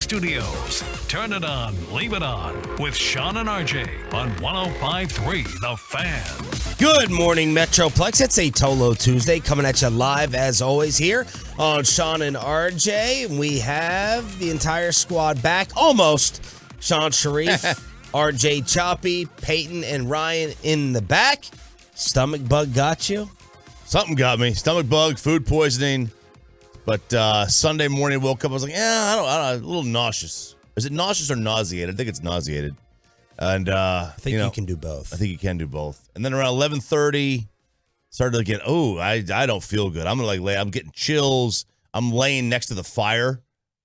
Studios. Turn it on, leave it on with Sean and RJ on 105.3 The Fan. Good morning, Metroplex. It's a Tolo Tuesday coming at you live as always here on Sean and RJ. We have the entire squad back, almost. Sean Sharif, RJ Choppy, Peyton, and Ryan in the back. Stomach bug got you? Something got me. Stomach bug, food poisoning. But Sunday morning, I woke up. I was like, I don't know, a little nauseous. Is it nauseous or nauseated? I think it's nauseated. And I think you can do both. I think you can do both. And then around 11:30, started to get, I don't feel good. I'm getting chills. I'm laying next to the fire.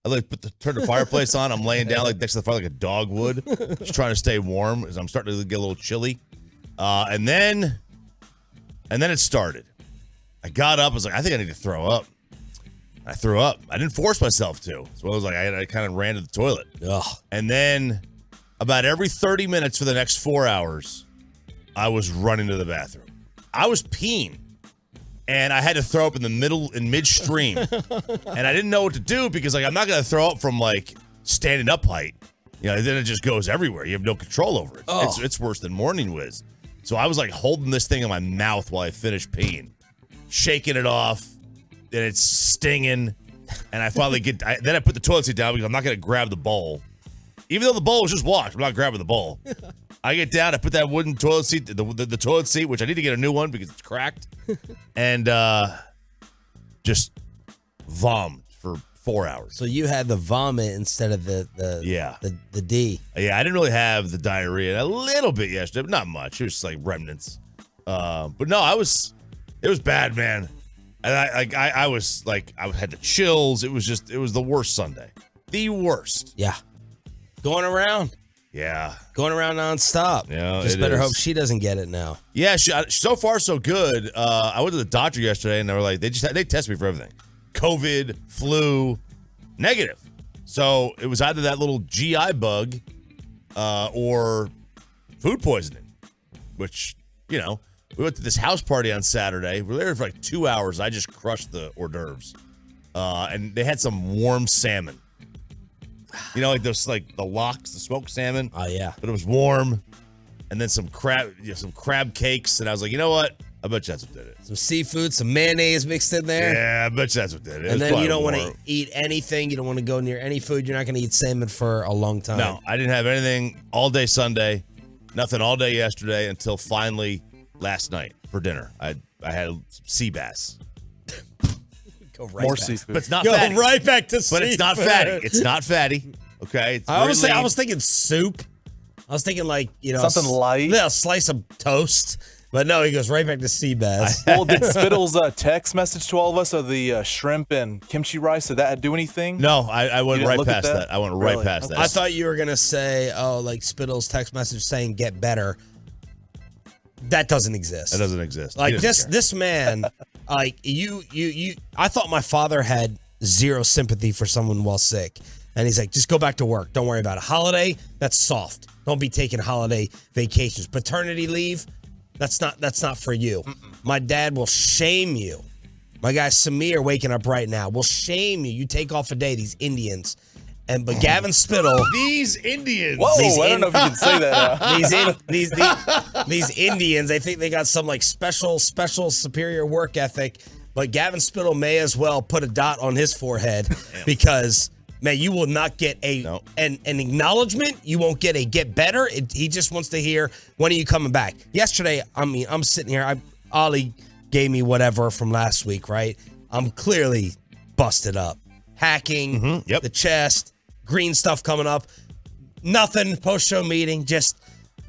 I turn the fireplace on. I'm laying down like next to the fire like a dog would, just trying to stay warm because I'm starting to get a little chilly. And then it started. I got up. I was like, I think I need to throw up. I threw up. I didn't force myself to. So I was like, I kind of ran to the toilet. Ugh. And then about every 30 minutes for the next 4 hours, I was running to the bathroom. I was peeing. And I had to throw up in midstream. And I didn't know what to do because I'm not going to throw up from standing up height. Then it just goes everywhere. You have no control over it. Oh. It's worse than morning whiz. So I was holding this thing in my mouth while I finished peeing, shaking it off. And it's stinging, and I finally then I put the toilet seat down because I'm not going to grab the bowl. Even though the bowl was just washed, I'm not grabbing the bowl. I get down, I put that wooden toilet seat, the toilet seat, which I need to get a new one because it's cracked, and just vom for 4 hours. So you had the vomit instead of the D. Yeah, I didn't really have the diarrhea. A little bit yesterday, but not much. It was remnants. But no, it was bad, man. And I had the chills. It was the worst Sunday. The worst. Yeah. Going around. Yeah. Going around nonstop. Yeah. Just better hope she doesn't get it now. Yeah. So far, so good. I went to the doctor yesterday and they were like, they test me for everything. COVID, flu, negative. So it was either that little GI bug or food poisoning, which, we went to this house party on Saturday. We were there for 2 hours. I just crushed the hors d'oeuvres. And they had some warm salmon. Those the lox, the smoked salmon. Oh, yeah. But it was warm. And then some crab cakes. And I was like, you know what? I bet you that's what did it. Some seafood, some mayonnaise mixed in there. Yeah, I bet you that's what did it. And then you don't want to eat anything. You don't want to go near any food. You're not going to eat salmon for a long time. No, I didn't have anything all day Sunday. Nothing all day yesterday until finally last night for dinner. I had some sea bass. Go right More back. seafood. But it's not Go fatty. right back to But it's not fatty. It's not fatty. Okay. It's I very lean. was thinking soup. I was thinking something light. Yeah, a slice of toast. But no, he goes right back to sea bass. Well, did Spittle's text message to all of us of the shrimp and kimchi rice, did that do anything? No, I went You didn't right look at past that. I went right Really? past that. I thought you were gonna say, Spittle's text message saying "get better." That doesn't exist. It doesn't exist. This man, you. I thought my father had zero sympathy for someone while sick, and he's like, just go back to work. Don't worry about it. Holiday, that's soft. Don't be taking holiday vacations. Paternity leave, that's not for you. My dad will shame you. My guy Samir waking up right now will shame you. You take off a day. These Indians. But Gavin Spittle, these Indians. Whoa, I don't know if you can say that. these Indians, I think they got some special superior work ethic. But Gavin Spittle may as well put a dot on his forehead because Man, you will not get an acknowledgement. You won't get a get better. He just wants to hear, when are you coming back? Yesterday, I'm sitting here. Ollie gave me whatever from last week, right? I'm clearly busted up. Hacking, the chest, green stuff coming up. Nothing, post-show meeting. Just,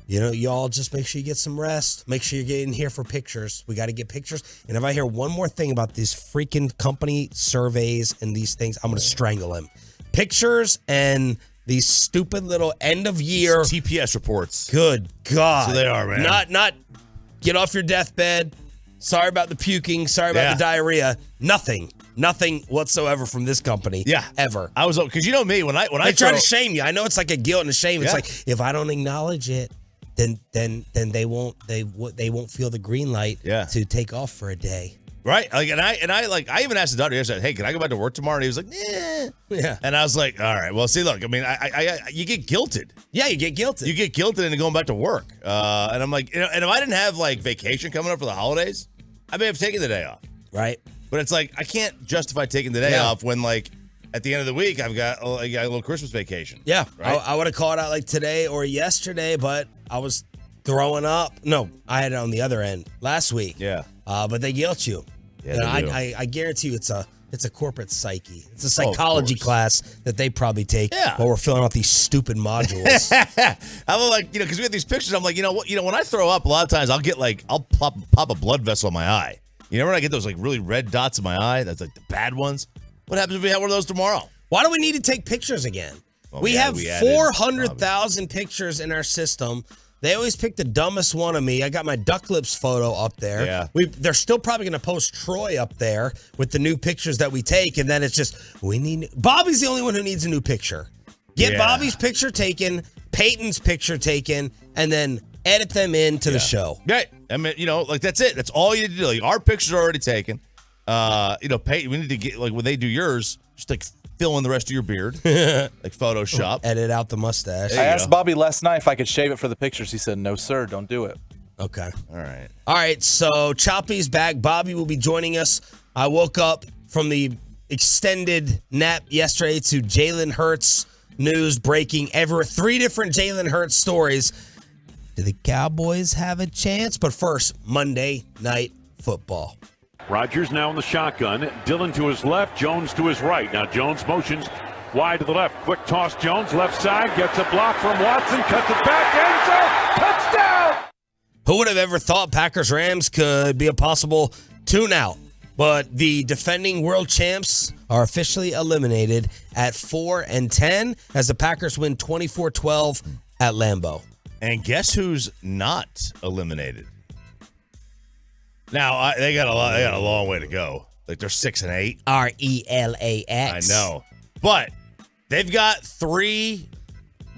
y'all just make sure you get some rest. Make sure you're getting here for pictures. We got to get pictures. And if I hear one more thing about these freaking company surveys and these things, I'm going to strangle him. Pictures and these stupid little end of year TPS reports. Good God. So they are, man. Not get off your deathbed. Sorry about the puking. Sorry about the diarrhea. Nothing whatsoever from this company. Yeah. Ever. I was, because you know me, when I try to shame you. I know it's like a guilt and a shame. It's like, if I don't acknowledge it, then they won't feel the green light to take off for a day. Right. I even asked the doctor yesterday, hey, can I go back to work tomorrow? And he was like, yeah. And I was like, all right, well, see, look, I mean, you get guilted. Yeah, you get guilted. You get guilted into going back to work. And I'm like, and if I didn't have like vacation coming up for the holidays, I may have taken the day off. Right. But it's like, I can't justify taking the day off when, like, at the end of the week, I got a little Christmas vacation. Yeah. Right? I would have called out like today or yesterday, but I was throwing up. No, I had it on the other end last week. Yeah. But they guilt you. Yeah, I guarantee you it's a corporate psyche. It's a psychology class that they probably take while we're filling out these stupid modules. I'm like, because we have these pictures, I'm like, when I throw up, a lot of times I'll pop a blood vessel in my eye. You know when I get those like really red dots in my eye? That's like the bad ones. What happens if we have one of those tomorrow? Why do we need to take pictures again? Well, we have 400,000 pictures in our system. They always pick the dumbest one of me. I got my duck lips photo up there. Yeah. They're still probably going to post Troy up there with the new pictures that we take, and then it's just, Bobby's the only one who needs a new picture. Get Bobby's picture taken, Peyton's picture taken, and then edit them into the show. Right. I mean, like that's it. That's all you need to do. Like, our pictures are already taken. Peyton, we need to get, like, when they do yours, just like fill in the rest of your beard, like Photoshop. Edit out the mustache. I asked Bobby last night if I could shave it for the pictures. He said, no, sir, don't do it. Okay. All right. So Choppy's back. Bobby will be joining us. I woke up from the extended nap yesterday to Jalen Hurts news breaking. 3 different Jalen Hurts stories. Do the Cowboys have a chance? But first, Monday Night Football. Rodgers now in the shotgun. Dillon to his left, Jones to his right. Now Jones motions wide to the left. Quick toss, Jones, left side, gets a block from Watson, cuts it back, end zone, touchdown! Who would have ever thought Packers-Rams could be a possible tune-out? But the defending world champs are officially eliminated at 4-10 as the Packers win 24-12 at Lambeau. And guess who's not eliminated? Now they got a long way to go. Like they're 6-8. RELAX. I know, but they've got 3.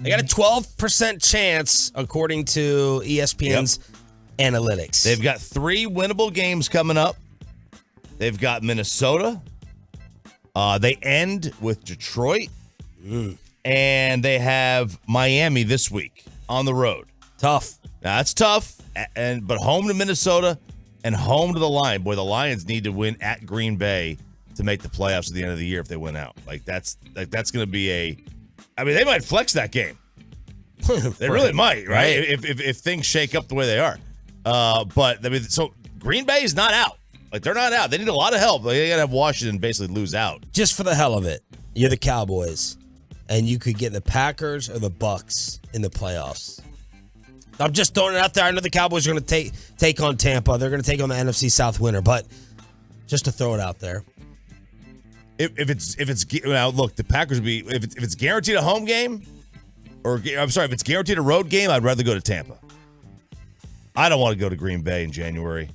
They got a 12% chance according to ESPN's analytics. They've got 3 winnable games coming up. They've got Minnesota. They end with Detroit, and they have Miami this week on the road. Tough. Now that's tough, but home to Minnesota. And home to the Lions. Boy, the Lions need to win at Green Bay to make the playoffs at the end of the year if they win out. That's going to be they might flex that game. They really might, right? If things shake up the way they are. But so Green Bay is not out. Like, they're not out. They need a lot of help. They got to have Washington basically lose out. Just for the hell of it, you're the Cowboys, and you could get the Packers or the Bucks in the playoffs. I'm just throwing it out there. I know the Cowboys are going to take on Tampa. They're going to take on the NFC South winner, but just to throw it out there. If it's now look, the Packers would be if it's guaranteed a home game, or I'm sorry, if it's guaranteed a road game, I'd rather go to Tampa. I don't want to go to Green Bay in January.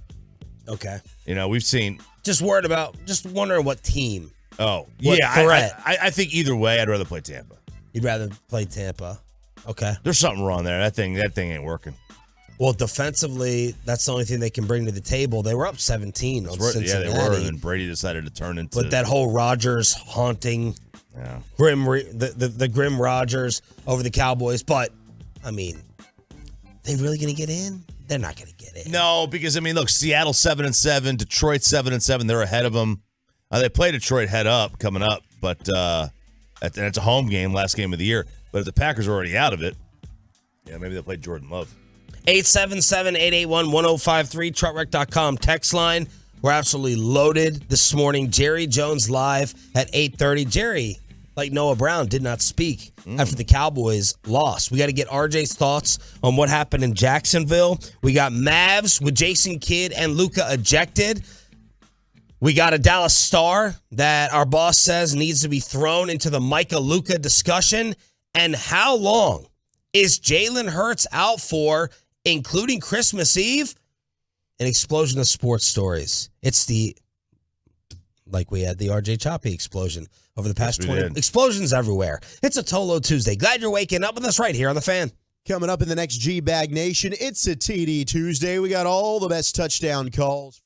Okay. We've seen. Just wondering what team. Oh, what threat. I think either way, I'd rather play Tampa. You'd rather play Tampa. Okay. There's something wrong there. That thing ain't working. Well, defensively, that's the only thing they can bring to the table. They were up 17 on Cincinnati. Yeah, they were, and then Brady decided to turn into... But that whole Rodgers haunting, the grim Rodgers over the Cowboys. But, they really going to get in? They're not going to get in. No, because, look, Seattle 7-7, Detroit 7-7. They're ahead of them. They play Detroit head up coming up, but... And it's a home game, last game of the year. But if the Packers are already out of it, yeah, maybe they'll play Jordan Love. 877-881-1053, truckwreck.com text line. We're absolutely loaded this morning. Jerry Jones live at 8:30. Jerry, like Noah Brown, did not speak after the Cowboys lost. We got to get RJ's thoughts on what happened in Jacksonville. We got Mavs with Jason Kidd and Luka ejected. We got a Dallas Star that our boss says needs to be thrown into the Micah Luka discussion. And how long is Jalen Hurts out for, including Christmas Eve? An explosion of sports stories. It's like we had the RJ Choppy explosion over the past 20. Explosions everywhere. It's a Tolo Tuesday. Glad you're waking up with us right here on The Fan. Coming up in the next G-Bag Nation, it's a TD Tuesday. We got all the best touchdown calls.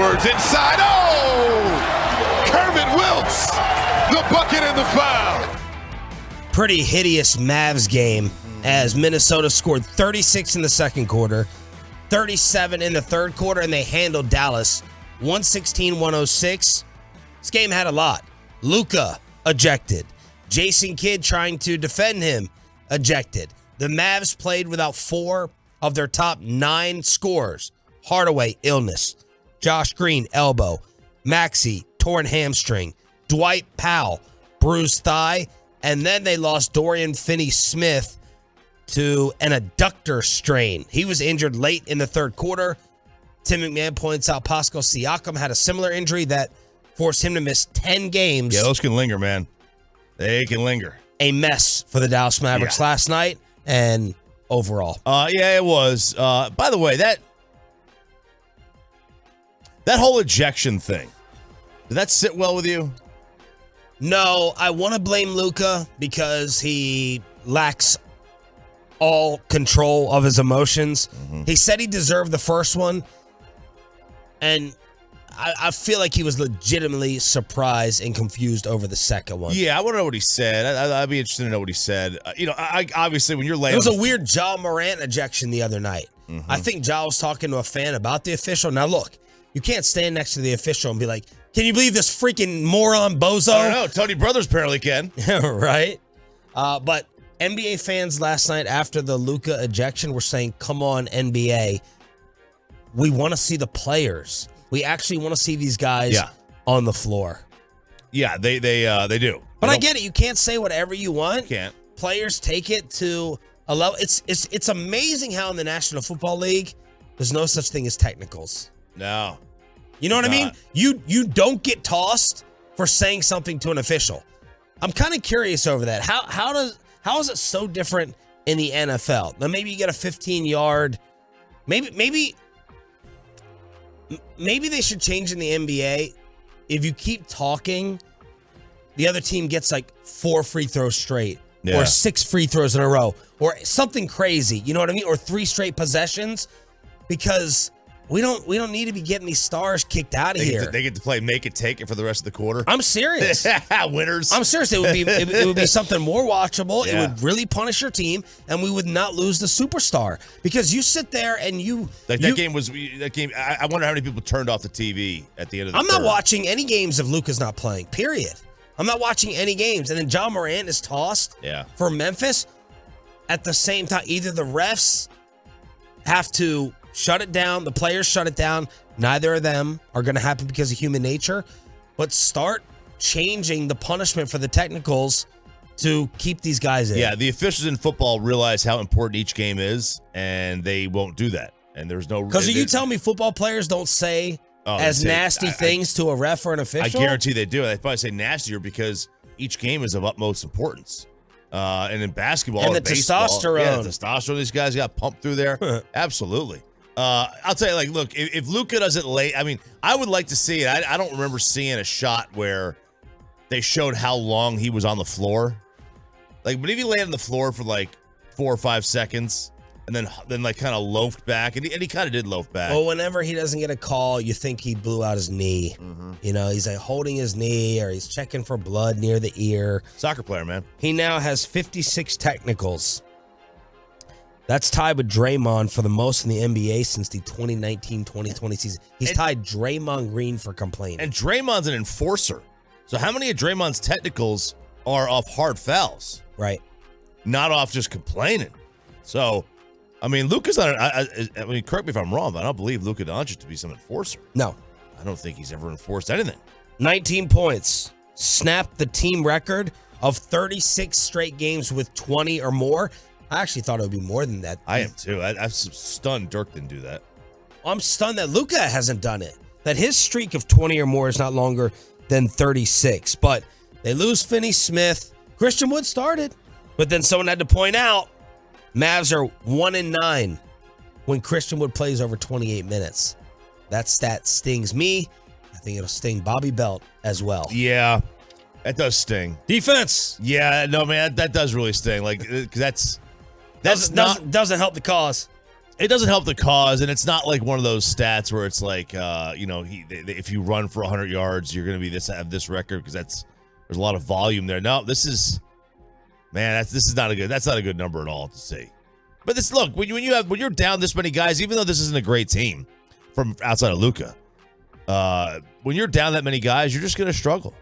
Edwards inside. Oh! Kermit Wilkes, the bucket and the foul. Pretty hideous Mavs game as Minnesota scored 36 in the second quarter, 37 in the third quarter, and they handled Dallas 116-106. This game had a lot. Luka ejected. Jason Kidd trying to defend him ejected. The Mavs played without 4 of their top 9 scorers. Hardaway, illness. Josh Green, elbow. Maxey, torn hamstring. Dwight Powell, bruised thigh. And then they lost Dorian Finney-Smith to an adductor strain. He was injured late in the third quarter. Tim McMahon points out Pascal Siakam had a similar injury that forced him to miss 10 games. Yeah, those can linger, man. They can linger. A mess for the Dallas Mavericks last night and overall. Yeah, it was. By the way, that whole ejection thing, did that sit well with you? No, I want to blame Luka because he lacks all control of his emotions. Mm-hmm. He said he deserved the first one, and I feel like he was legitimately surprised and confused over the second one. Yeah, I want to know what he said. I'd be interested to know what he said. I obviously when you're laying, there was a weird Ja Morant ejection the other night. Mm-hmm. I think Ja was talking to a fan about the official. Now look, you can't stand next to the official and be like, "Can you believe this freaking moron bozo?" I don't know. Tony Brothers apparently can. Right? But NBA fans last night after the Luka ejection were saying, "Come on, NBA, we want to see the players. We actually want to see these guys on the floor." Yeah, they do. But I get it. You can't say whatever you want. You can't. Players take it to a level. It's amazing how in the National Football League there's no such thing as technicals. No. You know what I mean? You don't get tossed for saying something to an official. I'm kind of curious over that. How is it so different in the NFL? Now maybe you get a 15-yard. Maybe they should change in the NBA. If you keep talking, the other team gets like 4 free throws straight, or 6 free throws in a row, or something crazy. You know what I mean? Or 3 straight possessions, because we don't need to be getting these stars kicked out of here. They get to play make it take it for the rest of the quarter. I'm serious. Winners. I'm serious. It would be something more watchable. Yeah. It would really punish your team, and we would not lose the superstar, because you sit there and that game. I wonder how many people turned off the TV at the end of the I'm not watching any games if Luka's not playing, period. I'm not watching any games. And then Ja Morant is tossed for Memphis. At the same time, either the refs have to shut it down, the players shut it down. Neither of them are going to happen because of human nature. But start changing the punishment for the technicals to keep these guys in. Yeah, the officials in football realize how important each game is, and they won't do that. And there's no... Because you tell me football players don't say nasty things to a ref or an official? I guarantee they do. They probably say nastier because each game is of utmost importance. And in basketball and the baseball, testosterone. Yeah, the testosterone these guys got pumped through there. Absolutely. I'll tell you, like, look, if Luka doesn't I mean, I would like to see it. I don't remember seeing a shot where they showed how long he was on the floor. Like, but if he laid on the floor for like 4 or 5 seconds and then like kind of loafed back, and he kind of did loaf back. Well, whenever he doesn't get a call, you think he blew out his knee. Mm-hmm. You know, he's like holding his knee, or he's checking for blood near the ear. Soccer player, man. He now has 56 technicals. That's tied with Draymond for the most in the NBA since the 2019-2020 season. He's tied Draymond Green for complaining. And Draymond's an enforcer. So how many of Draymond's technicals are off hard fouls? Right. Not off just complaining. So, I mean, Luka's not I mean, correct me if I'm wrong, but I don't believe Luka Doncic to be some enforcer. No. I don't think he's ever enforced anything. 19 points. Snapped the team record of 36 straight games with 20 or more. I actually thought it would be more than that. I am too. I'm stunned Dirk didn't do that. I'm stunned that Luka hasn't done it. That his streak of 20 or more is not longer than 36. But they lose Finney-Smith. Christian Wood started. But then someone had to point out, Mavs are 1-9 when Christian Wood plays over 28 minutes. That stat stings me. I think it'll sting Bobby Belt as well. Yeah, that does sting. Defense. Yeah, no, man, that does really sting. Like, because doesn't help the cause. It doesn't help the cause, and it's not like one of those stats where it's like, if you run for 100 yards, you're going to have this record, because there's a lot of volume there. No, this is not a good number at all to see. But look, when you're down this many guys, even though this isn't a great team from outside of Luka, when you're down that many guys, you're just going to struggle.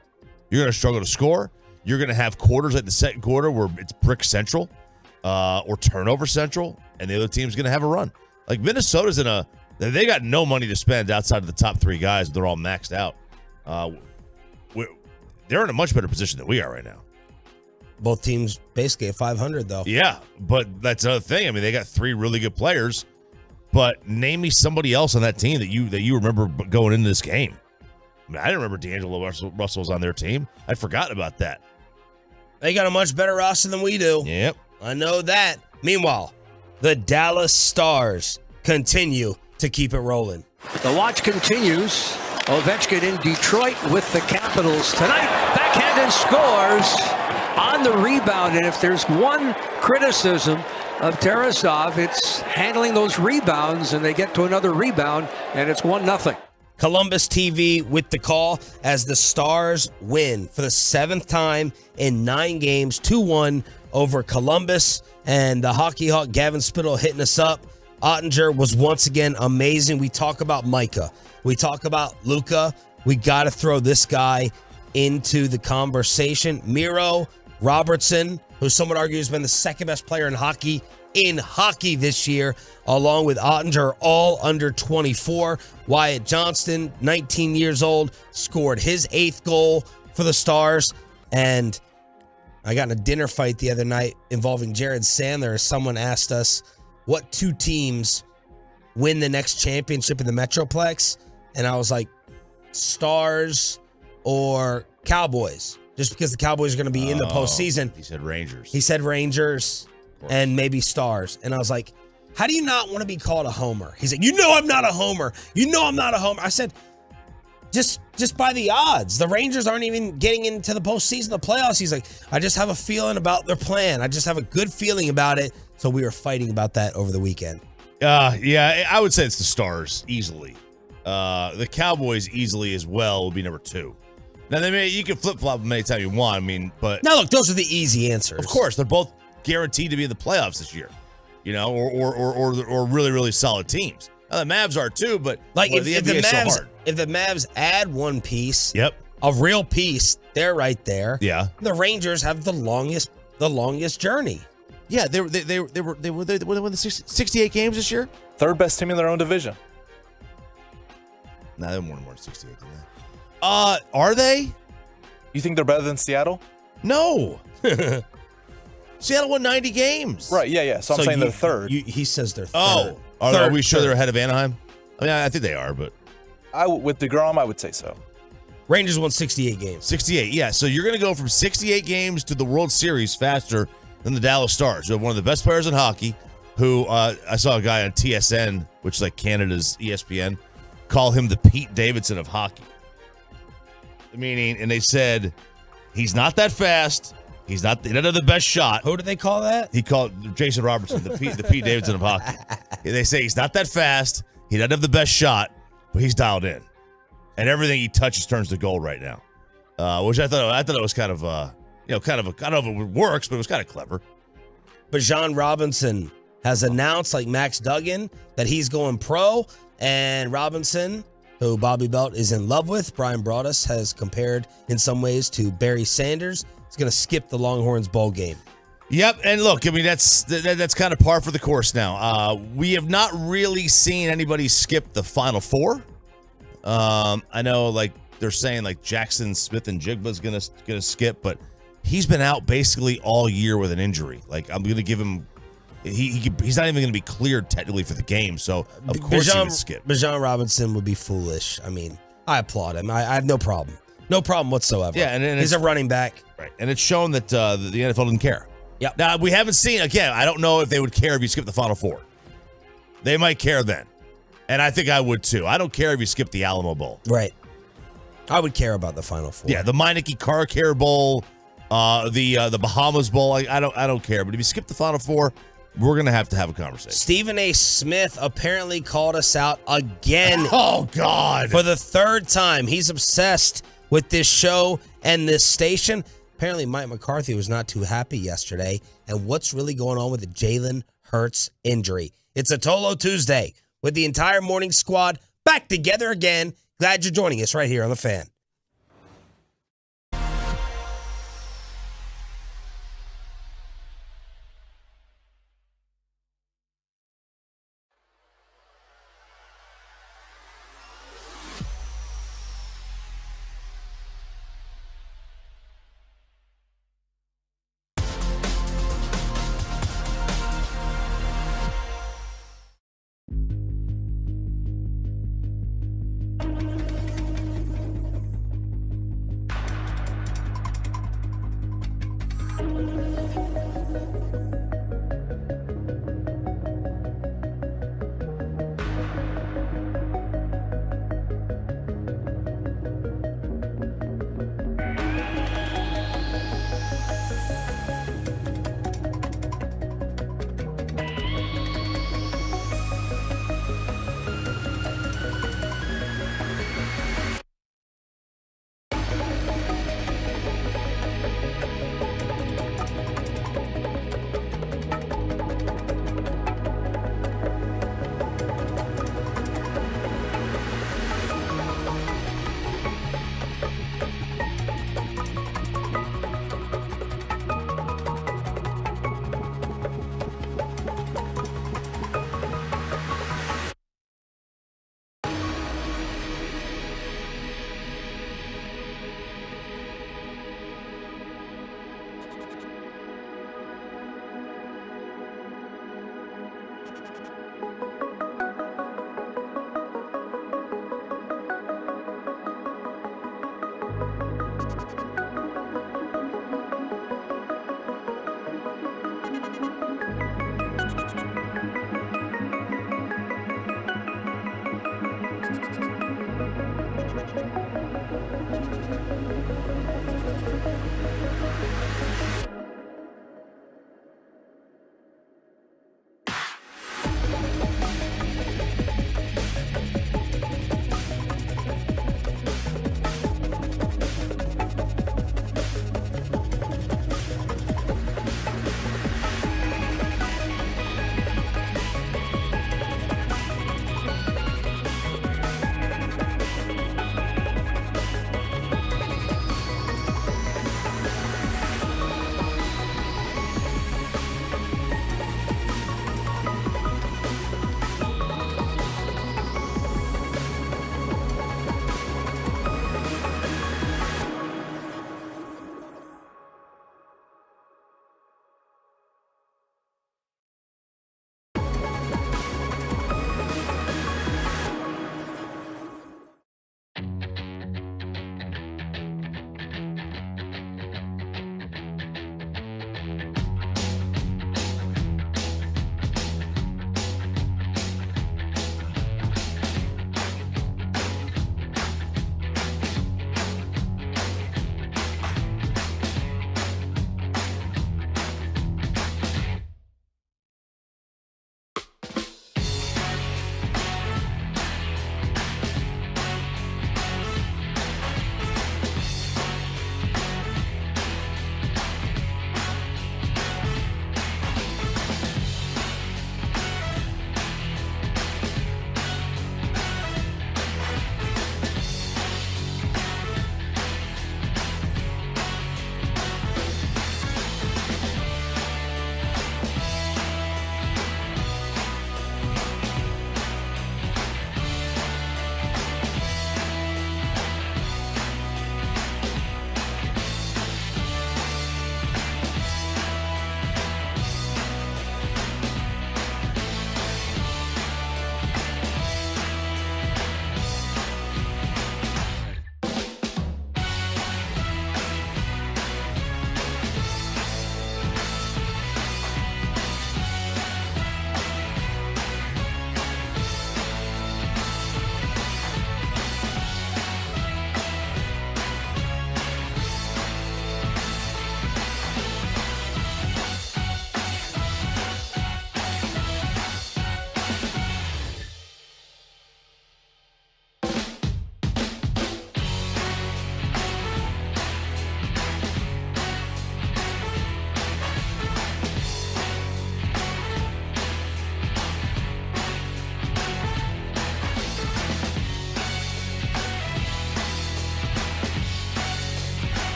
You're going to struggle to score. You're going to have quarters like the second quarter where it's brick central or turnover central, and the other team's going to have a run. Like Minnesota's they got no money to spend outside of the top 3 guys. They're all maxed out. They're in a much better position than we are right now. Both teams basically at 500, though. Yeah, but that's another thing. I mean, they got 3 really good players, but name me somebody else on that team that you remember going into this game. I mean, I didn't remember D'Angelo Russell was on their team. I'd forgotten about that. They got a much better roster than we do. Yep. I know that. Meanwhile, the Dallas Stars continue to keep it rolling. The watch continues. Ovechkin in Detroit with the Capitals tonight. Backhanded scores on the rebound. And if there's one criticism of Tarasov, it's handling those rebounds, and they get to another rebound, and it's 1-0. Columbus TV with the call as the Stars win for the 7th time in 9 games, 2-1 over Columbus. And the hockey hawk Gavin Spittle hitting us up. Ottinger was once again amazing. We talk about Micah. We talk about Luka. We got to throw this guy into the conversation. Miro Robertson, who some would argue has been the second best player in hockey this year, along with Ottinger, all under 24. Wyatt Johnston, 19 years old, scored his 8th goal for the Stars. And I got in a dinner fight the other night involving Jared Sandler as someone asked us what 2 teams win the next championship in the Metroplex. And I was like, Stars or Cowboys, just because the Cowboys are going to be in the postseason. He said Rangers. He said Rangers and maybe Stars. And I was like, how do you not want to be called a homer? He's like, I'm not a homer. I'm not a homer. I said, just by the odds. The Rangers aren't even getting into the postseason, the playoffs. He's like, I just have a feeling about their plan. I just have a good feeling about it. So we were fighting about that over the weekend. Yeah, I would say it's the Stars easily. The Cowboys easily as well will be number 2. Now, you can flip-flop them anytime you want. I mean, but now look, those are the easy answers. Of course, they're both guaranteed to be in the playoffs this year. Or really, really solid teams. Now, the Mavs are too, but like if the Mavs, so hard. If the Mavs add one piece, yep, a real piece, they're right there. Yeah, the Rangers have the longest journey. Yeah, they won the 68 games this year. 3rd best team in their own division. Nah, they're more than 68 than that. Are they? You think they're better than Seattle? No. Seattle won 90 games. Right, yeah. So I'm saying they're 3rd. He says they're 3rd. Oh, are we sure they're ahead of Anaheim? I mean, I think they are, but with DeGrom, I would say so. Rangers won 68 games. 68, yeah. So you're going to go from 68 games to the World Series faster than the Dallas Stars. You have one of the best players in hockey, who I saw a guy on TSN, which is like Canada's ESPN, call him the Pete Davidson of hockey. Meaning, and they said he's not that fast. He doesn't have the best shot. Who did they call that? He called Jason Robertson the Pete Davidson of hockey. They say he's not that fast. He doesn't have the best shot, but he's dialed in, and everything he touches turns to gold right now. Which I thought it was kind of I don't know if it works, but it was kind of clever. But John Robinson has announced, like Max Duggan, that he's going pro, and Robinson, who Bobby Belt is in love with, Brian Broaddus has compared in some ways to Barry Sanders. He's going to skip the Longhorns bowl game. Yep, and look, I mean, that's kind of par for the course now. We have not really seen anybody skip the Final Four. I know, like, they're saying, like, Jackson Smith and Jigba's gonna skip, but he's been out basically all year with an injury. Like, I'm going to give him... He's not even going to be cleared technically for the game, so of course he would skip. But John Robinson would be foolish. I mean, I applaud him. I have no problem. No problem whatsoever. Yeah, and he's a running back. Right, and it's shown that the NFL didn't care. Yeah. Now, we haven't seen, again, I don't know if they would care if you skip the Final Four. They might care then. And I think I would too. I don't care if you skip the Alamo Bowl. Right. I would care about the Final Four. Yeah, the Meineke Car Care Bowl, the Bahamas Bowl. I don't care. But if you skip the Final Four, we're going to have a conversation. Stephen A. Smith apparently called us out again. Oh, God. For the 3rd time. He's obsessed with this show and this station. Apparently, Mike McCarthy was not too happy yesterday. And what's really going on with the Jalen Hurts injury. It's a Tolo Tuesday with the entire morning squad back together again. Glad you're joining us right here on The Fan.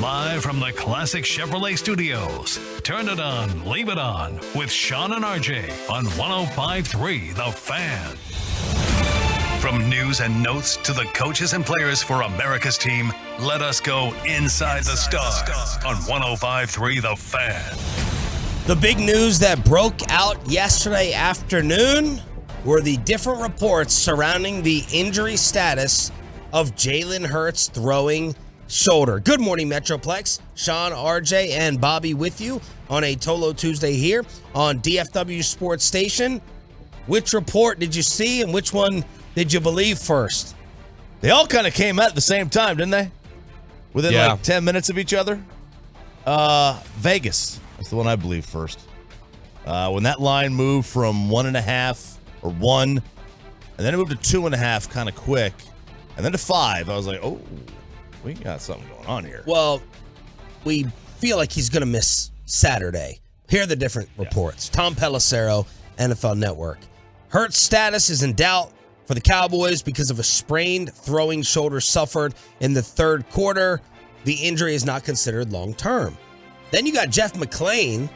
Live from the Classic Chevrolet Studios. Turn it on, leave it on with Sean and RJ on 105.3 The Fan. From news and notes to the coaches and players for America's team, let us go inside the stars on 105.3 The Fan. The big news that broke out yesterday afternoon were the different reports surrounding the injury status of Jalen Hurts' throwing shoulder. Good morning, Metroplex. Sean, RJ, and Bobby with you on a Tolo Tuesday here on DFW Sports Station. Which report did you see and which one did you believe first? They all kind of came out at the same time, didn't they? Within like 10 minutes of each other. Vegas. That's the one I believe first. When that line moved from 1.5 or 1, and then it moved to 2.5 kind of quick, and then to 5, I was like, oh, we got something going on here. Well, we feel like he's going to miss Saturday. Here are the different reports. Tom Pelissero, NFL Network. Hurts' status is in doubt for the Cowboys because of a sprained throwing shoulder suffered in the third quarter. The injury is not considered long-term. Then you got Jeff McClain,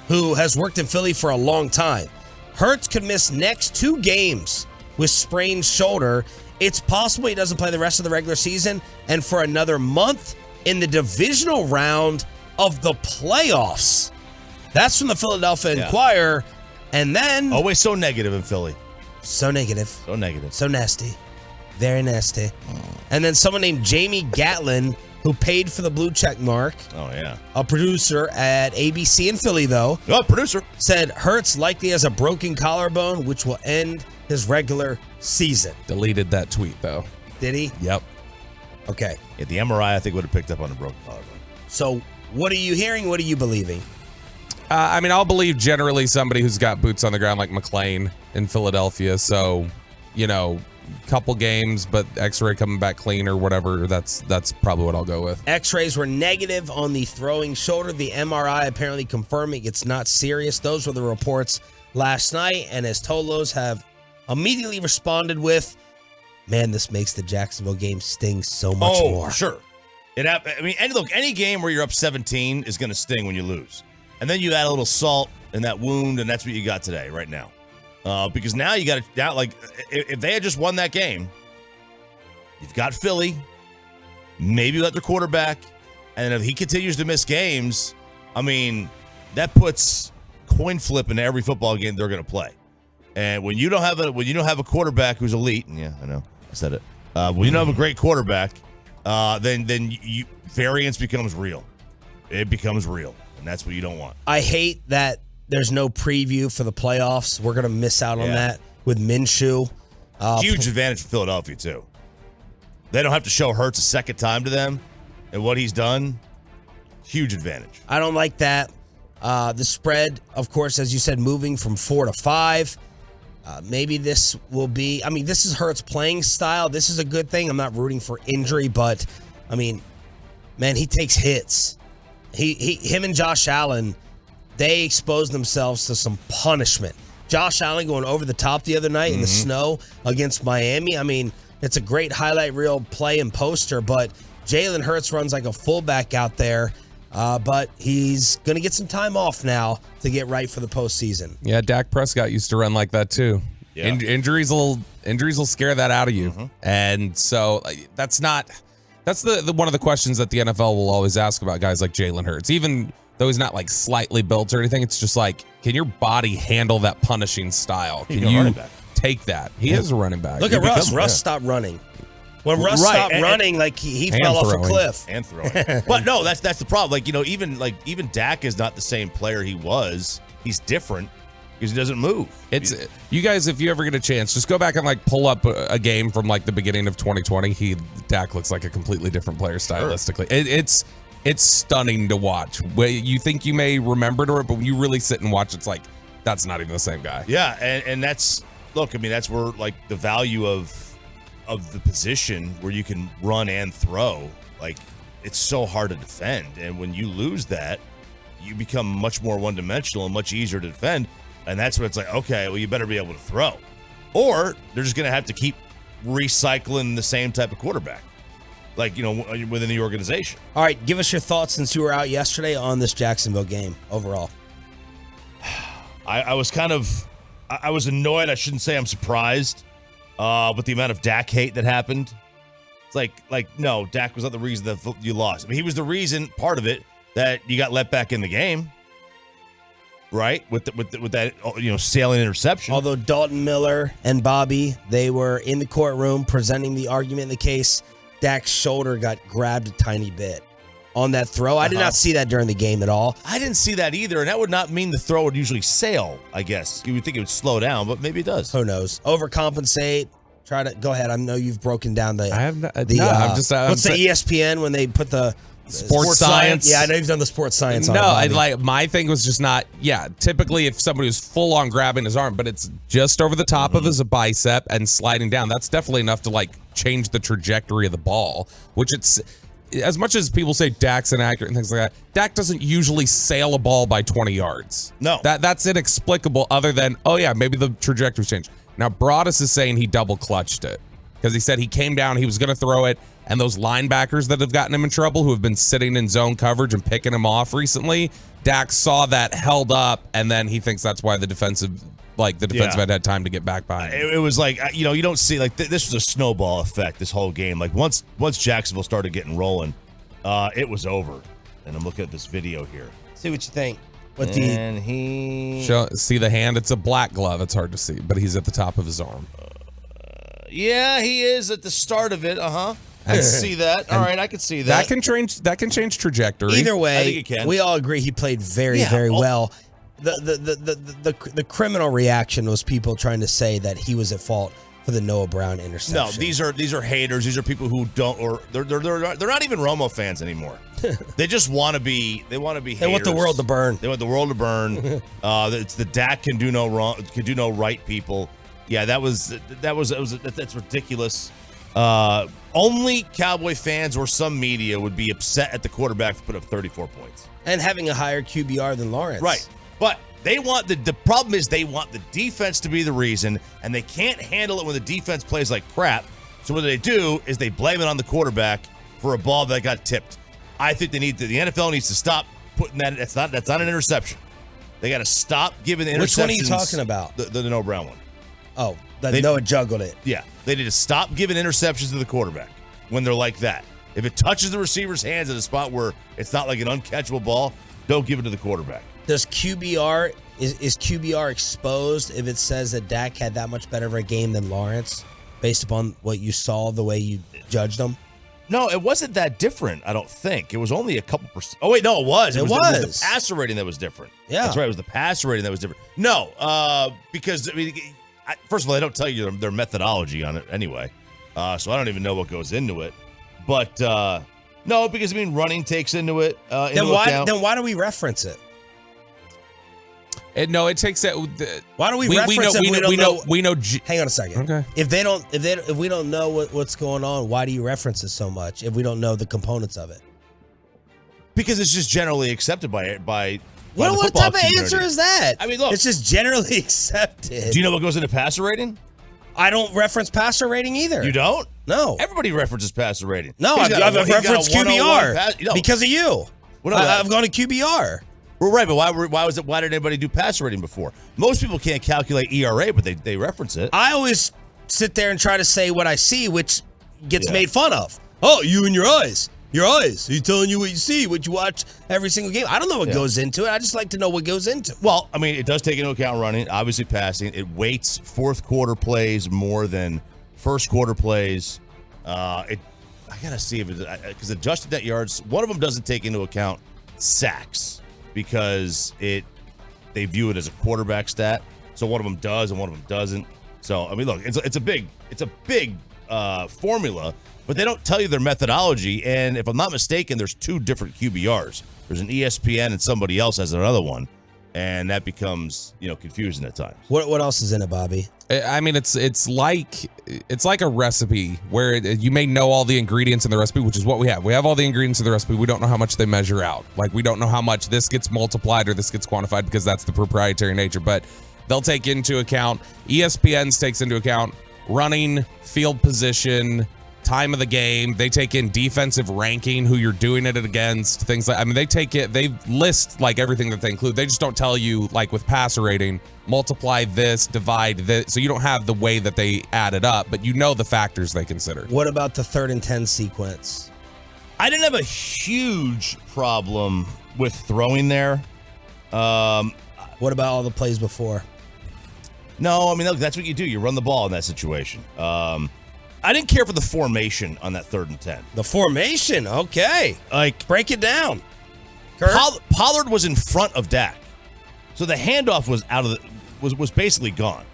who has worked in Philly for a long time. Hurts could miss next 2 games with sprained shoulder. It's possible he doesn't play the rest of the regular season and for another month in the divisional round of the playoffs. That's from the Philadelphia Inquirer. And then... always so negative in Philly. So negative. So negative. So nasty. Very nasty. And then someone named Jamie Gatlin, who paid for the blue check mark. Oh, yeah. A producer at ABC in Philly, though. Oh, producer. Said Hurts likely has a broken collarbone, which will end his regular season. Deleted that tweet, though. Did he? Yep. Okay. Yeah, the MRI, I think, would have picked up on a broken collarbone. So what are you hearing? What are you believing? I mean, I'll believe generally somebody who's got boots on the ground like McClain in Philadelphia. So, you know, couple games, but X-ray coming back clean or whatever. That's probably what I'll go with. X-rays were negative on the throwing shoulder. The MRI apparently confirming it's not serious. Those were the reports last night. And as Tolos have immediately responded with, man, this makes the Jacksonville game sting so much more. Sure. I mean, any game where you're up 17 is going to sting when you lose. And then you add a little salt in that wound, and that's what you got today, right now. Because now you got to, if they had just won that game, you've got Philly, maybe you let their quarterback, and if he continues to miss games, I mean, that puts coin flip into every football game they're going to play. And when you don't have a quarterback who's elite, and yeah, I know, I said it. When you don't have a great quarterback, then variance becomes real. It becomes real. And that's what you don't want. I hate that there's no preview for the playoffs. We're going to miss out on that with Minshew. Huge advantage for Philadelphia, too. They don't have to show Hurts a second time to them. And what he's done, huge advantage. I don't like that. The spread, of course, as you said, moving from 4 to 5. Maybe this will be, I mean, this is Hurts' playing style. This is a good thing. I'm not rooting for injury, but, I mean, man, he takes hits. Him and Josh Allen, they exposed themselves to some punishment. Josh Allen going over the top the other night in the snow against Miami. I mean, it's a great highlight reel play and poster, but Jalen Hurts runs like a fullback out there. But he's going to get some time off now to get right for the postseason. Yeah, Dak Prescott used to run like that too. Yeah. Injuries will scare that out of you. And so that's the one of the questions that the NFL will always ask about guys like Jalen Hurts. Even though he's not like slightly built or anything, it's just like, can your body handle that punishing style? Can you take that? He is a running back. Look at Russ. Russ stopped running. When Russ stopped running, like he fell off a cliff. And throwing. But no, that's the problem. Like, you know, even Dak is not the same player he was. He's different because he doesn't move. It's you guys, if you ever get a chance, just go back and like pull up a game from like the beginning of 2020. Dak looks like a completely different player stylistically. Sure. It's stunning to watch. You think you may remember it, but when you really sit and watch, it's like that's not even the same guy. Yeah, and that's look. I mean, that's where like the value of the position where you can run and throw, like it's so hard to defend. And when you lose that, you become much more one-dimensional and much easier to defend. And that's when it's like, okay, well, you better be able to throw. Or they're just going to have to keep recycling the same type of quarterback. like, within the organization. All right, give us your thoughts since you were out yesterday on this Jacksonville game overall. I was I was annoyed. I shouldn't say I'm surprised with the amount of Dak hate that happened. It's like no, Dak was not the reason that you lost. I mean, he was the reason, part of it, that you got let back in the game, right? With that sailing interception. Although Dalton Miller and Bobby, they were in the courtroom presenting the argument in the case, Dak's shoulder got grabbed a tiny bit on that throw. I did not see that during the game at all. I didn't see that either, and that would not mean the throw would usually sail, I guess. You would think it would slow down, but maybe it does. Who knows? Overcompensate. Try to go ahead. I know you've broken down the. I have not, the. No, what's the ESPN when they put the sports science? Yeah, I know you've done the sports science. No, I my thing was just not. Yeah, typically if somebody was full on grabbing his arm, but it's just over the top of his bicep and sliding down. That's definitely enough to change the trajectory of the ball. Which it's as much as people say Dak's inaccurate and things like that. Dak doesn't usually sail a ball by 20 yards. No, that's inexplicable. Other than maybe the trajectory changed. Now, Broadus is saying he double clutched it because he said he came down, he was going to throw it, and those linebackers that have gotten him in trouble, who have been sitting in zone coverage and picking him off recently, Dak saw that, held up, and then he thinks that's why the defensive end had time to get back behind him. It was you don't see, this was a snowball effect, this whole game. Once Jacksonville started getting rolling, it was over. And I'm looking at this video here. See what you think. See the hand? It's a black glove. It's hard to see, but he's at the top of his arm. Yeah, he is at the start of it. I can see that. All right, I can see that. That can change trajectory. Either way, I think it can. We all agree he played very well. The criminal reaction was people trying to say that he was at fault for the Noah Brown interception. No, these are haters. These are people who don't, or they're not even Romo fans anymore. They just want to be. They want to be. They want the world to burn. They want the world to burn. It's the Dak can do no wrong, can do no right. People. Yeah, that's ridiculous. Only Cowboy fans or some media would be upset at the quarterback for putting up 34 points and having a higher QBR than Lawrence. Right, but they want the problem is they want the defense to be the reason, and they can't handle it when the defense plays like crap. So what they do is they blame it on the quarterback for a ball that got tipped. I think the NFL needs to stop putting that. That's not an interception. They got to stop giving the interceptions. Which one are you talking about? The Noah Brown one. Oh, Noah juggled it. Yeah, they need to stop giving interceptions to the quarterback when they're like that. If it touches the receiver's hands at a spot where it's not like an uncatchable ball, don't give it to the quarterback. Does QBR is QBR exposed if it says that Dak had that much better of a game than Lawrence, based upon what you saw, the way you judged him? No, it wasn't that different, I don't think. It was only a couple percent. Oh, wait, no, it was. It was the passer rating that was different. Yeah. That's right. It was the passer rating that was different. No, because, first of all, they don't tell you their methodology on it anyway. So I don't even know what goes into it. But, no, because, running takes into it. Then why do we reference it? No, it takes that. Why do we reference it? We know. Hang on a second. Okay. If we don't know what's going on, why do you reference it so much? If we don't know the components of it, because it's just generally accepted by what type of answer is that? Look, it's just generally accepted. Do you know what goes into passer rating? I don't reference passer rating either. You don't? No. Everybody references passer rating. No, I've referenced QBR because of you. I've gone to QBR. Well, right, but why did anybody do passer rating before? Most people can't calculate ERA, but they reference it. I always sit there and try to say what I see, which gets made fun of. Oh, you and your eyes. Your eyes. He's telling you what you see, what you watch every single game. I don't know what goes into it. I just like to know what goes into it. Well, it does take into account running, obviously passing. It weights fourth quarter plays more than first quarter plays. I got to see if it, because adjusted net yards, one of them doesn't take into account sacks because they view it as a quarterback stat. So one of them does and one of them doesn't. So, look, it's a big formula. But they don't tell you their methodology, and if I'm not mistaken, there's two different QBRs. There's an ESPN and somebody else has another one, and that becomes confusing at times. What else is in it, Bobby? It's like a recipe where you may know all the ingredients in the recipe, which is what we have. We have all the ingredients in the recipe. We don't know how much they measure out. We don't know how much this gets multiplied or this gets quantified because that's the proprietary nature. But they'll take into account, ESPN's takes into account running, field position, time of the game. They take in defensive ranking, who you're doing it against, things like. I mean, they list like everything that they include. They just don't tell you, like with passer rating, multiply this, divide this. So you don't have the way that they add it up, but you know the factors they consider. What about the 3rd and 10 sequence? I didn't have a huge problem with throwing there. What about all the plays before? No, I mean, look, that's what you do. You run the ball in that situation. I didn't care for the formation on that 3rd and 10. The formation, okay. Like, break it down. Pollard was in front of Dak, so the handoff was was basically gone.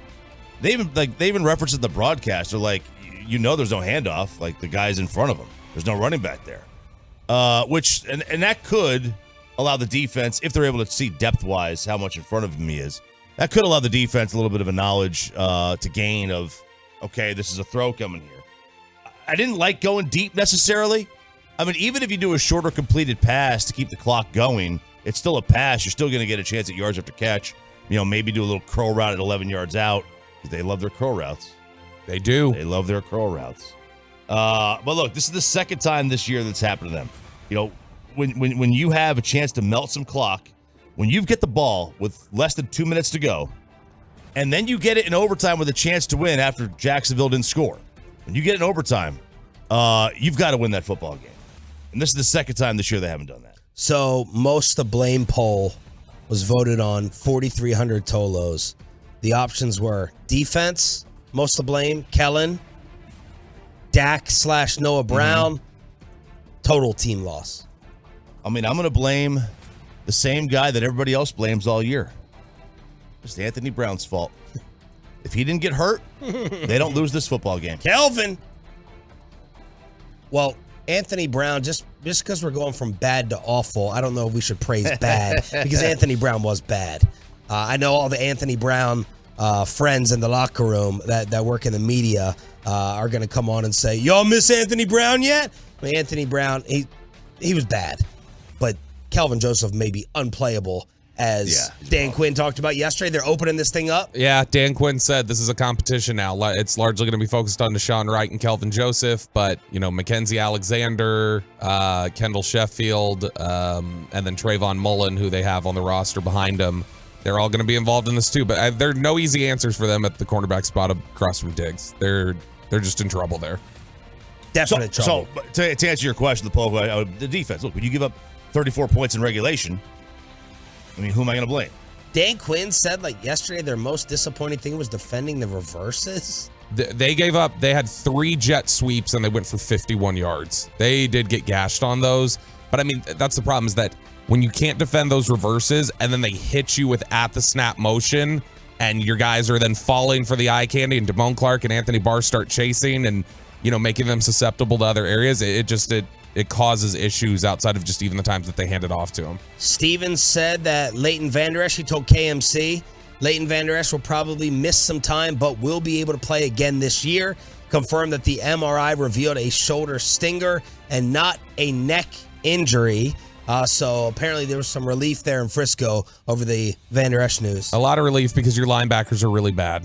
They even referenced in the broadcast. They're like, there's no handoff. Like the guy's in front of him. There's no running back there. Which that could allow the defense, if they're able to see depth-wise how much in front of him he is, that could allow the defense a little bit of a knowledge to gain of, okay, this is a throw coming here. I didn't like going deep necessarily. I mean, even if you do a shorter completed pass to keep the clock going, it's still a pass. You're still going to get a chance at yards after catch. Maybe do a little curl route at 11 yards out. They love their curl routes. They do. They love their curl routes. But look, this is the second time this year that's happened to them. When you have a chance to melt some clock, when you get the ball with less than 2 minutes to go, and then you get it in overtime with a chance to win after Jacksonville didn't score. When you get it in overtime, you've got to win that football game. And this is the second time this year they haven't done that. So most of the blame poll was voted on 4,300 Tolos. The options were defense, most of the blame, Kellen, Dak/Noah Brown, total team loss. I mean, I'm going to blame the same guy that everybody else blames all year. It's Anthony Brown's fault. If he didn't get hurt, they don't lose this football game. Kelvin. Well, Anthony Brown, just because we're going from bad to awful, I don't know if we should praise bad because Anthony Brown was bad. I know all the Anthony Brown friends in the locker room that work in the media are going to come on and say, y'all miss Anthony Brown yet? I mean, Anthony Brown, he was bad, but Kelvin Joseph may be unplayable. As Dan Quinn talked about yesterday, they're opening this thing up. Yeah, Dan Quinn said this is a competition now. It's largely going to be focused on Deshaun Wright and Kelvin Joseph, but, Mackenzie Alexander, Kendall Sheffield, and then Trayvon Mullen, who they have on the roster behind him. They're all going to be involved in this too, but there are no easy answers for them at the cornerback spot across from Diggs. They're just in trouble there. Definite trouble. So to answer your question, the defense, look, when you give up 34 points in regulation, I mean, who am I going to blame? Dan Quinn said, yesterday, their most disappointing thing was defending the reverses. They gave up. They had 3 jet sweeps, and they went for 51 yards. They did get gashed on those. But, I mean, that's the problem is that when you can't defend those reverses, and then they hit you with at-the-snap motion, and your guys are then falling for the eye candy, and Damone Clark and Anthony Barr start chasing and, making them susceptible to other areas, it causes issues outside of just even the times that they hand it off to him. Stevens said that Leighton Vander Esch, he told KMC, Leighton Vander Esch will probably miss some time, but will be able to play again this year. Confirmed that the MRI revealed a shoulder stinger and not a neck injury. So apparently there was some relief there in Frisco over the Vander Esch news. A lot of relief because your linebackers are really bad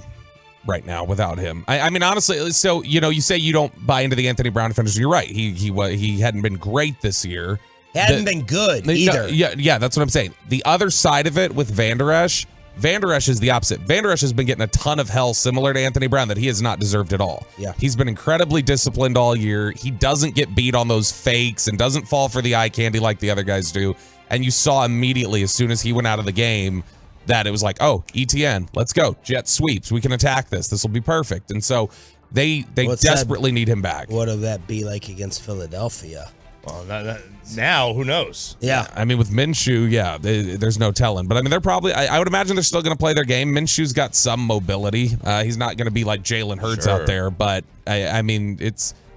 right now without him. I mean, honestly, so, you say you don't buy into the Anthony Brown defenders. You're right. He hadn't been great this year. He hadn't been good either. Yeah, that's what I'm saying. The other side of it with Vander Esch is the opposite. Vander Esch has been getting a ton of hell similar to Anthony Brown that he has not deserved at all. Yeah. He's been incredibly disciplined all year. He doesn't get beat on those fakes and doesn't fall for the eye candy like the other guys do. And you saw immediately as soon as he went out of the game that it was like, oh, ETN, let's go. Jet sweeps. We can attack this. This will be perfect. And so they desperately need him back. What would that be like against Philadelphia? Well, now, who knows? Yeah. I mean, with Minshew, there's no telling. But, I mean, they're probably – I would imagine they're still going to play their game. Minshew's got some mobility. He's not going to be like Jalen Hurts out there. But, I mean,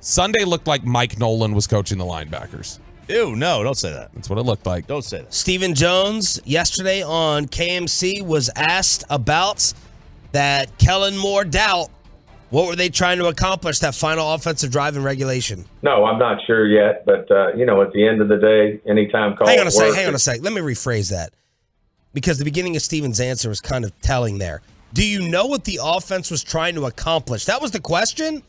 Sunday looked like Mike Nolan was coaching the linebackers. Ew, no, don't say that. That's what it looked like. Don't say that. Stephen Jones yesterday on KMC was asked about that Kellen Moore doubt. What were they trying to accomplish that final offensive drive in regulation? No, I'm not sure yet. But, at the end of the day, anytime call Hang on a sec. Let me rephrase that. Because the beginning of Stephen's answer was kind of telling there. Do you know what the offense was trying to accomplish? That was the question?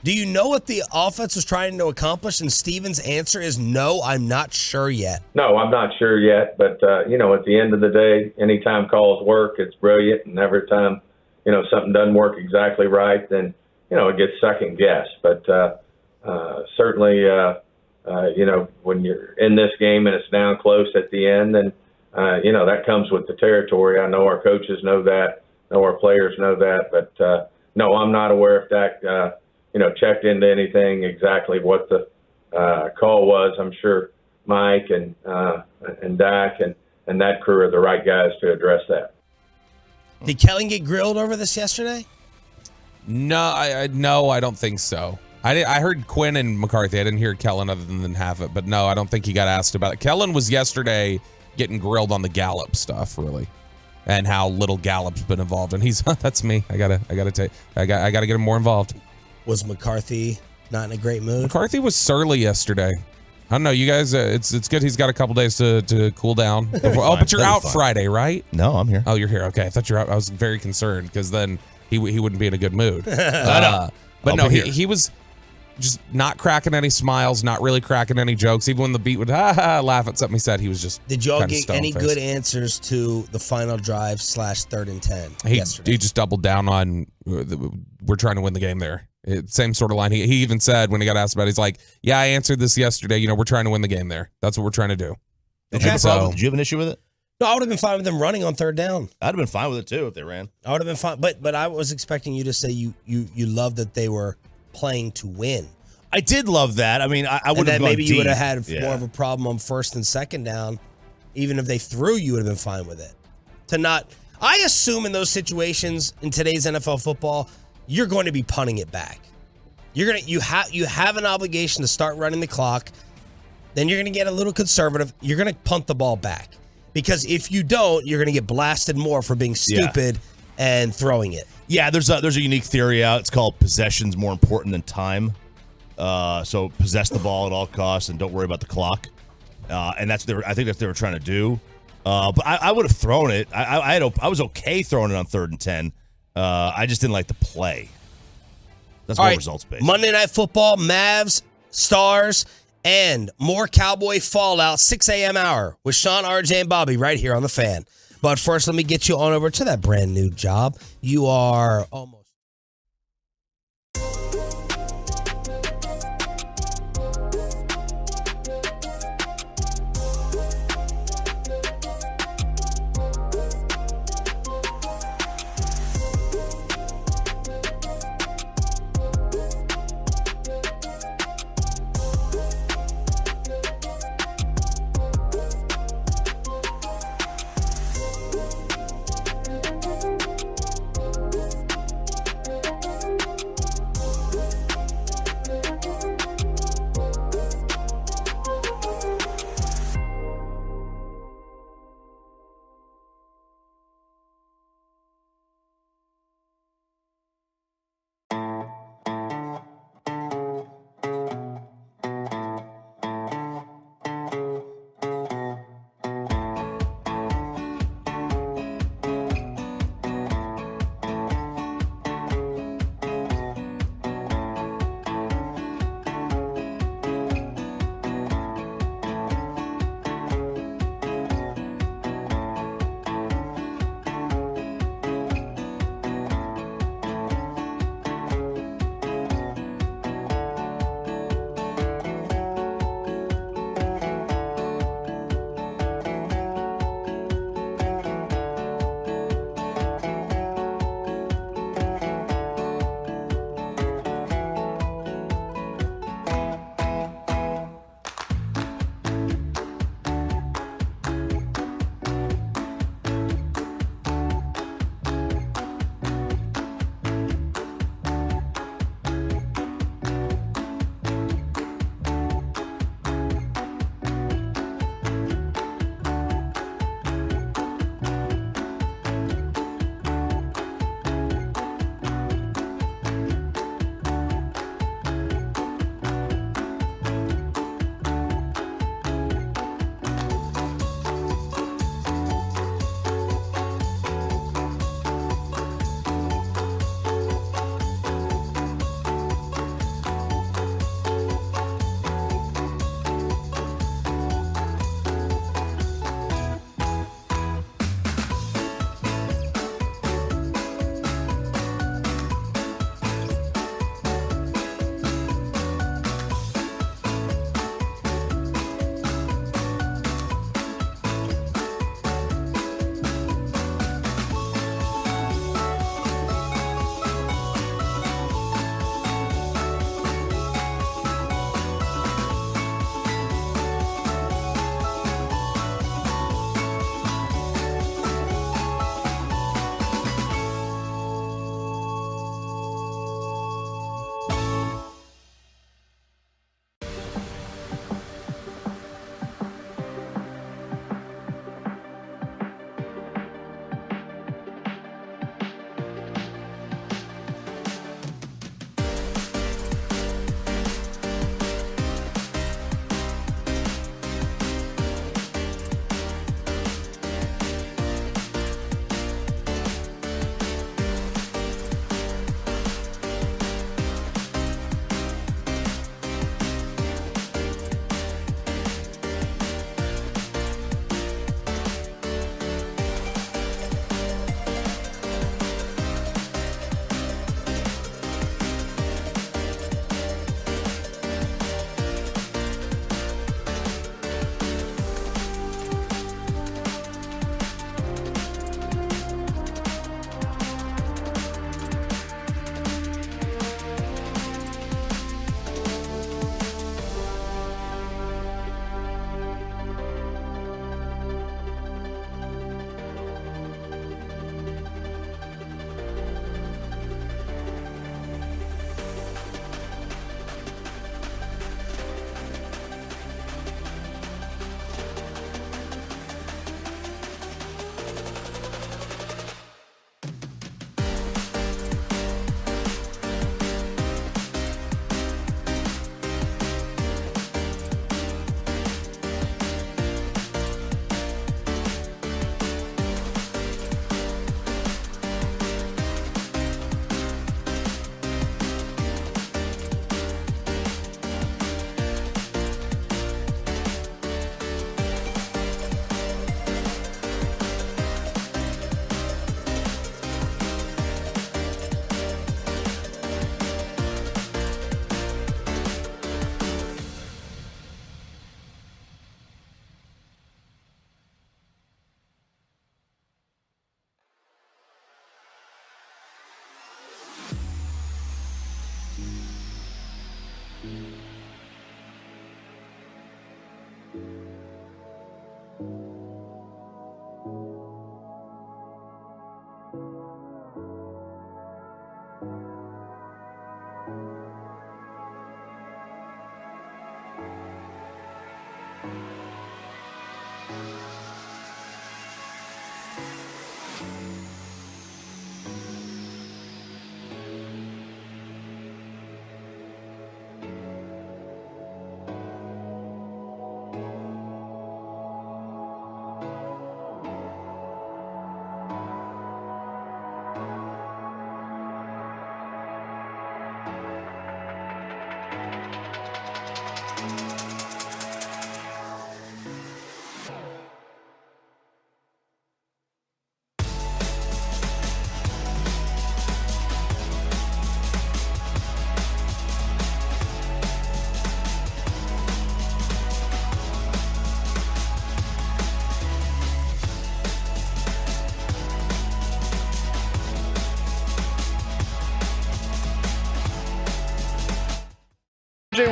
Do you know what the offense was trying to accomplish? And Steven's answer is no, I'm not sure yet. No, I'm not sure yet. But, at the end of the day, anytime calls work, it's brilliant. And every time, something doesn't work exactly right, then, it gets second guessed. But certainly, when you're in this game and it's down close at the end, then, that comes with the territory. I know our coaches know that. I know our players know that. But, no, I'm not aware if that, checked into anything exactly what the call was. I'm sure Mike and Dak and that crew are the right guys to address that. Did Kellen get grilled over this yesterday? No, I don't think so. I heard Quinn and McCarthy. I didn't hear Kellen other than half it, but no, I don't think he got asked about it. Kellen was yesterday getting grilled on the Gallup stuff, really, and how little Gallup's been involved. And he's that's me. I gotta get him more involved. Was McCarthy not in a great mood? McCarthy was surly yesterday. I don't know, you guys. It's good. He's got a couple days to cool down. But you're out Friday, right? No, I'm here. Oh, you're here. Okay, I thought I was very concerned because then he wouldn't be in a good mood. But no, he was just not cracking any smiles, not really cracking any jokes. Even when the beat would laugh at something he said, he was just. Did y'all get any good answers to the final drive / 3rd and 10 yesterday? He just doubled down on we're trying to win the game there. Same sort of line. He even said when he got asked about it, he's like, yeah, I answered this yesterday. We're trying to win the game there. That's what we're trying to do. Did you have an issue with it? No, I would have been fine with them running on 3rd down. I'd have been fine with it too if they ran. I would have been fine. But I was expecting you to say you love that they were playing to win. I did love that. I mean, I would have maybe you would have had more of a problem on 1st and 2nd down. Even if they threw, you would have been fine with it. I assume in those situations in today's NFL football, you're going to be punting it back. You have an obligation to start running the clock. Then you're going to get a little conservative. You're going to punt the ball back because if you don't, you're going to get blasted more for being stupid and throwing it. Yeah, there's a unique theory out. It's called possession's more important than time. So possess the ball at all costs and don't worry about the clock. And I think that's what they were trying to do. But I would have thrown it. I was okay throwing it on 3rd and 10. I just didn't like the play. That's more results-based. Monday Night Football, Mavs, Stars, and more Cowboy fallout, 6 a.m. hour with Sean, RJ, and Bobby right here on The Fan. But first, let me get you on over to that brand new job. You are almost.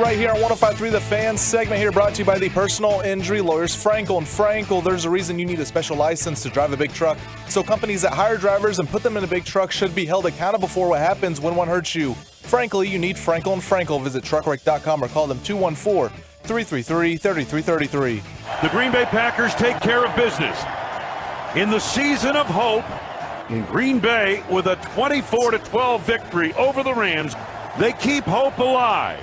Right here on 105.3 The Fan segment here brought to you by the personal injury lawyers Frankel and Frankel. There's a reason you need a special license to drive a big truck. So companies that hire drivers and put them in a big truck should be held accountable for what happens when one hurts you. Frankly, you need Frankel and Frankel. Visit truckwreck.com or call them 214-333-3333. The Green Bay Packers take care of business in the season of hope in Green Bay with a 24-12 victory over the Rams. They keep hope alive.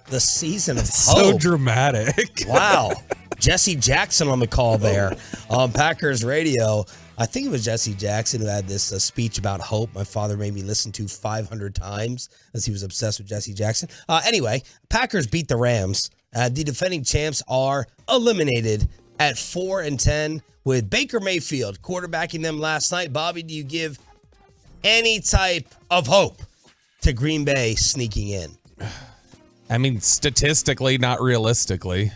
The season of So hope. dramatic. Wow. Jesse Jackson on the call there on Packers radio. I think it was Jesse Jackson who had this speech about hope my father made me listen to 500 times as he was obsessed with Jesse Jackson. Anyway, Packers beat the Rams. The defending champs are eliminated at 4-10 with Baker Mayfield quarterbacking them last night. Bobby, do you give any type of hope to Green Bay sneaking in? I mean, statistically, not realistically.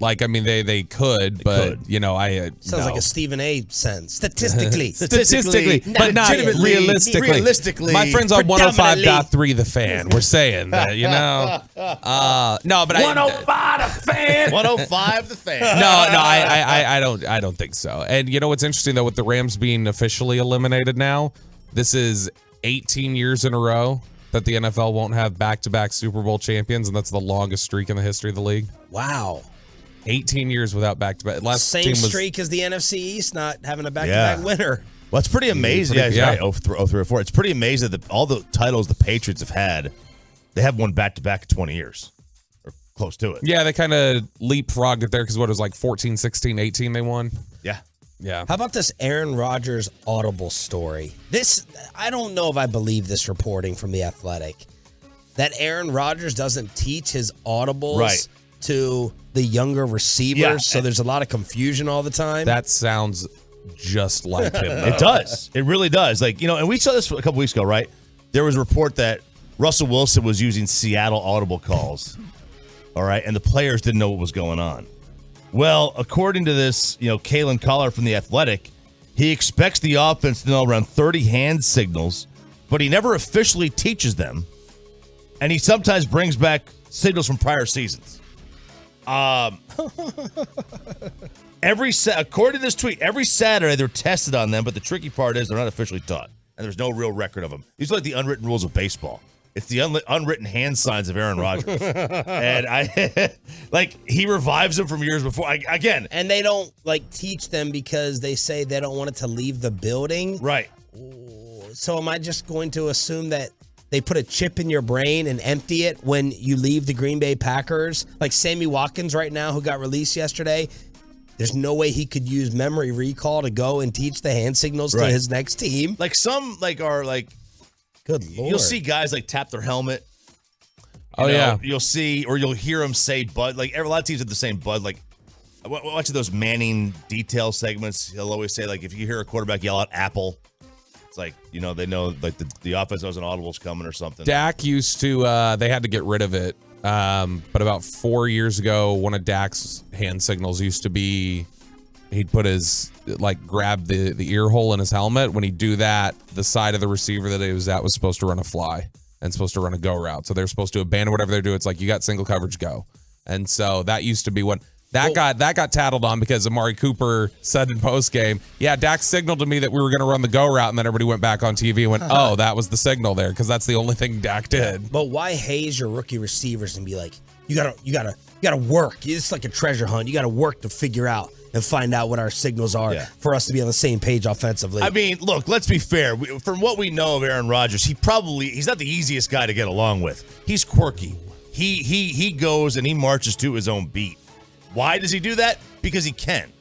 Like, I mean, they could, but, you know, Sounds like a Stephen A. sentence. Statistically. Statistically, but not realistically. Realistically. My friends on 105.3 The Fan were saying that, you know. No, but 105 The Fan. 105 The Fan. No, I don't think so. And you know what's interesting, though, with the Rams being officially eliminated now, this is 18 years in a row that the NFL won't have back-to-back Super Bowl champions, and that's the longest streak in the history of the league. Wow. 18 years without back-to-back. Same streak as the NFC East, not having a back-to-back winner. Well, it's pretty amazing. Right. 03-04. It's pretty amazing that all the titles the Patriots have had, they have won back-to-back 20 years. Or close to it. Yeah, they kind of leapfrogged it there because what it was like 14, 16, 18 they won. Yeah. Yeah. How about this Aaron Rodgers audible story? I don't know if I believe this reporting from The Athletic. That Aaron Rodgers doesn't teach his audibles to the younger receivers, so there's a lot of confusion all the time. That sounds just like him. It does. It really does. Like, you know, and we saw this a couple weeks ago, right? There was a report that Russell Wilson was using Seattle audible calls. All right, and the players didn't know what was going on. Well, according to this, you know, Kalen Collar from The Athletic, he expects the offense to know around 30 hand signals, but he never officially teaches them. And he sometimes brings back signals from prior seasons. According to this tweet, every Saturday they're tested on them, but the tricky part is they're not officially taught, and there's no real record of them. These are like the unwritten rules of baseball. It's the unwritten hand signs of Aaron Rodgers. And he revives them from years before. And they don't teach them because they say they don't want it to leave the building. Right. So am I just going to assume that they put a chip in your brain and empty it when you leave the Green Bay Packers? Like Sammy Watkins right now, who got released yesterday. There's no way he could use memory recall to go and teach the hand signals to his next team. Like some are good Lord. You'll see guys tap their helmet. You'll see, or you'll hear them say Bud. Like a lot of teams have the same Bud. Like watching those Manning detail segments, he'll always say if you hear a quarterback yell out Apple, it's they know the offense knows an audible's coming or something. Dak used to. They had to get rid of it. But about 4 years ago, one of Dak's hand signals used to be he'd put his grab the ear hole in his helmet. When he'd do that, the side of the receiver that he was at was supposed to run a fly. and supposed to run a go route. So they're supposed to abandon whatever they're doing. It's like, you got single coverage, go. And so that used to be what that got tattled on, because Amari Cooper said in post game, yeah, Dak signaled to me that we were going to run the go route, and then everybody went back on TV and went, oh, that was the signal there, because that's the only thing Dak did. But why haze your rookie receivers and be like, you gotta work. It's like a treasure hunt. You gotta work to figure out and find out what our signals are for us to be on the same page offensively. I mean, look, let's be fair. From what we know of Aaron Rodgers, he's not the easiest guy to get along with. He's quirky. He goes and he marches to his own beat. Why does he do that? Because he can.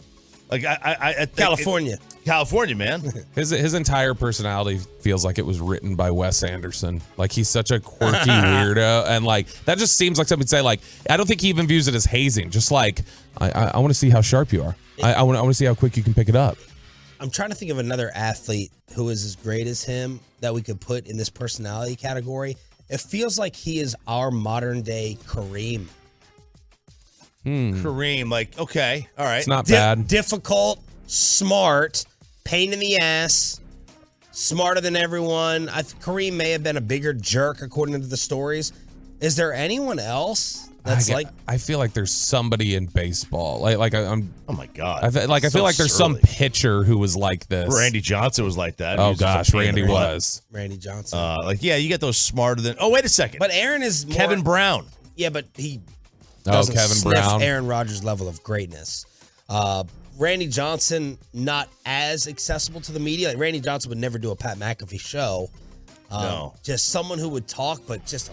Like I California, man. His entire personality feels like it was written by Wes Anderson. Like, he's such a quirky weirdo, and like that just seems like something to say. Like, I don't think he even views it as hazing. Just like, I want to see how sharp you are. I want to see how quick you can pick it up. I'm trying to think of another athlete who is as great as him that we could put in this personality category. It feels like he is our modern day Kareem. Kareem, like, okay, all right. It's not bad. Difficult, smart, pain in the ass, smarter than everyone. Kareem may have been a bigger jerk according to the stories. Is there anyone else that's I feel like there's somebody in baseball. I'm. Oh my God. I feel like there's some pitcher who was like this. Randy Johnson was like that. Oh gosh, Randy was. Randy Johnson. You get those smarter than. Oh, wait a second. But Aaron is more, Kevin Brown. Yeah, but he Kevin sniff Brown. Aaron Rodgers' level of greatness. Randy Johnson, not as accessible to the media. Like, Randy Johnson would never do a Pat McAfee show. No. Just someone who would talk, but just a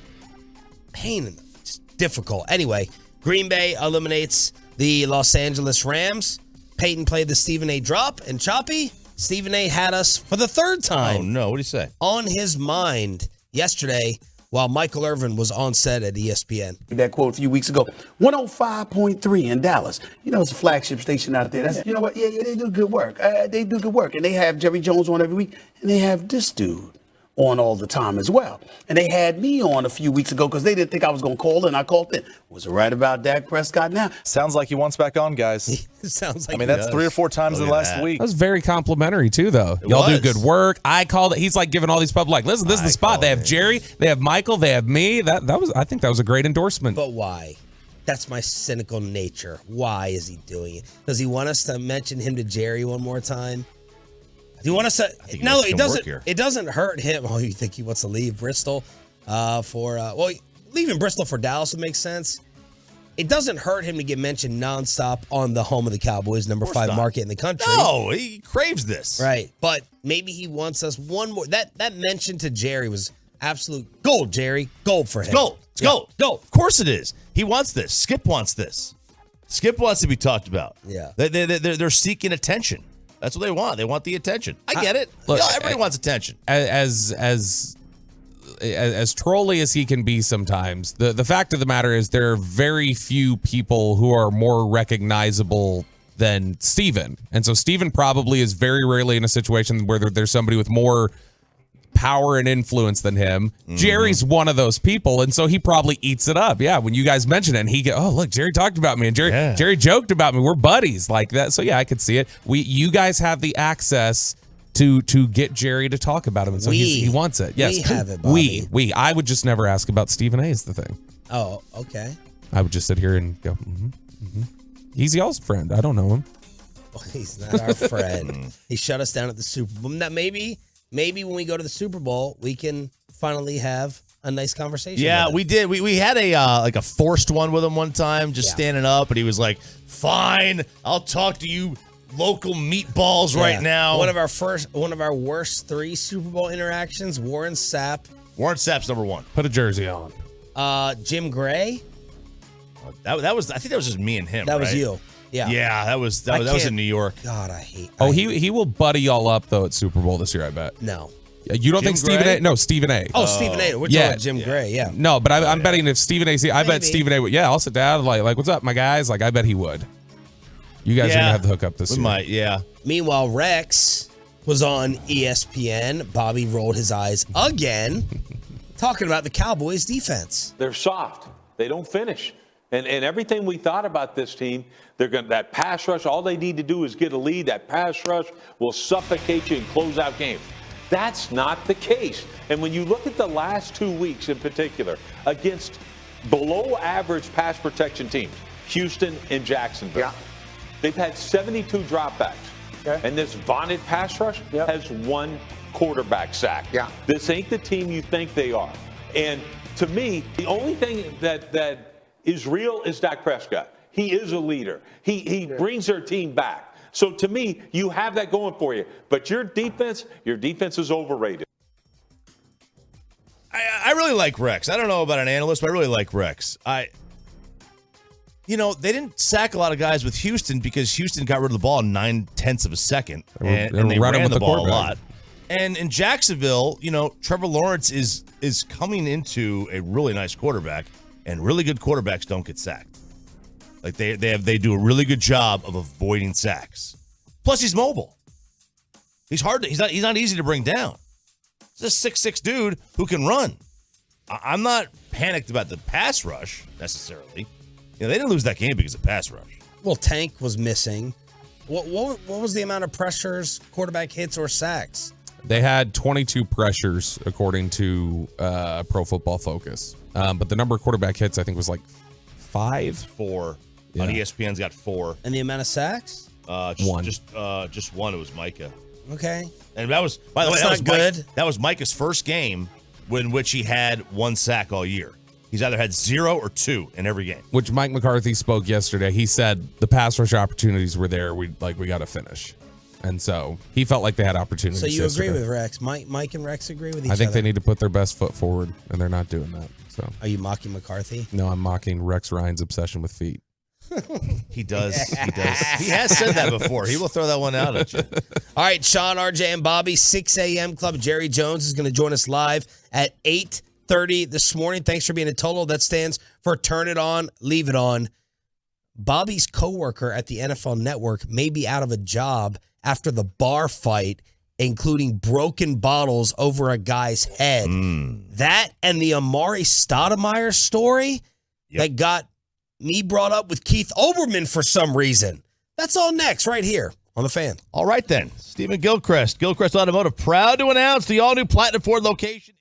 pain in the just difficult. Anyway, Green Bay eliminates the Los Angeles Rams. Peyton played the Stephen A. drop, and Choppy, Stephen A. had us for the third time. Oh, no. What do you say? On his mind yesterday while Michael Irvin was on set at ESPN. That quote a few weeks ago, 105.3 in Dallas. You know, it's a flagship station out there. You know what? Yeah, they do good work. They do good work. And they have Jerry Jones on every week. And they have this dude on all the time as well. And they had me on a few weeks ago because they didn't think I was going to call in. I called in. Was it right about Dak Prescott now? Sounds like he wants back on, guys. Sounds like I mean, that's 3 or 4 times in the last week. That was very complimentary too, though. Y'all do good work. I called it. He's like giving all these pub like, listen, this is the spot. They have Jerry, they have Michael, they have me. I think that was a great endorsement. But why? That's my cynical nature. Why is he doing it? Does he want us to mention him to Jerry one more time? Do you want us to? No, it doesn't. It doesn't hurt him. Oh, you think he wants to leave Bristol leaving Bristol for Dallas would make sense. It doesn't hurt him to get mentioned nonstop on the home of the Cowboys, number 5 market in the country. No, he craves this. Right, but maybe he wants us one more. That mention to Jerry was absolute gold. Jerry, gold for him. It's gold. It's gold. Gold. Of course it is. He wants this. Skip wants this. Skip wants to be talked about. Yeah, they're seeking attention. That's what they want. They want the attention. I get it. Look, everybody wants attention. As trolly as he can be sometimes, the fact of the matter is there are very few people who are more recognizable than Steven. And so Steven probably is very rarely in a situation where there's somebody with more power and influence than him. Mm-hmm. Jerry's one of those people, and so he probably eats it up. Yeah, when you guys mention it, and he go, "Oh, look, Jerry talked about me, and Jerry joked about me. We're buddies like that." So yeah, I could see it. You guys have the access to get Jerry to talk about him, and so he wants it. Yes, we have it, Bobby. We. I would just never ask about Stephen A. is the thing. Oh, okay. I would just sit here and go, He's y'all's friend. I don't know him. Well, he's not our friend. He shut us down at the Super Bowl. Now, maybe when we go to the Super Bowl, we can finally have a nice conversation. Yeah, we did. We had a forced one with him one time, just standing up, and he was like, "Fine, I'll talk to you local meatballs right now." One of our worst 3 Super Bowl interactions. Warren Sapp. Warren Sapp's number 1. Put a jersey on. Jim Gray. That was. I think that was just me and him. That was you. Yeah. Yeah, that was in New York. God, I hate. He will buddy y'all up though at Super Bowl this year, I bet. No. You don't think Stephen A? No, Stephen A. Oh, Stephen A. We're talking about Jim Gray, yeah. No, but I'm betting if Stephen A. I bet Stephen A. would. Yeah, I'll sit down like what's up, my guys? Like I bet he would. You guys are gonna have the hookup this year. We might, yeah. Meanwhile, Rex was on ESPN. Bobby rolled his eyes again, talking about the Cowboys' defense. They're soft. They don't finish. And everything we thought about this team, that pass rush, all they need to do is get a lead. That pass rush will suffocate you and close out games. That's not the case. And when you look at the last 2 weeks in particular against below average pass protection teams, Houston and Jacksonville, they've had 72 dropbacks. And this vaunted pass rush has 1 quarterback sack. This ain't the team you think they are. And to me, the only thing that is real is Dak Prescott. He is a leader. He brings their team back. So to me, you have that going for you. But your defense is overrated. I really like Rex. I don't know about an analyst, but I really like Rex. They didn't sack a lot of guys with Houston because Houston got rid of the ball in 9/10 of a second, and they ran the ball a lot. And in Jacksonville, Trevor Lawrence is coming into a really nice quarterback, and really good quarterbacks don't get sacked. Like they do a really good job of avoiding sacks. Plus, he's mobile. He's not easy to bring down. He's a 6'6" dude who can run. I'm not panicked about the pass rush necessarily. They didn't lose that game because of pass rush. Well, Tank was missing. What was the amount of pressures, quarterback hits, or sacks? They had 22 pressures according to Pro Football Focus, but the number of quarterback hits I think was like 5, 4. On ESPN's got 4. And the amount of sacks? 1. Just 1. It was Micah. Okay. And that was, by the way, That's not good. That was Micah's first game in which he had 1 sack all year. He's either had 0 or 2 in every game. Which Mike McCarthy spoke yesterday. He said the pass rush opportunities were there. We got to finish. And so he felt like they had opportunities. So you yesterday. agree with Rex? Mike and Rex agree with each other? I think they need to put their best foot forward, and they're not doing that. So are you mocking McCarthy? No, I'm mocking Rex Ryan's obsession with feet. He does. He has said that before. He will throw that one out at you. All right, Sean, RJ, and Bobby, 6 a.m. Club. Jerry Jones is going to join us live at 8:30 this morning. Thanks for being a total. That stands for Turn It On, Leave It On. Bobby's coworker at the NFL Network may be out of a job after the bar fight, including broken bottles over a guy's head. That and the Amari Stoudemire story that got me brought up with Keith Olbermann for some reason. That's all next right here on The Fan. All right, then. Stephen Gilchrist Automotive, proud to announce the all-new Platinum Ford location.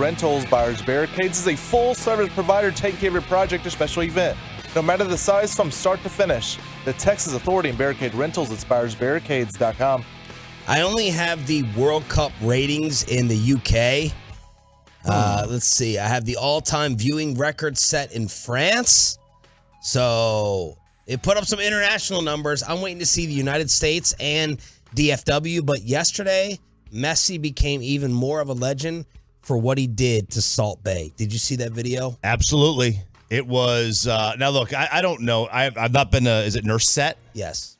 Rentals, Buyers Barricades is a full-service provider taking care of your project or special event. No matter the size, from start to finish. The Texas Authority in Barricade Rentals at BuyersBarricades.com. I only have the World Cup ratings in the UK. Let's see. I have the all-time viewing record set in France. So it put up some international numbers. I'm waiting to see the United States and DFW. But yesterday, Messi became even more of a legend for what he did to Salt Bay. Did you see that video? Absolutely. It was, now look, I don't know. I've not been is it Nurset? Yes.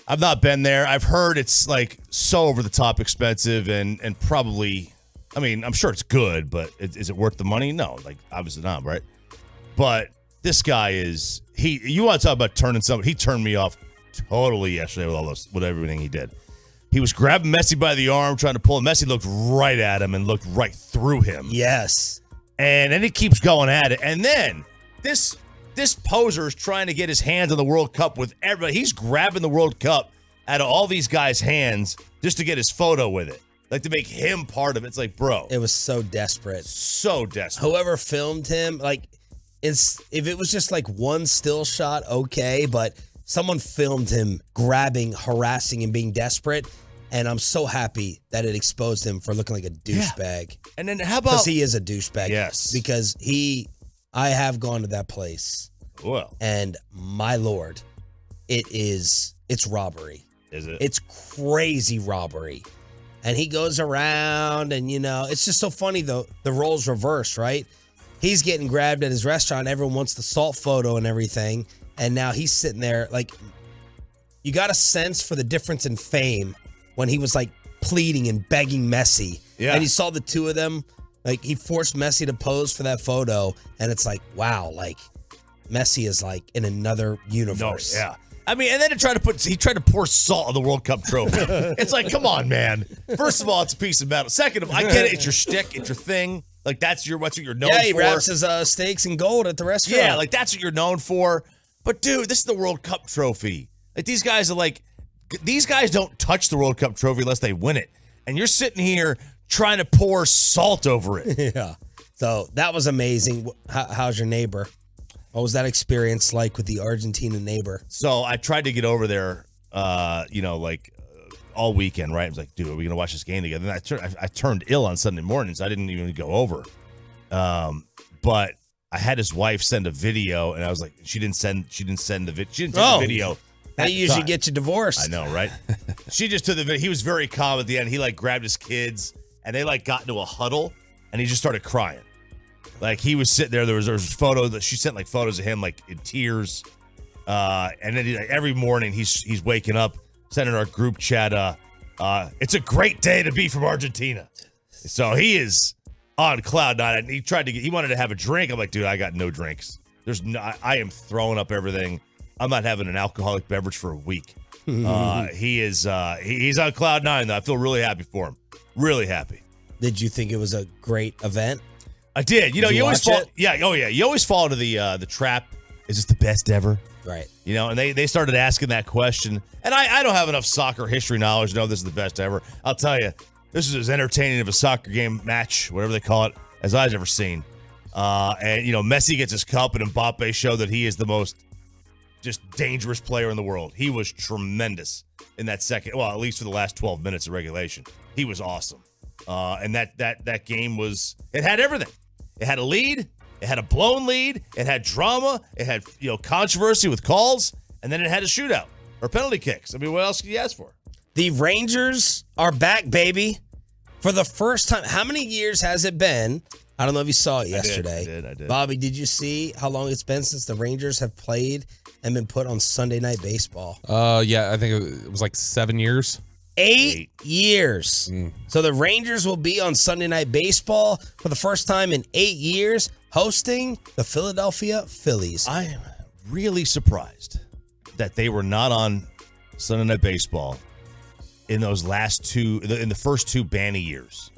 I've not been there. I've heard it's like so over the top expensive and probably, I mean, I'm sure it's good, but is it worth the money? No, like obviously not, right? But this guy is, you want to talk about turning something, he turned me off totally yesterday with everything he did. He was grabbing Messi by the arm, trying to pull him. Messi looked right at him and looked right through him. Yes. And then he keeps going at it. And then this poser is trying to get his hands on the World Cup with everybody. He's grabbing the World Cup out of all these guys' hands just to get his photo with it. Like to make him part of it. It's like, bro. It was so desperate. So desperate. Whoever filmed him, like, if it was just like one still shot, okay, but someone filmed him grabbing, harassing, and being desperate, and I'm so happy that it exposed him for looking like a douchebag. Yeah. And then how about... Because he is a douchebag. Yes. Because I have gone to that place. Well. And my Lord, it's robbery. Is it? It's crazy robbery. And he goes around and, it's just so funny, though. The roles reverse, right? He's getting grabbed at his restaurant. Everyone wants the salt photo and everything. And now he's sitting there, like, you got a sense for the difference in fame when he was, like, pleading and begging Messi. Yeah. And you saw the two of them, like, he forced Messi to pose for that photo. And it's like, wow, like, Messi is, like, in another universe. No, yeah. I mean, and then he tried to pour salt on the World Cup trophy. It's like, come on, man. First of all, it's a piece of metal. Second of all, I get it. It's your shtick. It's your thing. Like, that's what you're known for. Yeah, he wraps his steaks in gold at the restaurant. Yeah, like, that's what you're known for. But, dude, this is the World Cup trophy. Like, these guys don't touch the World Cup trophy unless they win it. And you're sitting here trying to pour salt over it. Yeah. So that was amazing. How's your neighbor? What was that experience like with the Argentina neighbor? So I tried to get over there, all weekend, right? I was like, dude, are we going to watch this game together? And I turned ill on Sunday morning, so I didn't even go over. But I had his wife send a video, and I was like, she didn't send the video. That usually gets you divorced. I know, right? She just took the video. He was very calm at the end. He grabbed his kids, and they got into a huddle, and he just started crying. Like, he was sitting there. There was a photo that she sent, photos of him, in tears. And then every morning he's waking up, sending our group chat, it's a great day to be from Argentina. So he is on cloud nine. And he wanted to have a drink. I'm like, dude, I got no drinks. I am throwing up everything. I'm not having an alcoholic beverage for a week. He's on cloud nine, though. I feel really happy for him. Really happy. Did you think it was a great event? I did. You always fall. Yeah. Oh, yeah. You always fall into the trap. Is this the best ever? Right. And they started asking that question. And I don't have enough soccer history knowledge to know this is the best ever. I'll tell you, this is as entertaining of a soccer game match, whatever they call it, as I've ever seen. And Messi gets his cup, and Mbappe showed that he is the most just dangerous player in the world. He was tremendous in that second. Well, at least for the last 12 minutes of regulation, he was awesome. And that game it had everything. It had a lead. It had a blown lead. It had drama. It had, controversy with calls. And then it had a shootout or penalty kicks. I mean, what else could you ask for? The Rangers are back, baby. For the first time. How many years has it been? I don't know if you saw it yesterday. I did. Bobby, did you see how long it's been since the Rangers have played and been put on Sunday Night Baseball? Yeah, I think it was like 7 years. 8 years. So the Rangers will be on Sunday Night Baseball for the first time in 8 years, hosting the Philadelphia Phillies. I am really surprised that they were not on Sunday Night Baseball in those in the first two Banny years,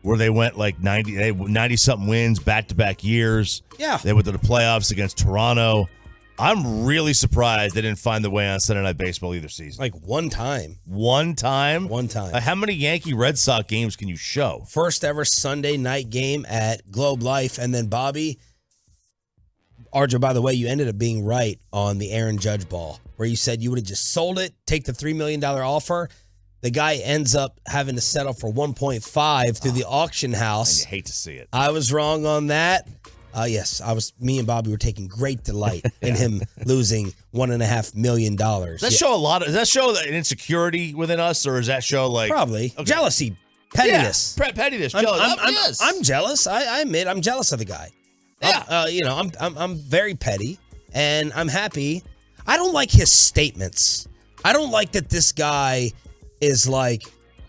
where they went like 90-something wins back-to-back years. Yeah. They went to the playoffs against Toronto. I'm really surprised they didn't find the way on Sunday Night Baseball either season. Like one time. One time? One time. How many Yankee Red Sox games can you show? First ever Sunday night game at Globe Life. And then, Bobby, RJ, by the way, you ended up being right on the Aaron Judge ball, where you said you would have just sold it, take the $3 million offer. The guy ends up having to settle for 1.5 through the auction house. And you hate to see it. I was wrong on that. Yes, me and Bobby were taking great delight in him losing $1.5 million. Does that show an insecurity within us, or does that show like probably jealousy, pettiness? Yeah, pettiness, jealous. I'm jealous. I admit I'm jealous of the guy. Yeah, I'm very petty, and I'm happy. I don't like his statements. I don't like that this guy is like,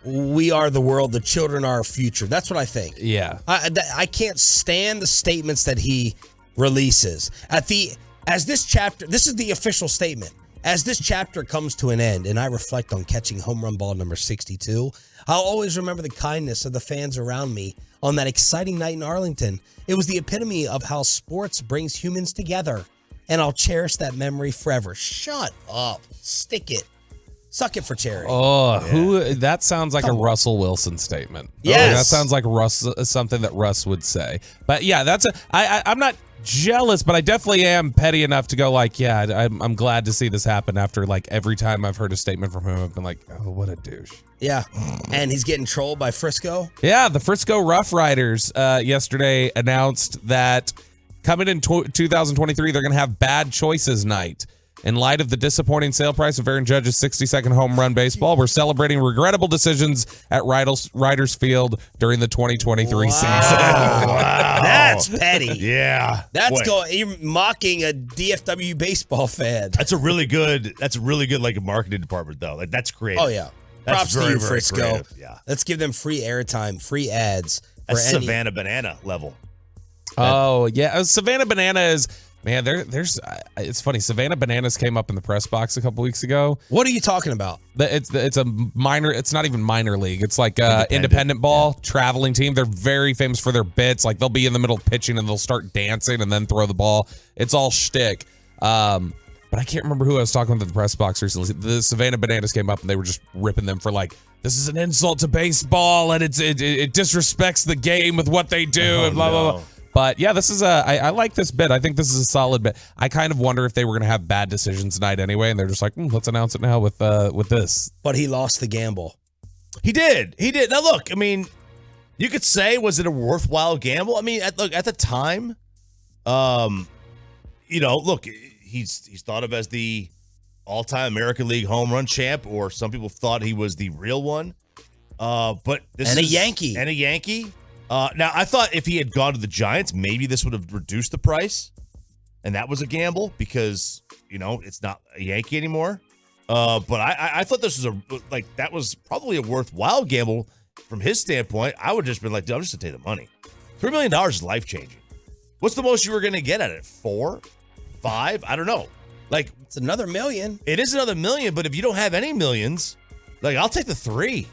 we are the world, the children are our future. That's what I think. Yeah. I can't stand the statements that he releases. As this chapter, this is the official statement. As this chapter comes to an end and I reflect on catching home run ball number 62, I'll always remember the kindness of the fans around me on that exciting night in Arlington. It was the epitome of how sports brings humans together, and I'll cherish that memory forever. Shut up. Stick it. Suck it for charity. Oh, that sounds like a Russell Wilson statement. Yes. That sounds like something that Russ would say. But yeah, I'm not jealous, but I definitely am petty enough to go like, yeah, I'm glad to see this happen after like every time I've heard a statement from him, I've been like, oh, what a douche. Yeah. And he's getting trolled by Frisco. Yeah, the Frisco Rough Riders yesterday announced that coming in 2023, they're going to have Bad Choices Night. In light of the disappointing sale price of Aaron Judge's 60-second home run baseball, we're celebrating regrettable decisions at Riders Field during the 2023 season. Wow. That's petty. Yeah. You're mocking a DFW baseball fan. That's a really good like marketing department though. Like that's creative. Oh yeah. Props to you, Frisco. Creative. Yeah. Let's give them free airtime, free ads. That's Savannah Banana level. Oh yeah, Savannah Banana is. Man, there's. It's funny. Savannah Bananas came up in the press box a couple weeks ago. What are you talking about? It's a minor. It's not even minor league. It's like independent ball traveling team. They're very famous for their bits. Like they'll be in the middle pitching and they'll start dancing and then throw the ball. It's all shtick. But I can't remember who I was talking with in the press box recently. The Savannah Bananas came up and they were just ripping them for like, this is an insult to baseball and it disrespects the game with what they do and blah blah blah. But yeah, this is I like this bit. I think this is a solid bit. I kind of wonder if they were going to have bad decisions tonight anyway, and they're just like, let's announce it now with this. But he lost the gamble. He did. Now look, I mean, you could say, was it a worthwhile gamble? I mean, at the time, look, he's thought of as the all-time American League home run champ, or some people thought he was the real one. But this is a Yankee. Now, I thought if he had gone to the Giants, maybe this would have reduced the price, and that was a gamble because, it's not a Yankee anymore. But I thought this was that was probably a worthwhile gamble from his standpoint. I would just been like, dude, I'm just going to take the money. $3 million is life-changing. What's the most you were going to get at it? 4? 5? I don't know. Like, it's another $1 million. It is another $1 million, but if you don't have any millions, like, I'll take the 3.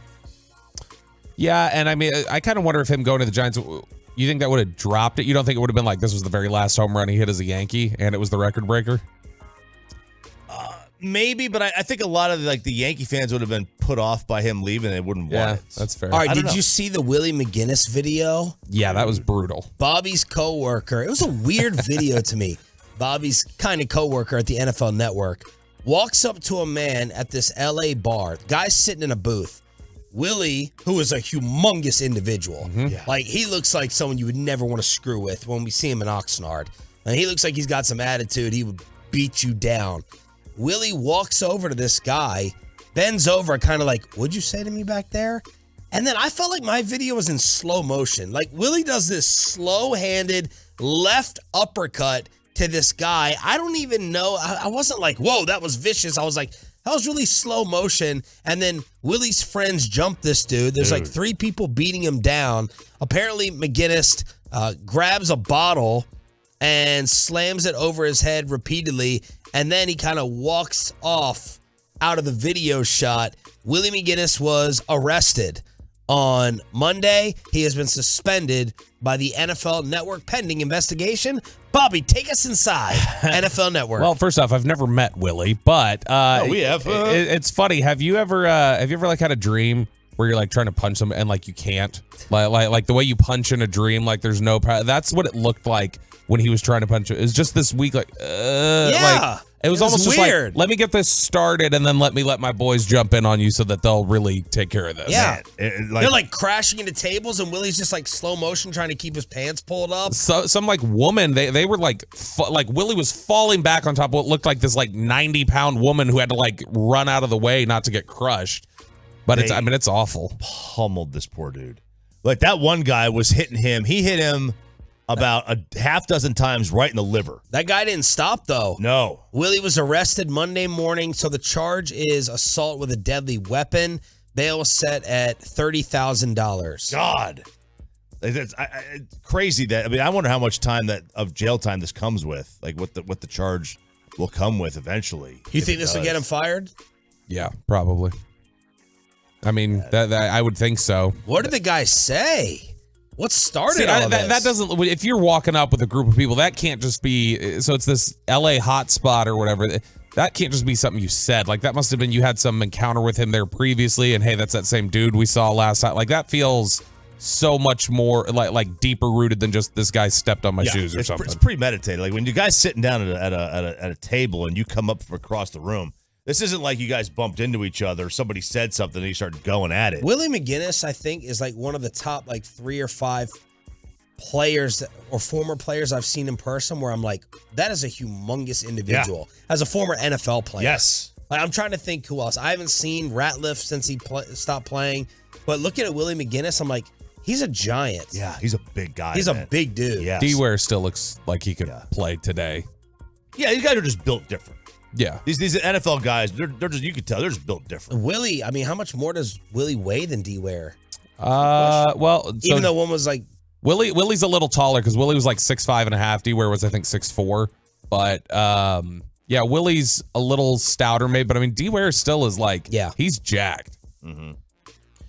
Yeah, and I mean, I kind of wonder if him going to the Giants, you think that would have dropped it? You don't think it would have been like this was the very last home run he hit as a Yankee and it was the record breaker? Maybe, but I think a lot of the Yankee fans would have been put off by him leaving and they wouldn't want it. That's fair. All right, did you see the Willie McGinnis video? Yeah, that was brutal. Bobby's coworker. It was a weird video to me. Bobby's kind of coworker at the NFL Network walks up to a man at this LA bar. The guy's sitting in a booth. Willie, who is a humongous individual, like he looks like someone you would never want to screw with when we see him in Oxnard. And he looks like he's got some attitude. He would beat you down. Willie walks over to this guy, bends over, kind of like, what'd you say to me back there? And then I felt like my video was in slow motion. Like Willie does this slow-handed left uppercut to this guy. I don't even know. I wasn't like, whoa, that was vicious. I was like, that was really slow motion. And then Willie's friends jumped this dude. There's like 3 people beating him down. Apparently, McGinnis grabs a bottle and slams it over his head repeatedly. And then he kind of walks off out of the video shot. Willie McGinnis was arrested on Monday. He has been suspended by the NFL Network pending investigation. Bobby, take us inside NFL Network. Well, first off, I've never met Willie, but we have. It's funny. Have you ever like had a dream where you're like trying to punch them and like you can't? Like the way you punch in a dream, like there's no power. That's what it looked like when he was trying to punch it. It was just this week, like it was almost just weird. like, let me get this started and then let my boys jump in on you so that they'll really take care of this. Yeah. They're like crashing into tables and Willie's just like slow motion trying to keep his pants pulled up. So some like woman, they were like Willie was falling back on top of what looked like this like 90-pound woman who had to like run out of the way not to get crushed. But it's awful. Pummeled this poor dude. Like that one guy was hitting him. He hit him about a half dozen times right in the liver. That guy didn't stop, though. No. Willie was arrested Monday morning, so the charge is assault with a deadly weapon. Bail was set at $30,000. God. It's crazy that, I wonder how much time of jail time this comes with. Like what the charge will come with eventually. You think this will get him fired? Yeah, probably. I mean, that I would think so. What did the guy say? What started all this? That doesn't. If you're walking up with a group of people, that can't just be. So it's this LA hotspot or whatever. That can't just be something you said. Like that must have been you had some encounter with him there previously, and hey, that's that same dude we saw last time. Like that feels so much more like deeper rooted than just this guy stepped on my shoes or something. It's premeditated. Like when you guys sitting down at a table and you come up from across the room. This isn't like you guys bumped into each other. Somebody said something and you started going at it. Willie McGinnis, I think, is like one of the top like 3 or 5 players or former players I've seen in person where I'm like, that is a humongous individual. Yeah. As a former NFL player. Yes. Like, I'm trying to think who else. I haven't seen Ratliff since he stopped playing. But looking at Willie McGinnis, I'm like, he's a giant. Yeah, he's a big guy. He's a big dude. Yes. D-Ware still looks like he could play today. Yeah, these guys are just built different. Yeah. These NFL guys, they're just, you could tell, they're just built different. Willie, I mean, how much more does Willie weigh than D-Ware? Even though one was like... Willie's a little taller because Willie was like 6'5.5". D-Ware was, I think, 6'4". But, yeah, Willie's a little stouter maybe. But, I mean, D-Ware still is like, he's jacked. Mm-hmm.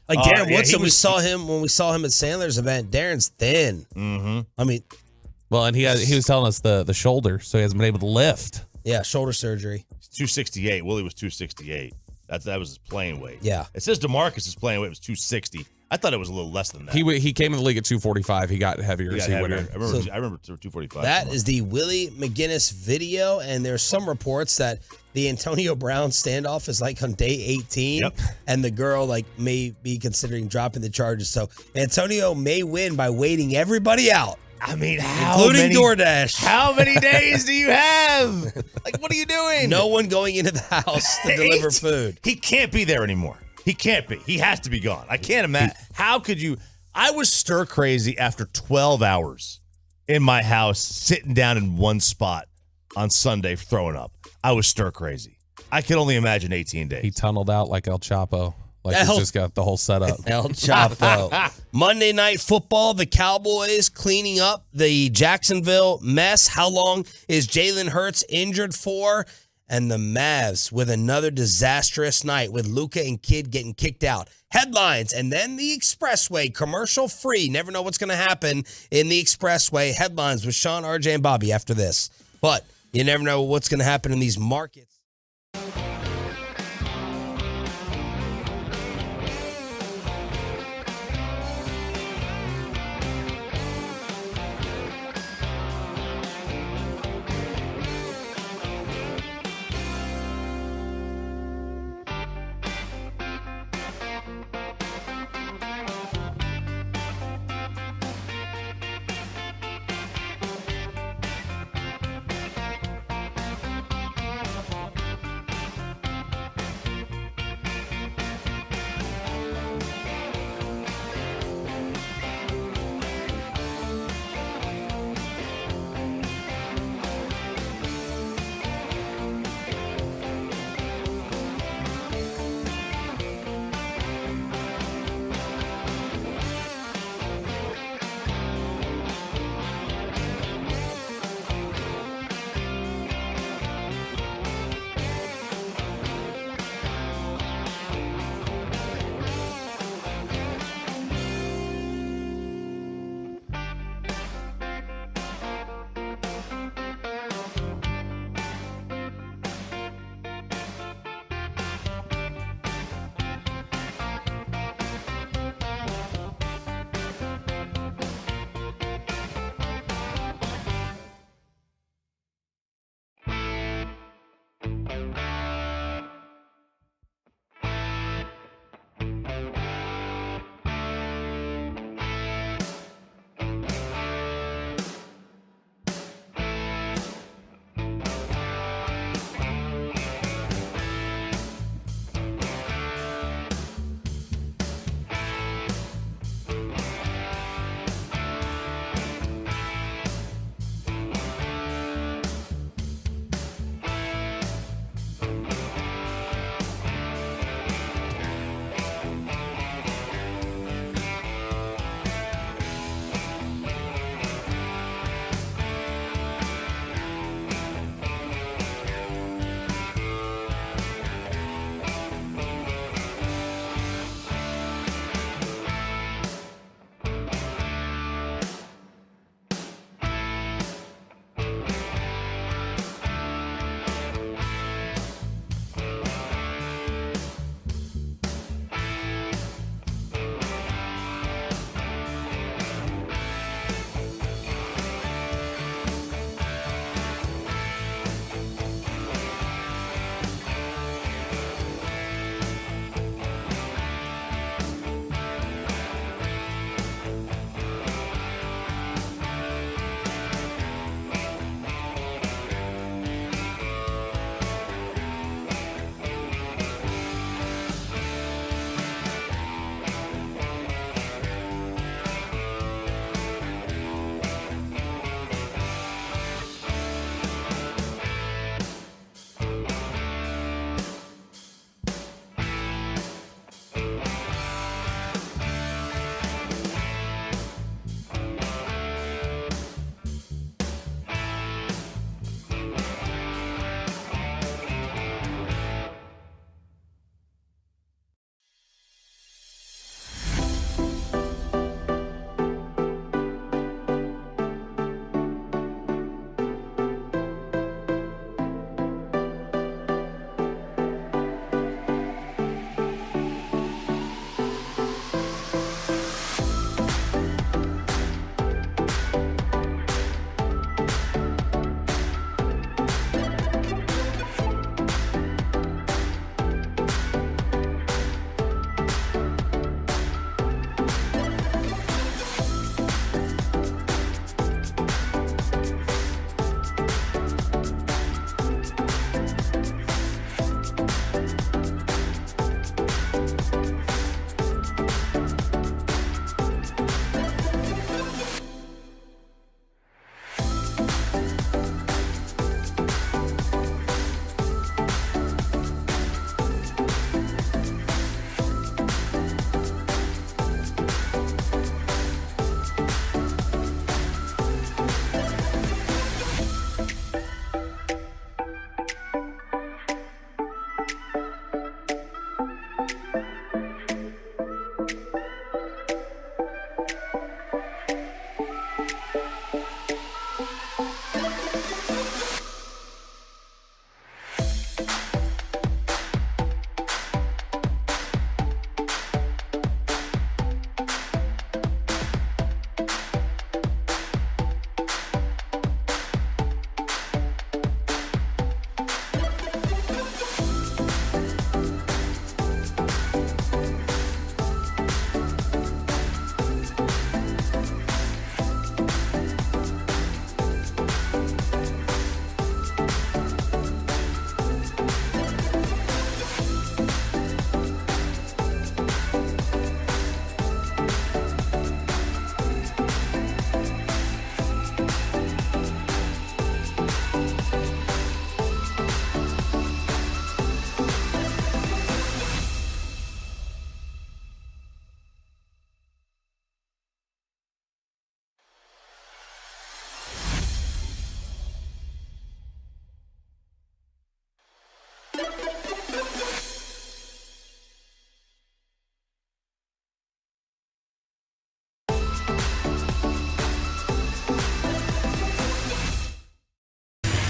Like Darren Woodson, we saw him when we saw him at Sandler's event. Darren's thin. Mm-hmm. I mean... Well, and he was telling us the shoulder, so he hasn't been able to lift. Yeah, shoulder surgery. 268. Willie was 268. That was his playing weight. Yeah. It says DeMarcus's playing weight was 260. I thought it was a little less than that. He came in the league at 245. He got heavier as he went in. I remember 245. That is the Willie McGinnis video, and there's some reports that the Antonio Brown standoff is like on day 18, and the girl like may be considering dropping the charges. So Antonio may win by waiting everybody out. I mean, including DoorDash. How many days do you have? Like, what are you doing? No one going into the house to deliver food. He can't be there anymore. He can't be. He has to be gone. I can't imagine. How could you? I was stir crazy after 12 hours in my house, sitting down in one spot on Sunday, throwing up. I was stir crazy. I can only imagine 18 days. He tunneled out like El Chapo. Like he's just got the whole setup. El Chapo. Monday Night Football, the Cowboys cleaning up the Jacksonville mess. How long is Jalen Hurts injured for? And the Mavs with another disastrous night with Luka and Kidd getting kicked out. Headlines, and then the Expressway, commercial free. Never know what's going to happen in the Expressway. Headlines with Sean, RJ, and Bobby after this. But you never know what's going to happen in these markets.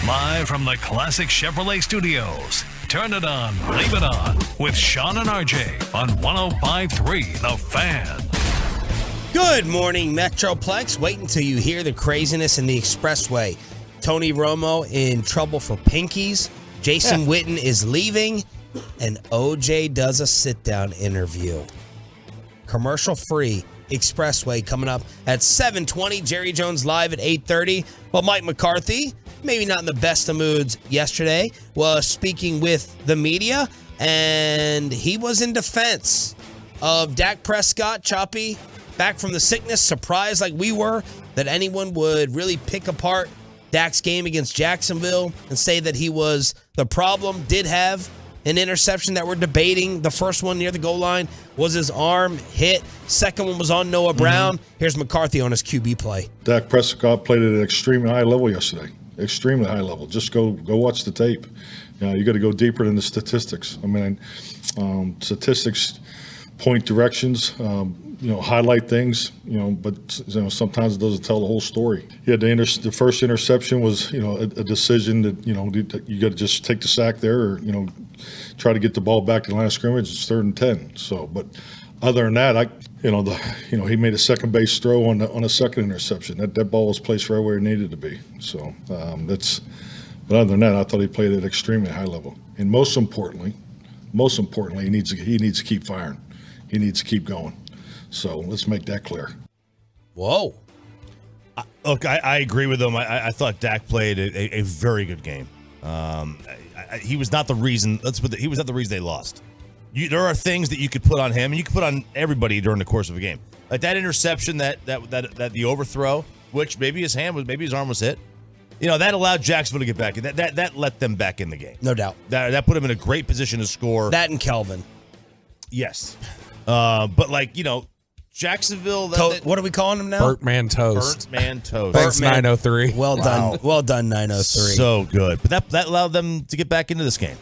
Live from the Classic Chevrolet Studios. Turn it on, leave it on with Sean and RJ on 105.3 The Fan. Good morning, Metroplex. Wait until you hear the craziness in the expressway. Tony Romo in trouble for pinkies. Jason Witten is leaving. And OJ does a sit-down interview. Commercial-free expressway coming up at 7:20. Jerry Jones live at 8:30. Well, Mike McCarthy, maybe not in the best of moods yesterday, was speaking with the media, and he was in defense of Dak Prescott. Choppy, back from the sickness, surprised like we were that anyone would really pick apart Dak's game against Jacksonville and say that he was the problem. Did have an interception that we're debating. The first one near the goal line was his arm hit. Second one was on Noah Brown. Here's McCarthy on his QB play. Dak Prescott played at an extremely high level yesterday. Extremely high level. Just go watch the tape. You got to go deeper than the statistics. I mean, statistics point directions, highlight things, but sometimes it doesn't tell the whole story. The first interception was, a decision that, you got to just take the sack there or, try to get the ball back to the line of scrimmage. It's 3rd and 10. So, but other than that, he made a second base throw on a second interception. That ball was placed right where it needed to be. So but other than that, I thought he played at an extremely high level. And most importantly, he needs to keep firing. He needs to keep going. So let's make that clear. Whoa. Look, I agree with him. I thought Dak played a very good game. He was not the reason. He was not the reason they lost. There are things that you could put on him, and you could put on everybody during the course of a game. Like that interception, that the overthrow, which maybe his arm was hit. That allowed Jacksonville to get back. That let them back in the game. No doubt. That put him in a great position to score. That and Kelvin. Yes. But Jacksonville. What are we calling him now? Burntman Toast. Burntman Toast. Thanks, 903. Well done. Wow. Well done, 903. So good. But that allowed them to get back into this game.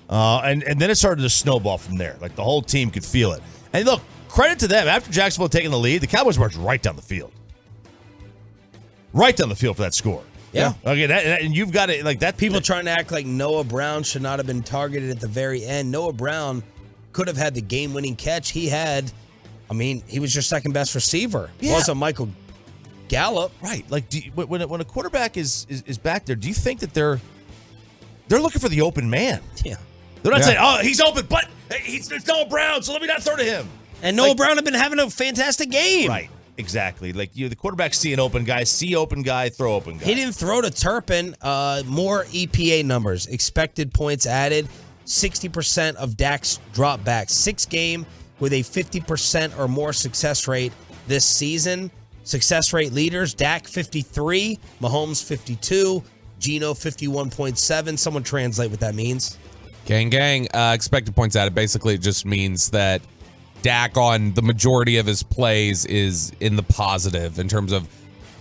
And then it started to snowball from there. Like the whole team could feel it. And look, credit to them. After Jacksonville had taken the lead, the Cowboys marched right down the field. Right down the field for that score. Yeah. Okay, and you've got it like that. People trying to act like Noah Brown should not have been targeted at the very end. Noah Brown could have had the game-winning catch. He was your second best receiver. Yeah. It wasn't Michael Gallup. Right. Like, when a quarterback is back there, do you think that they're looking for the open man? Yeah. They're not saying, oh, he's open, but it's Noah Brown, so let me not throw to him. And Noah Brown had been having a fantastic game. Right. Exactly. Like, the quarterback see an open guy, throw open guy. He didn't throw to Turpin. More EPA numbers. Expected points added. 60% of Dak's dropbacks. 6 game with a 50% or more success rate this season. Success rate leaders, Dak 53, Mahomes 52, Geno 51.7. Someone translate what that means. Gang. Expected points added. Basically, it just means that Dak on the majority of his plays is in the positive in terms of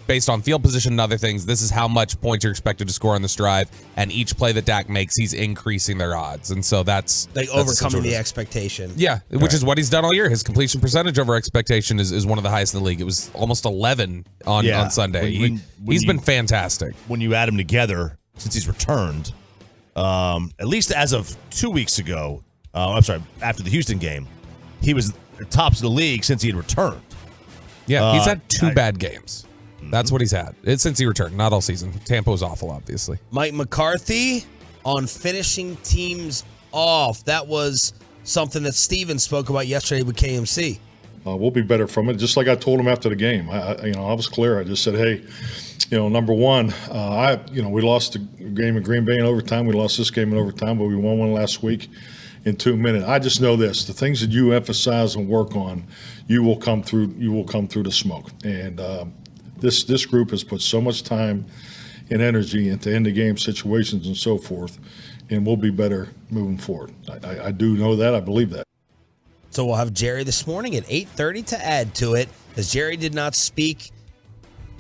based on field position and other things. This is how much points you're expected to score on this drive, and each play that Dak makes, he's increasing their odds, and so that's overcoming the expectation. Yeah, which is what he's done all year. His completion percentage over expectation is one of the highest in the league. It was almost 11 on Sunday. He's been fantastic. When you add him together since he's returned, at least as of 2 weeks ago, after the Houston game, he was the tops of the league since he had returned. Yeah, he's had 2 bad games. That's what he's had. It's since he returned, not all season. Tampa was awful, obviously. Mike McCarthy on finishing teams off. That was something that Steven spoke about yesterday with KMC. We'll be better from it. Just like I told him after the game. I was clear. I just said, hey, number one, we lost the game in Green Bay in overtime. We lost this game in overtime, but we won one last week in 2 minutes. I just know this: the things that you emphasize and work on, you will come through the smoke. And This group has put so much time and energy into end-of-game situations and so forth, and we'll be better moving forward. I do know that. I believe that. So we'll have Jerry this morning at 8:30 to add to it, as Jerry did not speak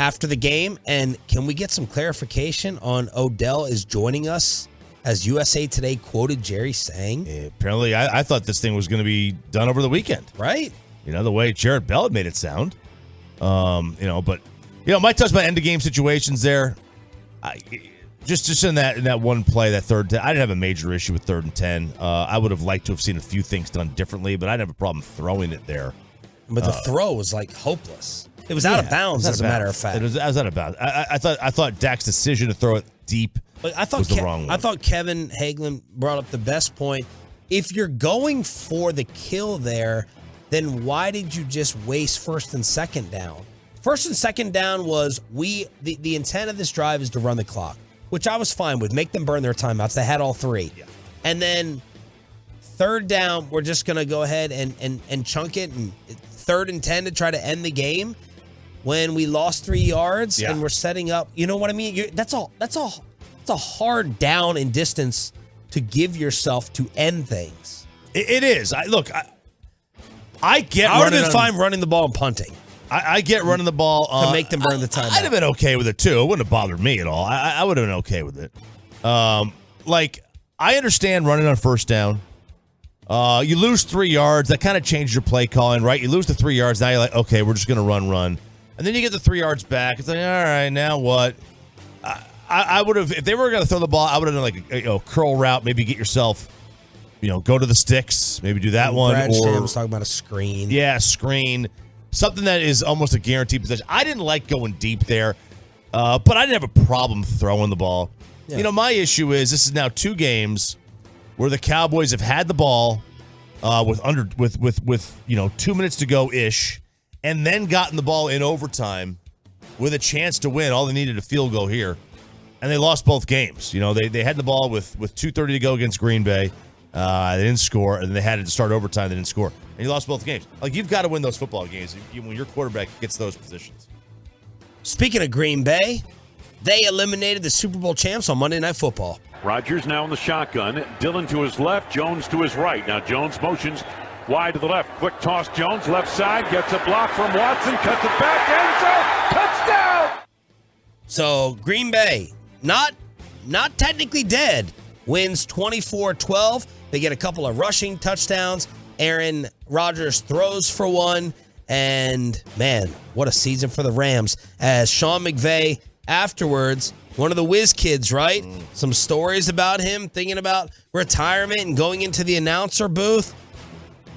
after the game. And can we get some clarification on Odell is joining us, as USA Today quoted Jerry saying? Apparently, I thought this thing was going to be done over the weekend. Right. The way Jared Bell had made it sound. But... Mike talks about end-of-game situations there. Just in that one play, that third, I didn't have a major issue with 3rd and 10. I would have liked to have seen a few things done differently, but I didn't have a problem throwing it there. But the throw was like hopeless. It was out of bounds, as a matter of fact. It was out of bounds. I thought Dak's decision to throw it deep was the wrong one. I thought Kevin Hagelin brought up the best point. If you're going for the kill there, then why did you just waste 1st and 2nd down? 1st and 2nd down was the intent of this drive is to run the clock, which I was fine with. Make them burn their timeouts. They had all 3. Yeah. And then 3rd down, we're just going to go ahead and chunk it. And 3rd and 10 to try to end the game when we lost 3 yards and we're setting up. You know what I mean? That's a hard down and distance to give yourself to end things. It is. I get. I would have been fine running the ball and punting. I get running the ball to make them burn the time. I'd have been okay with it too. It wouldn't have bothered me at all. I would have been okay with it. I understand running on 1st down. You lose 3 yards. That kind of changed your play calling, right? You lose the 3 yards. Now you're like, okay, we're just going to run. And then you get the 3 yards back. It's like, all right, now what? I would have, if they were going to throw the ball, I would have done like a curl route, maybe get yourself, go to the sticks, maybe do that one. Brad or Sham was talking about a screen. Yeah, screen. Something that is almost a guaranteed possession. I didn't like going deep there, but I didn't have a problem throwing the ball. Yeah. My issue is this is now 2 games where the Cowboys have had the ball with 2 minutes to go ish, and then gotten the ball in overtime with a chance to win. All they needed a field goal here, and they lost both games. They had the ball with 2:30 to go against Green Bay. They didn't score, and they had it to start overtime. They didn't score, and you lost both games. You've got to win those football games when your quarterback gets those positions. Speaking of Green Bay, they eliminated the Super Bowl champs on Monday Night Football. Rodgers now in the shotgun. Dillon to his left, Jones to his right. Now Jones motions wide to the left. Quick toss, Jones left side, gets a block from Watson, cuts it back, end zone, touchdown! So Green Bay, not technically dead, wins 24-12. They get a couple of rushing touchdowns. Aaron Rodgers throws for one. And, man, what a season for the Rams. As Sean McVay, afterwards, one of the whiz kids, right? Some stories about him thinking about retirement and going into the announcer booth.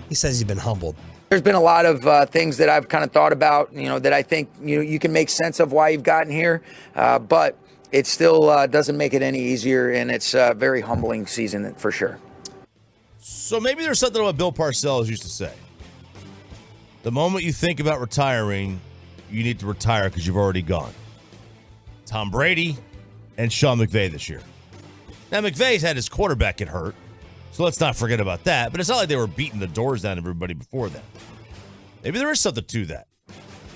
He says he's been humbled. There's been a lot of things that I've kind of thought about, that I think you can make sense of why you've gotten here. But it still doesn't make it any easier, and it's a very humbling season for sure. So maybe there's something what Bill Parcells used to say. The moment you think about retiring, you need to retire because you've already gone. Tom Brady and Sean McVay this year. Now, McVay's had his quarterback get hurt, so let's not forget about that. But it's not like they were beating the doors down of everybody before that. Maybe there is something to that.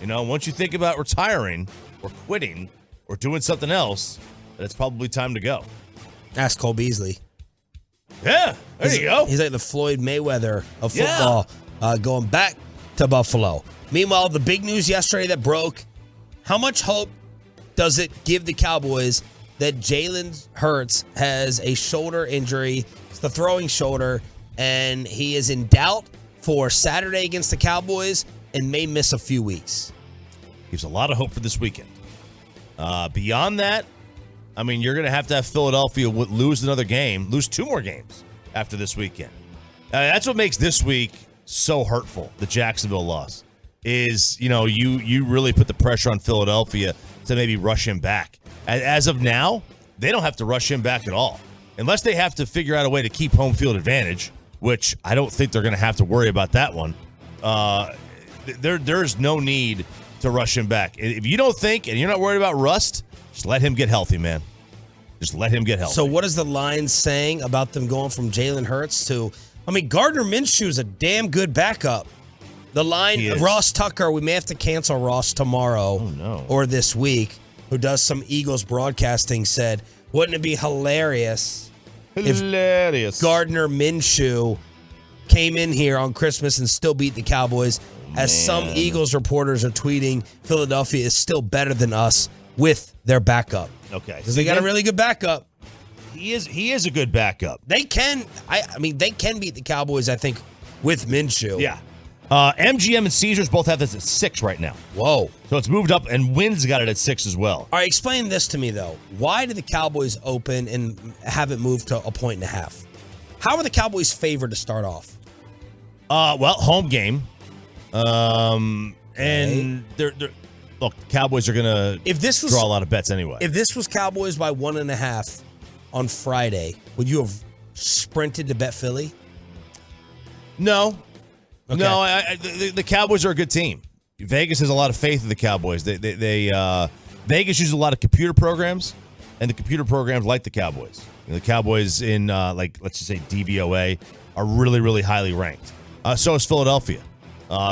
Once you think about retiring or quitting or doing something else, then it's probably time to go. Ask Cole Beasley. Yeah, there you go. He's like the Floyd Mayweather of football, going back to Buffalo. Meanwhile, the big news yesterday that broke, how much hope does it give the Cowboys that Jalen Hurts has a shoulder injury? It's the throwing shoulder, and he is in doubt for Saturday against the Cowboys and may miss a few weeks. Gives a lot of hope for this weekend. Beyond that, you're going to have Philadelphia lose another game, lose 2 more games after this weekend. That's what makes this week so hurtful, the Jacksonville loss, is, you really put the pressure on Philadelphia to maybe rush him back. As of now, they don't have to rush him back at all. Unless they have to figure out a way to keep home field advantage, which I don't think they're going to have to worry about that one. There's no need to rush him back. If you don't think, and you're not worried about rust, just let him get healthy, man. Just let him get healthy. So what is the line saying about them going from Jalen Hurts to, Gardner Minshew is a damn good backup. The line, Ross Tucker, we may have to cancel Ross tomorrow or this week, who does some Eagles broadcasting, said, wouldn't it be hilarious if Gardner Minshew came in here on Christmas and still beat the Cowboys? As some Eagles reporters are tweeting, Philadelphia is still better than us with their backup. Okay. Because they got a really good backup. He is a good backup. They can, they can beat the Cowboys, I think, with Minshew. Yeah. MGM and Caesars both have this at 6 right now. Whoa. So it's moved up, and Wynn's got it at 6 as well. All right, explain this to me, though. Why did the Cowboys open and have it moved to 1.5? How are the Cowboys favored to start off? Well, home game. And they're look, the Cowboys are going to draw a lot of bets anyway. If this was Cowboys by 1.5 on Friday, would you have sprinted to bet Philly? No. Okay. No, the Cowboys are a good team. Vegas has a lot of faith in the Cowboys. Vegas uses a lot of computer programs, and the computer programs like the Cowboys. The Cowboys in, let's just say DVOA are really, really highly ranked. So is Philadelphia.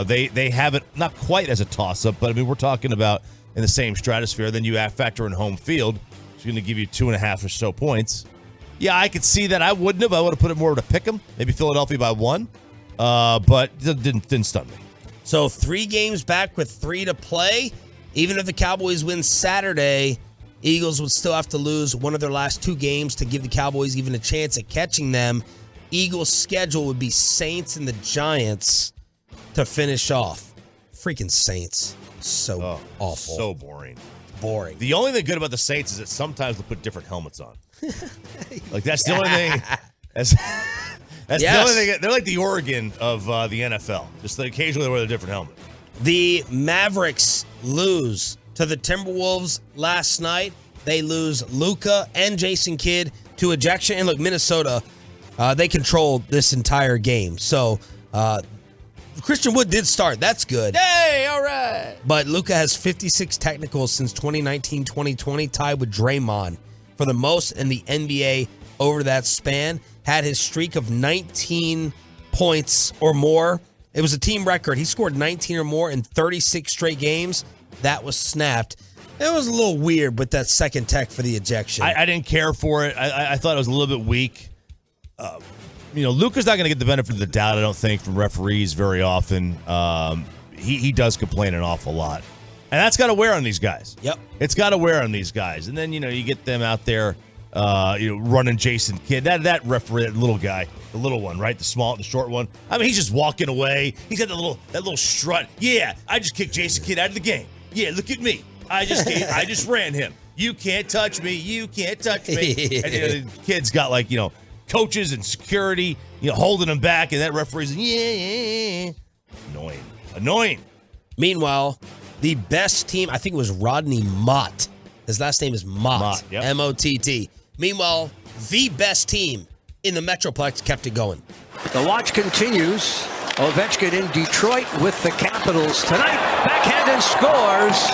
They have it not quite as a toss-up, but I mean, we're talking about in the same stratosphere. Then you factor in home field. It's going to give you 2.5 or so points. Yeah, I could see that. I wouldn't have. I would have put it more to pick them. Maybe Philadelphia by 1. But it didn't stun me. So 3 games back with 3 to play. Even if the Cowboys win Saturday, Eagles would still have to lose one of their last 2 games to give the Cowboys even a chance at catching them. Eagles' schedule would be Saints and the Giants to finish off. Freaking Saints. So awful. So boring. Boring. The only thing good about the Saints is that sometimes they'll put different helmets on. Like, that's the only thing. That's the only thing. They're like the Oregon of the NFL. Just like occasionally they wear a different helmet. The Mavericks lose to the Timberwolves last night. They lose Luka and Jason Kidd to ejection. And look, Minnesota, they controlled this entire game. So Christian Wood did start. That's good. Hey, all right. But Luka has 56 technicals since 2019-2020, tied with Draymond for the most in the NBA over that span. Had his streak of 19 points or more. It was a team record. He scored 19 or more in 36 straight games. That was snapped. It was a little weird with that second tech for the ejection. I didn't care for it. I thought it was a little bit weak. Luka's not going to get the benefit of the doubt, I don't think, from referees very often. He does complain an awful lot. And that's got to wear on these guys. Yep. It's got to wear on these guys. And then, you get them out there, running Jason Kidd. That referee, that little guy, the little one, right? The short one. I mean, he's just walking away. He's got that little strut. Yeah, I just kicked Jason Kidd out of the game. Yeah, look at me. I just ran him. You can't touch me. You can't touch me. And the kid's got coaches and security, holding him back, and that referee's annoying. Meanwhile, the best team, I think it was Rodney Mott. His last name is Mott. Yep. M-O-T-T. Meanwhile, the best team in the Metroplex kept it going. The watch continues. Ovechkin in Detroit with the Capitals tonight. Backhanded scores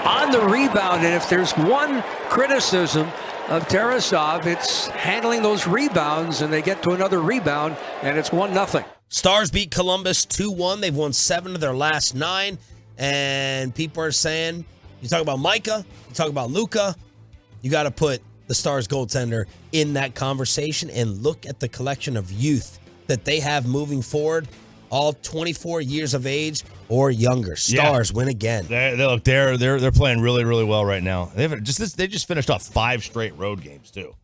on the rebound. And if there's one criticism of Tarasov, it's handling those rebounds, and they get to another rebound, and it's 1-0. Stars beat Columbus 2-1. They've won 7 of their last 9. And people are saying, you talk about Micah, you talk about Luka, you got to put the Stars goaltender in that conversation and look at the collection of youth that they have moving forward, all 24 years of age or younger. Stars win again. They're playing really, really well right now. They just finished off 5 straight road games too.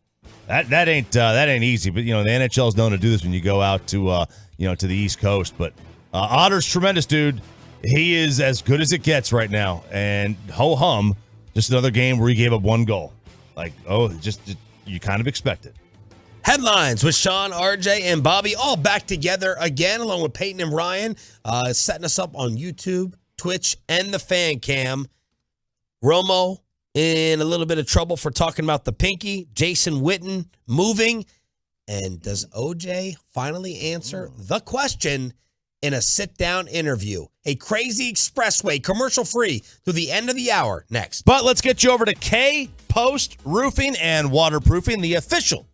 That ain't easy. But the NHL is known to do this when you go out to to the East Coast. But Otter's tremendous, dude. He is as good as it gets right now. And ho hum, just another game where he gave up 1 goal. Just you kind of expect it. Headlines with Sean, RJ, and Bobby all back together again, along with Peyton and Ryan, setting us up on YouTube, Twitch, and the fan cam. Romo in a little bit of trouble for talking about the pinky. Jason Witten moving. And does OJ finally answer the question in a sit-down interview? A crazy expressway, commercial-free, through the end of the hour next. But let's get you over to K Post Roofing and Waterproofing, the official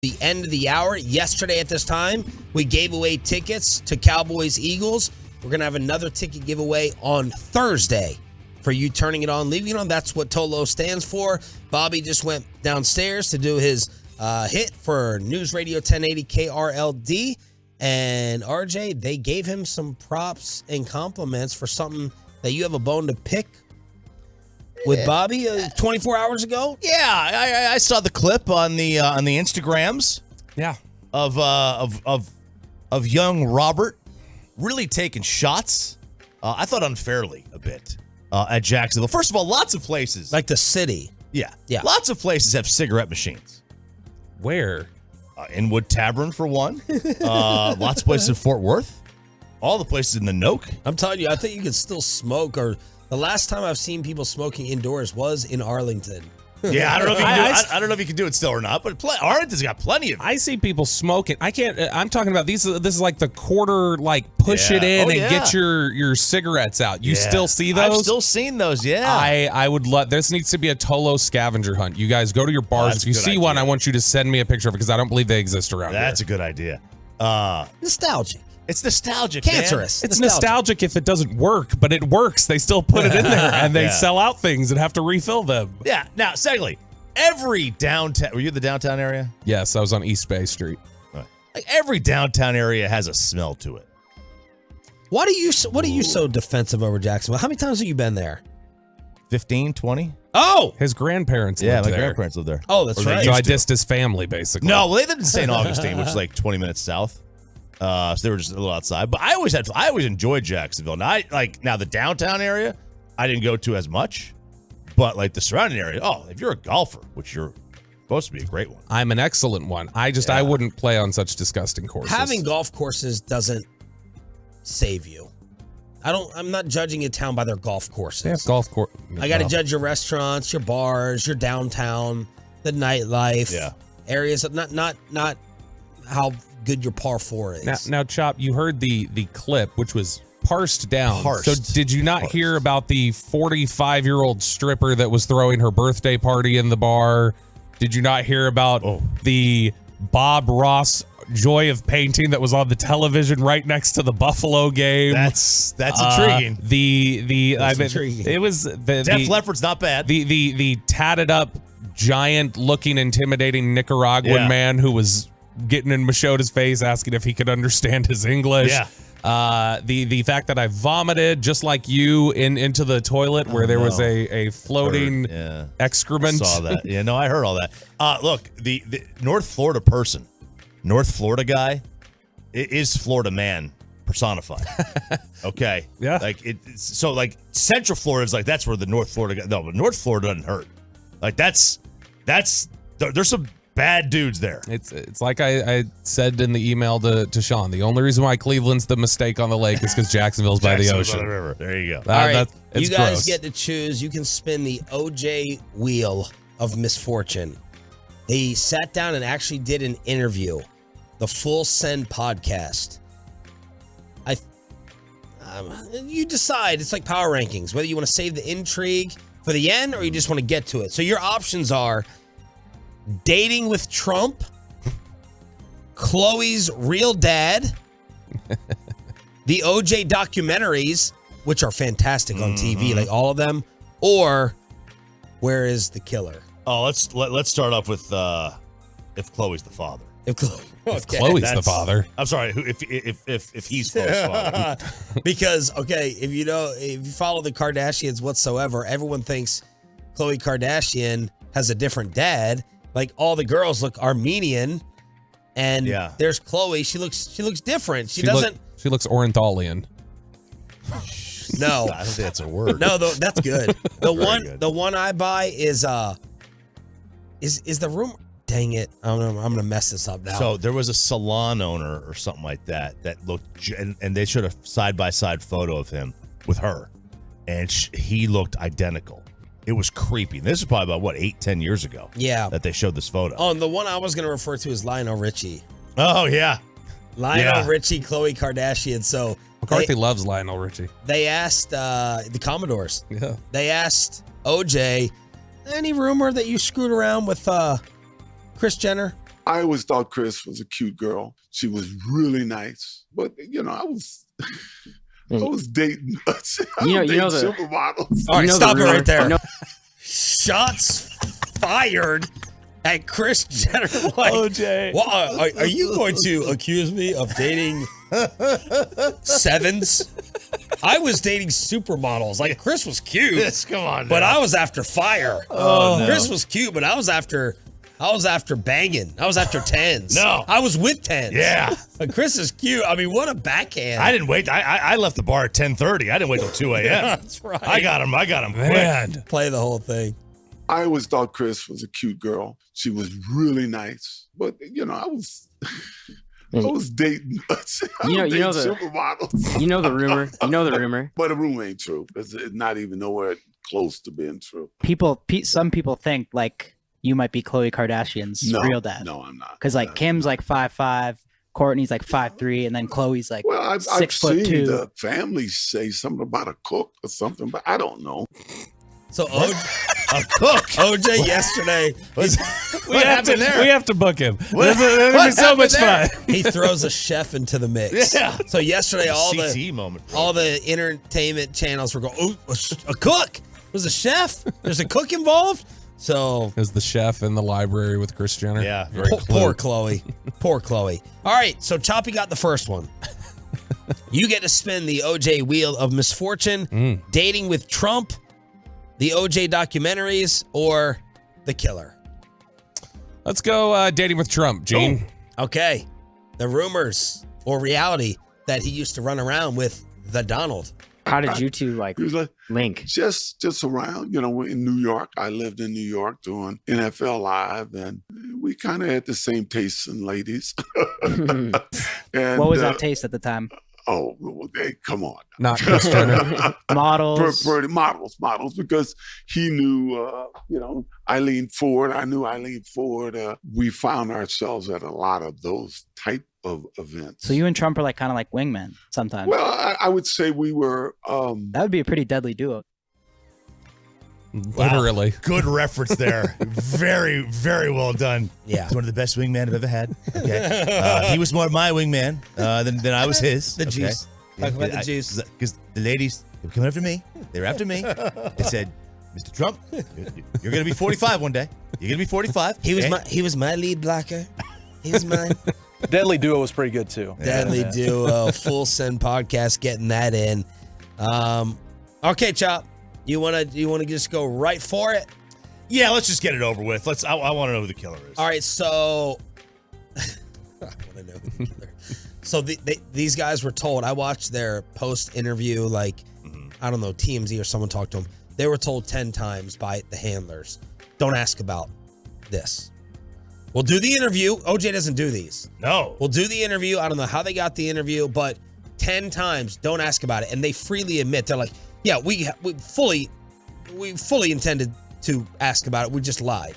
the end of the hour. Yesterday at this time, we gave away tickets to Cowboys-Eagles. We're going to have another ticket giveaway on Thursday for you turning it on, leaving it on. That's what Tolo stands for. Bobby just went downstairs to do his hit for News Radio 1080 KRLD. And RJ, they gave him some props and compliments for something that you have a bone to pick with Bobby 24 hours ago. Yeah, I saw the clip on the Instagrams. Yeah, of young Robert really taking shots. I thought unfairly a bit at Jacksonville. First of all, lots of places like the city. Yeah, yeah, lots of places have cigarette machines. Where? Inwood Tavern for one. Lots of places in Fort Worth. All the places in the Nook. I'm telling you, I think you can still smoke. Or the last time I've seen people smoking indoors was in Arlington. Yeah, I don't know if you can do it. I don't know if you can do it still or not, but Arlington's got plenty of it. I see people smoking. I can't. I'm talking about these. This is like the quarter, like push it in and get your cigarettes out. You still see those? I've still seen those. Yeah. I would love. This needs to be a Tolo scavenger hunt. You guys go to your bars. If you see one, I want you to send me a picture of it because I don't believe they exist around here. That's a good idea. Nostalgic. It's nostalgic, cancerous. Man. It's nostalgic if it doesn't work, but it works. They still put it in there, and they sell out things and have to refill them. Yeah. Now, secondly, every downtown. Were you in the downtown area? Yes, I was on East Bay Street. Right. Like every downtown area has a smell to it. What are you so defensive over Jacksonville? How many times have you been there? 15, 20. Oh, his grandparents. Yeah, lived my there. grandparents live there. Oh, that's right. So I dissed his family basically. No, well, they lived in St. Augustine, which is like 20 minutes south. So they were just a little outside. But I always enjoyed Jacksonville. Now, now the downtown area, I didn't go to as much, but like the surrounding area. Oh, if you're a golfer, which you're supposed to be a great one. I'm an excellent one. I wouldn't play on such disgusting courses. Having golf courses doesn't save you. I'm not judging a town by their golf courses. Yeah, golf course. I got to judge your restaurants, your bars, your downtown, the nightlife, areas. Not how good your par 4 is. Now, Chop, you heard the clip, which was parsed down. So did you not hear about the 45-year-old stripper that was throwing her birthday party in the bar? Did you not hear about the Bob Ross Joy of Painting that was on the television right next to the Buffalo game? That's intriguing. Intriguing. It was Def Leppard's not bad. The tatted up, giant looking, intimidating Nicaraguan man who was getting in Machota's face, asking if he could understand his English. Yeah. The fact that I vomited just like you into the toilet where there was a floating excrement. I saw that. Yeah, no, I heard all that. Look, the North Florida person, North Florida guy, is Florida man personified. Okay. Yeah. So Central Florida is like that's where the North Florida guy. No, but North Florida doesn't hurt. Like there's some bad dudes there. It's like I said in the email to Sean. The only reason why Cleveland's the mistake on the lake is because Jacksonville's by the ocean. By the river. There you go. All right, you guys gross. get to choose. You can spin the OJ wheel of misfortune. He sat down and actually did an interview, the Full Send podcast. You decide. It's like power rankings, whether you want to save the intrigue for the end or you just want to get to it. So your options are dating with Trump, Chloe's real dad, the OJ documentaries, which are fantastic on TV, like all of them, or where is the killer? Oh, let's start off with if Chloe's the father. If Chloe's the father. I'm sorry. If he's Chloe's father. Because if you follow the Kardashians whatsoever, everyone thinks Khloe Kardashian has a different dad. Like all the girls look Armenian, and there's Chloe. She looks different. She looks Orientalian. No, I don't think that's a word. No, that's good. The one I buy is the room. Dang it! I'm gonna mess this up now. So there was a salon owner or something like that looked, and they showed a side by side photo of him with her, and he looked identical. It was creepy. This is probably about 8-10 years ago. Yeah, that they showed this photo. Oh, and the one I was gonna refer to is Lionel Richie. Oh yeah, Lionel Richie, Khloe Kardashian. So McCarthy loves Lionel Richie. They asked the Commodores. Yeah. They asked OJ, any rumor that you screwed around with Kris Jenner? I always thought Chris was a cute girl. She was really nice. But, I was dating. You know the supermodels. All right, stop it right there. You know- Shots fired at Chris Jenner. Like, OJ. Well, are you going to accuse me of dating sevens? I was dating supermodels. Like, Chris was cute. Yes, come on. But now. I was after fire. No. Chris was cute, but I was after banging. I was after tens. No. I was with tens. Yeah. But Chris is cute. I mean, what a backhand. I didn't wait. I left the bar at 10:30. I didn't wait till 2 a.m. That's right. I got him Man. quick. Play the whole thing. I always thought Chris was a cute girl. She was really nice. But, I was dating. You know dating the supermodels. You know the rumor. You know the rumor. But the rumor ain't true. It's not even nowhere close to being true. Some people think like you might be Khloe Kardashian's real dad. No, I'm not. Because like Kim's like 5'5", Courtney's like 5'3", and then Chloe's like Well, I've 6'2". seen the family say something about a cook or something, but I don't know. So A cook. OJ yesterday, We have to book him. What It'll be so much happened fun. he throws a chef into the mix. Yeah. So yesterday, all CTE moment. the entertainment channels were going, "Oh, a cook? Was a chef? There's a cook involved?" So Is the chef in the library with Kris Jenner? Yeah. Very poor Chloe. Poor Chloe. All right, so Choppy got the first one. You get to spin the OJ wheel of misfortune, dating with Trump, the OJ documentaries, or the killer. Let's go dating with Trump, Gene. Okay. The rumors or reality that he used to run around with the Donald. How did you two like He was like, link? just around, in New York. I lived in New York doing NFL Live, and we kind of had the same tastes in ladies. And, What was that taste at the time? Oh, well, hey, come on. Not Kris Jenner. Models. Models, because he knew, Eileen Ford. I knew Eileen Ford. We found ourselves at a lot of those type of events. So you and Trump are like kind of like wingmen sometimes. Well, I would say we were. That would be a pretty deadly duo. Literally. Good reference there. Very, very well done. Yeah. He's one of the best wingmen I've ever had. Okay. He was more my wingman than I was his. The juice. Talk about the juice. Because the ladies were coming after me. They were after me. They said, Mr. Trump, you're going to be 45 one day. You're going to be 45. He was my lead blocker. He was mine. Deadly Duo was pretty good too. Deadly Duo, Full Send podcast, getting that in. Okay, Chop. You wanna just go right for it? Yeah, let's just get it over with. I want to know who the killer is. All right, so I want to know who the killer. So these guys were told. I watched their post interview, like I don't know, TMZ or someone talked to them. They were told 10 times by the handlers, "Don't ask about this. We'll do the interview." OJ doesn't do these. No. We'll do the interview. I don't know how they got the interview, but 10 times, don't ask about it. And they freely admit, they're like, yeah, we fully intended to ask about it. We just lied.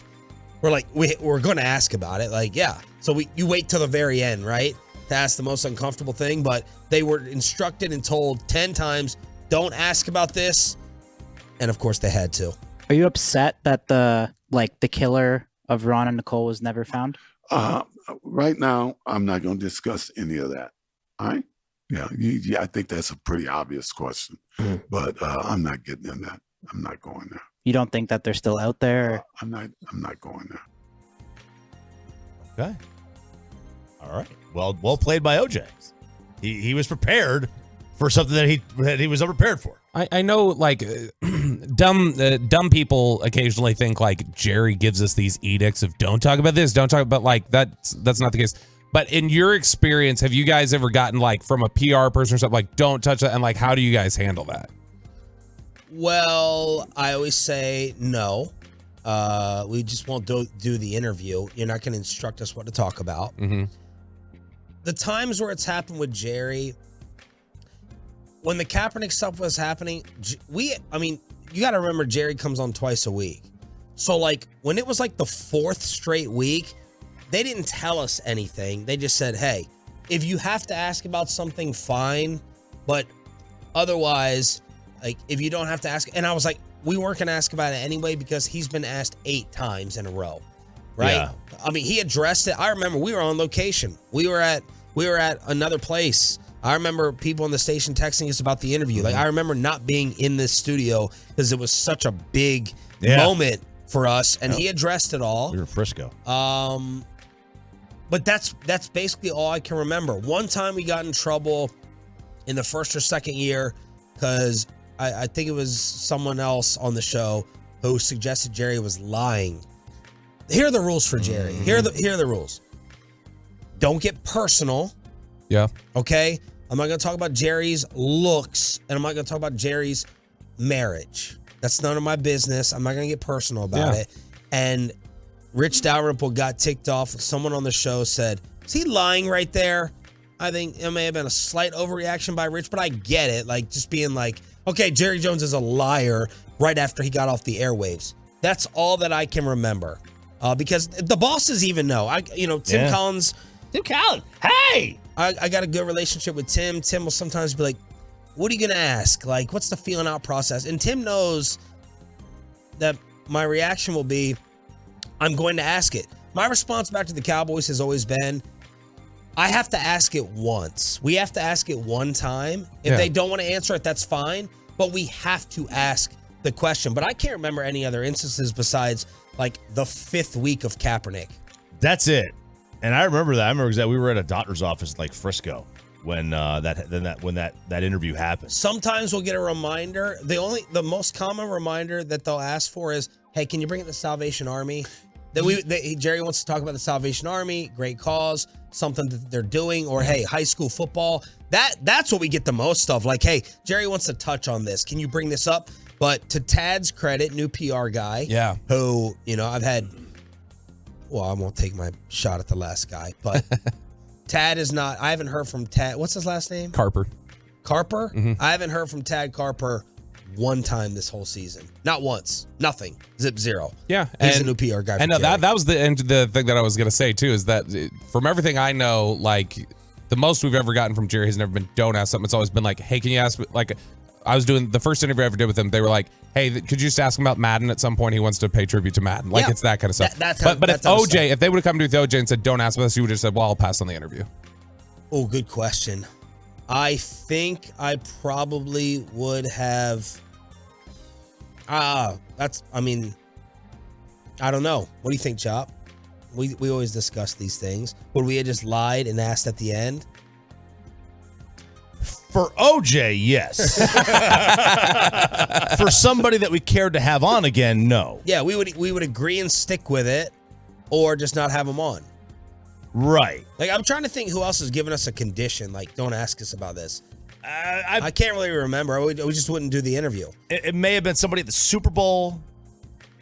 We're like, we're going to ask about it. Like, yeah. So you wait till the very end, right, to ask the most uncomfortable thing. But they were instructed and told 10 times, don't ask about this. And of course they had to. Are you upset that the killer of Ron and Nicole was never found? Right now, I'm not going to discuss any of that. All right? Yeah, I think that's a pretty obvious question, but I'm not getting in that. I'm not going there. You don't think that they're still out there? I'm not going there. Okay. All right. Well played by OJ. He was prepared for something that he was unprepared for. I know, like, dumb people occasionally think like Jerry gives us these edicts of don't talk about this, don't talk about, like, that's not the case. But in your experience, have you guys ever gotten like from a PR person or something like, don't touch that, and like, how do you guys handle that? Well, I always say no. We just won't do the interview. You're not going to instruct us what to talk about. Mm-hmm. The times where it's happened with Jerry, when the Kaepernick stuff was happening, you got to remember Jerry comes on twice a week. So like when it was like the 4th straight week, they didn't tell us anything. They just said, hey, if you have to ask about something, fine. But otherwise, like, if you don't have to ask. And I was like, we weren't going to ask about it anyway because he's been asked 8 times in a row. right? Yeah. I mean, he addressed it. I remember we were on location. We were at another place. I remember people on the station texting us about the interview. Like, I remember not being in this studio because it was such a big moment for us, and he addressed it all. We were in Frisco. But that's basically all I can remember. One time we got in trouble in the first or second year because I think it was someone else on the show who suggested Jerry was lying. Here are the rules for Jerry. Here are the rules. Don't get personal. Yeah. Okay? I'm not going to talk about Jerry's looks, and I'm not going to talk about Jerry's marriage. That's none of my business. I'm not going to get personal about it. And Rich Dalrymple got ticked off. Someone on the show said, is he lying right there? I think it may have been a slight overreaction by Rich, but I get it. Like, just being like, okay, Jerry Jones is a liar right after he got off the airwaves. That's all that I can remember. Because the bosses even know. Tim Collins, hey! I got a good relationship with Tim. Tim will sometimes be like, what are you going to ask? Like, what's the feeling out process? And Tim knows that my reaction will be, I'm going to ask it. My response back to the Cowboys has always been, I have to ask it once. We have to ask it one time. If they don't want to answer it, that's fine. But we have to ask the question. But I can't remember any other instances besides like the 5th week of Kaepernick. That's it. And I remember that. I remember that we were at a doctor's office in like Frisco when that interview happened. Sometimes we'll get a reminder. The most common reminder that they'll ask for is, hey, can you bring in the Salvation Army? Jerry wants to talk about the Salvation Army, great cause, something that they're doing, or hey, high school football. That's what we get the most of. Like, hey, Jerry wants to touch on this. Can you bring this up? But to Tad's credit, new PR guy, who, I've had, well, I won't take my shot at the last guy, but Tad is not, I haven't heard from Tad. What's his last name? Carper. Carper? I haven't heard from Tad Carper one time this whole season. Not once. Nothing. Zip zero. Yeah. He's a new PR guy. And no, that was the thing that I was going to say too, is that from everything I know, like the most we've ever gotten from Jerry has never been, don't ask something. It's always been like, hey, can you ask, like I was doing the first interview I ever did with him. They were like, hey, could you just ask him about Madden at some point? He wants to pay tribute to Madden. Like it's that kind of stuff. But if OJ, if they would have come to with OJ and said, don't ask about this, you would have said, well, I'll pass on the interview. Oh, good question. I think I probably would have. I don't know. What do you think, Chop? We always discuss these things. Would we have just lied and asked at the end? For OJ, yes. For somebody that we cared to have on again, no. Yeah, we would agree and stick with it, or just not have him on. Right. Like, I'm trying to think who else has given us a condition. Like, don't ask us about this. I can't really remember. We just wouldn't do the interview. It may have been somebody at the Super Bowl.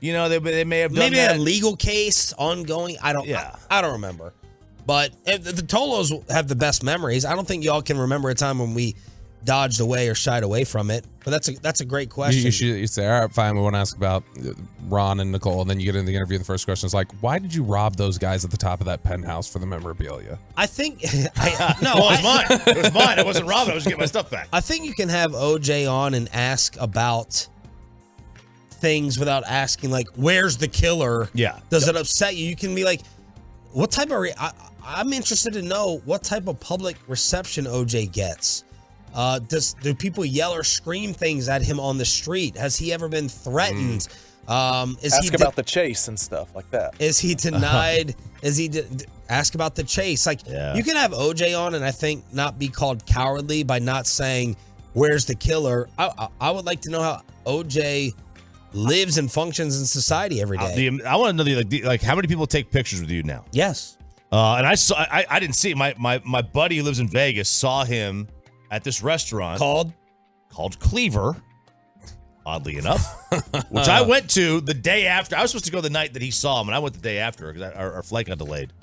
They may have done maybe that. a legal case ongoing. I don't remember. But the Tolos have the best memories. I don't think y'all can remember a time when we dodged away or shied away from it. But that's a great question. You say, all right, fine, we want to ask about Ron and Nicole. And then you get into the interview, and the first question is like, why did you rob those guys at the top of that penthouse for the memorabilia? I think it was mine. It was mine. I wasn't robbing. I was getting my stuff back. I think you can have OJ on and ask about things without asking, like, where's the killer? Yeah. Does it upset you? You can be like, what type of I'm interested to know what type of public reception OJ gets. Do people yell or scream things at him on the street? Has he ever been threatened? Ask about the chase and stuff like that. Is he denied? Ask about the chase? Like, you can have OJ on and I think not be called cowardly by not saying, where's the killer? I would like to know how OJ lives and functions in society every day. I want to know like how many people take pictures with you now? Yes. And I didn't see it. My buddy who lives in Vegas saw him at this restaurant called Cleaver, oddly enough, which I went to the day after. I was supposed to go the night that he saw him, and I went the day after because our flight got delayed.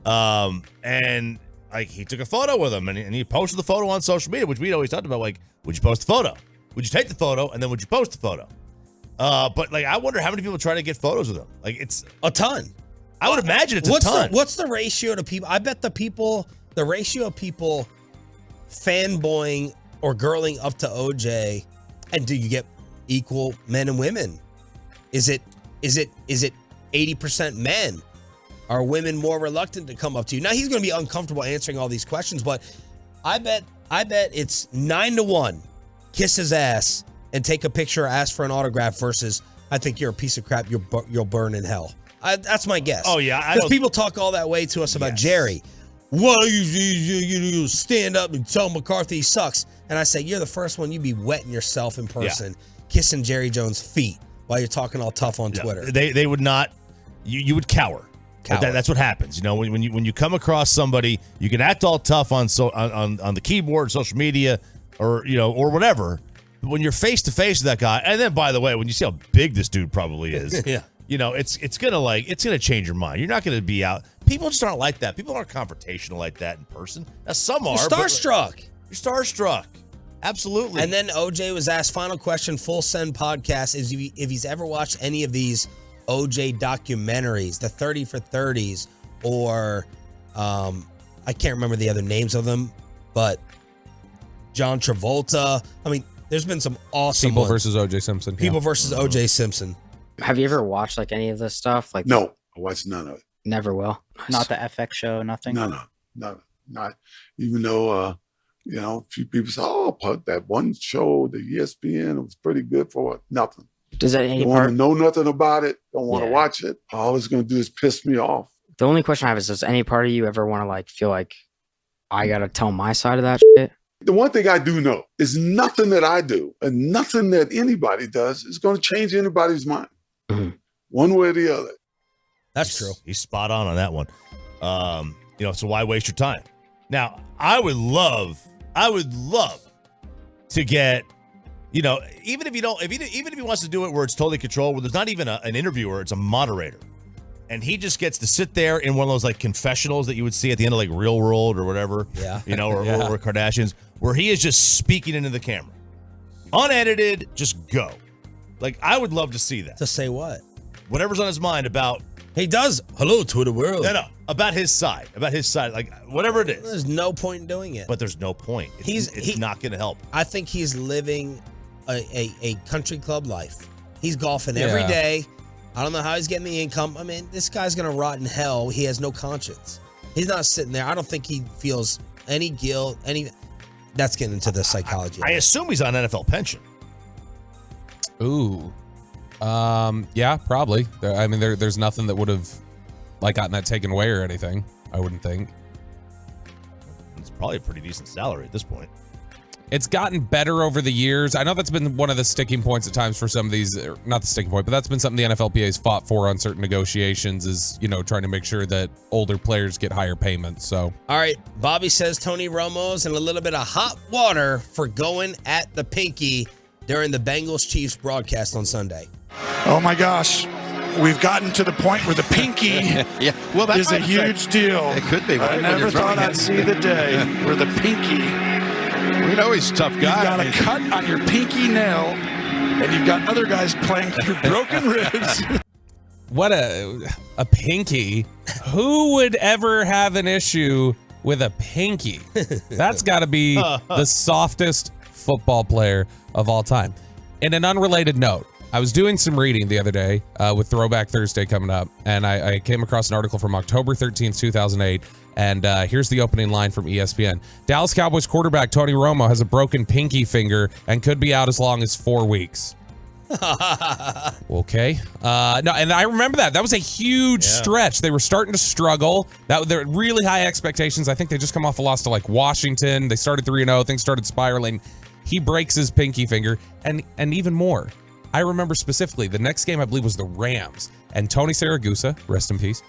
And like he took a photo with him, and he posted the photo on social media, which we'd always talked about. Like, would you post the photo? Would you take the photo, and then would you post the photo? But like, I wonder how many people try to get photos with him. Like, it's a ton. I would imagine it's a ton. What's the ratio to people? I bet the ratio of people fanboying or girling up to OJ, and do you get equal men and women? Is it 80% men? Are women more reluctant to come up to you? Now, he's going to be uncomfortable answering all these questions, but I bet it's 9-1. Kiss his ass and take a picture or ask for an autograph versus I think you're a piece of crap, you'll burn in hell. That's my guess. Oh, yeah. Because people talk all that way to us about Jerry. Why you stand up and tell McCarthy he sucks? And I say, you're the first one. You be wetting yourself in person, kissing Jerry Jones' feet while you're talking all tough on Twitter. They would not. You would cower. That's what happens. You know, when you come across somebody, you can act all tough on the keyboard, social media, or or whatever. But when you're face to face with that guy, and then by the way, when you see how big this dude probably is, it's gonna change your mind. You're not gonna be out. People just aren't like that. People aren't confrontational like that in person. Now some are. You're starstruck. You're starstruck. Absolutely. And then OJ was asked, final question, Full Send podcast, is if he's ever watched any of these OJ documentaries, the 30 for 30s, or I can't remember the other names of them, but John Travolta. I mean, there's been some awesome People ones. versus OJ Simpson. People versus OJ Simpson. Have you ever watched like any of this stuff? Like No, I watched none of it. Never will. Not the FX show, nothing. No, not even though a few people say, "Oh, but that one show, the ESPN, it was pretty good for it." Nothing. Does that any Don't want part? to know nothing about it. Don't want to Yeah. watch it. All it's going to do is piss me off. The only question I have is, does any part of you ever want to like feel like I gotta tell my side of that shit? The one thing I do know is nothing that I do and nothing that anybody does is going to change anybody's mind, one way or the other. That's true. He's spot on that one. So why waste your time? Now, I would love to get, even if he wants to do it where it's totally controlled, where there's not even an interviewer, it's a moderator. And he just gets to sit there in one of those like confessionals that you would see at the end of like Real World or whatever, or Kardashians, where he is just speaking into the camera. Unedited, just go. Like, I would love to see that. To say what? Whatever's on his mind about. He does. Hello, Twitter world. No, about his side, like whatever it is. There's no point in doing it. But there's no point. It's not going to help. I think he's living a country club life. He's golfing every day. I don't know how he's getting the income. I mean, this guy's going to rot in hell. He has no conscience. He's not sitting there. I don't think he feels any guilt, that's getting into the psychology. I assume he's on NFL pension. Ooh. Yeah, probably. There's nothing that would have gotten that taken away or anything, I wouldn't think. It's probably a pretty decent salary at this point. It's gotten better over the years. I know that's been one of the sticking points at times for some of these, not the sticking point, but that's been something the NFLPA's fought for on certain negotiations is, trying to make sure that older players get higher payments. So, all right, Bobby says Tony Romo's in a little bit of hot water for going at the pinky during the Bengals-Chiefs broadcast on Sunday. Oh my gosh. We've gotten to the point where the pinky is a huge deal. It could be. I never thought I'd see the day where the pinky. We know he's a tough guy. You've got a cut on your pinky nail, and you've got other guys playing through broken ribs. What a pinky. Who would ever have an issue with a pinky? That's got to be the softest football player of all time. In an unrelated note, I was doing some reading the other day with Throwback Thursday coming up, and I came across an article from October 13th, 2008, and here's the opening line from ESPN. Dallas Cowboys quarterback Tony Romo has a broken pinky finger and could be out as long as 4 weeks. Okay. No, and I remember that. That was a huge stretch. They were starting to struggle. They're really high expectations. I think they just come off a loss to like Washington. They started 3-0. Things started spiraling. He breaks his pinky finger, and even more. I remember specifically the next game I believe was the Rams, and Tony Siragusa, rest in peace,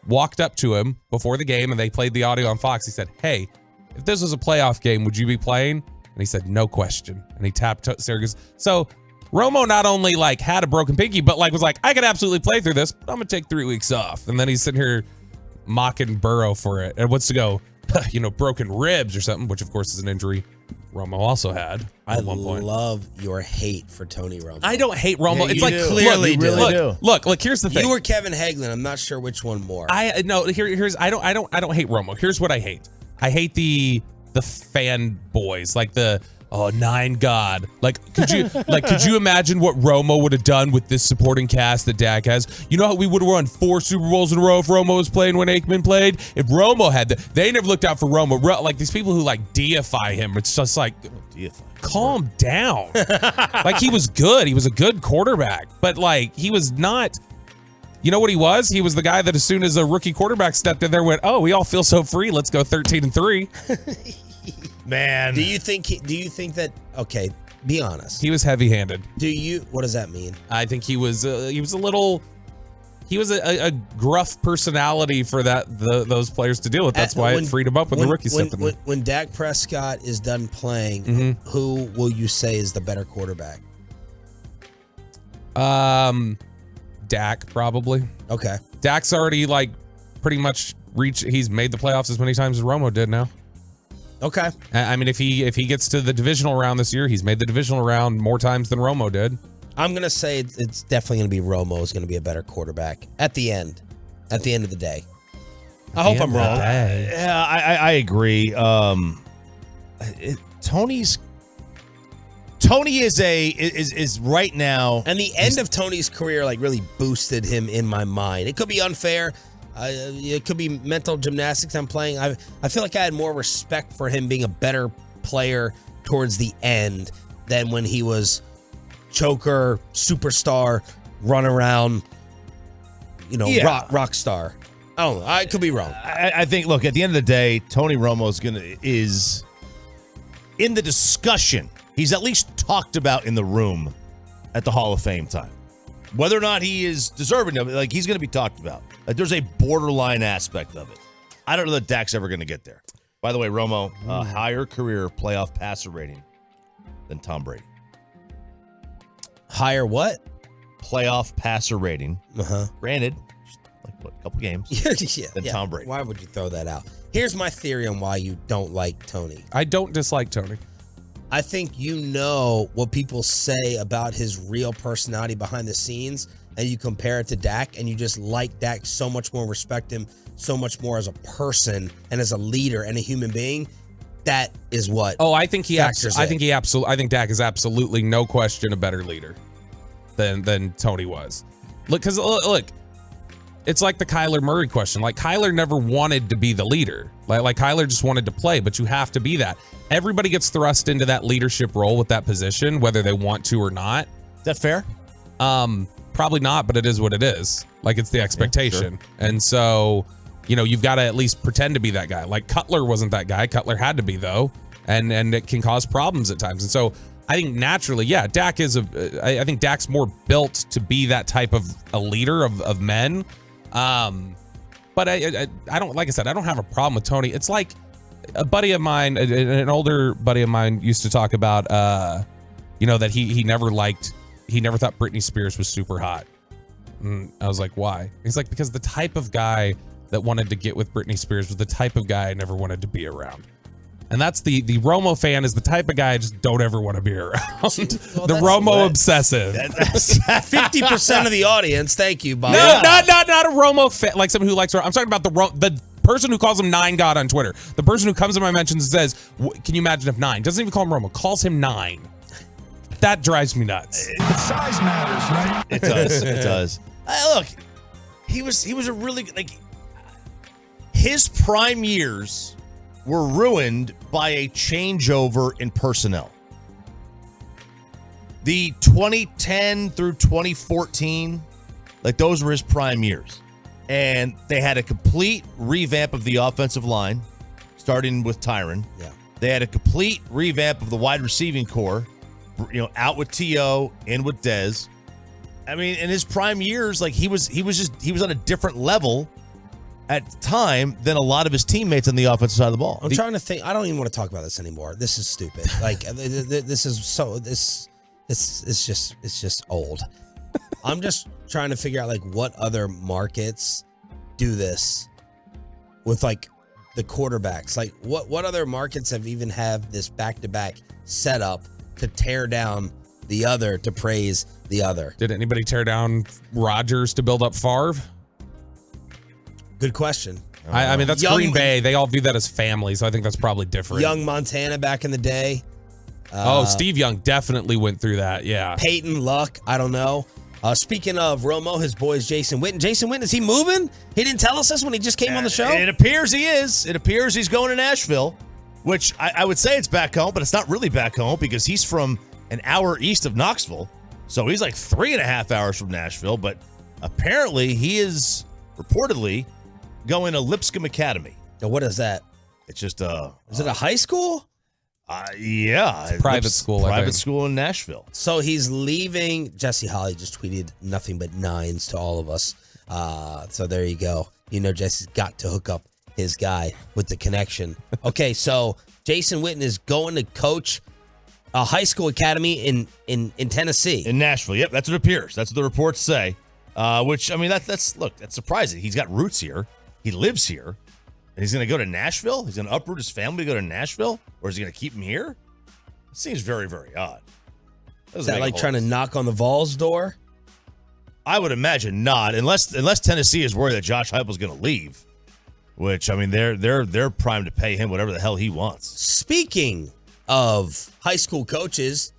walked up to him before the game, and they played the audio on Fox. He said, "Hey, if this was a playoff game, would you be playing?" And he said, "No question." And he tapped Siragusa. So Romo not only had a broken pinky, but was like, "I could absolutely play through this, but I'm gonna take 3 weeks off." And then he's sitting here mocking Burrow for it, and wants to go, broken ribs or something, which of course is an injury Romo also had at one point. I love your hate for Tony Romo. I don't hate Romo. Yeah, it's like do. Clearly look. Here's the thing. You or Kevin Hagelin. I'm not sure which one more. I don't hate Romo. Here's what I hate. I hate the fanboys, like the Oh, 9 God. Like, could you imagine what Romo would have done with this supporting cast that Dak has? You know how we would have won 4 Super Bowls in a row if Romo was playing when Aikman played? If Romo had they never looked out for Romo. Like, these people who, like, deify him, it's just like, calm down. Like, he was good. He was a good quarterback. But, like, he was not... You know what he was? He was the guy that as soon as a rookie quarterback stepped in there went, oh, we all feel so free. Let's go 13-3. Man. Do you think that, okay, be honest. He was heavy-handed. What does that mean? I think he was a gruff personality for those players to deal with. That's why it freed him up when the rookie stepped in. When Dak Prescott is done playing, who will you say is the better quarterback? Dak, probably. Okay. Dak's already, like, pretty much he's made the playoffs as many times as Romo did now. Okay. I mean, if he gets to the divisional round this year, he's made the divisional round more times than Romo did. I'm going to say it's definitely going to be Romo is going to be a better quarterback at the end of the day. I hope I'm wrong. Yeah, I agree. Tony is right now, and the end of Tony's career like really boosted him in my mind. It could be unfair. It could be mental gymnastics I'm playing. I feel like I had more respect for him being a better player towards the end than when he was choker, superstar, run around, rock star. I don't know. I could be wrong. I think, look, at the end of the day, Tony Romo is in the discussion. He's at least talked about in the room at the Hall of Fame time. Whether or not he is deserving of it, like, he's going to be talked about. Like, there's a borderline aspect of it. I don't know that Dak's ever going to get there. By the way, Romo, higher career playoff passer rating than Tom Brady. Higher what? Playoff passer rating. Granted, just like a couple games. Than Tom Brady. Why would you throw that out? Here's my theory on why you don't like Tony. I don't dislike Tony. I think you know what people say about his real personality behind the scenes, and you compare it to Dak, and you just like Dak so much more, respect him so much more as a person and as a leader and a human being. That is what. Oh, I think Dak is absolutely, no question, a better leader than Tony was. Look, it's like the Kyler Murray question. Like, Kyler never wanted to be the leader. Like Kyler just wanted to play, but you have to be that. Everybody gets thrust into that leadership role with that position, whether they want to or not. Is that fair? Probably not, but it is what it is. Like, it's the expectation. Yeah, sure. And so, you've got to at least pretend to be that guy. Like, Cutler wasn't that guy. Cutler had to be, though. And it can cause problems at times. And so I think naturally, yeah, Dak I think Dak's more built to be that type of a leader of men. But I don't, like I said, I don't have a problem with Tony. It's like a buddy of mine, an older buddy of mine used to talk about, that he never thought Britney Spears was super hot. And I was like, why? He's like, because the type of guy that wanted to get with Britney Spears was the type of guy I never wanted to be around. And that's the Romo fan is the type of guy I just don't ever want to be around. The Romo obsessive. 50% of the audience. Thank you, Bob. No, not a Romo fan, like someone who likes. I'm talking about the person who calls him 9 God on Twitter. The person who comes in my mentions and says, "Can you imagine if 9?" Doesn't even call him Romo. Calls him 9. That drives me nuts. The size matters, right? It does. It does. Look, he was a really good, like, his prime years were ruined by a changeover in personnel. The 2010 through 2014, like, those were his prime years. And they had a complete revamp of the offensive line, starting with Tyron. Yeah. They had a complete revamp of the wide receiving core, out with T.O., in with Dez. I mean, in his prime years, like, he was on a different level at the time than a lot of his teammates on the offensive side of the ball. I'm trying to think. I don't even want to talk about this anymore. This is stupid. Like, this is so. It's just old. I'm just trying to figure out, like, what other markets do this with, like, the quarterbacks. Like, what other markets have this back-to-back setup to tear down the other to praise the other? Did anybody tear down Rodgers to build up Favre? Good question. I mean, that's Green Bay. They all view that as family, so I think that's probably different. Young Montana back in the day. Steve Young definitely went through that. Yeah. Peyton, Luck, I don't know. Speaking of Romo, his boy is Jason Witten. Jason Witten, is he moving? He didn't tell us this when he just came on the show? It appears he is. It appears he's going to Nashville, which I would say it's back home, but it's not really back home because he's from an hour east of Knoxville. So he's like 3.5 hours from Nashville, but apparently he is reportedly going to Lipscomb Academy. Now, what is that? It's just Is it a high school? Yeah. It's a private school. Private school in Nashville. So he's leaving. Jesse Holly just tweeted nothing but nines to all of us. So there you go. You know, Jesse's got to hook up his guy with the connection. Okay, so Jason Witten is going to coach a high school academy in Tennessee. In Nashville. Yep, that's what it appears. That's what the reports say. Which, I mean, that's surprising. He's got roots here. He lives here. And he's going to go to Nashville? He's going to uproot his family to go to Nashville? Or is he going to keep him here? It seems very, very odd. Is that like trying to knock on the Vols' door? I would imagine not, unless Tennessee is worried that Josh Heupel's going to leave. Which, I mean, they're primed to pay him whatever the hell he wants. Speaking of high school coaches,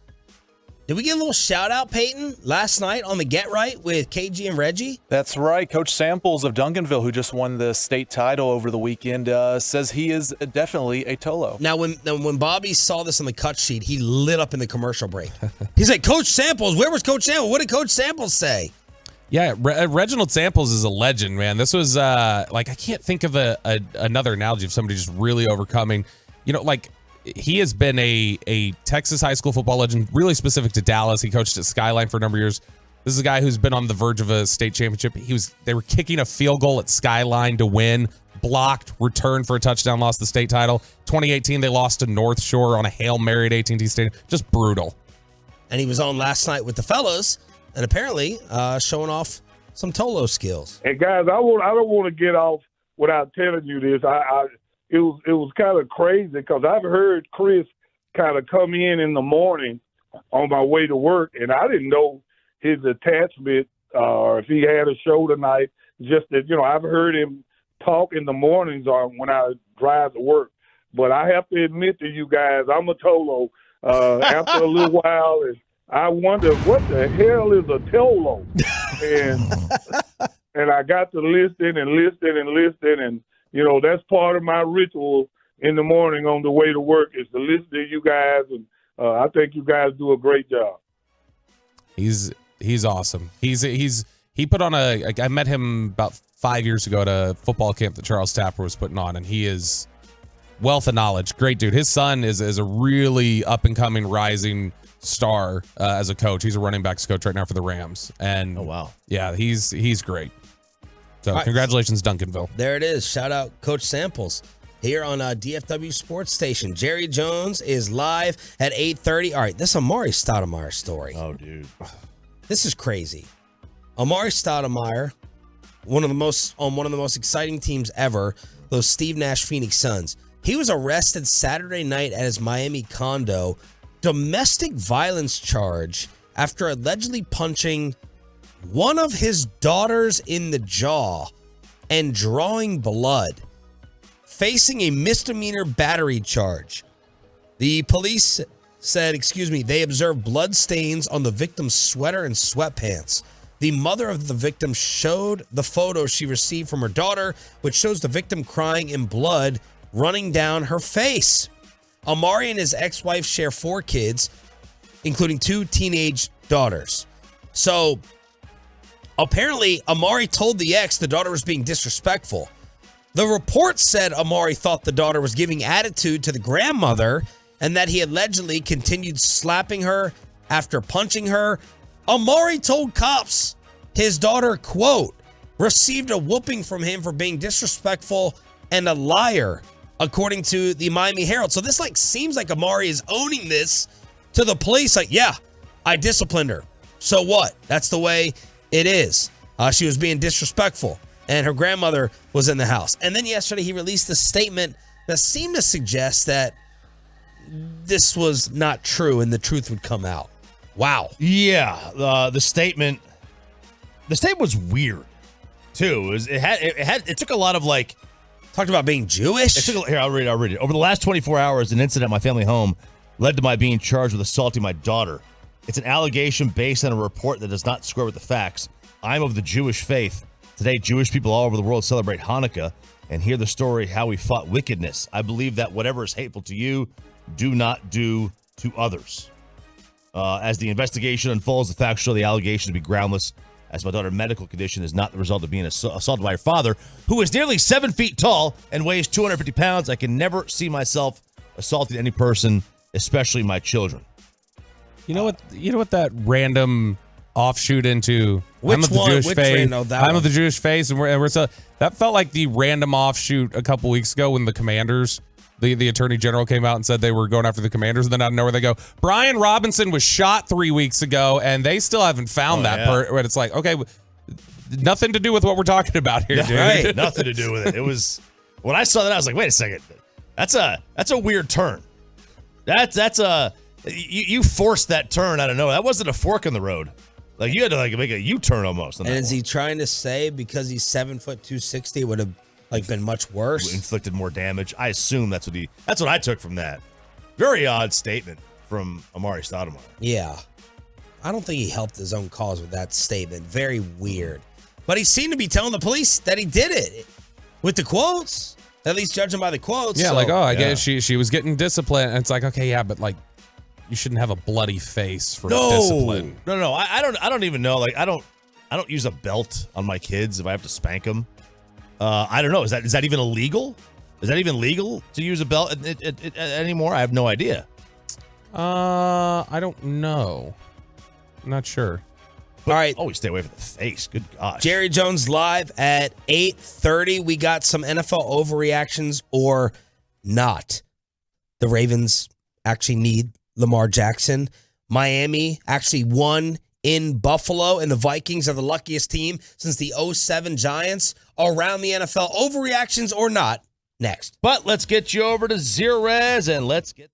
did we get a little shout out, Peyton, last night on the Get Right with KG and Reggie? That's right. Coach Samples of Duncanville, who just won the state title over the weekend, says he is definitely a Tolo. Now, when Bobby saw this on the cut sheet, he lit up in the commercial break. He's like, Coach Samples, where was Coach Samples? What did Coach Samples say? Yeah, Reginald Samples is a legend, man. This was I can't think of another analogy of somebody just really overcoming, he has been a Texas high school football legend, really specific to Dallas. He coached at Skyline for a number of years. This is a guy who's been on the verge of a state championship. They were kicking a field goal at Skyline to win, blocked, returned for a touchdown, lost the state title. 2018, they lost to North Shore on a Hail Mary at AT&T Stadium. Just brutal. And he was on last night with the fellas, and apparently showing off some Tolo skills. And guys, I don't want to get off without telling you this. It was kind of crazy because I've heard Chris kind of come in the morning on my way to work, and I didn't know his attachment or if he had a show tonight. Just that, I've heard him talk in the mornings or when I drive to work. But I have to admit to you guys, I'm a Tolo. After a little while, and I wonder what the hell is a Tolo, and I got to listening, and that's part of my ritual in the morning on the way to work is to listen to you guys, and I think you guys do a great job. He's awesome. He put on I met him about 5 years ago at a football camp that Charles Tapper was putting on, and he is wealth of knowledge. Great dude. His son is a really up and coming rising star as a coach. He's a running backs coach right now for the Rams. And oh wow, yeah, he's great. So congratulations, Duncanville. There it is. Shout out Coach Samples here on DFW Sports Station. Jerry Jones is live at 8:30. All right, this Amari Stoudemire story. Oh, dude, this is crazy. Amari Stoudemire, one of the most exciting teams ever, those Steve Nash Phoenix Suns. He was arrested Saturday night at his Miami condo, domestic violence charge after allegedly punching one of his daughters in the jaw and drawing blood, facing a misdemeanor battery charge. The police said, they observed blood stains on the victim's sweater and sweatpants. The mother of the victim showed the photo she received from her daughter, which shows the victim crying in blood running down her face. Amari and his ex-wife share 4 kids, including 2 teenage daughters. So apparently, Amari told the ex the daughter was being disrespectful. The report said Amari thought the daughter was giving attitude to the grandmother and that he allegedly continued slapping her after punching her. Amari told cops his daughter, quote, received a whooping from him for being disrespectful and a liar, according to the Miami Herald. So this seems like Amari is owning this to the police. Yeah, I disciplined her. So what? That's the way it is. She was being disrespectful, and her grandmother was in the house. And then yesterday he released a statement that seemed to suggest that this was not true and the truth would come out. Wow. Yeah, the statement was weird too. It took a lot of talked about being Jewish. Here, I'll read it. Over the last 24 hours, an incident at my family home led to my being charged with assaulting my daughter. It's an allegation based on a report that does not square with the facts. I'm of the Jewish faith. Today, Jewish people all over the world celebrate Hanukkah and hear the story how we fought wickedness. I believe that whatever is hateful to you, do not do to others. As the investigation unfolds, the facts show the allegation to be groundless, as my daughter's medical condition is not the result of being assaulted by her father, who is nearly 7 feet tall and weighs 250 pounds. I can never see myself assaulting any person, especially my children. You know what? You know what that random offshoot into? Which I'm of the one? Jewish Which faith. random? That I'm one. of the Jewish faith, and we're so that felt like the random offshoot a couple weeks ago when the Commanders. The attorney general came out and said they were going after the Commanders, and then out of nowhere they go, Brian Robinson was shot 3 weeks ago, and they still haven't found But it's like, okay, nothing to do with what we're talking about here, dude. Right, nothing to do with it. It was when I saw that, I was like, wait a second, that's a weird turn. That's a you forced that turn out of nowhere. That wasn't a fork in the road. Like you had to make a U-turn almost. And is he trying to say because he's 7 foot 260 would have been much worse? Inflicted more damage. I assume that's what I took from that. Very odd statement from Amari Stoudemire. Yeah. I don't think he helped his own cause with that statement. Very weird. But he seemed to be telling the police that he did it with the quotes. At least judging by the quotes. Yeah, so, like, I guess she was getting discipline. And it's like, okay, yeah, but like you shouldn't have a bloody face for discipline. No. I don't even know. Like I don't use a belt on my kids if I have to spank them. I don't know. Is that even illegal? Is that even legal to use a belt anymore? I have no idea. I don't know. I'm not sure. But all right. Always stay away from the face. Good gosh. Jerry Jones live at 8:30. We got some NFL overreactions or not. The Ravens actually need Lamar Jackson. Miami actually won in Buffalo, and the Vikings are the luckiest team since the 2007 Giants. Around the NFL, overreactions or not, next. But let's get you over to Zerez and let's get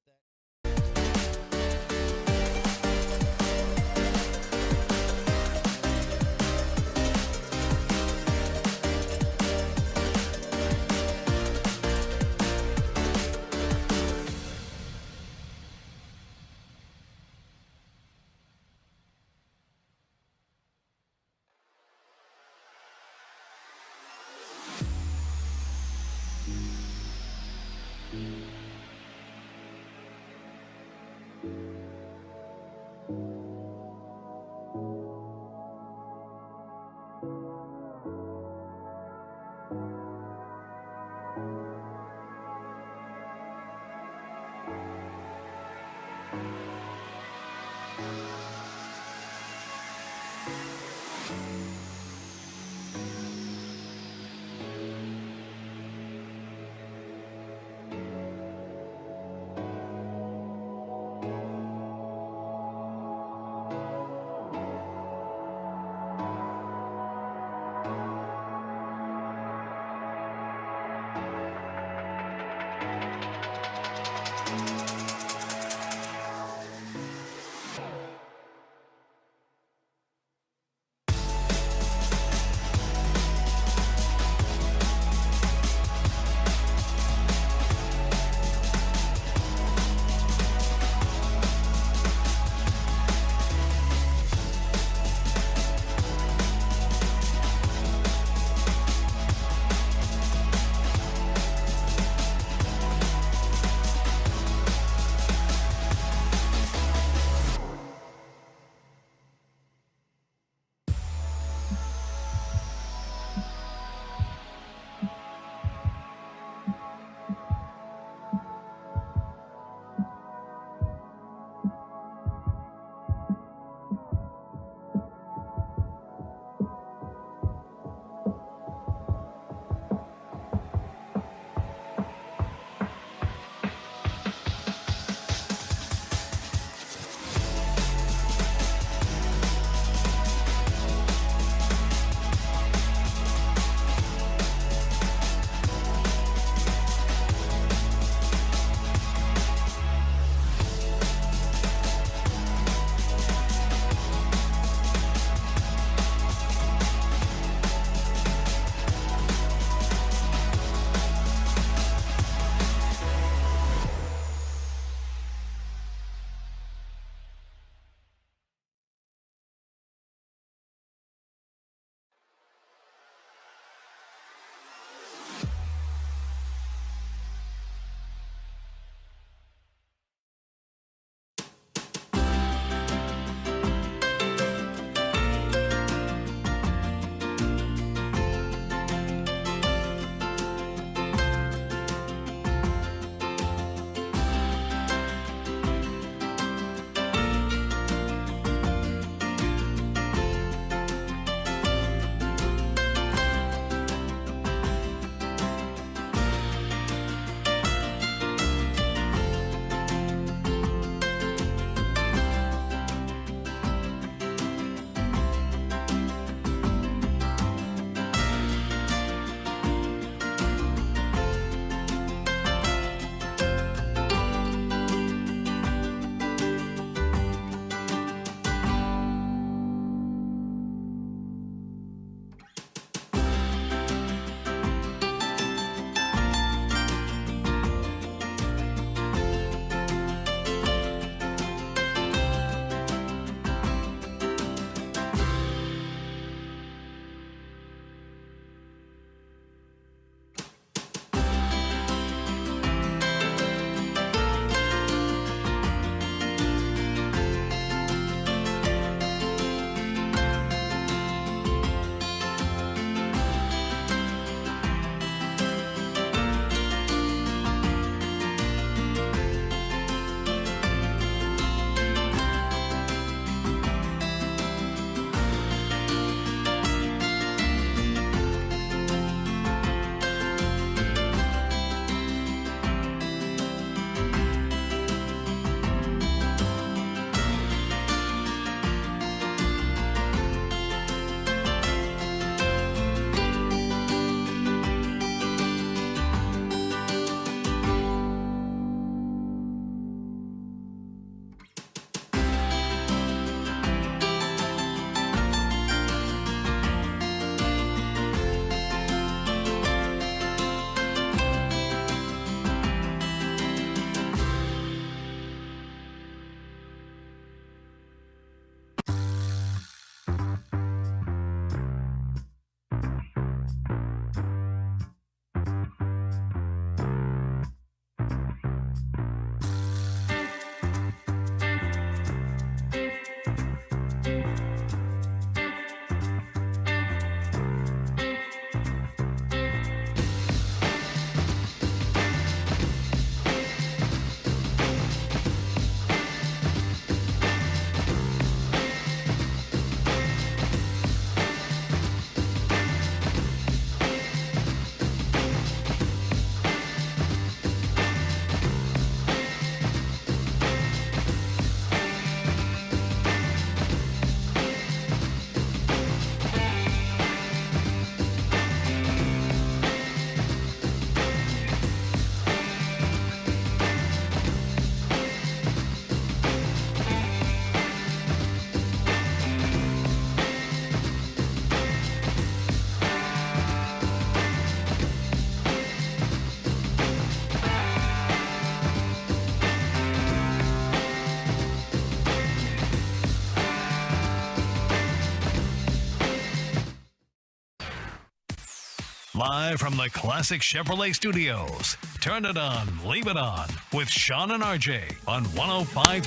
Live from the Classic Chevrolet Studios. Turn it on, leave it on with Sean and RJ on 105.3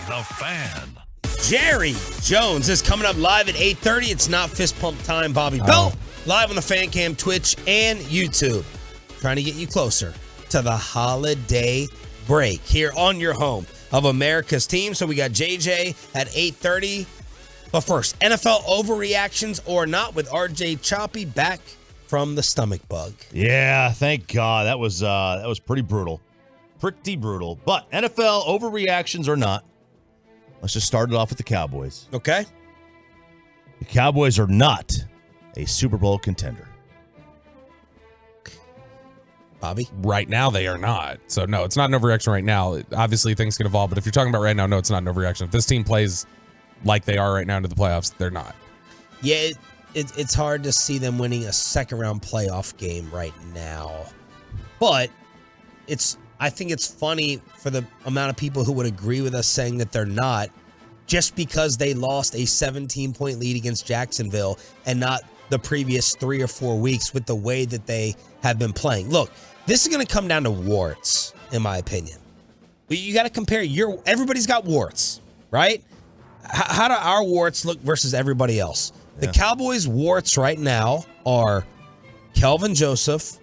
The Fan. Jerry Jones is coming up live at 8:30. It's not fist pump time. Bobby Belt live on the Fan Cam, Twitch, and YouTube. Trying to get you closer to the holiday break here on your home of America's team. So we got JJ at 8:30. But first, NFL overreactions or not with RJ Choppy back from the stomach bug. Yeah, thank God. That was pretty brutal. Pretty brutal. But NFL overreactions or not, let's just start it off with the Cowboys. Okay. The Cowboys are not a Super Bowl contender. Bobby? Right now, they are not. So, no, it's not an overreaction right now. Obviously, things can evolve. But if you're talking about right now, no, it's not an overreaction. If this team plays like they are right now into the playoffs, they're not. Yeah, it's hard to see them winning a second-round playoff game right now. But I think it's funny for the amount of people who would agree with us saying that they're not, just because they lost a 17-point lead against Jacksonville and not the previous 3 or 4 weeks with the way that they have been playing. Look, this is going to come down to warts, in my opinion. You got to compare everybody's got warts, right? How do our warts look versus everybody else? The Cowboys' warts right now are Kelvin Joseph,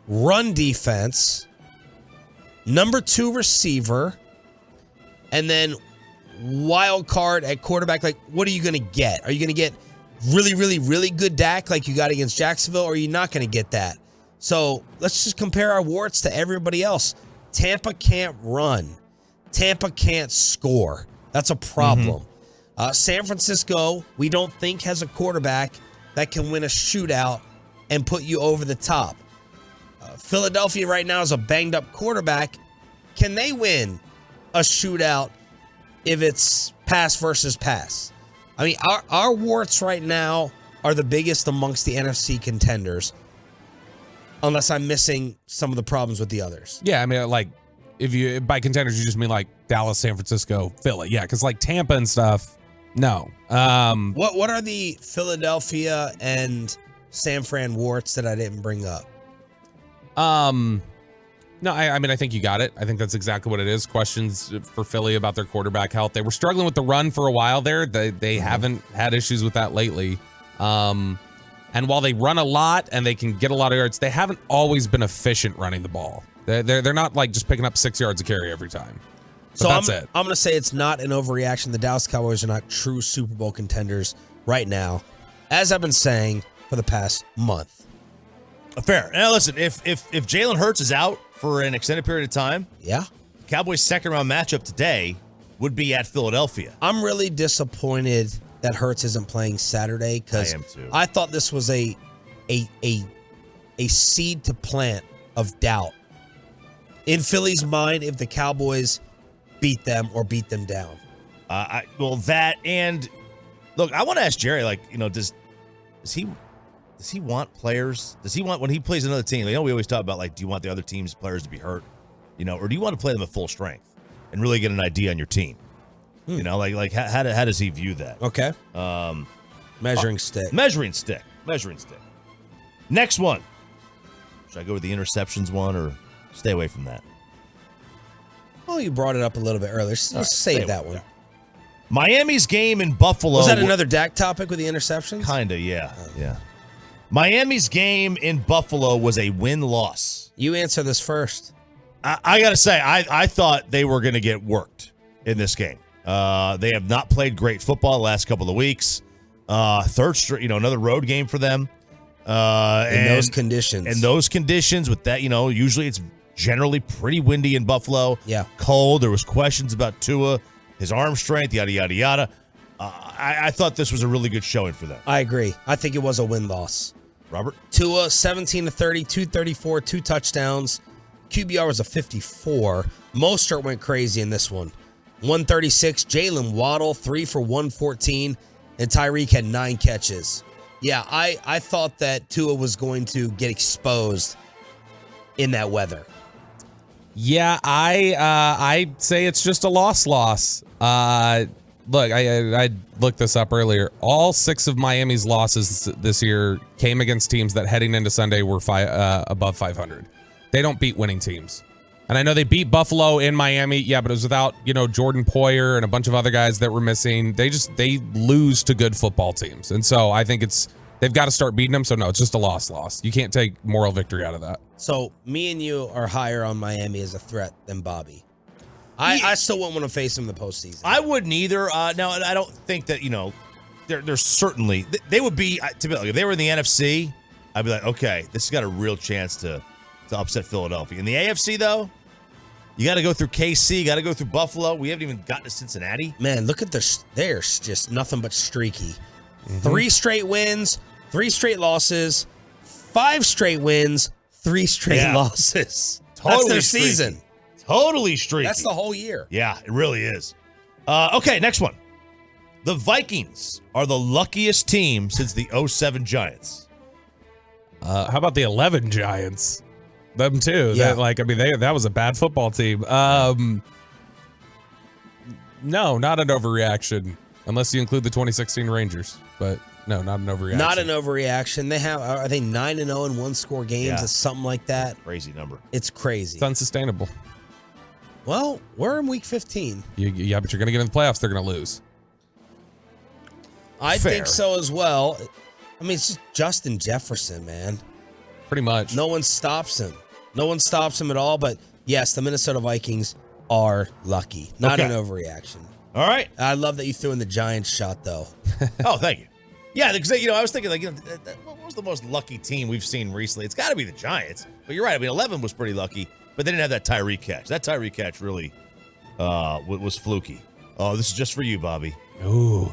run defense, number 2 receiver, and then wild card at quarterback. Like, what are you going to get? Are you going to get really, really, really good Dak like you got against Jacksonville, or are you not going to get that? So let's just compare our warts to everybody else. Tampa can't run. Tampa can't score. That's a problem. San Francisco, we don't think has a quarterback that can win a shootout and put you over the top. Philadelphia right now is a banged-up quarterback. Can they win a shootout if it's pass versus pass? I mean, our warts right now are the biggest amongst the NFC contenders, unless I'm missing some of the problems with the others. Yeah, I mean, like, if you by contenders, you just mean like Dallas, San Francisco, Philly. Yeah, because like Tampa and stuff, no. What are the Philadelphia and San Fran warts that I didn't bring up? No, I mean, I think you got it. I think that's exactly what it is. Questions for Philly about their quarterback health. They were struggling with the run for a while there. They haven't had issues with that lately. And while they run a lot and they can get a lot of yards, they haven't always been efficient running the ball. They're not like just picking up 6 yards a carry every time. But So that's I'm it. going to say it's not an overreaction. The Dallas Cowboys are not true Super Bowl contenders right now, as I've been saying for the past month. Fair. Now listen, if Jalen Hurts is out for an extended period of time, Cowboys' second-round matchup today would be at Philadelphia. I'm really disappointed that Hurts isn't playing Saturday because I am too. I thought this was a seed to plant of doubt in Philly's mind if the Cowboys beat them or beat them down. That and look, I want to ask Jerry, like, you know, does he want players? Does he want when he plays another team? You know, we always talk about like, do you want the other team's players to be hurt? You know, or do you want to play them at full strength and really get an idea on your team? You know, like how does he view that? Okay. Measuring stick. Measuring stick. Next one. Should I go with the interceptions one or stay away from that? Oh, you brought it up a little bit earlier. Let's save that one. Miami's game in Buffalo. Was that another Dak topic with the interceptions? Kinda, yeah. Yeah. Miami's game in Buffalo was a win-loss. You answer this first. I got to say, I thought they were going to get worked in this game. They have not played great football the last couple of weeks. Third straight, another road game for them. In those conditions. In those conditions with that, usually it's generally pretty windy in Buffalo. Yeah. Cold. There was questions about Tua, his arm strength, yada, yada, yada. I thought this was a really good showing for them. I agree. I think it was a win-loss. Robert? Tua, 17 to 30, 234, 2 touchdowns. QBR was a 54. Mostert went crazy in this one. 136. Jalen Waddle, 3 for 114. And Tyreek had 9 catches. Yeah, I thought that Tua was going to get exposed in that weather. Yeah, I say it's just a loss. look, I looked this up earlier. All 6 of Miami's losses this year came against teams that heading into Sunday were above 500. They don't beat winning teams. And I know they beat Buffalo in Miami, yeah, but it was without, Jordan Poyer and a bunch of other guys that were missing. They lose to good football teams. And so I think they've got to start beating them. So no, it's just a loss. You can't take moral victory out of that. So me and you are higher on Miami as a threat than Bobby. I still wouldn't want to face them in the postseason. I wouldn't either. No, I don't think that, they're certainly, they would be, to be like, if they were in the NFC, I'd be like, okay, this has got a real chance to upset Philadelphia. In the AFC, though, you got to go through KC, you got to go through Buffalo. We haven't even gotten to Cincinnati. Man, look at they're just nothing but streaky. 3 straight wins, 3 straight losses, 5 straight wins, 3 straight losses. That's their season. Totally streaky. That's the whole year. Yeah, it really is. Okay, next one. The Vikings are the luckiest team since the 07 Giants. How about the 11 Giants? Them too. Yeah. That was a bad football team. No, not an overreaction, unless you include the 2016 Rangers. But no, not an overreaction. Not an overreaction. Are they 9-0 in 1-score games or something like that? Crazy number. It's crazy. It's unsustainable. Well, we're in week 15. Yeah, but you're going to get in the playoffs. They're going to lose. I think so as well. I mean, it's just Justin Jefferson, man. Pretty much. No one stops him. No one stops him at all. But yes, the Minnesota Vikings are lucky. Not an overreaction. All right. I love that you threw in the Giants shot, though. Oh, thank you. Yeah, because I was thinking what was the most lucky team we've seen recently? It's got to be the Giants. But you're right. I mean, 11 was pretty lucky, but they didn't have that Tyreek catch. That Tyreek catch really was fluky. Oh, this is just for you, Bobby. Ooh.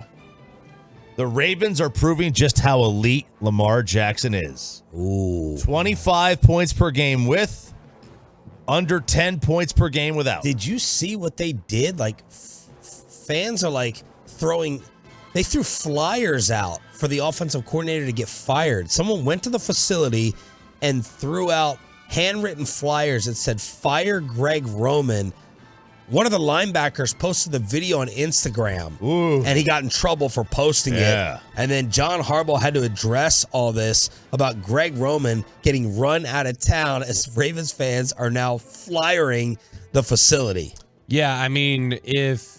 The Ravens are proving just how elite Lamar Jackson is. Ooh. 25 points per game with, under 10 points per game without. Did you see what they did? Like, fans are they threw flyers out for the offensive coordinator to get fired. Someone went to the facility and threw out handwritten flyers that said, "Fire Greg Roman." One of the linebackers posted the video on Instagram, and he got in trouble for posting it. And then John Harbaugh had to address all this about Greg Roman getting run out of town as Ravens fans are now flyering the facility. Yeah, I mean, if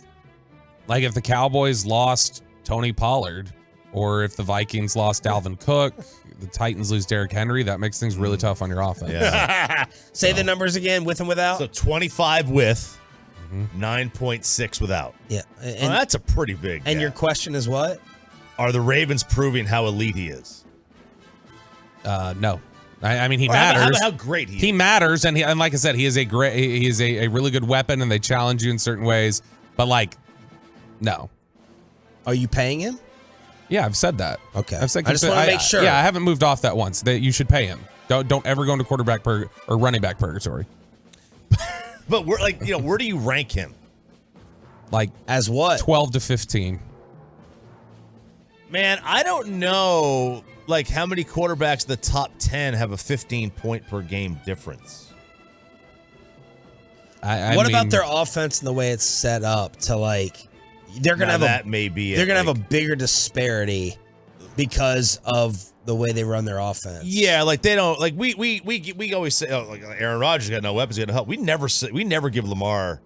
the Cowboys lost Tony Pollard, or if the Vikings lost Dalvin Cook, the Titans lose Derrick Henry, that makes things really tough on your offense. Yeah. Say the numbers again, with and without. So 25 with, 9.6 without. Yeah. And that's a pretty big And gap. your question is what? Are the Ravens proving how elite he is? No. I mean, he Or matters. How great he is. He matters, and like I said, he is a really good weapon, and they challenge you in certain ways. But no. Are you paying him? Yeah, I've said that. Okay. I've said I just want to make sure. Yeah, I haven't moved off that once. That you should pay him. Don't ever go into quarterback or running back purgatory. But where do you rank him? As what? 12 to 15. Man, I don't know how many quarterbacks in the top 10 have a 15-point per game difference. What about their offense and the way it's set up to they're gonna have they're gonna have a bigger disparity because of the way they run their offense. Yeah, they don't we always say Aaron Rodgers got no weapons, he got no help. We never give Lamar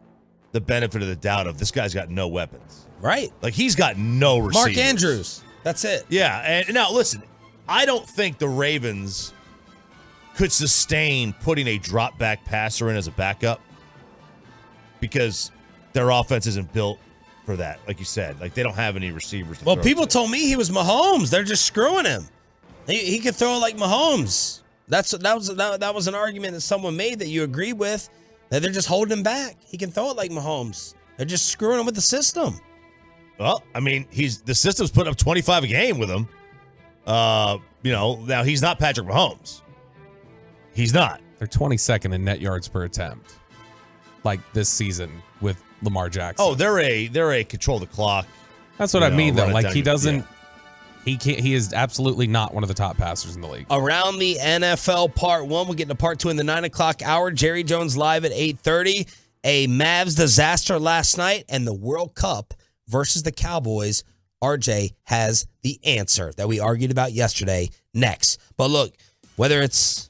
the benefit of the doubt of this guy's got no weapons. Right. He's got no receivers. Mark Andrews. That's it. Yeah, and now listen, I don't think the Ravens could sustain putting a drop back passer in as a backup because their offense isn't built for that. Like you said, they don't have any receivers. Well, people told me he was Mahomes. They're just screwing him. He could throw like Mahomes. That was an argument that someone made that you agreed with, that they're just holding him back. He can throw it like Mahomes. They're just screwing him with the system. Well, I mean, the system's putting up 25 a game with him. Now he's not Patrick Mahomes. He's not. They're 22nd in net yards per attempt, this season with Lamar Jackson. Oh, they're a control the clock. That's what I mean, though. He doesn't. Yeah. He can't. He is absolutely not one of the top passers in the league. Around the NFL Part 1, we'll get into Part 2 in the 9 o'clock hour. Jerry Jones live at 8:30. A Mavs disaster last night, and the World Cup versus the Cowboys. RJ has the answer that we argued about yesterday next. But look, whether it's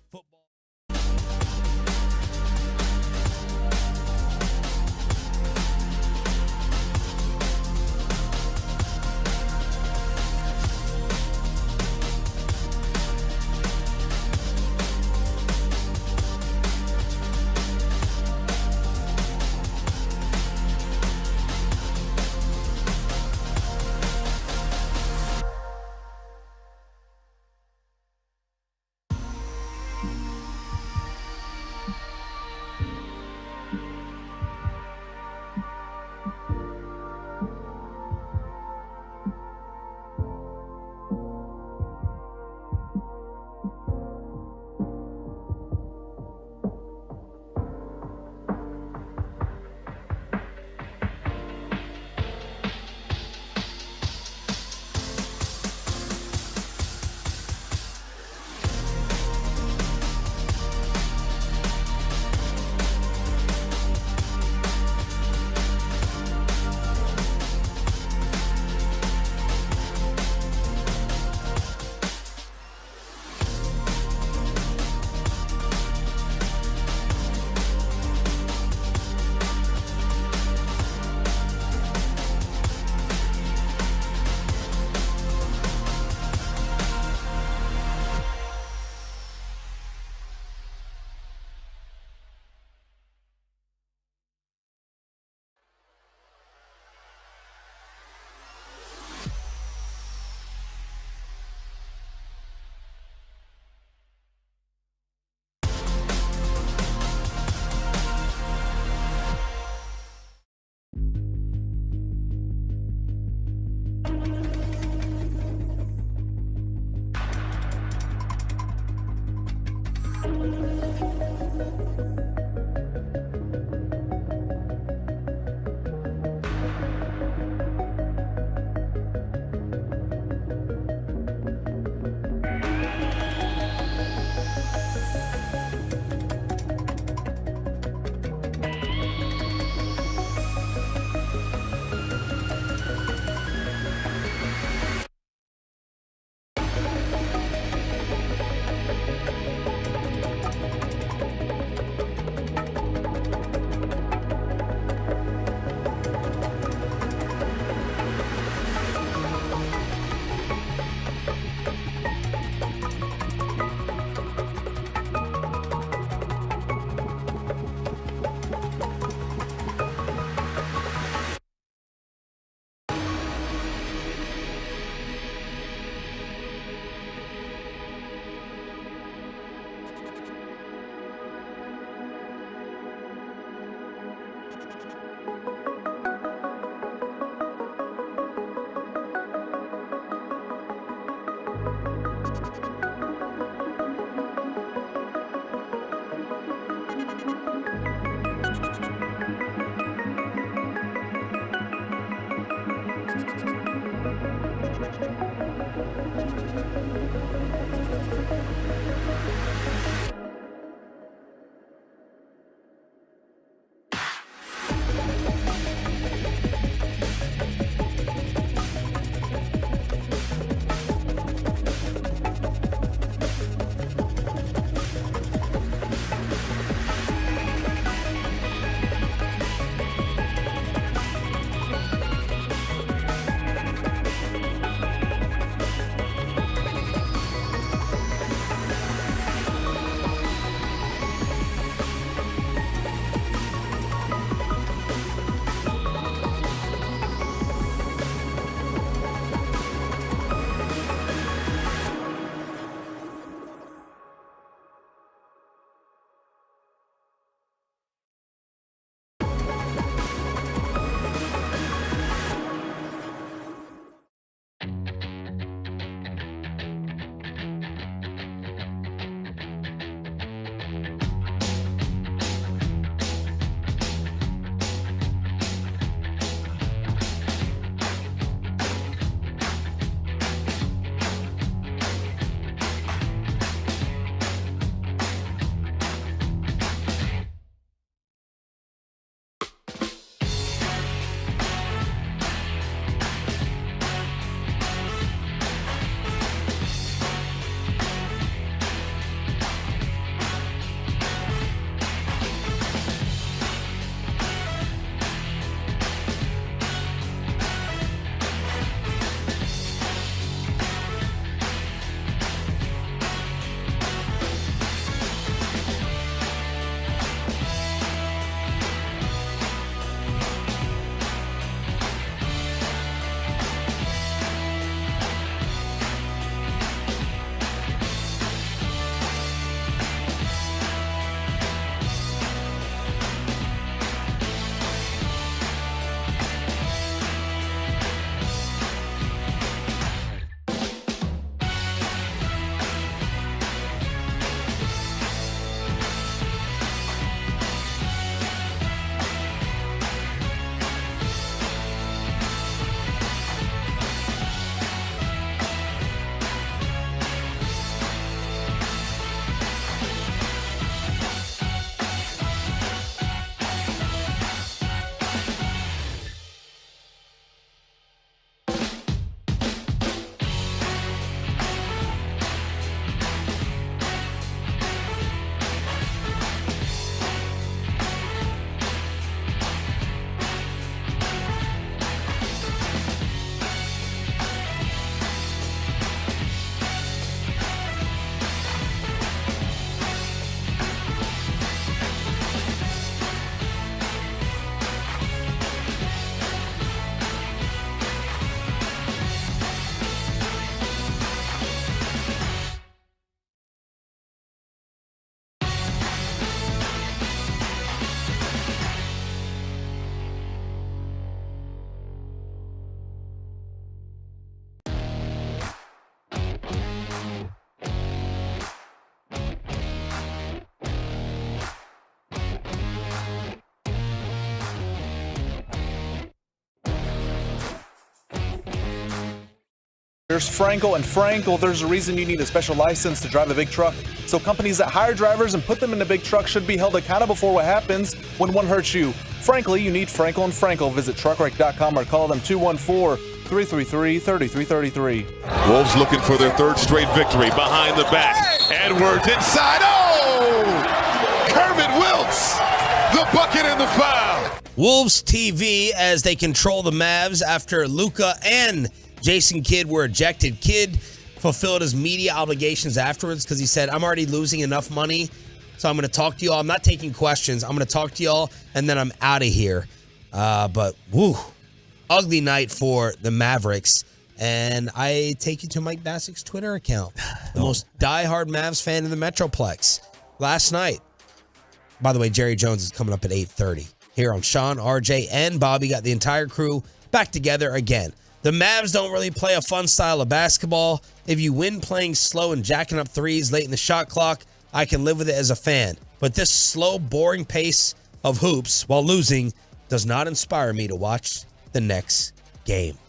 There's Frankel and Frankel. There's a reason you need a special license to drive a big truck. So companies that hire drivers and put them in a big truck should be held accountable for what happens when one hurts you. Frankly, you need Frankel and Frankel. Visit truckwreck.com or call them 214-333-3333. Wolves looking for their third straight victory behind the back. Edwards inside. Oh! Kermit Wilkes, the bucket and the foul. Wolves TV as they control the Mavs after Luka and Jason Kidd were ejected. Kidd fulfilled his media obligations afterwards because he said, I'm already losing enough money, so I'm going to talk to y'all. I'm not taking questions. I'm going to talk to y'all, and then I'm out of here. But, woo, ugly night for the Mavericks. And I take you to Mike Bassick's Twitter account, the most diehard Mavs fan in the Metroplex. Last night, by the way, Jerry Jones is coming up at 8:30 here on Sean, RJ, and Bobby. Got the entire crew back together again. The Mavs don't really play a fun style of basketball. If you win playing slow and jacking up threes late in the shot clock, I can live with it as a fan. But this slow, boring pace of hoops while losing does not inspire me to watch the next game.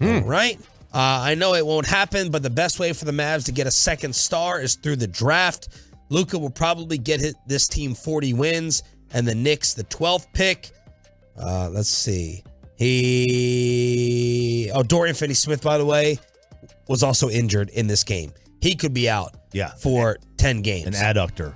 Right? I know it won't happen, but the best way for the Mavs to get a second star is through the draft. Luka will probably get this team 40 wins, and the Knicks the 12th pick. Let's see. Dorian Finney-Smith, by the way, was also injured in this game. He could be out for 10 games. An adductor,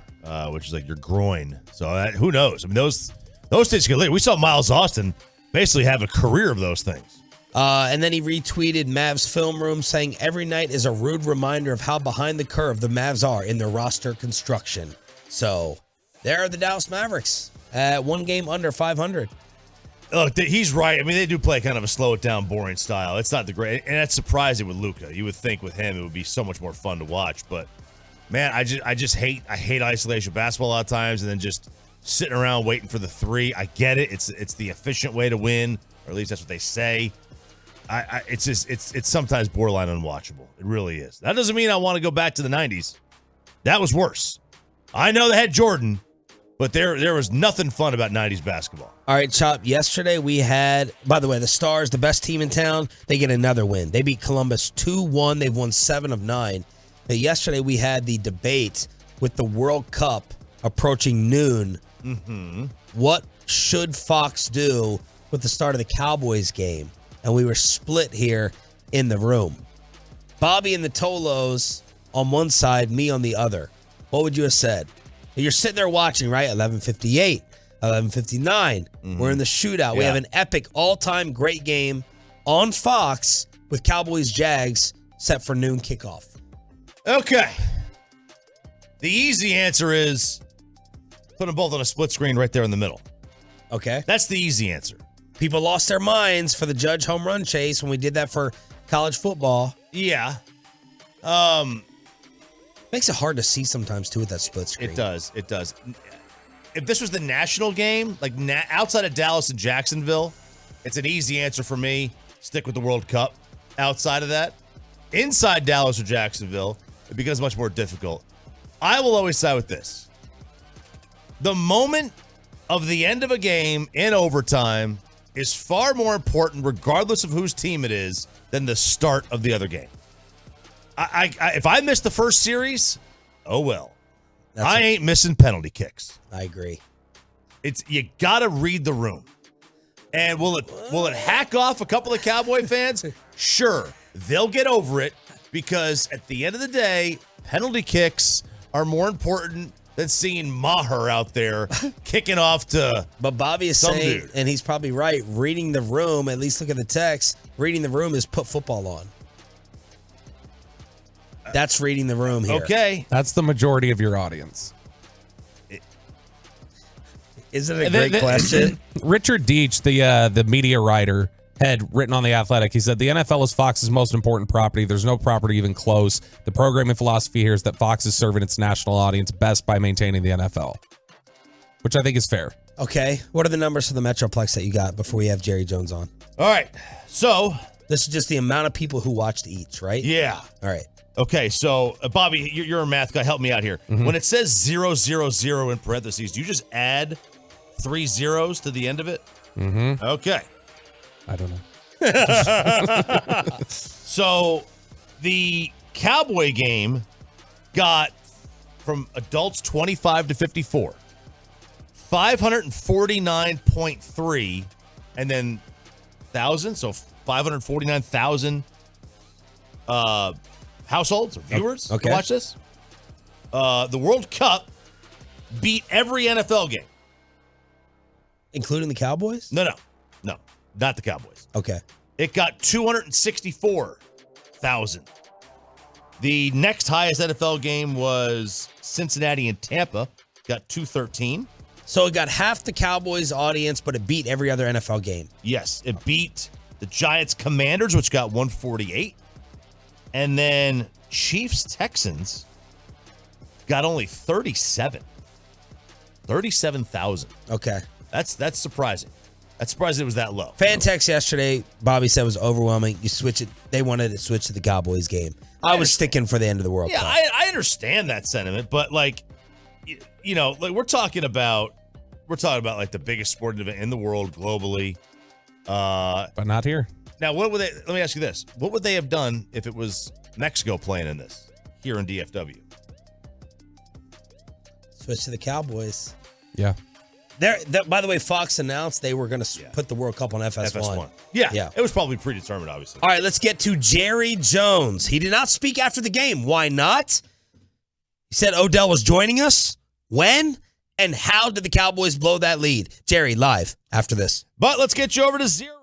which is like your groin. So who knows? I mean, those things get lit. We saw Miles Austin basically have a career of those things. And then he retweeted Mavs film room saying, every night is a rude reminder of how behind the curve the Mavs are in their roster construction. So there are the Dallas Mavericks at one game under 500. Look, he's right. I mean, they do play kind of a slow it down, boring style. It's not the great, and that's surprising with Luka. You would think with him it would be so much more fun to watch. But man, I hate isolation basketball a lot of times, and then just sitting around waiting for the three. I get it. It's the efficient way to win, or at least that's what they say. It's sometimes borderline unwatchable. It really is. That doesn't mean I want to go back to the 90s. That was worse. I know they had Jordan, but there was nothing fun about 90s basketball. All right, Chop, yesterday we had, by the way, the Stars, the best team in town, they get another win. They beat Columbus 2-1. They've won 7 of 9. But yesterday we had the debate with the World Cup approaching noon. Mm-hmm. What should Fox do with the start of the Cowboys game? And we were split here in the room. Bobby and the Tolos on one side, me on the other. What would you have said? You're sitting there watching, right? 11:58, 11:59. We're in the shootout. We have an epic all-time great game on Fox with Cowboys-Jags set for noon kickoff. Okay. The easy answer is put them both on a split screen right there in the middle. Okay. That's the easy answer. People lost their minds for the Judge home run chase when we did that for college football. Yeah. Makes it hard to see sometimes, too, with that split screen. It does. If this was the national game, like outside of Dallas and Jacksonville, it's an easy answer for me. Stick with the World Cup. Outside of that, inside Dallas or Jacksonville, it becomes much more difficult. I will always side with this. The moment of the end of a game in overtime is far more important, regardless of whose team it is, than the start of the other game. If I miss the first series, oh well. I ain't missing penalty kicks. I agree. You got to read the room. And will it hack off a couple of Cowboy fans? Sure. They'll get over it because at the end of the day, penalty kicks are more important than seeing Maher out there kicking off to But Bobby is saying, dude. and he's probably right, reading the room, at least look at the text, reading the room is put football on. That's reading the room here. Okay. That's the majority of your audience. Isn't it a great question? Richard Deitch, the media writer, had written on The Athletic. He said, the NFL is Fox's most important property. There's no property even close. The programming philosophy here is that Fox is serving its national audience best by maintaining the NFL, which I think is fair. Okay. What are the numbers for the Metroplex that you got before we have Jerry Jones on? All right. So this is just the amount of people who watched each, right? Yeah. All right. Okay, so Bobby, you're a math guy. Help me out here. When it says 000 in parentheses, do you just add 3 zeros to the end of it? Mm-hmm. Okay. I don't know. So the Cowboy game got from adults 25 to 54, 549.3, and then thousand, so 549,000 households or viewers to watch this. The World Cup beat every NFL game, including the Cowboys. No, not the Cowboys. Okay, it got 264,000. The next highest NFL game was Cincinnati and Tampa, got 213. So it got half the Cowboys audience, but it beat every other NFL game. Yes, it beat the Giants Commanders, which got 148. And then Chiefs Texans got only 37,000. Okay. That's surprising. That's surprising it was that low. Fan text yesterday, Bobby said was overwhelming. You switch it. They wanted to switch to the Cowboys game. I was sticking for the end of the World Cup. I understand that sentiment, but like, you know, like we're talking about like the biggest sporting event in the world globally. But not here. Now, what would they? Let me ask you this: what would they have done if it was Mexico playing in this here in DFW? Switch to the Cowboys. Yeah. By the way, Fox announced they were going to put the World Cup on FS1. Yeah. It was probably predetermined, obviously. All right, let's get to Jerry Jones. He did not speak after the game. Why not? He said Odell was joining us. When and how did the Cowboys blow that lead? Jerry, live after this. But let's get you over to Zero.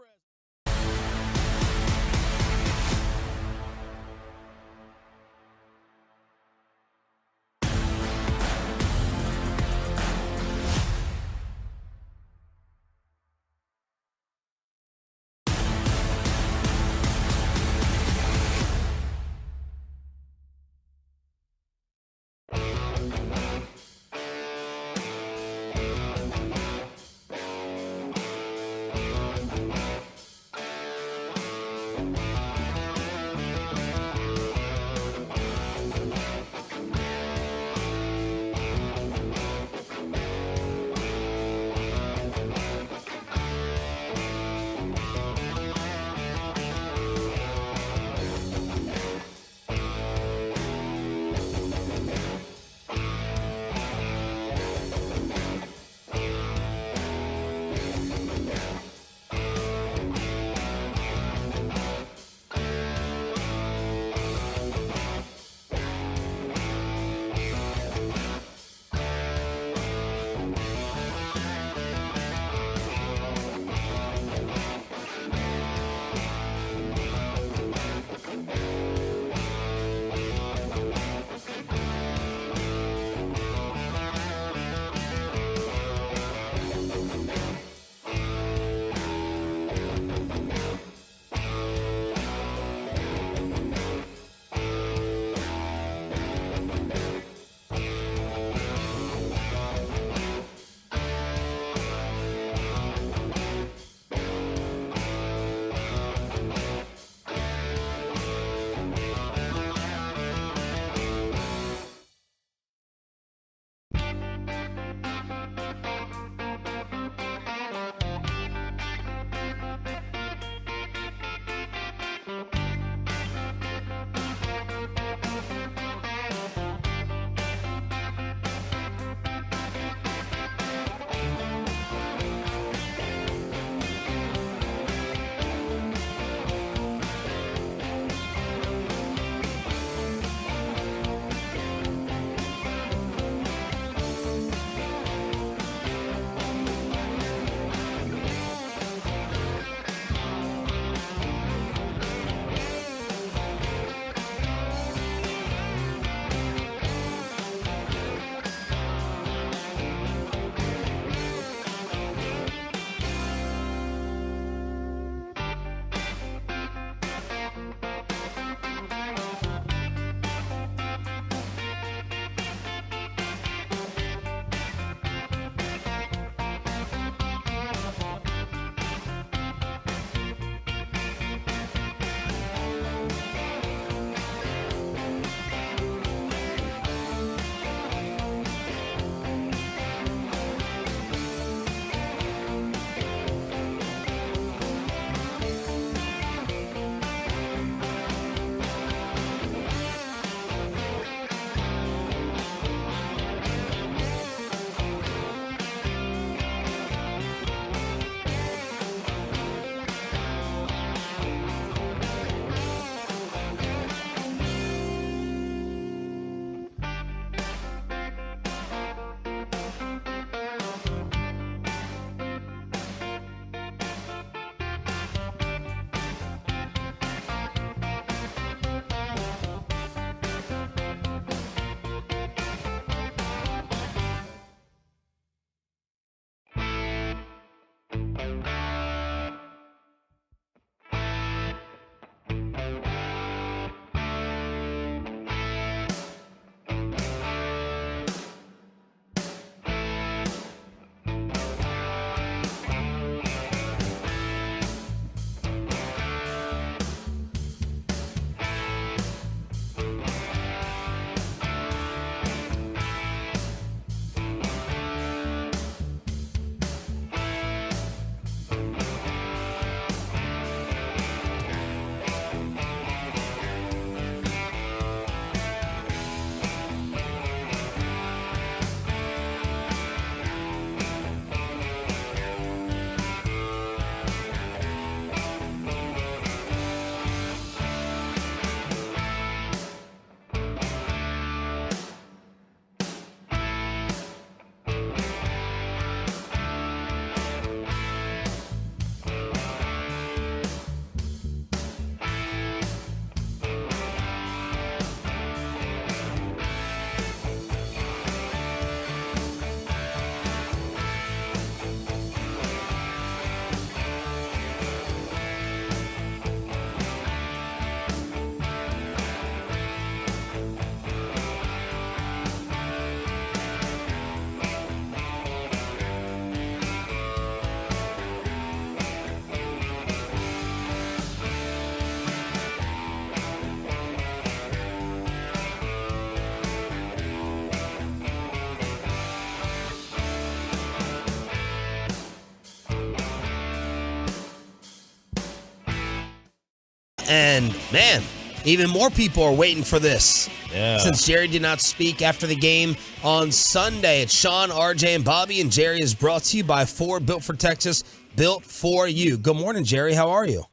And, man, even more people are waiting for this. Yeah. Since Jerry did not speak after the game on Sunday, it's Sean, RJ, and Bobby, and Jerry is brought to you by Ford, built for Texas, built for you. Good morning, Jerry. How are you?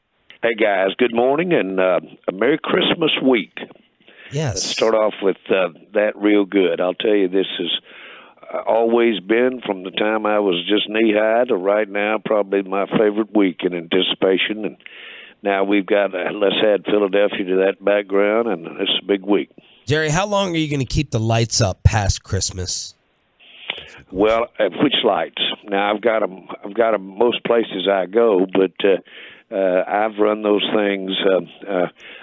Hey, guys. Good morning and a Merry Christmas week. Yes. Let's start off with that real good. I'll tell you, this has always been, from the time I was just knee-high to right now, probably my favorite week in anticipation. And now we've got, let's add Philadelphia to that background, and it's a big week. Jerry, how long are you going to keep the lights up past Christmas? Well, which lights? Now I've got them most places I go, but I've run those things.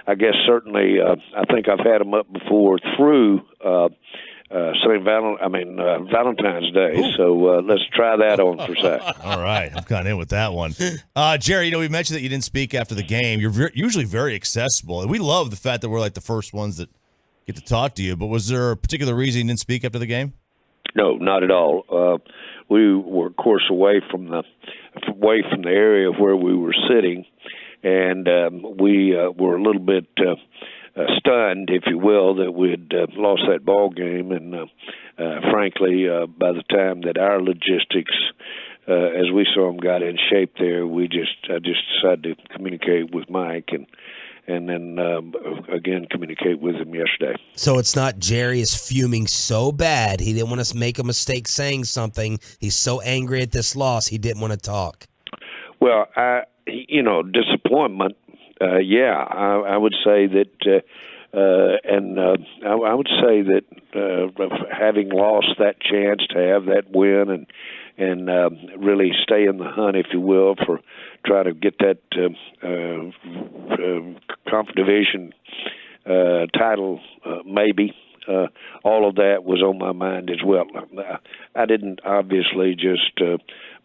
I guess certainly I think I've had them up before through Valentine's Day. Ooh. So let's try that on for a second. All right, I've gone in with that one. Jerry, we mentioned that you didn't speak after the game. You're usually very accessible, and we love the fact that we're like the first ones that get to talk to you. But was there a particular reason you didn't speak after the game? No, not at all. We were, of course, away from the area where we were sitting, and we were a little bit stunned, if you will, that we'd lost that ball game. And frankly, by the time that our logistics, as we saw them, got in shape there, I just decided to communicate with Mike and then again communicate with him yesterday. So it's not Jerry is fuming so bad he didn't want to make a mistake saying something. He's so angry at this loss he didn't want to talk. Well, disappointment. I would say that, I would say that having lost that chance to have that win and really stay in the hunt, if you will, for try to get that Conference Division title, maybe. All of that was on my mind as well. I didn't obviously just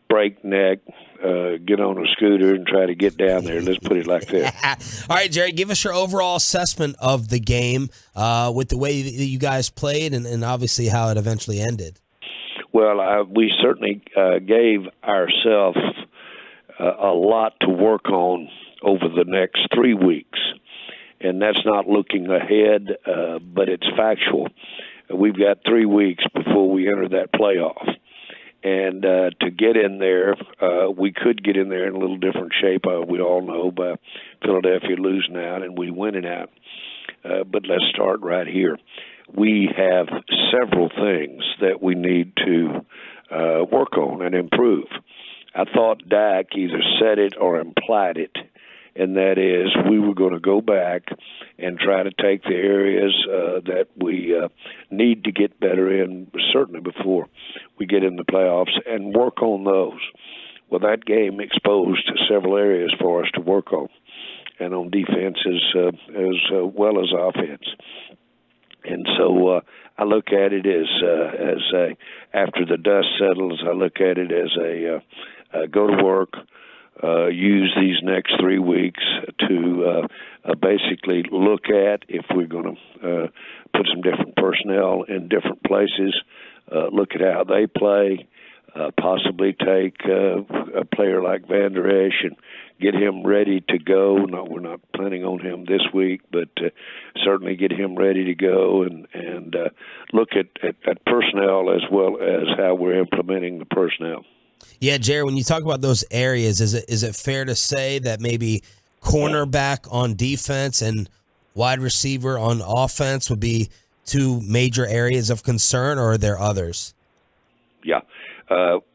break neck, get on a scooter and try to get down there. Let's put it like that. All right, Jerry, give us your overall assessment of the game with the way that you guys played and obviously how it eventually ended. Well, we certainly gave ourselves a lot to work on over the next 3 weeks. And that's not looking ahead, but it's factual. We've got 3 weeks before we enter that playoff. And to get in there, we could get in there in a little different shape, we all know, by Philadelphia losing out and we winning out. But let's start right here. We have several things that we need to work on and improve. I thought Dak either said it or implied it, and that is we were going to go back and try to take the areas that we need to get better in, certainly before we get in the playoffs, and work on those. Well, that game exposed several areas for us to work on, and on defense as well as offense. And so I look at it as after the dust settles, I look at it as a go to work, use these next 3 weeks to basically look at if we're going to put some different personnel in different places, look at how they play, possibly take a player like Van Der Esch and get him ready to go. No, we're not planning on him this week, but certainly get him ready to go and look at personnel as well as how we're implementing the personnel. Yeah, Jerry, when you talk about those areas, is it fair to say that maybe cornerback on defense and wide receiver on offense would be two major areas of concern, or are there others? Yeah.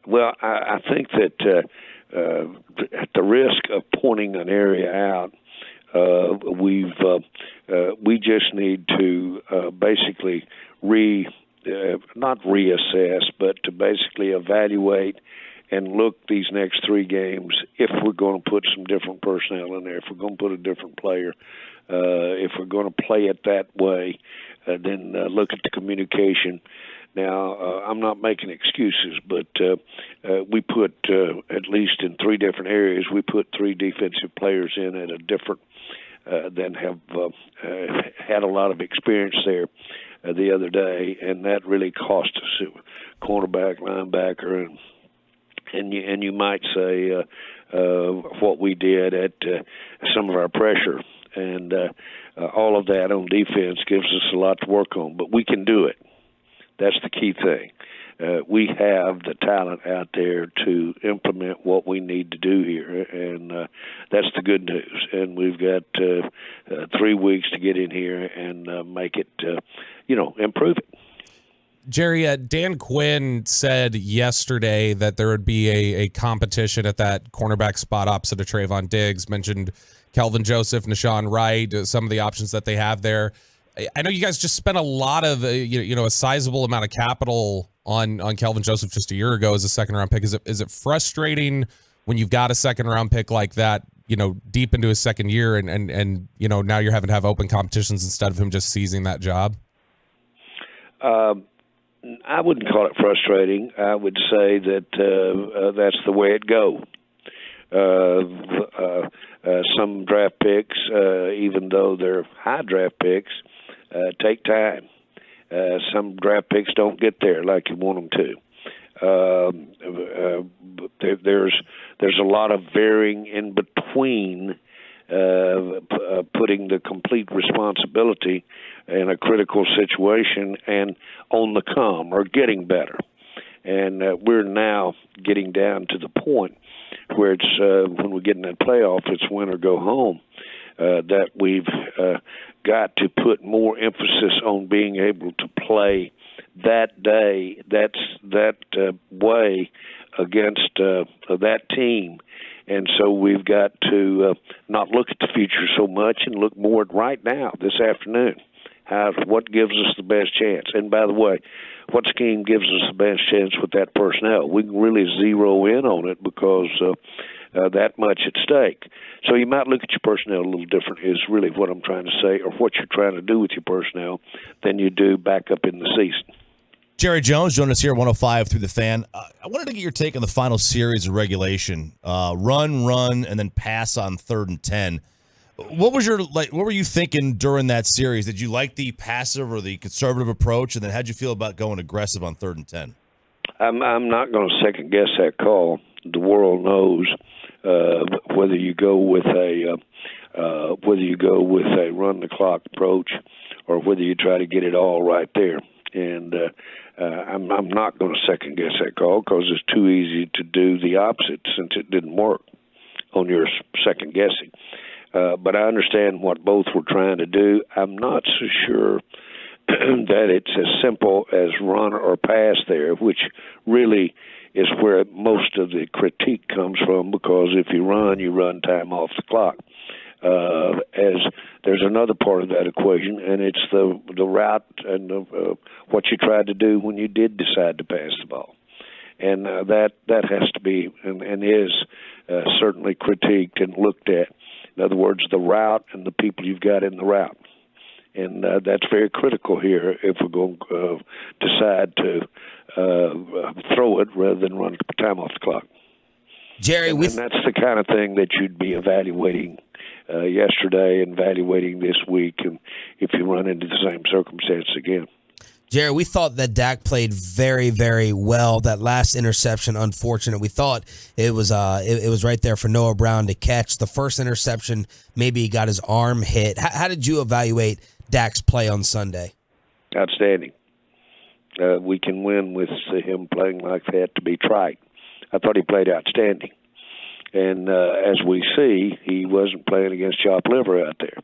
Well, I think that at the risk of pointing an area out, we just need to basically not reassess, but to basically evaluate and look these next 3 games if we're going to put some different personnel in there, if we're going to put a different player, if we're going to play it that way, then look at the communication. Now, I'm not making excuses, but we put, at least in 3 different areas, we put 3 defensive players in at a different, than have had a lot of experience there the other day, and that really cost us. Cornerback, linebacker, and you might say what we did at some of our pressure and all of that on defense gives us a lot to work on. But we can do it. That's the key thing. We have the talent out there to implement what we need to do here, and that's the good news. And we've got 3 weeks to get in here and make it, improve it. Jerry, Dan Quinn said yesterday that there would be a competition at that cornerback spot opposite of Trayvon Diggs, mentioned Kelvin Joseph, Nashawn Wright, some of the options that they have there. I know you guys just spent a lot of, a sizable amount of capital on Kelvin Joseph just a year ago as a second-round pick. Is it frustrating when you've got a second-round pick like that, deep into his second year and now you're having to have open competitions instead of him just seizing that job? I wouldn't call it frustrating. I would say that that's the way it goes. Some draft picks, even though they're high draft picks, take time. Some draft picks don't get there like you want them to. There's a lot of varying in between putting the complete responsibility in a critical situation and on the come or getting better. And we're now getting down to the point where it's when we get in that playoff, it's win or go home, that we've got to put more emphasis on being able to play that day, that way against that team. And so we've got to not look at the future so much and look more at right now, this afternoon. What gives us the best chance? And by the way, what scheme gives us the best chance with that personnel? We can really zero in on it because that much at stake. So you might look at your personnel a little different is really what I'm trying to say, or what you're trying to do with your personnel than you do back up in the season. Jerry Jones joined us here at 105 through the Fan. I wanted to get your take on the final series of regulation. Run, and then pass on 3rd and 10. What were you thinking during that series? Did you like the passive or the conservative approach? And then how'd you feel about going aggressive on 3rd and 10? I'm not going to second guess that call. The world knows whether you go with a run the clock approach or whether you try to get it all right there. And I'm not going to second guess that call because it's too easy to do the opposite since it didn't work on your second guessing. But I understand what both were trying to do. I'm not so sure that it's as simple as run or pass there, which really is where most of the critique comes from, because if you run time off the clock. As there's another part of that equation, and it's the route and what you tried to do when you did decide to pass the ball. And that has to be and is certainly critiqued and looked at. In other words, the route and the people you've got in the route. And that's very critical here if we're going to decide to throw it rather than run time off the clock. Jerry, and that's the kind of thing that you'd be evaluating yesterday and evaluating this week, and if you run into the same circumstance again. Jerry, we thought that Dak played very, very well. That last interception, unfortunate. We thought it was right there for Noah Brown to catch. The first interception, maybe he got his arm hit. How did you evaluate Dak's play on Sunday? Outstanding. We can win with him playing like that to be trite. I thought he played outstanding. And as we see, he wasn't playing against chopped liver out there.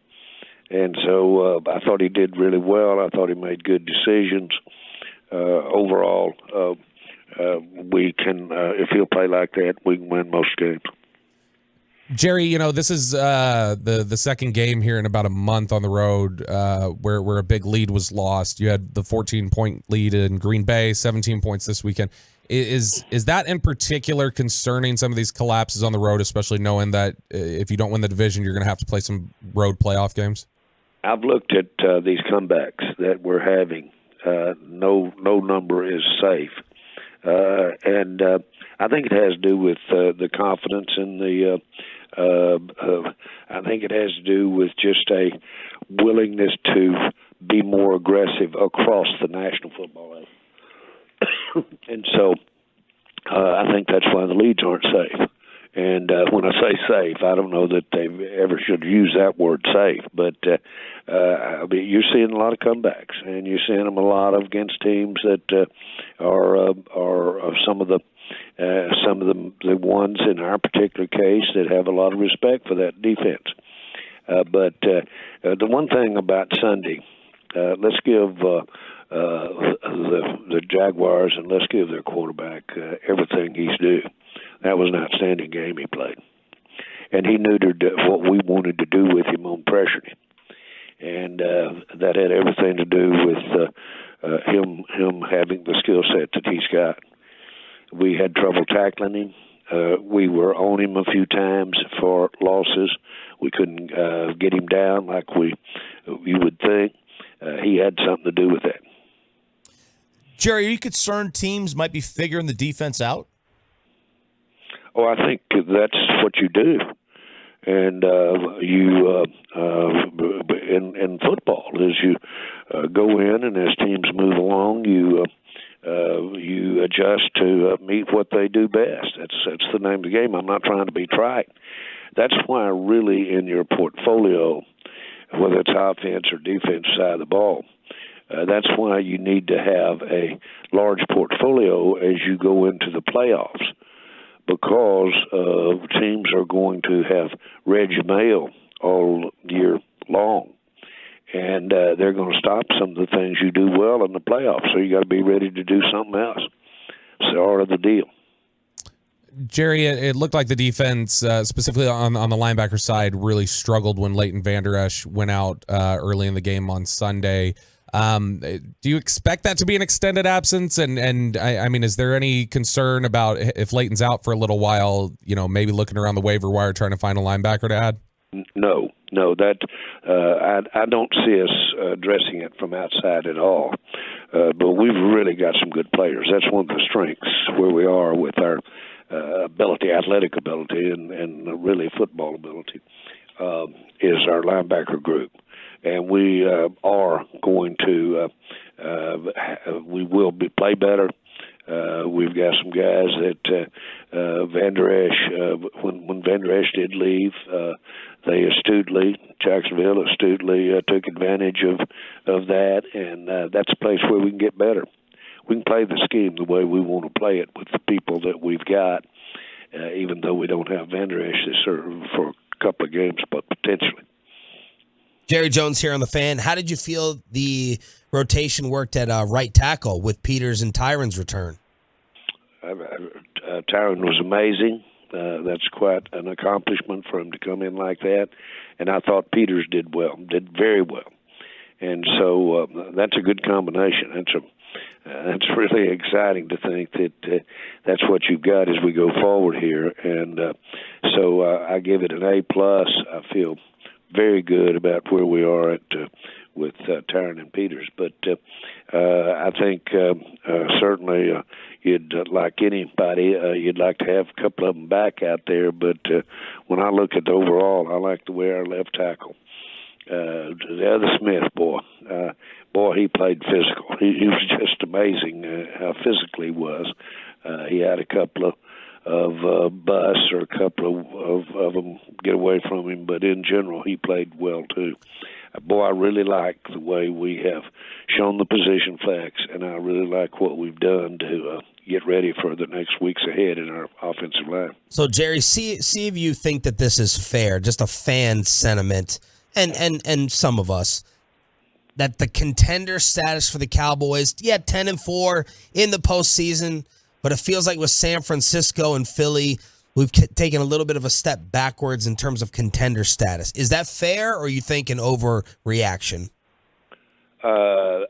And so I thought he did really well. I thought he made good decisions. Overall, we can, if he'll play like that, we can win most games. Jerry, this is the second game here in about a month on the road where a big lead was lost. You had the 14-point lead in Green Bay, 17 points this weekend. Is that in particular concerning, some of these collapses on the road, especially knowing that if you don't win the division, you're going to have to play some road playoff games? I've looked at these comebacks that we're having. No number is safe. And I think it has to do with the confidence and I think it has to do with just a willingness to be more aggressive across the National Football League. And so I think that's why the leads aren't safe. And when I say safe, I don't know that they ever should use that word safe, but I mean, you're seeing a lot of comebacks, and you're seeing them a lot against teams that are some of the ones in our particular case that have a lot of respect for that defense. But the one thing about Sunday, let's give the Jaguars and let's give their quarterback everything he's due. That was an outstanding game he played, and he knew what we wanted to do with him on pressuring him, and that had everything to do with him having the skill set that he's got. We had trouble tackling him. We were on him a few times for losses. We couldn't get him down like you would think. He had something to do with that. Jerry, are you concerned teams might be figuring the defense out? Oh, I think that's what you do, and in football is you go in, and as teams move along, you adjust to meet what they do best. That's the name of the game. I'm not trying to be trite. That's why really in your portfolio, whether it's offense or defense side of the ball, that's why you need to have a large portfolio as you go into the playoffs, because teams are going to have read your mail all year long, and they're going to stop some of the things you do well in the playoffs. So you got to be ready to do something else. It's part of the deal. Jerry, it looked like the defense, specifically on the linebacker side, really struggled when Leighton Vander Esch went out early in the game on Sunday. Do you expect that to be an extended absence? And I mean, is there any concern about if Leighton's out for a little while, maybe looking around the waiver wire trying to find a linebacker to add? No, that I don't see us addressing it from outside at all. But we've really got some good players. That's one of the strengths where we are with our athletic ability, and really football ability, is our linebacker group. And we are going to, we will play better. We've got some guys that Vander Esch, when Vander Esch did leave, they Jacksonville astutely took advantage of that, and that's a place where we can get better. We can play the scheme the way we want to play it with the people that we've got, even though we don't have Vander Esch for a couple of games, but potentially. Jerry Jones here on The Fan. How did you feel the rotation worked at right tackle with Peters and Tyron's return? Tyron was amazing. That's quite an accomplishment for him to come in like that. And I thought Peters did very well. And so that's a good combination. That's really exciting to think that that's what you've got as we go forward here. And so I give it an A+. I feel very good about where we are with Tyron and Peters. But I think certainly you'd like anybody, you'd like to have a couple of them back out there. But when I look at the overall, I like the way our left tackle, the other Smith, boy, he played physical. He was just amazing how physical he was. He had a couple of busts or a couple of them get away from him, but in general, he played well too. Boy, I really like the way we have shown the position flex, and I really like what we've done to get ready for the next weeks ahead in our offensive line. So, Jerry, see if you think that this is fair, just a fan sentiment, and some of us, that the contender status for the Cowboys, 10-4 in the postseason, but it feels like with San Francisco and Philly, we've taken a little bit of a step backwards in terms of contender status. Is that fair, or are you think an overreaction? I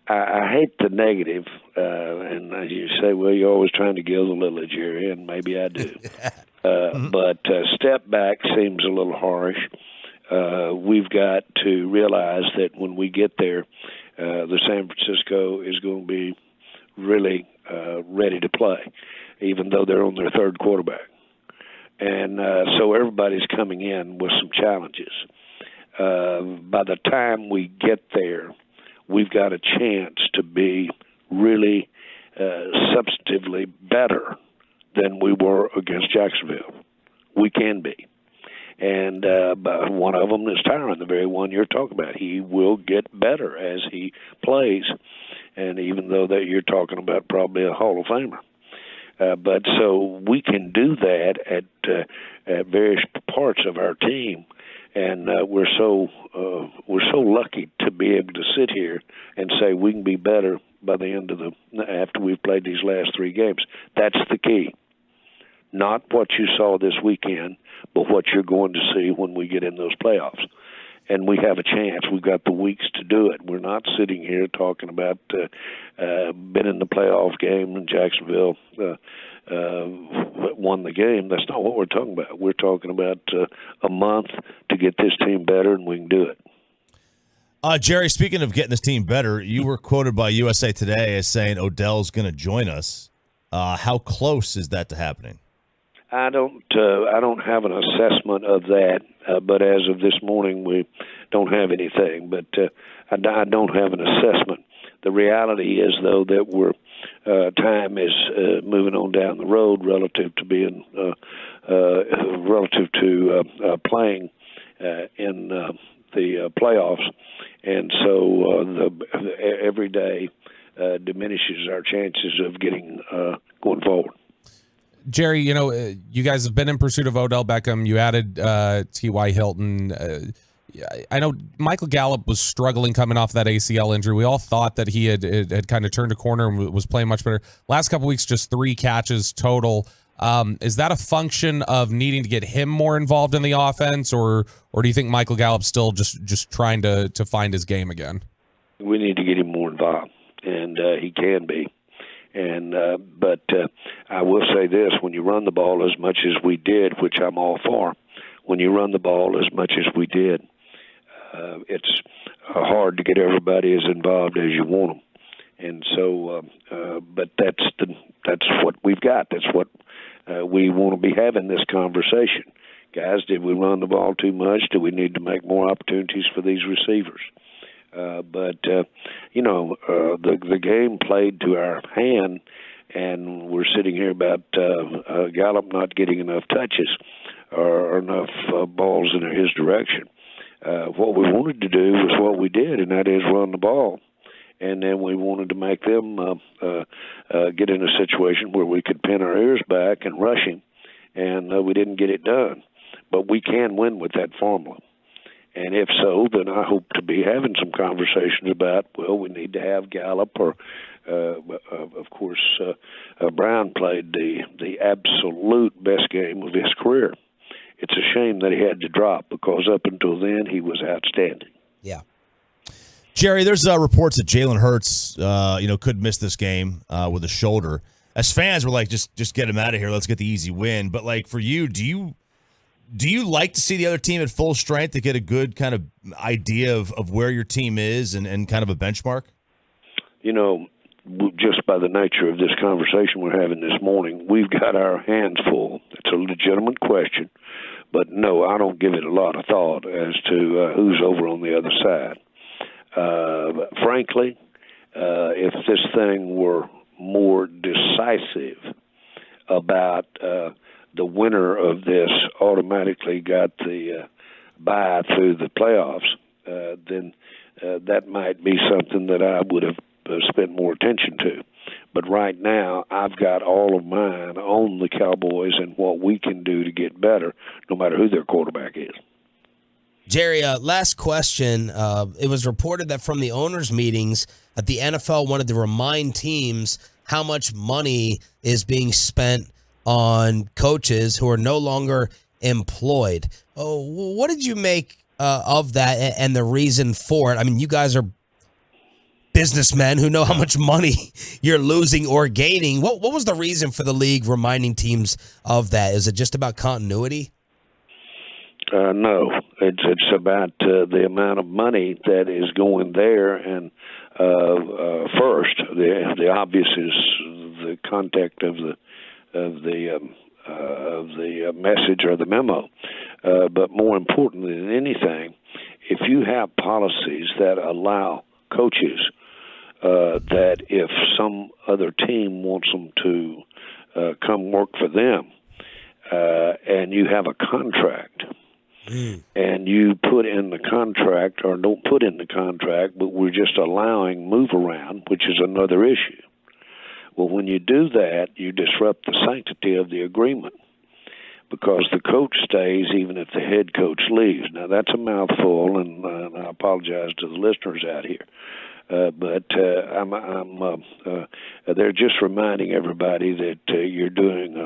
hate the negative, and you say, well, you're always trying to gild the lily, Jerry, and maybe I do. But step back seems a little harsh. We've got to realize that when we get there, the San Francisco is going to be really ready to play, even though they're on their third quarterback. And so everybody's coming in with some challenges. By the time we get there, we've got a chance to be really substantively better than we were against Jacksonville. We can be. And but one of them is Tyron, the very one you're talking about. He will get better as he plays, and even though that you're talking about probably a Hall of Famer. But so we can do that at various parts of our team, and we're so lucky to be able to sit here and say we can be better by the end of after we've played these last 3 games. That's the key. Not what you saw this weekend, but what you're going to see when we get in those playoffs. And we have a chance. We've got the weeks to do it. We're not sitting here talking about been in the playoff game in Jacksonville, won the game. That's not what we're talking about. We're talking about a month to get this team better, and we can do it. Jerry, speaking of getting this team better, you were quoted by USA Today as saying Odell's going to join us. How close is that to happening? I don't have an assessment of that, but as of this morning, we don't have anything. But I don't have an assessment. The reality is, though, that time is moving on down the road relative to being playing in the playoffs, and so every day diminishes our chances of getting going forward. Jerry, you guys have been in pursuit of Odell Beckham. You added T.Y. Hilton. I know Michael Gallup was struggling coming off that ACL injury. We all thought that he had kind of turned a corner and was playing much better. Last couple weeks, just 3 catches total. Is that a function of needing to get him more involved in the offense, or do you think Michael Gallup's still just trying to find his game again? We need to get him more involved, and he can be. But I will say this: when you run the ball as much as we did, which I'm all for, when you run the ball as much as we did, it's hard to get everybody as involved as you want them. And so, but that's what we've got. That's what we want to be having this conversation. Guys, did we run the ball too much? Do we need to make more opportunities for these receivers? But the game played to our hand, and we're sitting here about Gallup not getting enough touches or enough balls in his direction. What we wanted to do was what we did, and that is run the ball. And then we wanted to make them get in a situation where we could pin our ears back and rush him, and we didn't get it done. But we can win with that formula. And if so, then I hope to be having some conversations about, well, we need to have Gallup or, of course, Brown played the absolute best game of his career. It's a shame that he had to drop because up until then he was outstanding. Yeah. Jerry, there's reports that Jalen Hurts, could miss this game with a shoulder. As fans, we're like, just get him out of here. Let's get the easy win. But like for you, do you like to see the other team at full strength to get a good kind of idea of where your team is and kind of a benchmark? Just by the nature of this conversation we're having this morning, we've got our hands full. It's a legitimate question, but no, I don't give it a lot of thought as to who's over on the other side. Frankly, if this thing were more decisive about the winner of this automatically got the bye through the playoffs, then that might be something that I would have spent more attention to. But right now, I've got all of mine on the Cowboys and what we can do to get better, no matter who their quarterback is. Jerry, last question. It was reported that from the owners' meetings that the NFL wanted to remind teams how much money is being spent on coaches who are no longer employed. Oh, what did you make of that and the reason for it? I mean, you guys are businessmen who know how much money you're losing or gaining. What was the reason for the league reminding teams of that? Is it just about continuity? No, it's about the amount of money that is going there, and first, the obvious is the context of the message or the memo. But more importantly than anything, if you have policies that allow coaches that if some other team wants them to come work for them, and you have a contract, and you put in the contract or don't put in the contract, but we're just allowing move around, which is another issue. Well, when you do that, you disrupt the sanctity of the agreement because the coach stays even if the head coach leaves. Now, that's a mouthful, and I apologize to the listeners out here. But they're just reminding everybody that you're doing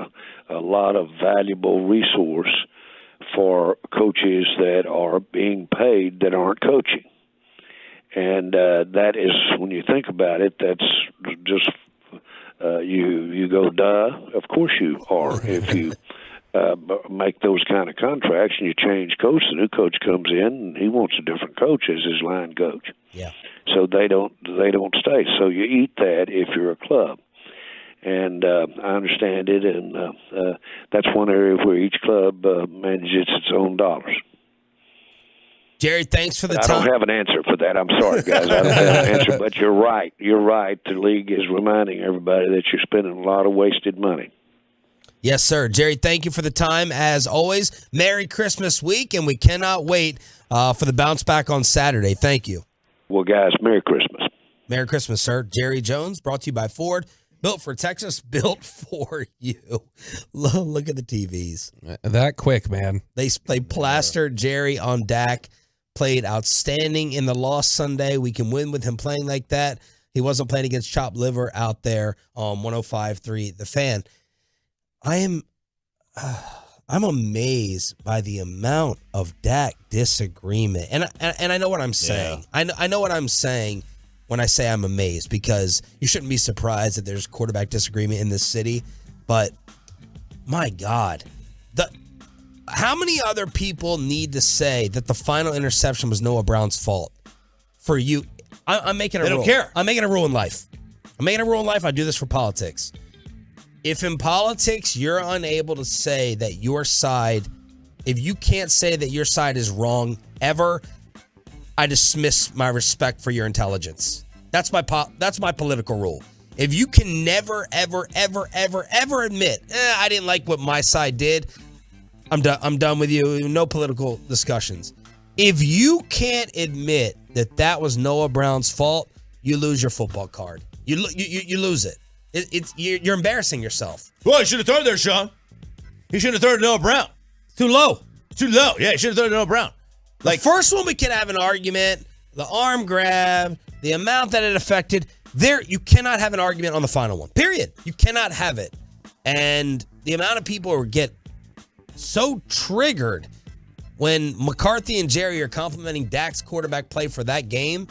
a lot of valuable resource for coaches that are being paid that aren't coaching. And that is, when you think about it, that's just you go, duh, of course you are. If you make those kind of contracts and you change coach, the new coach comes in and he wants a different coach as his line coach. Yeah. So they don't stay. So you eat that if you're a club. And I understand it, and that's one area where each club manages its own dollars. Jerry, thanks for the I time. don't have an answer for that. I'm sorry, guys. I don't have an answer, but you're right. You're right. The league is reminding everybody that you're spending a lot of wasted money. Yes, sir. Jerry, thank you for the time. As always, Merry Christmas week, and we cannot wait for the bounce back on Saturday. Thank you. Well, guys, Merry Christmas. Merry Christmas, sir. Jerry Jones, brought to you by Ford. Built for Texas, built for you. Look at the TVs. That quick, man. They plastered Jerry on Dak. Played outstanding in the loss Sunday. We can win with him playing like that. He wasn't playing against chopped liver out there on 105.3 The Fan. I'm amazed by the amount of Dak disagreement. And I know what I'm saying. Yeah. I know what I'm saying when I say I'm amazed, because you shouldn't be surprised that there's quarterback disagreement in this city. But my God, how many other people need to say that the final interception was Noah Brown's fault for you? I'm making a rule. They don't care. I'm making a rule in life. I do this for politics. If in politics you're unable to say that your side, if you can't say that your side is wrong ever, I dismiss my respect for your intelligence. That's my political rule. If you can never, ever, ever, ever, ever admit, I didn't like what my side did, I'm done with you. No political discussions. If you can't admit that was Noah Brown's fault, you lose your football card. You lose it. You're embarrassing yourself. Well, he should have thrown it there, Sean. He should have thrown it to Noah Brown. Too low. Yeah, he should have thrown it to Noah Brown. Like, the first one we can have an argument. The arm grab, the amount that it affected. You cannot have an argument on the final one. Period. You cannot have it. And the amount of people who get so triggered when McCarthy and Jerry are complimenting Dak's quarterback play for that game,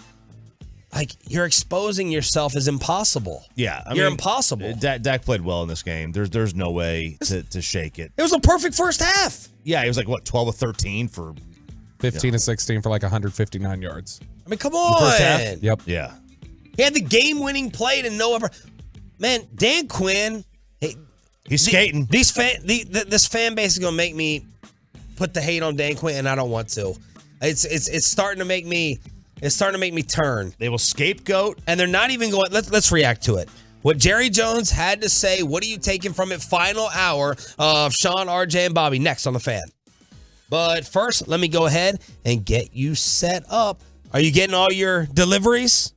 like, you're exposing yourself as impossible. Yeah. You're impossible. Dak played well in this game. There's no way to shake it. It was a perfect first half. Yeah, he was like, 12 of 13 for 15 of 16 for like 159 yards. I mean, come on. First half? Yep. Yeah. He had the game-winning play to Noah. Man, Dan Quinn. He's skating. This fan base is gonna make me put the hate on Dan Quinn, and I don't want to. It's starting to make me. It's starting to make me turn. They will scapegoat, and they're not even going. Let's react to it. What Jerry Jones had to say. What are you taking from it? Final hour of Sean, RJ, and Bobby next on the Fan. But first, let me go ahead and get you set up. Are you getting all your deliveries?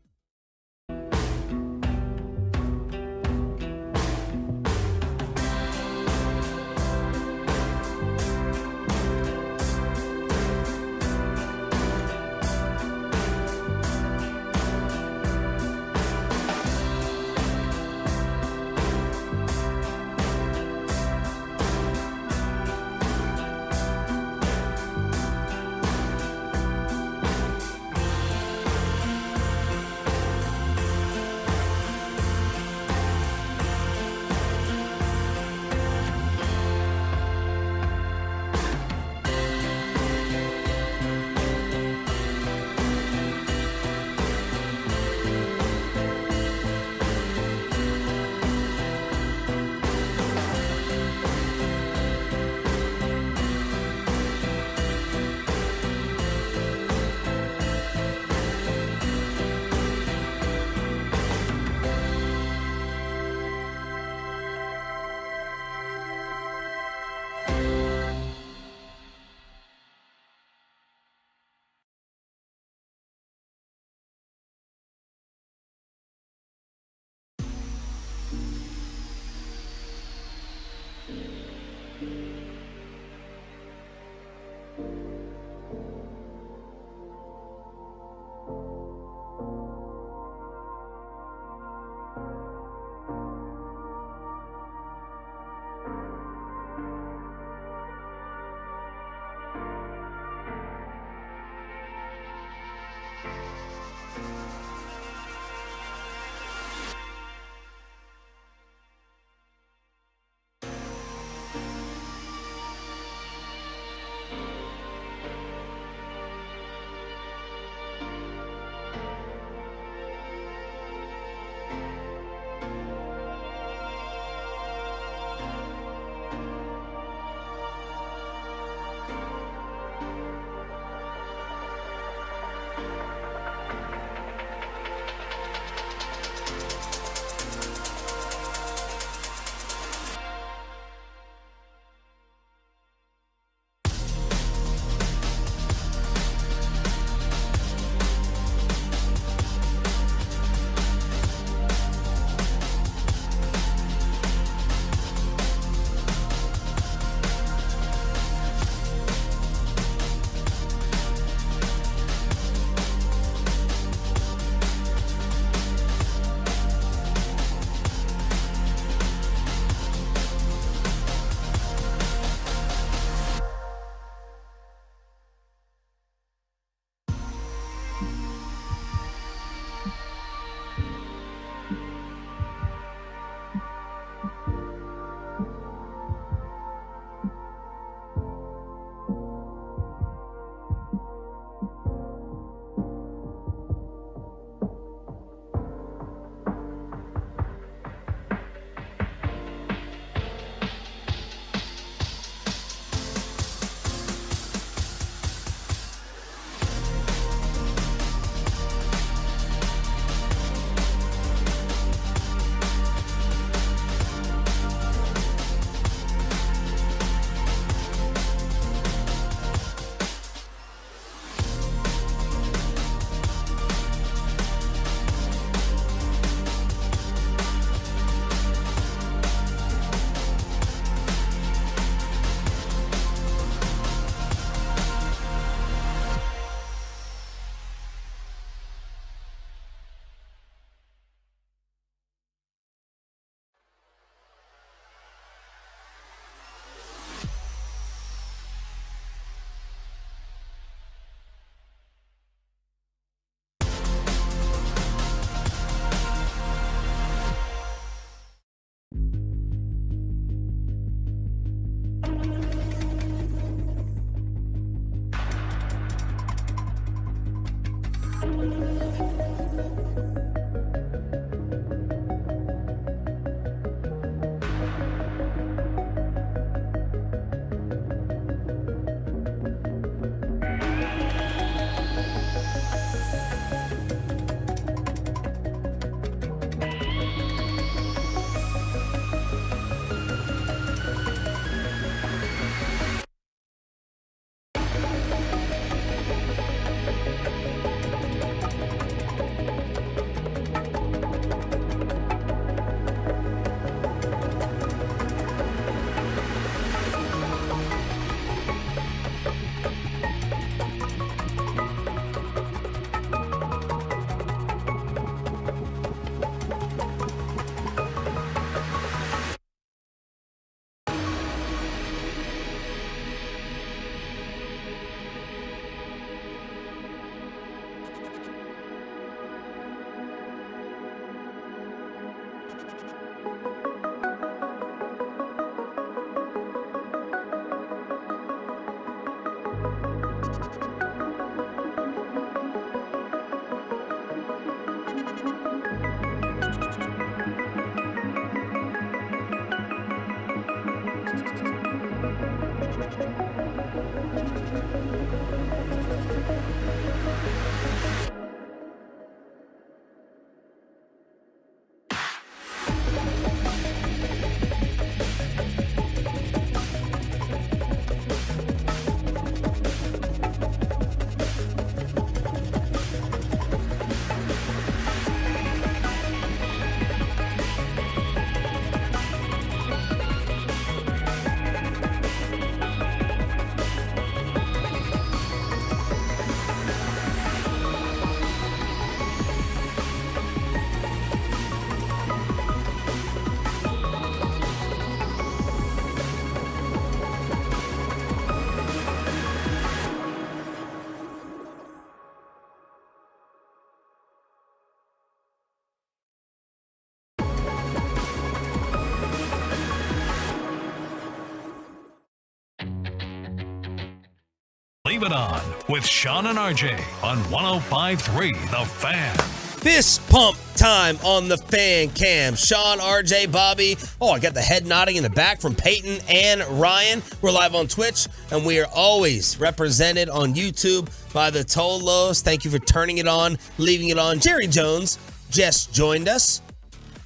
Leave It On with Sean and RJ on 105.3 The Fan. Fist pump time on the fan cam. Sean, RJ, Bobby. Oh, I got the head nodding in the back from Peyton and Ryan. We're live on Twitch, and we are always represented on YouTube by the Tolos. Thank you for turning it on, leaving it on. Jerry Jones just joined us.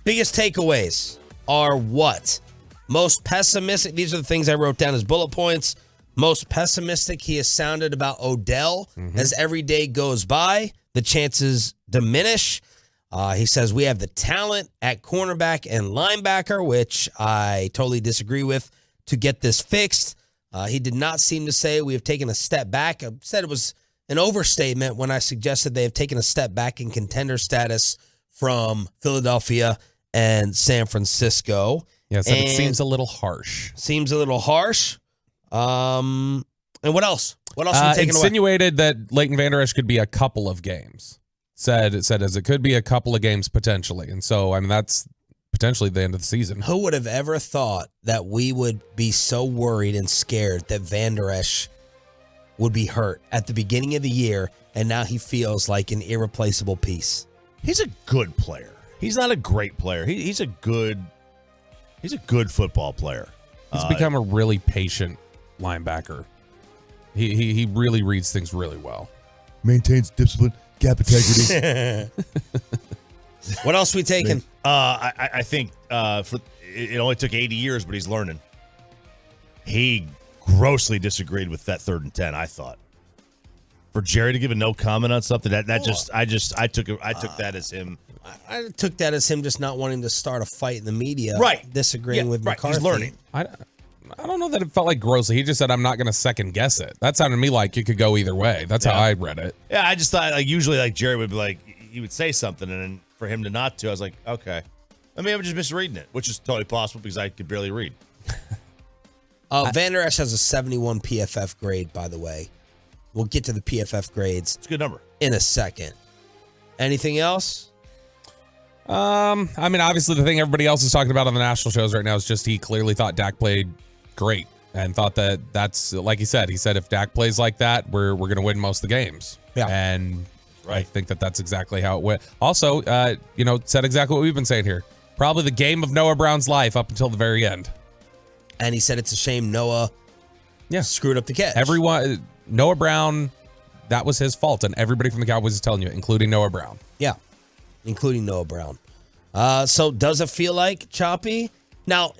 Biggest takeaways are what? Most pessimistic. These are the things I wrote down as bullet points. Most pessimistic he has sounded about Odell as every day goes by. The chances diminish. He says we have the talent at cornerback and linebacker, which I totally disagree with, to get this fixed. He did not seem to say we have taken a step back. I said it was an overstatement when I suggested they have taken a step back in contender status from Philadelphia and San Francisco. Yes, and it seems a little harsh. Seems a little harsh. And what else? What else are we taking insinuated away? That Leighton Vander Esch could be a couple of games. Said as it could be a couple of games potentially. And so, I mean, that's potentially the end of the season. Who would have ever thought that we would be so worried and scared that Vander Esch would be hurt at the beginning of the year, and now he feels like an irreplaceable piece? He's a good player. He's not a great player. He's a good football player. He's become a really patient linebacker. He really reads things really well. Maintains discipline, gap integrity. What else we taking? I think it only took 80 years, but he's learning. He grossly disagreed with that 3rd and 10. I thought for Jerry to give a no comment on something I took that as him. I took that as him just not wanting to start a fight in the media, right? Disagreeing with McCarthy. He's learning. I don't know that it felt like grossly. He just said, I'm not going to second guess it. That sounded to me like it could go either way. That's how I read it. Yeah, I just thought, like, usually, like, Jerry would be like, he would say something, and then for him to not to, I was like, okay. I mean, I'm just misreading it, which is totally possible because I could barely read. Vander Esch has a 71 PFF grade, by the way. We'll get to the PFF grades. It's a good number. In a second. Anything else? I mean, obviously, the thing everybody else is talking about on the national shows right now is just he clearly thought Dak played great and thought that's like he said if Dak plays like that, we're going to win most of the games. Yeah. And I think that's exactly how it went. Also, said exactly what we've been saying here. Probably the game of Noah Brown's life up until the very end. And he said it's a shame Noah screwed up the catch. Noah Brown, that was his fault. And everybody from the Cowboys is telling you, including Noah Brown. Yeah, including Noah Brown. So does it feel like choppy? Now,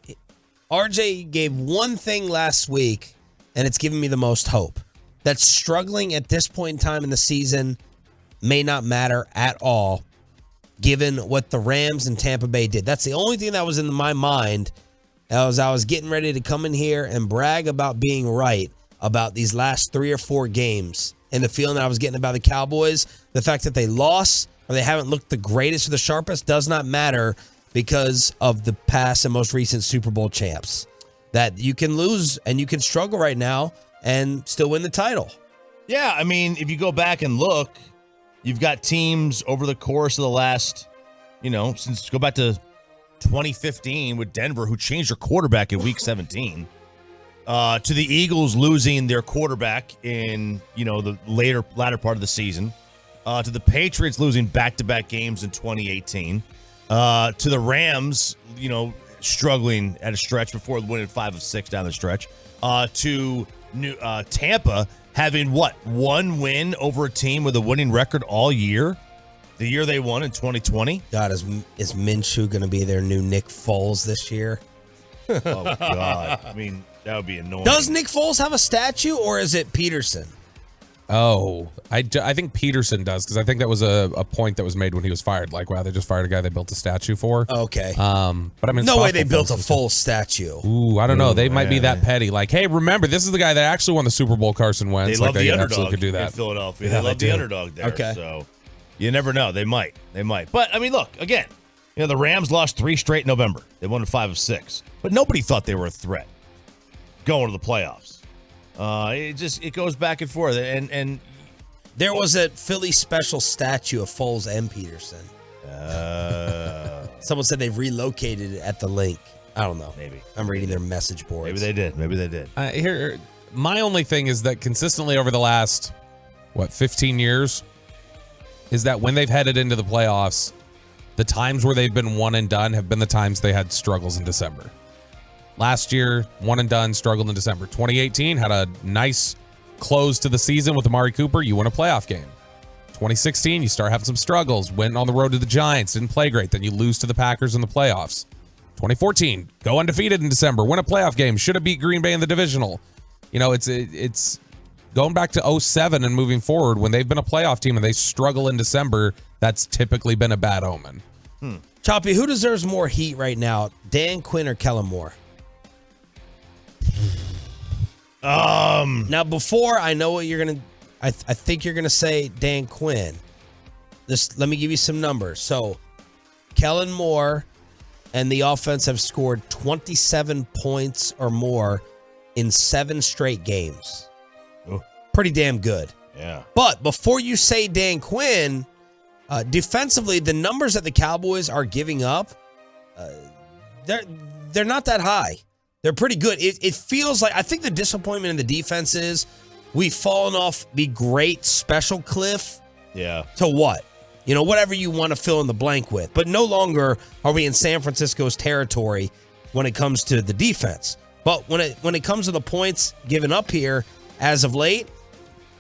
RJ gave one thing last week, and it's given me the most hope. That struggling at this point in time in the season may not matter at all, given what the Rams and Tampa Bay did. That's the only thing that was in my mind as I was getting ready to come in here and brag about being right about these last 3 or 4 games and the feeling that I was getting about the Cowboys. The fact that they lost or they haven't looked the greatest or the sharpest does not matter because of the past and most recent Super Bowl champs. That you can lose and you can struggle right now and still win the title. Yeah, I mean, if you go back and look, you've got teams over the course of the last, go back to 2015 with Denver, who changed their quarterback in week 17, to the Eagles losing their quarterback in, the latter part of the season, to the Patriots losing back-to-back games in 2018, to the Rams, struggling at a stretch before winning 5 of 6 down the stretch, to Tampa having one win over a team with a winning record all year, the year they won in 2020. God, is Minshew going to be their new Nick Foles this year? Oh, God. I mean, that would be annoying. Does Nick Foles have a statue, or is it Peterson? Oh, I think Peterson does, because I think that was a point that was made when he was fired. Like, wow, they just fired a guy they built a statue for. Okay. But I mean, no way they built a full statue. Ooh, I don't know. They might be that petty. Like, hey, remember, this is the guy that actually won the Super Bowl, Carson Wentz. They love the underdog absolutely could do that in Philadelphia. They love the underdog there. Okay. So you never know. They might. But, I mean, look, again, the Rams lost 3 straight in November. They won 5 of 6. But nobody thought they were a threat going to the playoffs. It goes back and forth. And there was a Philly special statue of Foles and Peterson. Someone said they've relocated it at the link. I don't know. Maybe. I'm reading their message boards. Maybe they did. Here, My only thing is that consistently over the last, 15 years, is that when they've headed into the playoffs, the times where they've been one and done have been the times they had struggles in December. Last year, one and done, struggled in December. 2018 had a nice close to the season with Amari Cooper. You win a playoff game. 2016, you start having some struggles. Went on the road to the Giants, didn't play great. Then you lose to the Packers in the playoffs. 2014, go undefeated in December, win a playoff game. Should have beat Green Bay in the divisional. It's going back to 07 and moving forward. When they've been a playoff team and they struggle in December, that's typically been a bad omen. Choppy, who deserves more heat right now, Dan Quinn or Kellen Moore? Now, before I know what you're gonna, I think you're gonna say Dan Quinn. Let me give you some numbers. So, Kellen Moore and the offense have scored 27 points or more in 7 straight games. Pretty damn good. Yeah. But before you say Dan Quinn, defensively, the numbers that the Cowboys are giving up, they're not that high. They're pretty good. It feels like, I think the disappointment in the defense is we've fallen off the great special cliff. Yeah. To what? Whatever you want to fill in the blank with. But no longer are we in San Francisco's territory when it comes to the defense. But when it comes to the points given up here as of late,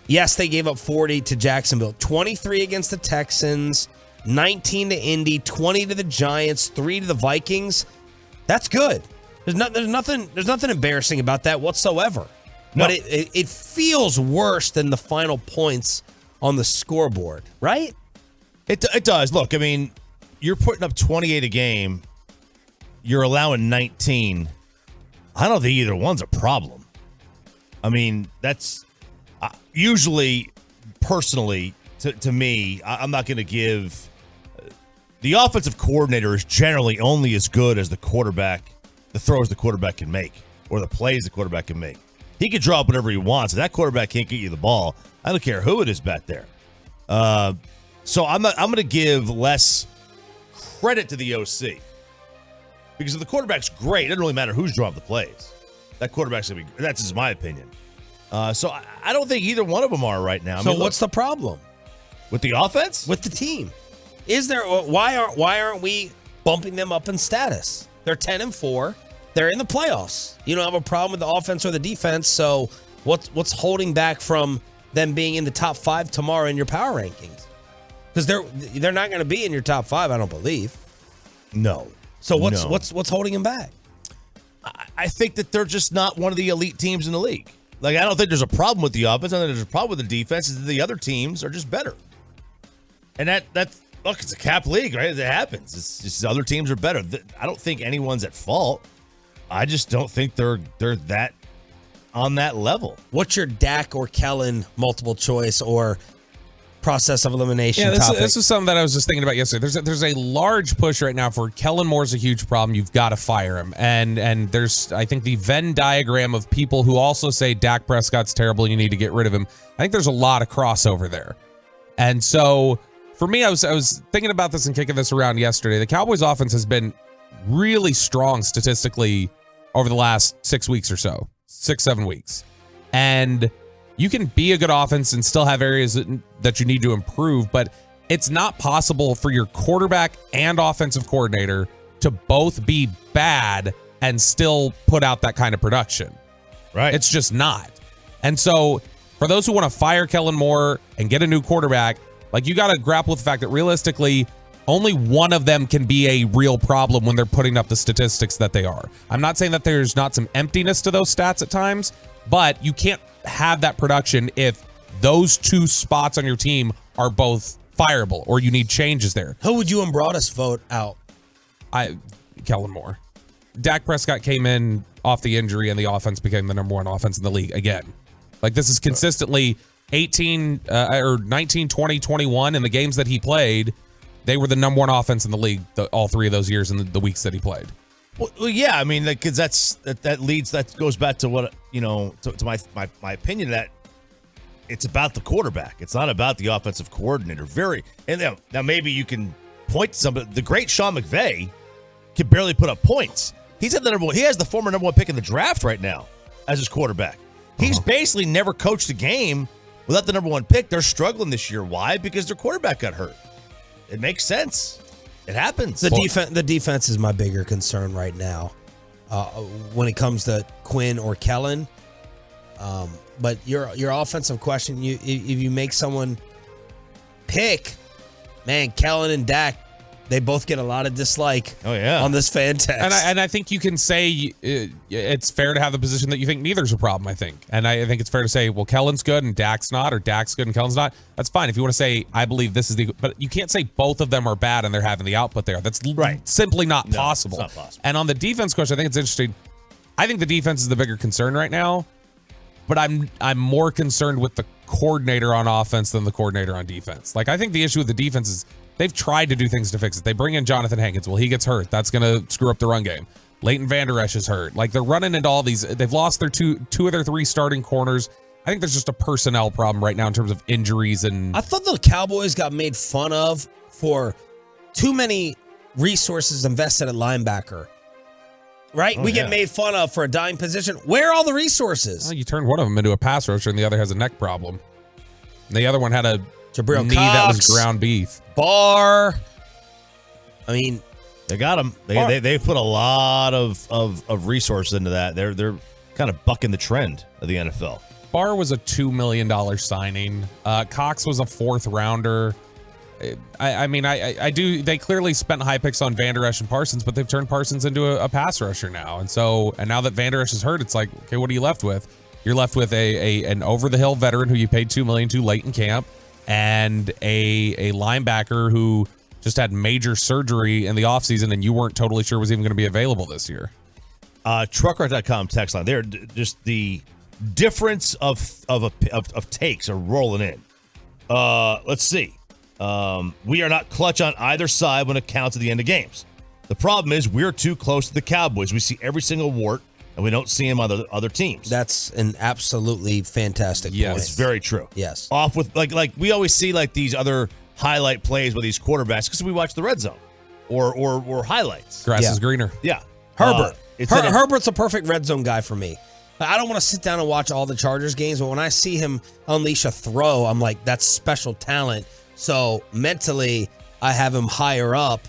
yes, they gave up 40 to Jacksonville, 23 against the Texans, 19 to Indy, 20 to the Giants, 3 to the Vikings. That's good. There's nothing embarrassing about that whatsoever. No. But it feels worse than the final points on the scoreboard, right? It does. Look, I mean, you're putting up 28 a game. You're allowing 19. I don't think either one's a problem. I mean, that's usually, personally, to me, I'm not going to give. The offensive coordinator is generally only as good as the throws the quarterback can make, or the plays the quarterback can make. He can draw up whatever he wants. If that quarterback can't get you the ball, I don't care who it is back there. So I'm going to give less credit to the OC. Because if the quarterback's great, it doesn't really matter who's drawing the plays. That quarterback's going to be, that's just my opinion. So I don't think either one of them are right now. So what's the problem? With the offense? With the team. Why aren't we bumping them up in status? They're 10-4. They're in the playoffs. You don't have a problem with the offense or the defense, so what's holding back from them being in the top 5 tomorrow in your power rankings? Because they're not going to be in your top 5, I don't believe. No. So what's holding them back? I think that they're just not one of the elite teams in the league. Like, I don't think there's a problem with the offense. I think there's a problem with the defense. Is that the other teams are just better. And that's look, it's a cap league, right? It happens. It's just other teams are better. I don't think anyone's at fault. I just don't think they're that on that level. What's your Dak or Kellen multiple choice or process of elimination topic? This was something that I was just thinking about yesterday. There's a large push right now for Kellen Moore's a huge problem. You've got to fire him. And there's, I think, the Venn diagram of people who also say Dak Prescott's terrible, you need to get rid of him. I think there's a lot of crossover there. And so for me, I was thinking about this and kicking this around yesterday. The Cowboys offense has been really strong statistically over the last 6 weeks or so, 6-7 weeks. And you can be a good offense and still have areas that you need to improve, but it's not possible for your quarterback and offensive coordinator to both be bad and still put out that kind of production. Right. It's just not. And so for those who want to fire Kellen Moore and get a new quarterback, like, you got to grapple with the fact that realistically, only one of them can be a real problem when they're putting up the statistics that they are. I'm not saying that there's not some emptiness to those stats at times, but you can't have that production if those two spots on your team are both fireable or you need changes there. Who would you and Broadus vote out? Kellen Moore. Dak Prescott came in off the injury and the offense became the number 1 offense in the league again. Like, this is consistently 19, 20, 21 in the games that he played. They were the number 1 offense in the league all 3 of those years in the weeks that he played. Well, yeah, I mean, because that goes back to what, to my opinion, that it's about the quarterback. It's not about the offensive coordinator. Now maybe you can point to somebody. The great Sean McVay can barely put up points. He has the former number 1 pick in the draft right now as his quarterback. He's basically never coached a game without the number one pick. They're struggling this year. Why? Because their quarterback got hurt. It makes sense. It happens. The defense is my bigger concern right now when it comes to Quinn or Kellen. But your offensive question, if you make someone pick, man, Kellen and Dak, they both get a lot of dislike on this fan text. And I think you can say it's fair to have the position that you think neither's a problem, I think. And I think it's fair to say, well, Kellen's good and Dak's not, or Dak's good and Kellen's not. That's fine. If you want to say, I believe this is but you can't say both of them are bad and they're having the output there. That's simply not possible. It's not possible. And on the defense question, I think it's interesting. I think the defense is the bigger concern right now, but I'm more concerned with the coordinator on offense than the coordinator on defense. Like, I think the issue with the defense is they've tried to do things to fix it. They bring in Jonathan Hankins. Well, he gets hurt. That's going to screw up the run game. Leighton Vander Esch is hurt. Like, they're running into all these. They've lost their two of their three starting corners. I think there's just a personnel problem right now in terms of injuries. And I thought the Cowboys got made fun of for too many resources invested at linebacker. Right? We get made fun of for a dying position. Where are all the resources? Well, you turned one of them into a pass rusher and the other has a neck problem. And the other one had a Jabril knee Cox, that was ground beef. Barr. I mean, they got him. They put a lot of resources into that. They're kind of bucking the trend of the NFL. Barr was a $2 million signing. Cox was a fourth rounder. I mean, I do. They clearly spent high picks on Vander Esch and Parsons, but they've turned Parsons into a pass rusher now. And now that Vander Esch is hurt, it's like, okay, what are you left with? You're left with an over the hill veteran who you paid $2 million to late in camp, and a linebacker who just had major surgery in the offseason and you weren't totally sure was even going to be available this year. Truckroute.com text line. They're just the difference of takes are rolling in. Let's see. We are not clutch on either side when it counts at the end of games. The problem is we're too close to the Cowboys. We see every single wart, and we don't see them on other teams. That's an absolutely fantastic point. It's very true. Yes. Off with like we always see like these other highlight plays with these quarterbacks because we watch the red zone or highlights. Grass is greener. Yeah. Herbert. Herbert's a perfect red zone guy for me. I don't want to sit down and watch all the Chargers games, but when I see him unleash a throw, I'm like, that's special talent. So mentally, I have him higher up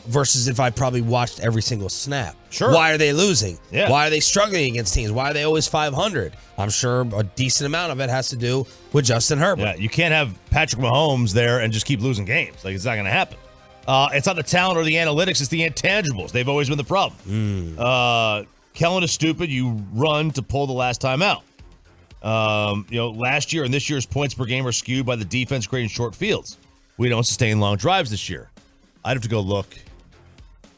versus if I probably watched every single snap. Sure. Why are they losing? Yeah. Why are they struggling against teams? Why are they always 500? I'm sure a decent amount of it has to do with Justin Herbert. Yeah, you can't have Patrick Mahomes there and just keep losing games. Like, it's not going to happen. It's not the talent or the analytics. It's the intangibles. They've always been the problem. Kellen is stupid. You run to pull the last time out. Last year and this year's points per game are skewed by the defense creating short fields. We don't sustain long drives this year. I'd have to go look.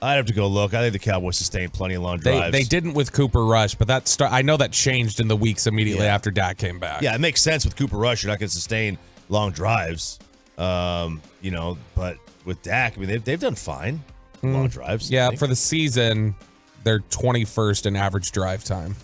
I think the Cowboys sustained plenty of long drives. They didn't with Cooper Rush, but I know that changed in the weeks immediately after Dak came back. Yeah, it makes sense with Cooper Rush. You're not going to sustain long drives. But with Dak, I mean, they've done fine. Long drives. Yeah, for the season, they're 21st in average drive time.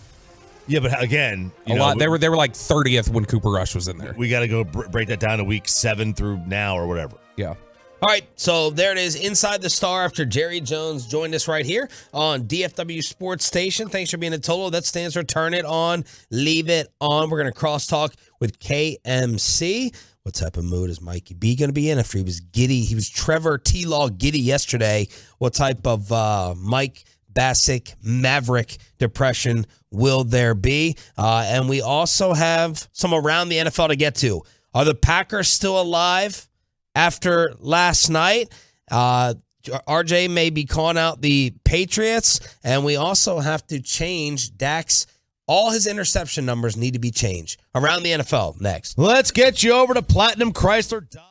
Yeah, but again, They were like 30th when Cooper Rush was in there. We got to go break that down to week 7 through now or whatever. Yeah. All right, so there it is, Inside the Star after Jerry Jones joined us right here on DFW Sports Station. Thanks for being a Tolo. That stands for Turn It On, Leave It On. We're going to crosstalk with KMC. What type of mood is Mikey B going to be in after he was giddy? He was Trevor T-Law giddy yesterday. What type of Mike Bassick Maverick depression will there be? And we also have some around the NFL to get to. Are the Packers still alive after last night? RJ may be calling out the Patriots, and we also have to change Dak's. All his interception numbers need to be changed. Around the NFL next. Let's get you over to Platinum Chrysler Dodge.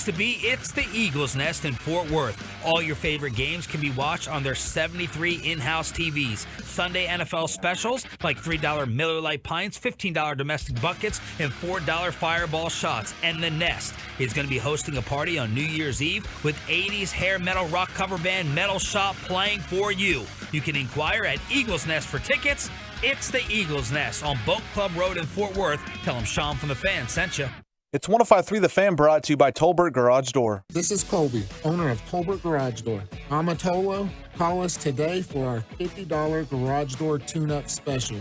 To be, it's the Eagles Nest in Fort Worth. All your favorite games can be watched on their 73 in-house TVs. Sunday NFL specials like $3 Miller Lite pints, $15 domestic buckets, and $4 Fireball shots. And the Nest is going to be hosting a party on New Year's Eve with 80s hair metal rock cover band Metal Shop playing for you. You can inquire at Eagles Nest for tickets. It's the Eagles Nest on Boat Club Road in Fort Worth. Tell them Sean from The Fan sent you. It's 105.3 The Fan, brought to you by Tolbert Garage Door. This is Colby, owner of Tolbert Garage Door. I'm a Tolo. Call us today for our $50 garage door tune-up special.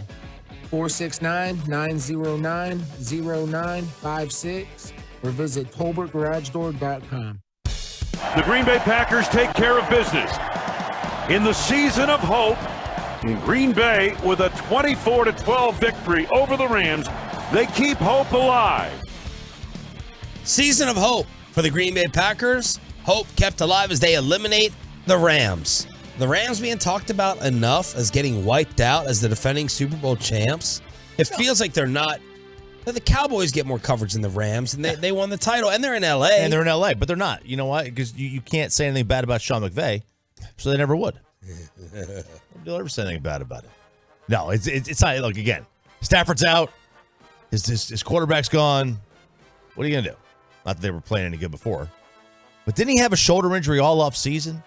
469-909-0956 or visit TolbertGarageDoor.com. The Green Bay Packers take care of business in the season of hope in Green Bay with a 24-12 victory over the Rams. They keep hope alive. Season of hope for the Green Bay Packers. Hope kept alive as they eliminate the Rams. The Rams being talked about enough as getting wiped out as the defending Super Bowl champs. It feels like they're not. The Cowboys get more coverage than the Rams, and they won the title, and they're in L.A. And they're in L.A., but they're not. You know why? Because you can't say anything bad about Sean McVay, so they never would. They'll ever say anything bad about it. No, it's not. Look, again, Stafford's out. His quarterback's gone. What are you going to do? Not that they were playing any good before. But didn't he have a shoulder injury all off season?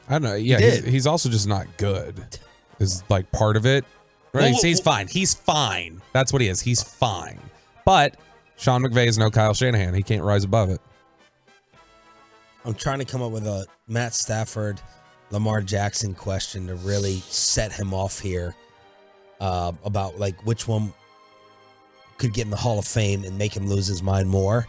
I don't know. Yeah, he's also just not good. Is like part of it. Right? He's fine. He's fine. That's what he is. He's fine. But Sean McVay is no Kyle Shanahan. He can't rise above it. I'm trying to come up with a Matt Stafford, Lamar Jackson question to really set him off here about like which one could get in the Hall of Fame and make him lose his mind more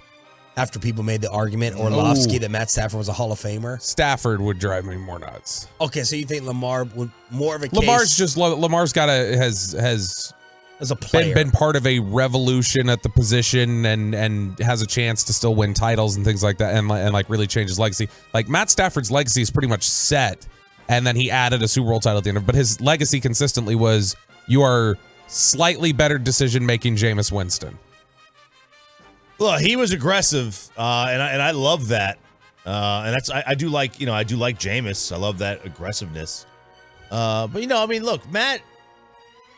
after people made the argument, Orlovsky, that Matt Stafford was a Hall of Famer? Stafford would drive me more nuts. Okay, so you think Lamar would more of a Lamar's case? Lamar's got has as a player been part of a revolution at the position and has a chance to still win titles and things like that and like really change his legacy. Like Matt Stafford's legacy is pretty much set, and then he added a Super Bowl title at the end of it. But his legacy consistently was you are slightly better decision making Jameis Winston. Well, he was aggressive, and I love that. And that's I do like Jameis. I love that aggressiveness. But look, Matt,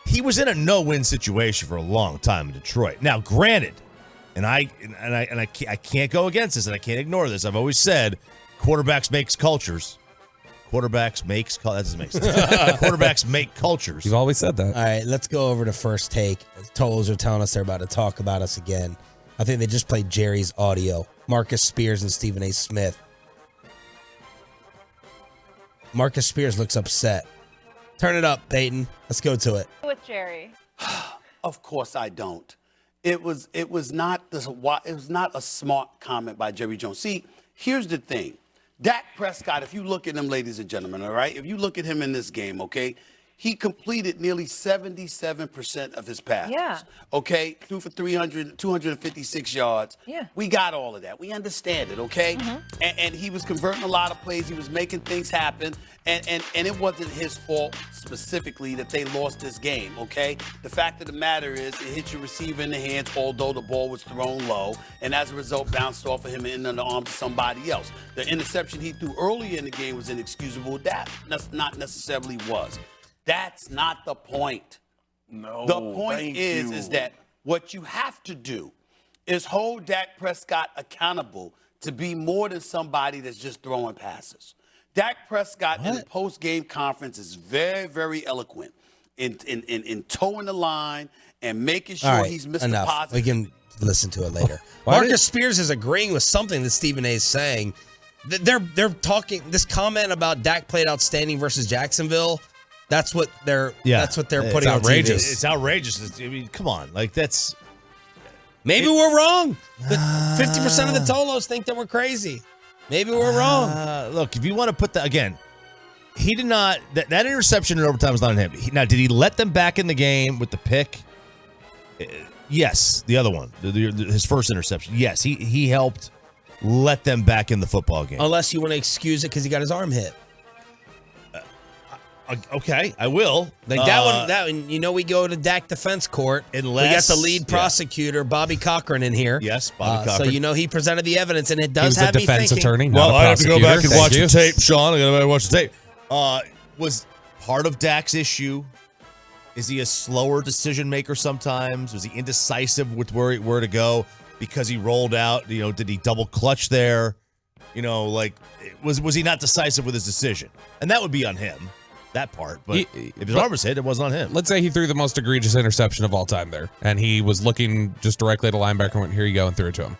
he was in a no-win situation for a long time in Detroit. Now, granted, and I can't go against this, and I can't ignore this. I've always said, quarterbacks makes cultures. Quarterbacks makes that doesn't make sense. Quarterbacks make cultures. You've always said that. All right, let's go over to First Take. Tolos are telling us they're about to talk about us again. I think they just played Jerry's audio. Marcus Spears and Stephen A. Smith. Marcus Spears looks upset. Turn it up, Peyton. Let's go to it. With Jerry. Of course I don't. It was not a smart comment by Jerry Jones. See, here's the thing. Dak Prescott, if you look at him, ladies and gentlemen, all right? If you look at him in this game, okay? He completed nearly 77% of his passes. Yeah. Okay? Threw for 256 yards. Yeah. We got all of that. We understand it, okay? Mm-hmm. And he was converting a lot of plays. He was making things happen. And it wasn't his fault specifically that they lost this game, okay? The fact of the matter is it hit your receiver in the hands, although the ball was thrown low, and as a result bounced off of him and into the arms of somebody else. The interception he threw earlier in the game was inexcusable. That not necessarily was. That's not the point. No. The point is that what you have to do is hold Dak Prescott accountable to be more than somebody that's just throwing passes. Dak Prescott in the post-game conference is very, very eloquent in towing the line and making sure he's Mr. Enough. Positive. We can listen to it later. Marcus Spears is agreeing with something that Stephen A. is saying. They're talking this comment about Dak played outstanding versus Jacksonville. That's what they're putting on TV. It's outrageous. I mean, come on. Like that's maybe we're wrong. 50% of the Tolos think that we're crazy. Maybe we're wrong. Look, if you want to put that again, he did not. That interception in overtime was not on him. Now, did he let them back in the game with the pick? Yes, the other one, his first interception. Yes, he helped let them back in the football game. Unless you want to excuse it because he got his arm hit. Okay, I will. Like that one, we go to Dak defense court. Unless we got the lead prosecutor, Bobby Cochran, in here. Yes, Bobby Cochran. So he presented the evidence, and it does He was have a me defense thinking. attorney. Well, I have to go back and watch the tape, Sean. I got to watch the tape. Was part of Dak's issue? Is he a slower decision maker sometimes? Was he indecisive with where to go because he rolled out? Did he double clutch there? Was he not decisive with his decision? And that would be on him. That part, but if his arm was hit, it wasn't on him. Let's say he threw the most egregious interception of all time there, and he was looking just directly at a linebacker and went, "Here you go," and threw it to him.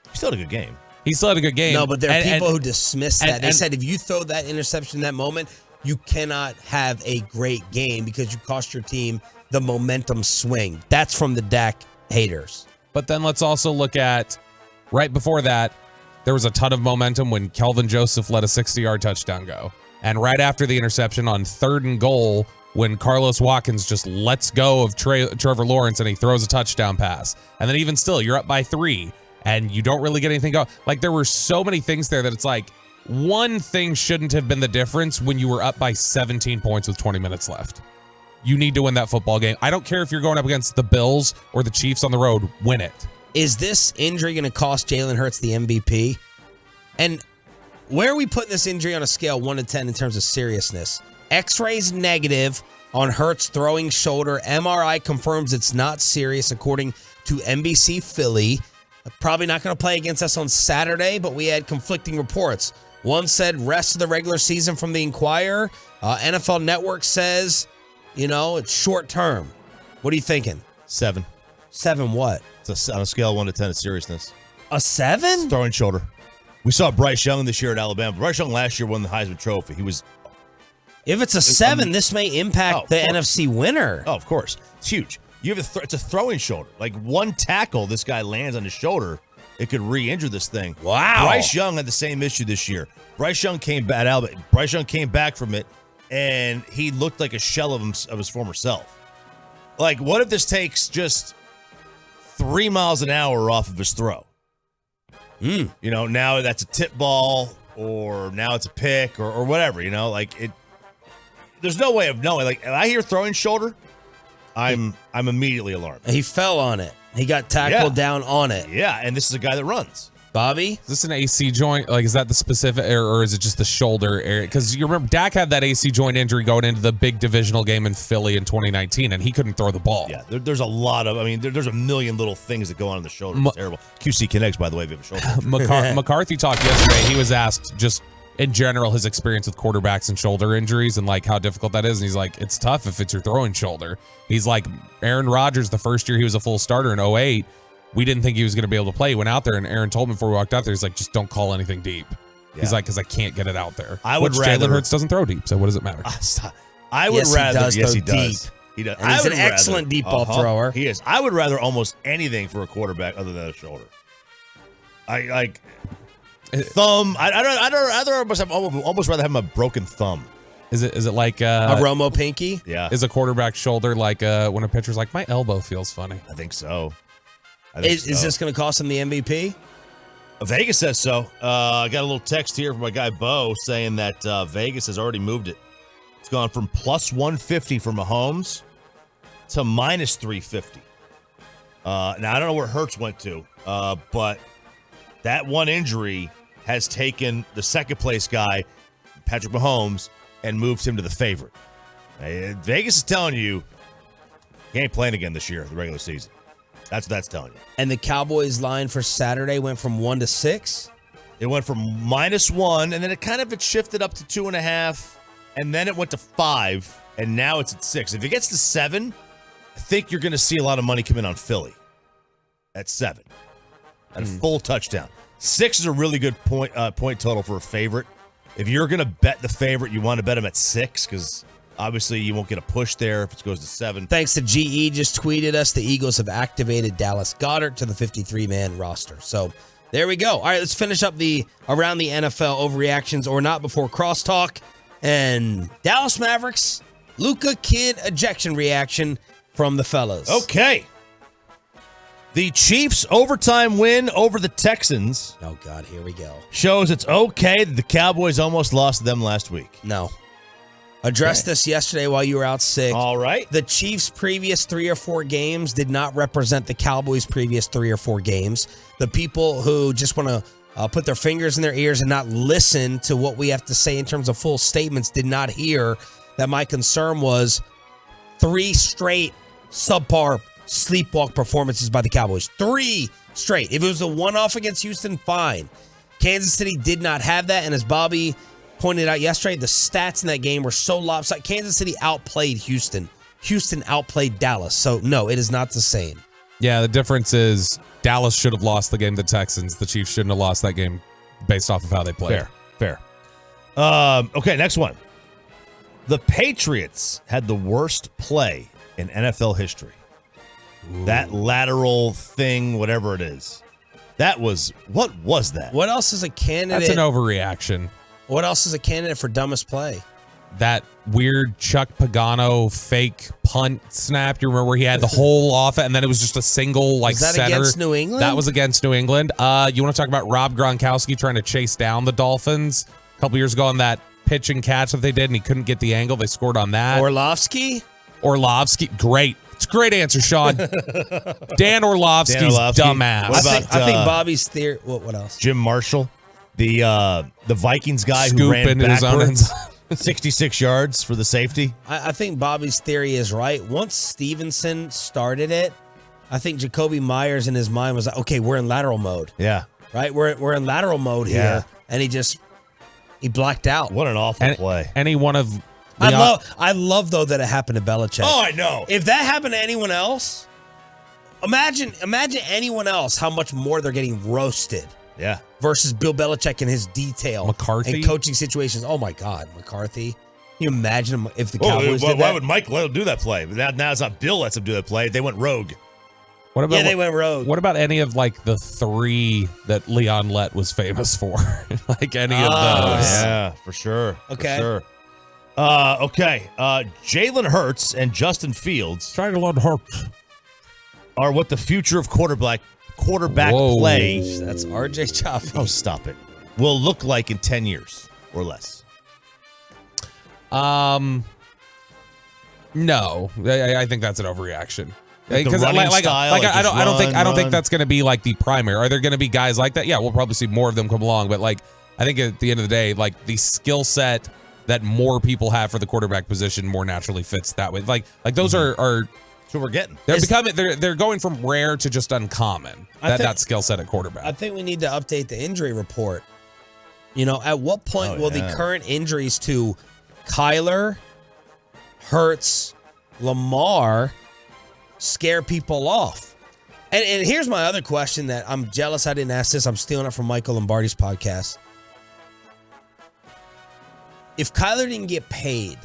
He still had a good game. He still had a good game. No, but there are people who dismiss that. They said if you throw that interception in that moment, you cannot have a great game because you cost your team the momentum swing. That's from the Dak haters. But then let's also look at right before that, there was a ton of momentum when Kelvin Joseph let a 60-yard touchdown go. And right after the interception on 3rd and goal, when Carlos Watkins just lets go of Trevor Lawrence and he throws a touchdown pass. And then even still, you're up by 3 and you don't really get anything going. Like there were so many things there that it's like one thing shouldn't have been the difference when you were up by 17 points with 20 minutes left. You need to win that football game. I don't care if you're going up against the Bills or the Chiefs on the road, win it. Is this injury going to cost Jalen Hurts the MVP? And where are we putting this injury on a scale 1 to 10 in terms of seriousness? X-rays negative on Hurts' throwing shoulder. MRI confirms it's not serious, according to NBC Philly. Probably not going to play against us on Saturday, but we had conflicting reports. One said rest of the regular season from the Inquirer. NFL Network says, it's short term. What are you thinking? 7. 7 what? It's on a scale of 1 to 10 of seriousness. A 7? Throwing shoulder. We saw Bryce Young this year at Alabama. Bryce Young last year won the Heisman Trophy. He was. If it's a 7, this may impact the NFC winner. Oh, of course. It's huge. You have it's a throwing shoulder. Like one tackle, this guy lands on his shoulder, it could re-injure this thing. Wow. Bryce Young had the same issue this year. Bryce Young came back from it, and he looked like a shell of his former self. Like, what if this takes just 3 miles an hour off of his throw? You know, now that's a tip ball, or now it's a pick, or whatever. You know, like it. There's no way of knowing. Like, if I hear throwing shoulder, I'm immediately alarmed. He fell on it. He got tackled down on it. Yeah, and this is a guy that runs. Bobby? Is this an AC joint? Like, is that the specific, or is it just the shoulder area? Because you remember Dak had that AC joint injury going into the big divisional game in Philly in 2019, and he couldn't throw the ball. Yeah, there's a lot of, there's a million little things that go on in the shoulder. It's terrible. QC Connects, by the way, if you have a shoulder. McCarthy talked yesterday. He was asked just in general his experience with quarterbacks and shoulder injuries and like how difficult that is. And he's like, it's tough if it's your throwing shoulder. He's like, Aaron Rodgers, the first year he was a full starter in 2008, we didn't think he was going to be able to play. He went out there, and Aaron told me before we walked out there, he's like, just don't call anything deep. Yeah. He's like, because I can't get it out there. Jalen Hurts doesn't throw deep, so what does it matter? I would rather. Yes, he does. He does. And he's an excellent deep ball thrower. He is. I would rather almost anything for a quarterback other than a shoulder. I like thumb. I'd rather almost rather have him a broken thumb. Is it like a Romo pinky? Yeah. Is a quarterback shoulder like when a pitcher's like, my elbow feels funny? I think so. Is this going to cost him the MVP? Vegas says so. I got a little text here from my guy Bo saying that Vegas has already moved it. It's gone from plus 150 for Mahomes to minus 350. Now, I don't know where Hurts went to, but that one injury has taken the second place guy, Patrick Mahomes, and moved him to the favorite. Vegas is telling you he ain't playing again this year, the regular season. That's what that's telling you. And the Cowboys line for Saturday went from 1 to 6? It went from -1, and then it shifted up to 2.5, and then it went to 5, and now it's at 6. If it gets to 7, I think you're going to see a lot of money come in on Philly at 7. At a full touchdown. 6 is a really good point total for a favorite. If you're going to bet the favorite, you want to bet them at 6 because obviously you won't get a push there if it goes to 7. Thanks to GE just tweeted us. The Eagles have activated Dallas Goedert to the 53-man roster. So there we go. All right, let's finish up the Around the NFL overreactions or not before crosstalk. And Dallas Mavericks, Luka Kid ejection reaction from the fellas. Okay. The Chiefs' overtime win over the Texans. Oh, God, here we go. Shows it's okay that the Cowboys almost lost to them last week. No. Addressed this yesterday while you were out sick. All right. The Chiefs' previous 3 or 4 games did not represent the Cowboys' previous 3 or 4 games. The people who just want to put their fingers in their ears and not listen to what we have to say in terms of full statements did not hear that my concern was 3 straight subpar sleepwalk performances by the Cowboys. 3 straight. If it was a one-off against Houston, fine. Kansas City did not have that, and as Bobby pointed out yesterday, the stats in that game were so lopsided. Kansas City outplayed Houston. Houston outplayed Dallas. So, no, it is not the same. Yeah, the difference is Dallas should have lost the game to the Texans. The Chiefs shouldn't have lost that game based off of how they played. Fair. Okay, next one. The Patriots had the worst play in NFL history. Ooh. That lateral thing, whatever it is. What was that? What else is a candidate? That's an overreaction. What else is a candidate for dumbest play? That weird Chuck Pagano fake punt snap. You remember where he had the whole off and then it was just a single was that center. Against New England? That was against New England. You want to talk about Rob Gronkowski trying to chase down the Dolphins a couple years ago on that pitch and catch that they did, and he couldn't get the angle. They scored on that. Orlovsky, great. It's a great answer, Sean. Dan Orlovsky's dumbass. I think Bobby's theory. What else? Jim Marshall, the Vikings guy Scoop who ran into his own end zone. 66 yards for the safety. I think Bobby's theory is right. Once Stevenson started it, I think Jacoby Myers in his mind was like, okay, we're in lateral mode. Yeah. Right? We're in lateral mode here. And he blacked out. What an awful play. Any one of I love though that it happened to Belichick. Oh, I know. If that happened to anyone else, imagine anyone else how much more they're getting roasted. Yeah. Versus Bill Belichick and his detail. McCarthy? And coaching situations. Oh, my God. McCarthy. you imagine if the Cowboys did why that? would Mike let him do that play? Now it's not Bill lets him do that play. They went rogue. What about they went rogue. What about any of like the 3 that Leon Lett was famous for? Like any of those? Yeah, for sure. Okay. For sure. Okay. Jalen Hurts and Justin Fields Jalen Hurts are what the future of quarterback Whoa. play. That's RJ Choppy. Oh, stop it. Will look like in 10 years or less. No, I think that's an overreaction. Like the Because running style, like I don't just think that's going to be like the primary. Are there going to be guys like that? Yeah, we'll probably see more of them come along. But like, I think at the end of the day, like the skill set that more people have for the quarterback position more naturally fits that way. Like those are that's what we're getting. They're going from rare to just uncommon. That skill set at quarterback. I think we need to update the injury report. You know, at what point will the current injuries to Kyler, Hurts, Lamar scare people off? And here's my other question that I'm jealous I didn't ask this. I'm stealing it from Michael Lombardi's podcast. If Kyler didn't get paid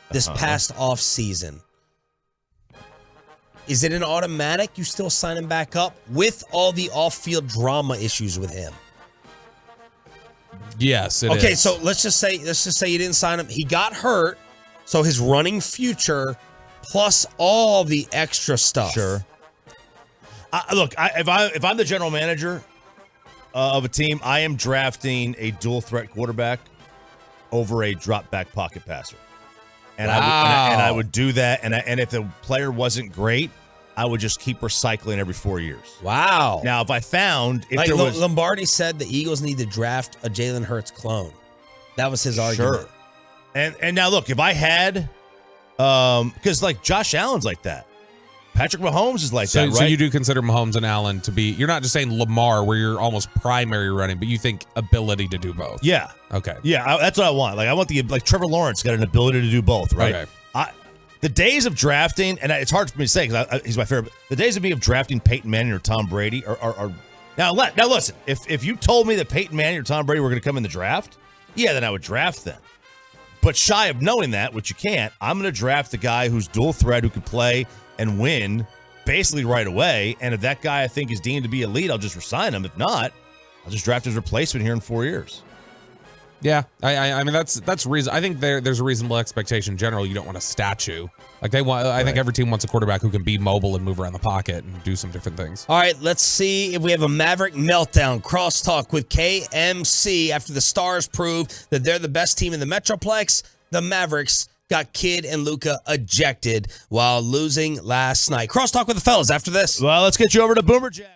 this past off season, is it an automatic you still sign him back up with all the off-field drama issues with him? Yes, it is. Okay, so let's just say you didn't sign him. He got hurt, so his running future plus all the extra stuff. Sure. Look, if I'm the general manager of a team, I am drafting a dual threat quarterback over a drop back pocket passer. And I would do that. And if the player wasn't great, I would just keep recycling every 4 years. Wow. Now, if I found like Lombardi said, the Eagles need to draft a Jalen Hurts clone. That was his argument. Sure. And now look, if I had, because like Josh Allen's like that, Patrick Mahomes is like that, right? So you do consider Mahomes and Allen to be, you're not just saying Lamar where you're almost primary running, but you think ability to do both. Yeah. Okay. Yeah, that's what I want. Like I want like Trevor Lawrence got an ability to do both, right? Okay. The days of drafting, and it's hard for me to say because he's my favorite. The days of me of drafting Peyton Manning or Tom Brady are now. Now listen, if you told me that Peyton Manning or Tom Brady were going to come in the draft, yeah, then I would draft them. But shy of knowing that, which you can't, I'm going to draft the guy who's dual threat, who can play and win basically right away. And if that guy I think is deemed to be elite, I'll just resign him. If not, I'll just draft his replacement here in 4 years. Yeah, I mean that's reason. I think there's a reasonable expectation in general. You don't want a statue. Like they want. I think every team wants a quarterback who can be mobile and move around the pocket and do some different things. All right, let's see if we have a Maverick meltdown. Crosstalk with KMC after the Stars proved that they're the best team in the Metroplex. The Mavericks got Kidd and Luka ejected while losing last night. Crosstalk with the fellas after this. Well, let's get you over to Boomer Jack.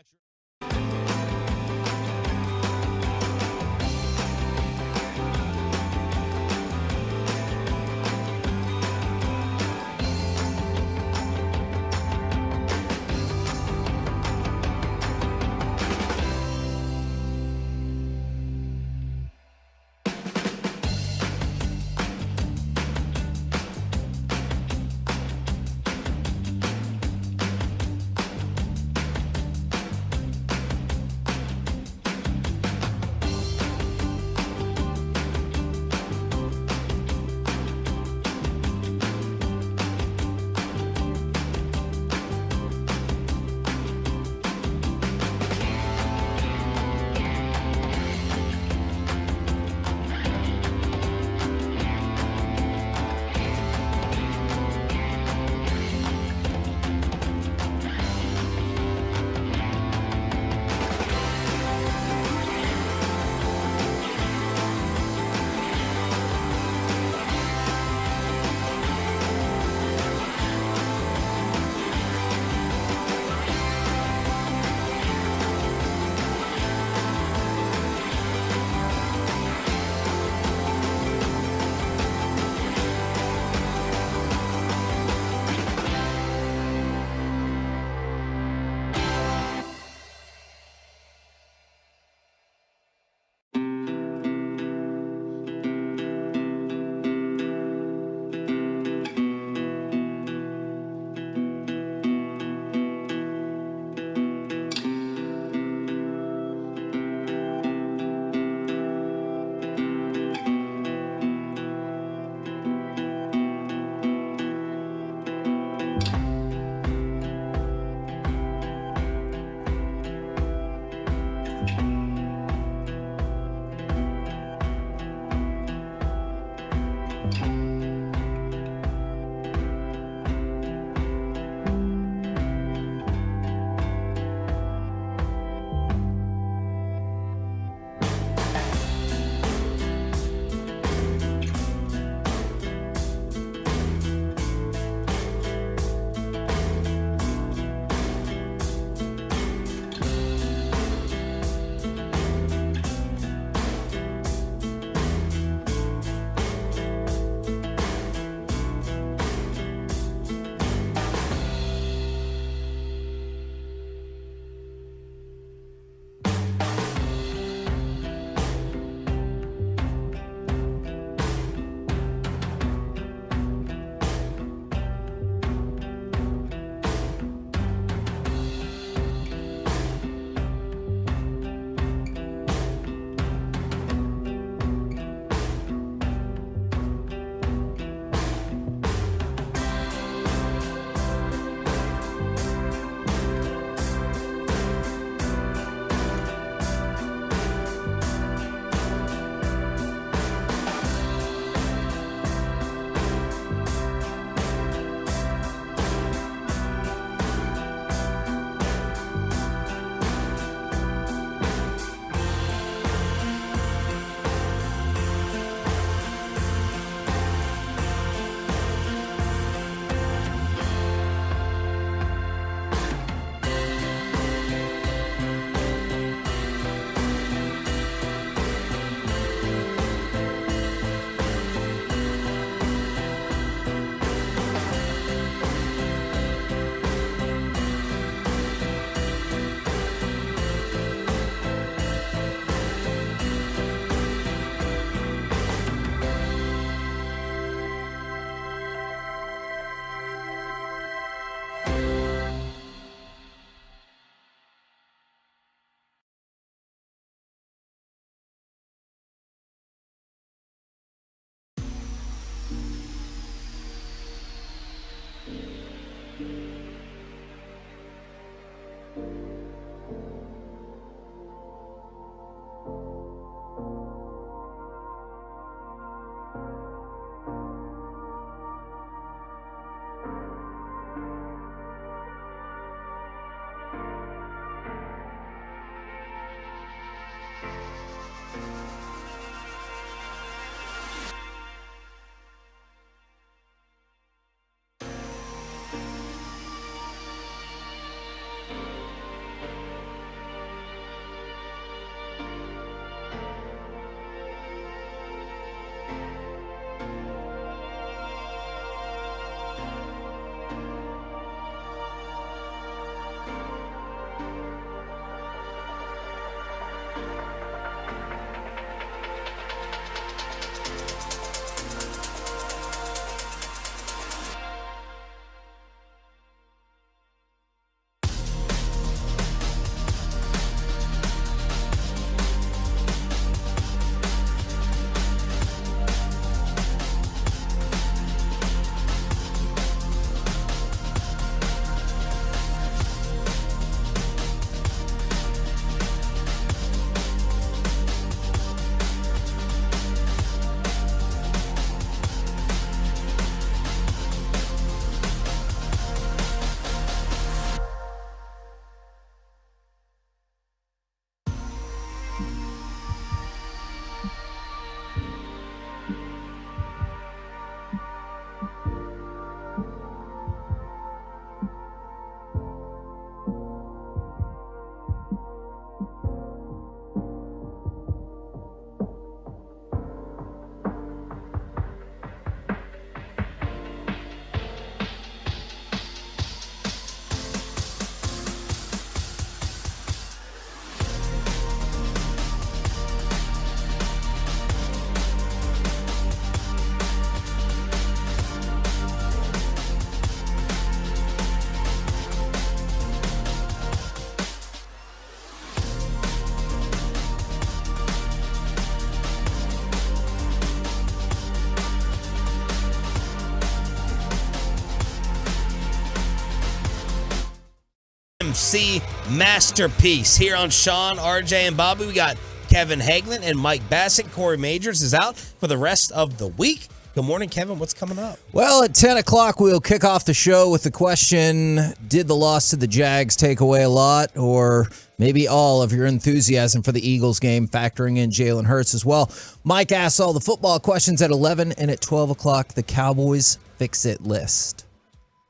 MC masterpiece. Here on Sean, RJ, and Bobby, we got Kevin Hagelin and Mike Bassett. Corey Majors is out for the rest of the week. Good morning, Kevin. What's coming up? Well, at 10 o'clock, we'll kick off the show with the question, did the loss to the Jags take away a lot or maybe all of your enthusiasm for the Eagles game, factoring in Jalen Hurts as well? Mike asks all the football questions at 11, and at 12 o'clock, the Cowboys fix-it list.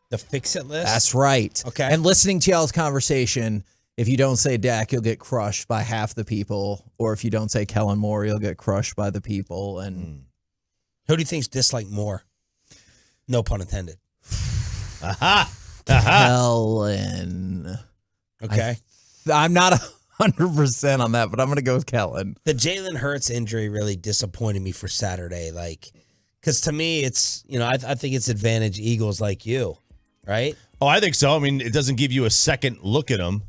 The fix-it list? That's right. Okay. And listening to y'all's conversation, if you don't say Dak, you'll get crushed by half the people, or if you don't say Kellen Moore, you'll get crushed by the people, and... Who do you think's disliked more? No pun intended. Kellen. Okay. I'm not 100% on that, but I'm going to go with Kellen. The Jalen Hurts injury really disappointed me for Saturday. Because to me, it's, I think it's advantage Eagles like you, right? Oh, I think so. I mean, it doesn't give you a second look at them.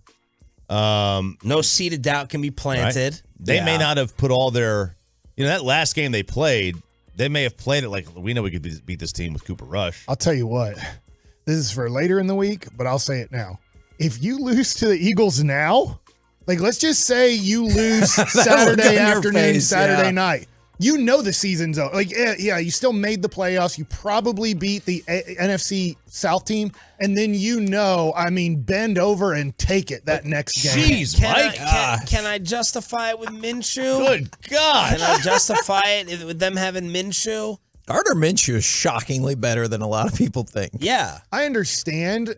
No seed of doubt can be planted. Right? They may not have put all their, that last game they played, they may have played it like, we know we could beat this team with Cooper Rush. I'll tell you what, this is for later in the week, but I'll say it now. If you lose to the Eagles now, let's just say you lose Saturday afternoon, Saturday night. You know the season's over. You still made the playoffs. You probably beat the NFC South team. And then bend over and take it that next game. Jeez, Mike. Can I justify it with Minshew? Good God. Can I justify it with them having Minshew? Gardner Minshew is shockingly better than a lot of people think. Yeah. I understand.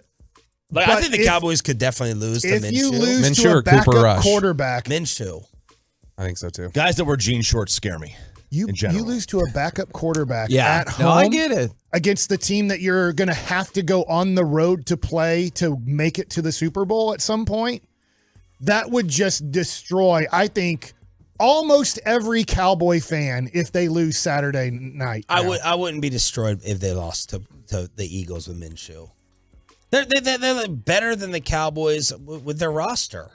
I think the Cowboys could definitely lose to Minshew. If you lose Minshew to or a backup Cooper Rush? quarterback. Minshew. I think so, too. Guys that wear jean shorts scare me. You lose to a backup quarterback at home. No, I get it. Against the team that you're going to have to go on the road to play to make it to the Super Bowl at some point. That would just destroy, I think, almost every Cowboy fan if they lose Saturday night. I wouldn't be destroyed if they lost to the Eagles with Minshew. They're better than the Cowboys with their roster.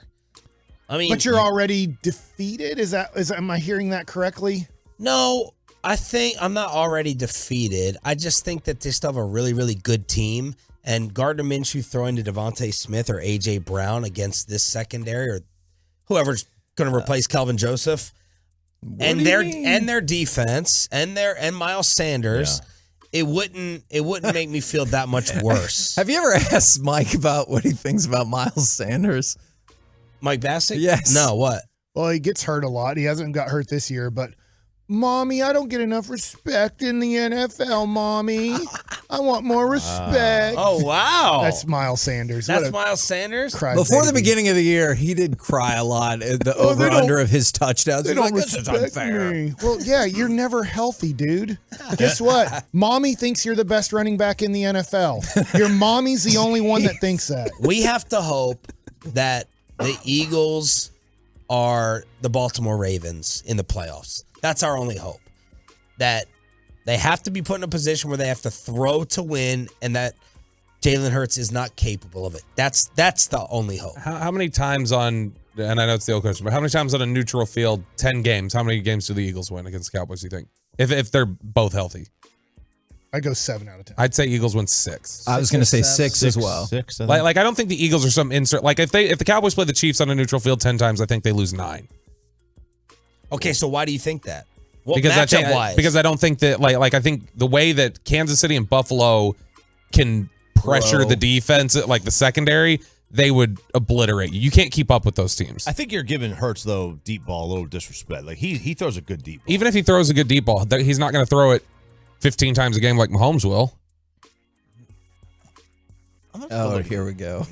But you're already defeated? Am I hearing that correctly? No, I think I'm not already defeated. I just think that they still have a really, really good team. And Gardner Minshew throwing to Devontae Smith or A.J. Brown against this secondary or whoever's going to replace Kelvin Joseph and their defense and Miles Sanders, it wouldn't make me feel that much worse. Have you ever asked Mike about what he thinks about Miles Sanders? Mike Bassett? Yes. No, what? Well, he gets hurt a lot. He hasn't got hurt this year, but Mommy, I don't get enough respect in the NFL, Mommy. I want more respect. Oh, wow. That's Miles Sanders. That's Miles Sanders? Before the beginning of the year, he did cry a lot in the over-under of his touchdowns. They don't respect me. Well, yeah, you're never healthy, dude. Guess what? Mommy thinks you're the best running back in the NFL. Your mommy's the only one that thinks that. We have to hope that the Eagles are the Baltimore Ravens in the playoffs. That's our only hope. That they have to be put in a position where they have to throw to win and that Jalen Hurts is not capable of it. That's the only hope. How many times and I know it's the old question, but how many times on a neutral field, 10 games, how many games do the Eagles win against the Cowboys, do you think? If they're both healthy? I go 7 out of 10. I'd say Eagles win 6. I was going to say 6 as well. 6. I don't think the Eagles are some insert. If the Cowboys play the Chiefs on a neutral field 10 times, I think they lose 9. Okay, so why do you think that? Well, because I don't think that I think the way that Kansas City and Buffalo can pressure the defense, the secondary, they would obliterate you. You can't keep up with those teams. I think you're giving Hurts though deep ball a little disrespect. He throws a good deep ball. Even if he throws a good deep ball, he's not going to throw it 15 times a game like Mahomes will. Oh, here we go.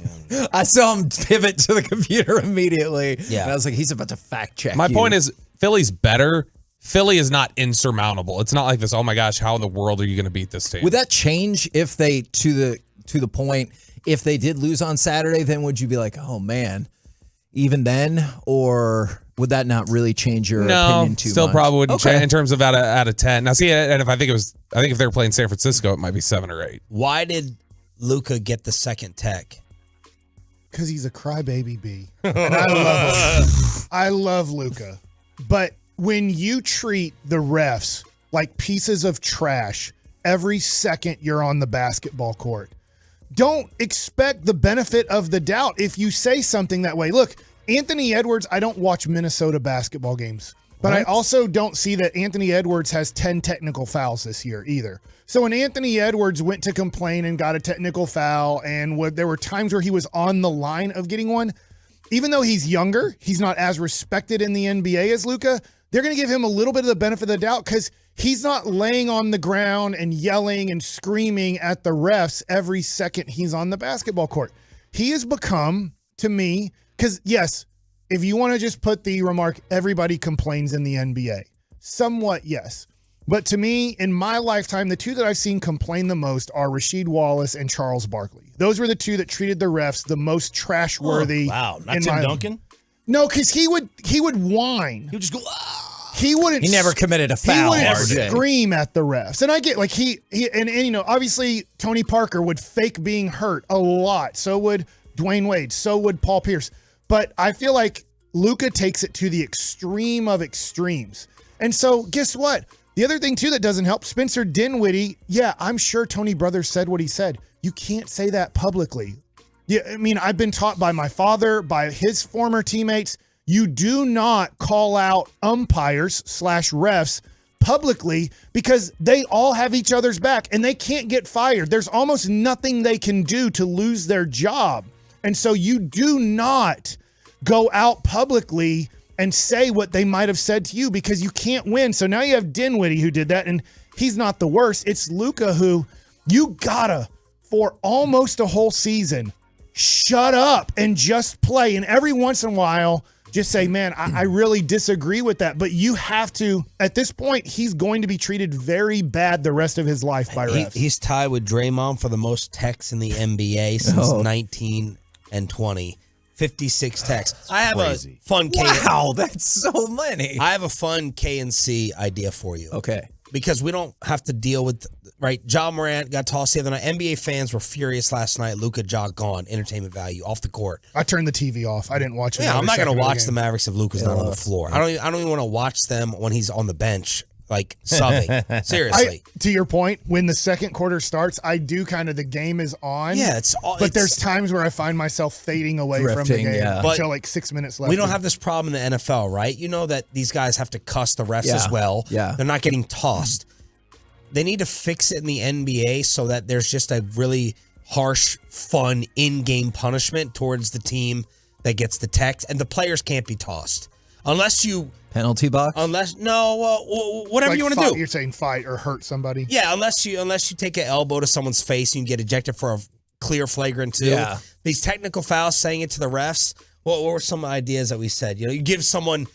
I saw him pivot to the computer immediately. Yeah. And I was like, he's about to fact check My you. point is, Philly's better. Philly is not insurmountable. It's not like this, oh my gosh, how in the world are you going to beat this team? Would that change if they, to the point, if they did lose on Saturday, then would you be like, oh man, even then? Or would that not really change your opinion too much? No, still probably wouldn't change in terms of out of 10. Now see, and if I think if they were playing San Francisco, it might be 7 or 8. Why did Luka get the second tech? Because he's a crybaby bee. And I love him. I love Luka. But when you treat the refs like pieces of trash every second you're on the basketball court, don't expect the benefit of the doubt if you say something that way. Look, Anthony Edwards, I don't watch Minnesota basketball games, but I also don't see that Anthony Edwards has 10 technical fouls this year either. So when Anthony Edwards went to complain and got a technical foul, and there were times where he was on the line of getting one, even though he's younger, he's not as respected in the NBA as Luka, they're going to give him a little bit of the benefit of the doubt because he's not laying on the ground and yelling and screaming at the refs every second he's on the basketball court. He has become, to me, because yes, if you want to just put the remark, everybody complains in the NBA. Somewhat, yes. But to me, in my lifetime, the two that I've seen complain the most are Rasheed Wallace and Charles Barkley. Those were the two that treated the refs the most trash-worthy. Wow, not Tim Duncan? No, because he would whine. He would just go, He wouldn't. He never committed a foul. He wouldn't RJ. scream at the refs, and I get like he and you know, obviously Tony Parker would fake being hurt a lot. So would Dwayne Wade. So would Paul Pierce. But I feel like Luka takes it to the extreme of extremes. And so guess what? The other thing too that doesn't help, Spencer Dinwiddie. Yeah, I'm sure Tony Brothers said what he said. You can't say that publicly. Yeah, I mean, I've been taught by my father, by his former teammates. You do not call out umpires / refs publicly because they all have each other's back and they can't get fired. There's almost nothing they can do to lose their job. And so you do not go out publicly and say what they might have said to you because you can't win. So now you have Dinwiddie who did that, and he's not the worst. It's Luka who you gotta, for almost a whole season, shut up and just play. And every once in a while, just say, man, I really disagree with that. But you have to, at this point, he's going to be treated very bad the rest of his life by refs. He's tied with Draymond for the most texts in the NBA since 19 and 20. 56 texts. I have a fun Wow, that's so many. I have a fun K&C idea for you. Okay. Because we don't have to deal with, right? Ja Morant got tossed the other night. NBA fans were furious last night. Luka, Ja gone. Entertainment value off the court. I turned the TV off. I didn't watch it. Yeah, I'm not going to watch the Mavericks if Luka's not on the floor. I don't even want to watch them when he's on the bench, like subbing. Seriously. To your point, when the second quarter starts, I do kind of the game is on. Yeah, but there's times where I find myself fading away from the game until like 6 minutes left. We don't have this problem in the NFL, right? You know that these guys have to cuss the refs as well. Yeah. They're not getting tossed. They need to fix it in the NBA so that there's just a really harsh, fun in-game punishment towards the team that gets the text, and the players can't be tossed. Unless you... Penalty box? Whatever you want to do. You're saying fight or hurt somebody? Yeah, unless you take an elbow to someone's face and you get ejected for a clear flagrant 2. Yeah. These technical fouls, saying it to the refs, what were some ideas that we said? You know, you give someone...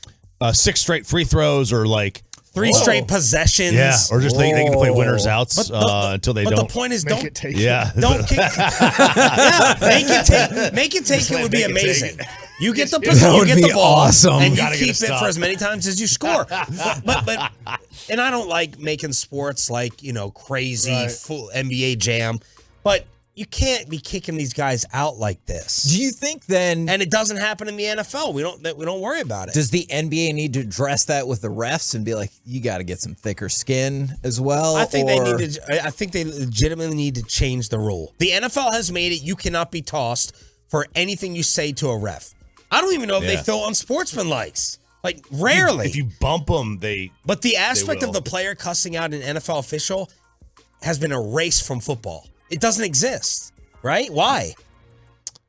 6 straight free throws or like... 3 straight possessions. Yeah, or just they can play winners outs until they don't. But the point is, don't take it. Don't kick. Make it take it would be amazing. You get the ball, awesome. and you keep it for as many times as you score. But and I don't like making sports like crazy full NBA jam, but you can't be kicking these guys out like this. Do you think then? And it doesn't happen in the NFL. We don't worry about it. Does the NBA need to address that with the refs and be like, you got to get some thicker skin as well? I think they legitimately need to change the rule. The NFL has made it. You cannot be tossed for anything you say to a ref. I don't even know if they throw unsportsmanlikes. Like rarely. If you bump them, But the aspect of the player cussing out an NFL official has been erased from football. It doesn't exist, right? Why?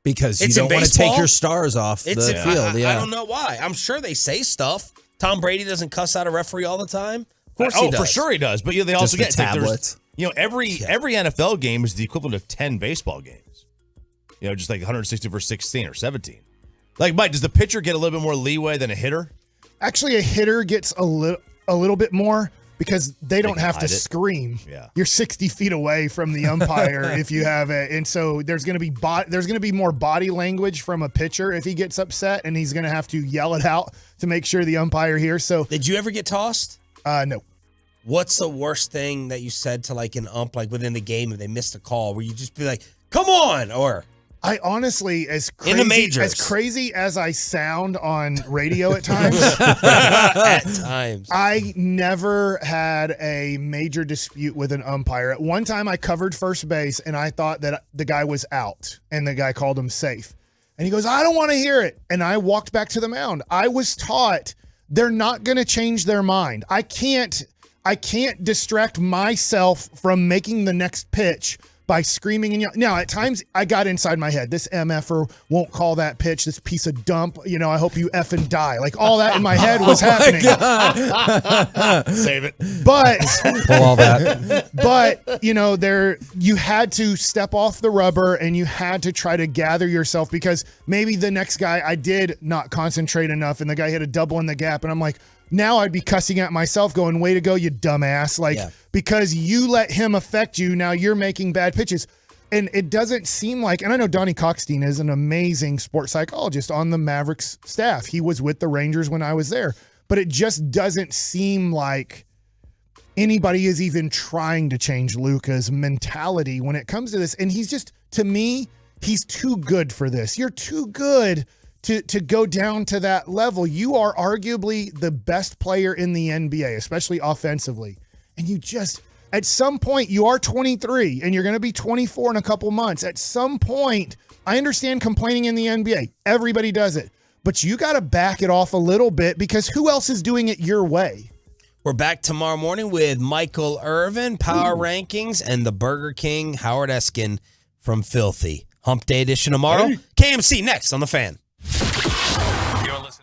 Because you don't want to take your stars off the field. I don't know why. I'm sure they say stuff. Tom Brady doesn't cuss out a referee all the time. Of course he does. For sure he does. But they also get tablets. Every NFL game is the equivalent of 10 baseball games. Just like 160 versus 16 or 17. Like, Mike, does the pitcher get a little bit more leeway than a hitter? Actually, a hitter gets a little bit more. Because they don't have to scream. Yeah. You're 60 feet away from the umpire if you have it. And so there's going to be more body language from a pitcher if he gets upset, and he's going to have to yell it out to make sure the umpire hears. So did you ever get tossed? No. What's the worst thing that you said to like an ump, like within the game if they missed a call, where you just be like, come on, or I honestly, as In the majors. crazy as I sound on radio at times, I never had a major dispute with an umpire. At one time, I covered first base, and I thought that the guy was out, and the guy called him safe. And he goes, I don't want to hear it. And I walked back to the mound. I was taught they're not going to change their mind. I can't distract myself from making the next pitch by screaming and yelling. Now, at times, I got inside my head. This MFer won't call that pitch. This piece of dump. I hope you effing die. Like, all that in my head was happening. Save it. But pull all that. But you had to step off the rubber and you had to try to gather yourself, because maybe the next guy, I did not concentrate enough and the guy hit a double in the gap, and I'm like, now I'd be cussing at myself going, way to go, you dumbass. Because you let him affect you, now you're making bad pitches. And it doesn't seem like, and I know Donnie Cockstein is an amazing sports psychologist on the Mavericks staff. He was with the Rangers when I was there. But it just doesn't seem like anybody is even trying to change Luka's mentality when it comes to this. And he's just, to me, he's too good for this. You're too good to go down to that level. You are arguably the best player in the NBA, especially offensively. And you just, at some point, you are 23 and you're going to be 24 in a couple months. At some point, I understand complaining in the NBA. Everybody does it. But you got to back it off a little bit, because who else is doing it your way? We're back tomorrow morning with Michael Irvin, Power Rankings, and the Burger King, Howard Eskin from Filthy. Hump Day edition tomorrow. KMC next on The Fan. You're listening.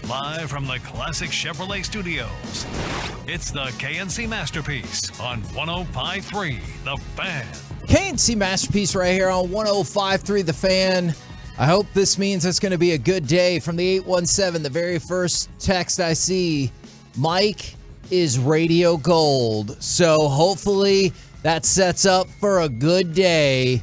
Live from the Classic Chevrolet Studios, it's the KNC Masterpiece on 105.3 The Fan. KNC Masterpiece right here on 105.3 The Fan. I hope this means it's going to be a good day. From the 817, the very first text I see, Mike is radio gold. So hopefully that sets up for a good day.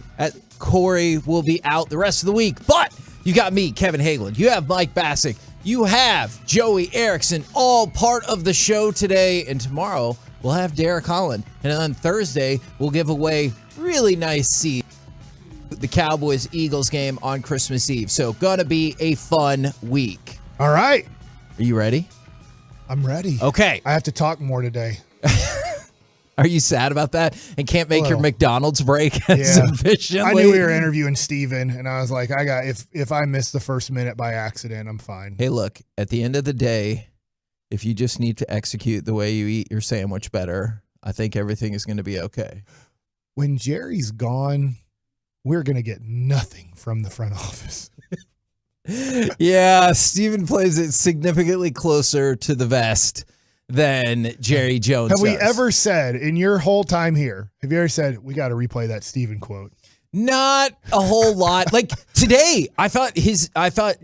Corey will be out the rest of the week. But you got me, Kevin Hageland. You have Mike Bassick. You have Joey Erickson, all part of the show today. And tomorrow we'll have Derek Holland. And on Thursday, we'll give away really nice seats. The Cowboys-Eagles game on Christmas Eve. So gonna be a fun week. All right. Are you ready? I'm ready. Okay. I have to talk more today. Are you sad about that and can't make your McDonald's break as efficiently? I knew we were interviewing Steven, and I was like, if I miss the first minute by accident, I'm fine. Hey, look, at the end of the day, if you just need to execute the way you eat your sandwich better, I think everything is going to be okay. When Jerry's gone, we're going to get nothing from the front office. Yeah, Steven plays it significantly closer to the vest than Jerry Jones Have we does. ever said, in your whole time here, have you ever said, we got to replay that Steven quote? Not a whole lot. Like today, I thought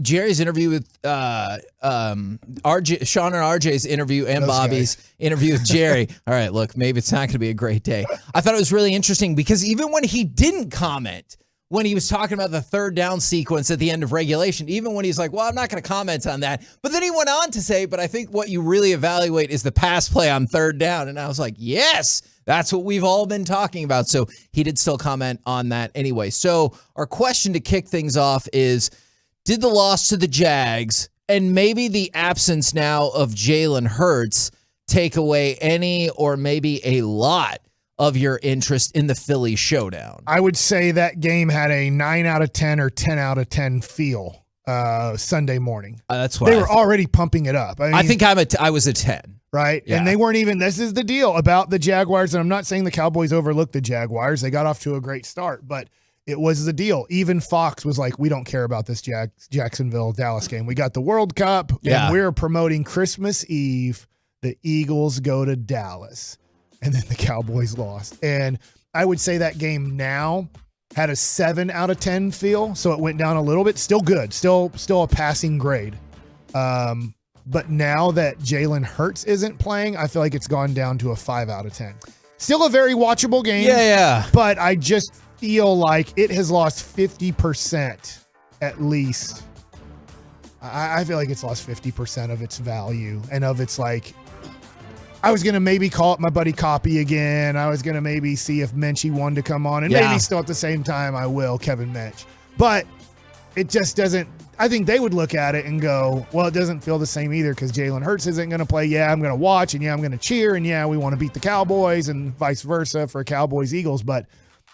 Jerry's interview with RJ, Sean and RJ's interview, and Those Bobby's interview with Jerry. All right, look, maybe it's not going to be a great day. I thought it was really interesting because even when he didn't comment, when he was talking about the third down sequence at the end of regulation, even when he's like, well, I'm not going to comment on that. But then he went on to say, but I think what you really evaluate is the pass play on third down. And I was like, yes, that's what we've all been talking about. So he did still comment on that anyway. So our question to kick things off is, did the loss to the Jags and maybe the absence now of Jalen Hurts take away any or maybe a lot of your interest in the Philly showdown? I would say that game had a 9 out of 10 or 10 out of 10 feel Sunday morning. That's why they were already pumping it up. I think I was a 10. Right? Yeah. And they weren't even, this is the deal about the Jaguars. And I'm not saying the Cowboys overlooked the Jaguars. They got off to a great start, but it was the deal. Even Fox was like, we don't care about this Jacksonville-Dallas game. We got the World Cup, and we're promoting Christmas Eve. The Eagles go to Dallas. And then the Cowboys lost. And I would say that game now had a 7 out of 10 feel. So it went down a little bit. Still good. Still a passing grade. But now that Jalen Hurts isn't playing, I feel like it's gone down to a 5 out of 10. Still a very watchable game. Yeah. But I just feel like it has lost 50% at least. I feel like it's lost 50% of its value and of its like, I was going to maybe call up my buddy Copy again. I was going to maybe see if Menchie wanted to come on. And maybe still at the same time I will, Kevin Mench. But it just doesn't. I think they would look at it and go, well, it doesn't feel the same either because Jalen Hurts isn't going to play. Yeah, I'm going to watch, and yeah, I'm going to cheer, and yeah, we want to beat the Cowboys and vice versa for Cowboys-Eagles. But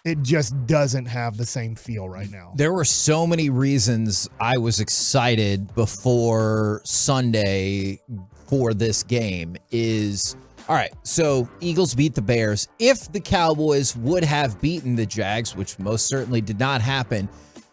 it just doesn't have the same feel right now. There were so many reasons I was excited before Sunday for this game is, all right, so Eagles beat the Bears. If the Cowboys would have beaten the Jags, which most certainly did not happen,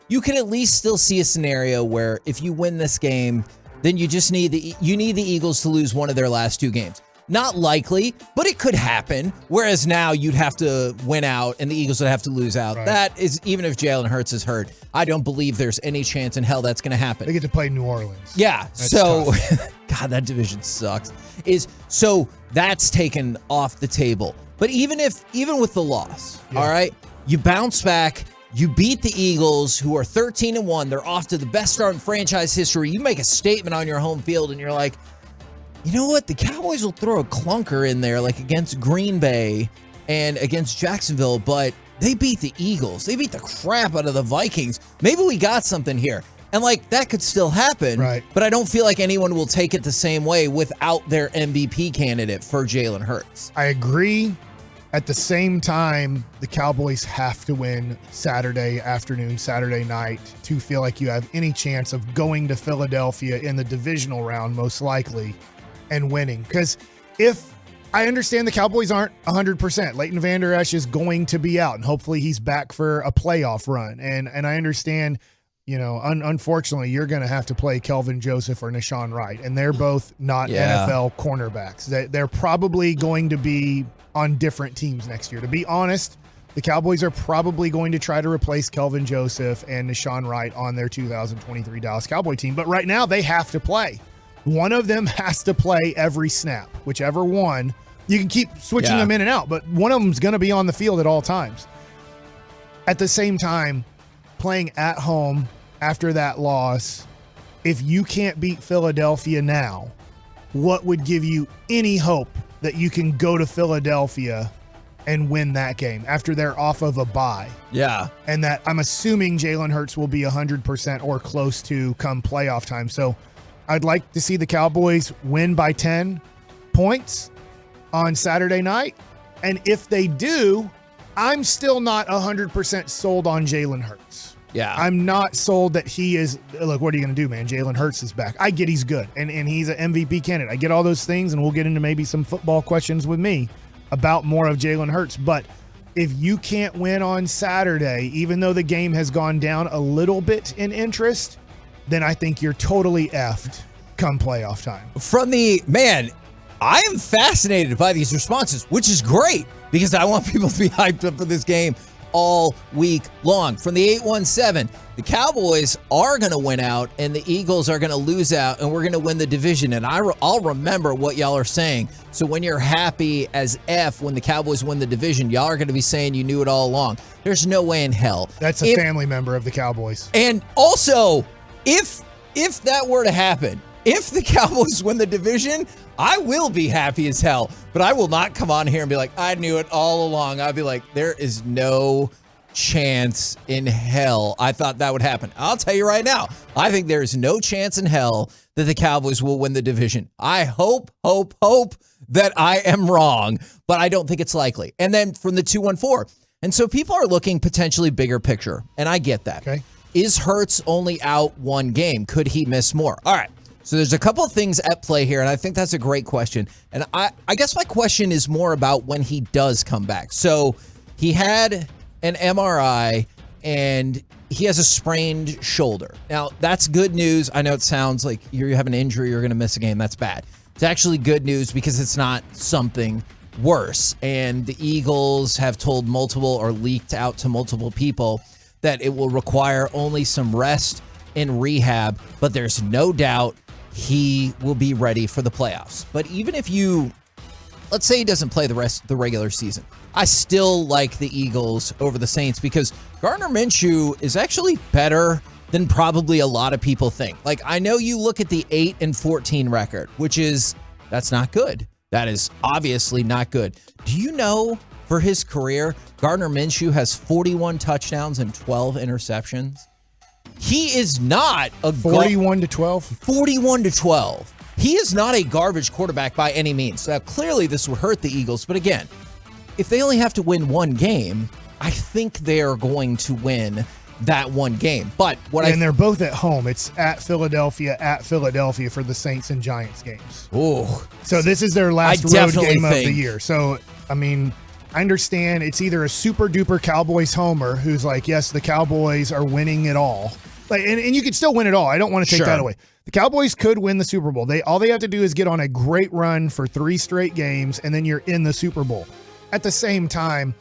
you can at least still see a scenario where if you win this game, then you just need the Eagles to lose one of their last two games. Not likely, but it could happen. Whereas now you'd have to win out and the Eagles would have to lose out. Right. That is, even if Jalen Hurts is hurt, I don't believe there's any chance in hell that's going to happen. They get to play New Orleans. Yeah. That's so, God, that division sucks. So that's taken off the table. But even with the loss, all right, you bounce back. You beat the Eagles, who are 13-1. They're off to the best start in franchise history. You make a statement on your home field, and you're like, you know what? The Cowboys will throw a clunker in there, like against Green Bay and against Jacksonville, but they beat the Eagles. They beat the crap out of the Vikings. Maybe we got something here. And, like, that could still happen, right? But I don't feel like anyone will take it the same way without their MVP candidate for Jalen Hurts. I agree. At the same time, the Cowboys have to win Saturday afternoon, Saturday night to feel like you have any chance of going to Philadelphia in the divisional round, most likely, and winning. Because if I understand the Cowboys aren't 100%, Leighton Vander Esch is going to be out, and hopefully he's back for a playoff run. And I understand unfortunately, you're going to have to play Kelvin Joseph or Nashawn Wright, and they're both not NFL cornerbacks. They're probably going to be on different teams next year. To be honest, the Cowboys are probably going to try to replace Kelvin Joseph and Nashawn Wright on their 2023 Dallas Cowboy team. But right now, they have to play. One of them has to play every snap, whichever one. You can keep switching them in and out, but one of them's going to be on the field at all times. At the same time, playing at home after that loss, if you can't beat Philadelphia now, what would give you any hope that you can go to Philadelphia and win that game after they're off of a bye? Yeah. And that I'm assuming Jalen Hurts will be 100% or close to come playoff time. So I'd like to see the Cowboys win by 10 points on Saturday night. And if they do, I'm still not 100% sold on Jalen Hurts. Yeah. I'm not sold that he is. Look, what are you going to do, man? Jalen Hurts is back. I get he's good, and he's an MVP candidate. I get all those things, and we'll get into maybe some football questions with me about more of Jalen Hurts. But if you can't win on Saturday, even though the game has gone down a little bit in interest, then I think you're totally effed come playoff time. I am fascinated by these responses, which is great because I want people to be hyped up for this game all week long. From the 817, the Cowboys are going to win out and the Eagles are going to lose out, and we're going to win the division. And I'll remember what y'all are saying. So when you're happy as F when the Cowboys win the division, y'all are going to be saying you knew it all along. There's no way in hell. That's a family member of the Cowboys. And also, if that were to happen, if the Cowboys win the division, I will be happy as hell, but I will not come on here and be like, I knew it all along. I'll be like, there is no chance in hell I thought that would happen. I'll tell you right now, I think there is no chance in hell that the Cowboys will win the division. I hope that I am wrong, but I don't think it's likely. And then from the 214, and so people are looking potentially bigger picture, and I get that. Okay. Is Hurts only out one game? Could he miss more? All right. So there's a couple of things at play here, and I think that's a great question. And I guess my question is more about when he does come back. So he had an MRI, and he has a sprained shoulder. Now, that's good news. I know it sounds like you have an injury, you're going to miss a game. That's bad. It's actually good news because it's not something worse. And the Eagles have told multiple or leaked out to multiple people that it will require only some rest and rehab, but there's no doubt he will be ready for the playoffs. But even if let's say he doesn't play the rest of the regular season, I still like the Eagles over the Saints because Gardner Minshew is actually better than probably a lot of people think. Like, I know you look at the 8-14 record, that's not good. That is obviously not good. Do you know for his career, Gardner Minshew has 41 touchdowns and 12 interceptions? He is not a 41 to 12. 41 to 12. He is not a garbage quarterback by any means. Now, clearly, this would hurt the Eagles. But again, if they only have to win one game, I think they are going to win that one game. But they're both at home. It's at Philadelphia for the Saints and Giants games. Oh, so this is their last road game of the year. So I mean, I understand it's either a super duper Cowboys homer who's like, yes, the Cowboys are winning it all. Like, and you could still win it all. I don't want to take that away. The Cowboys could win the Super Bowl. All they have to do is get on a great run for 3 straight games, and then you're in the Super Bowl. At the same time,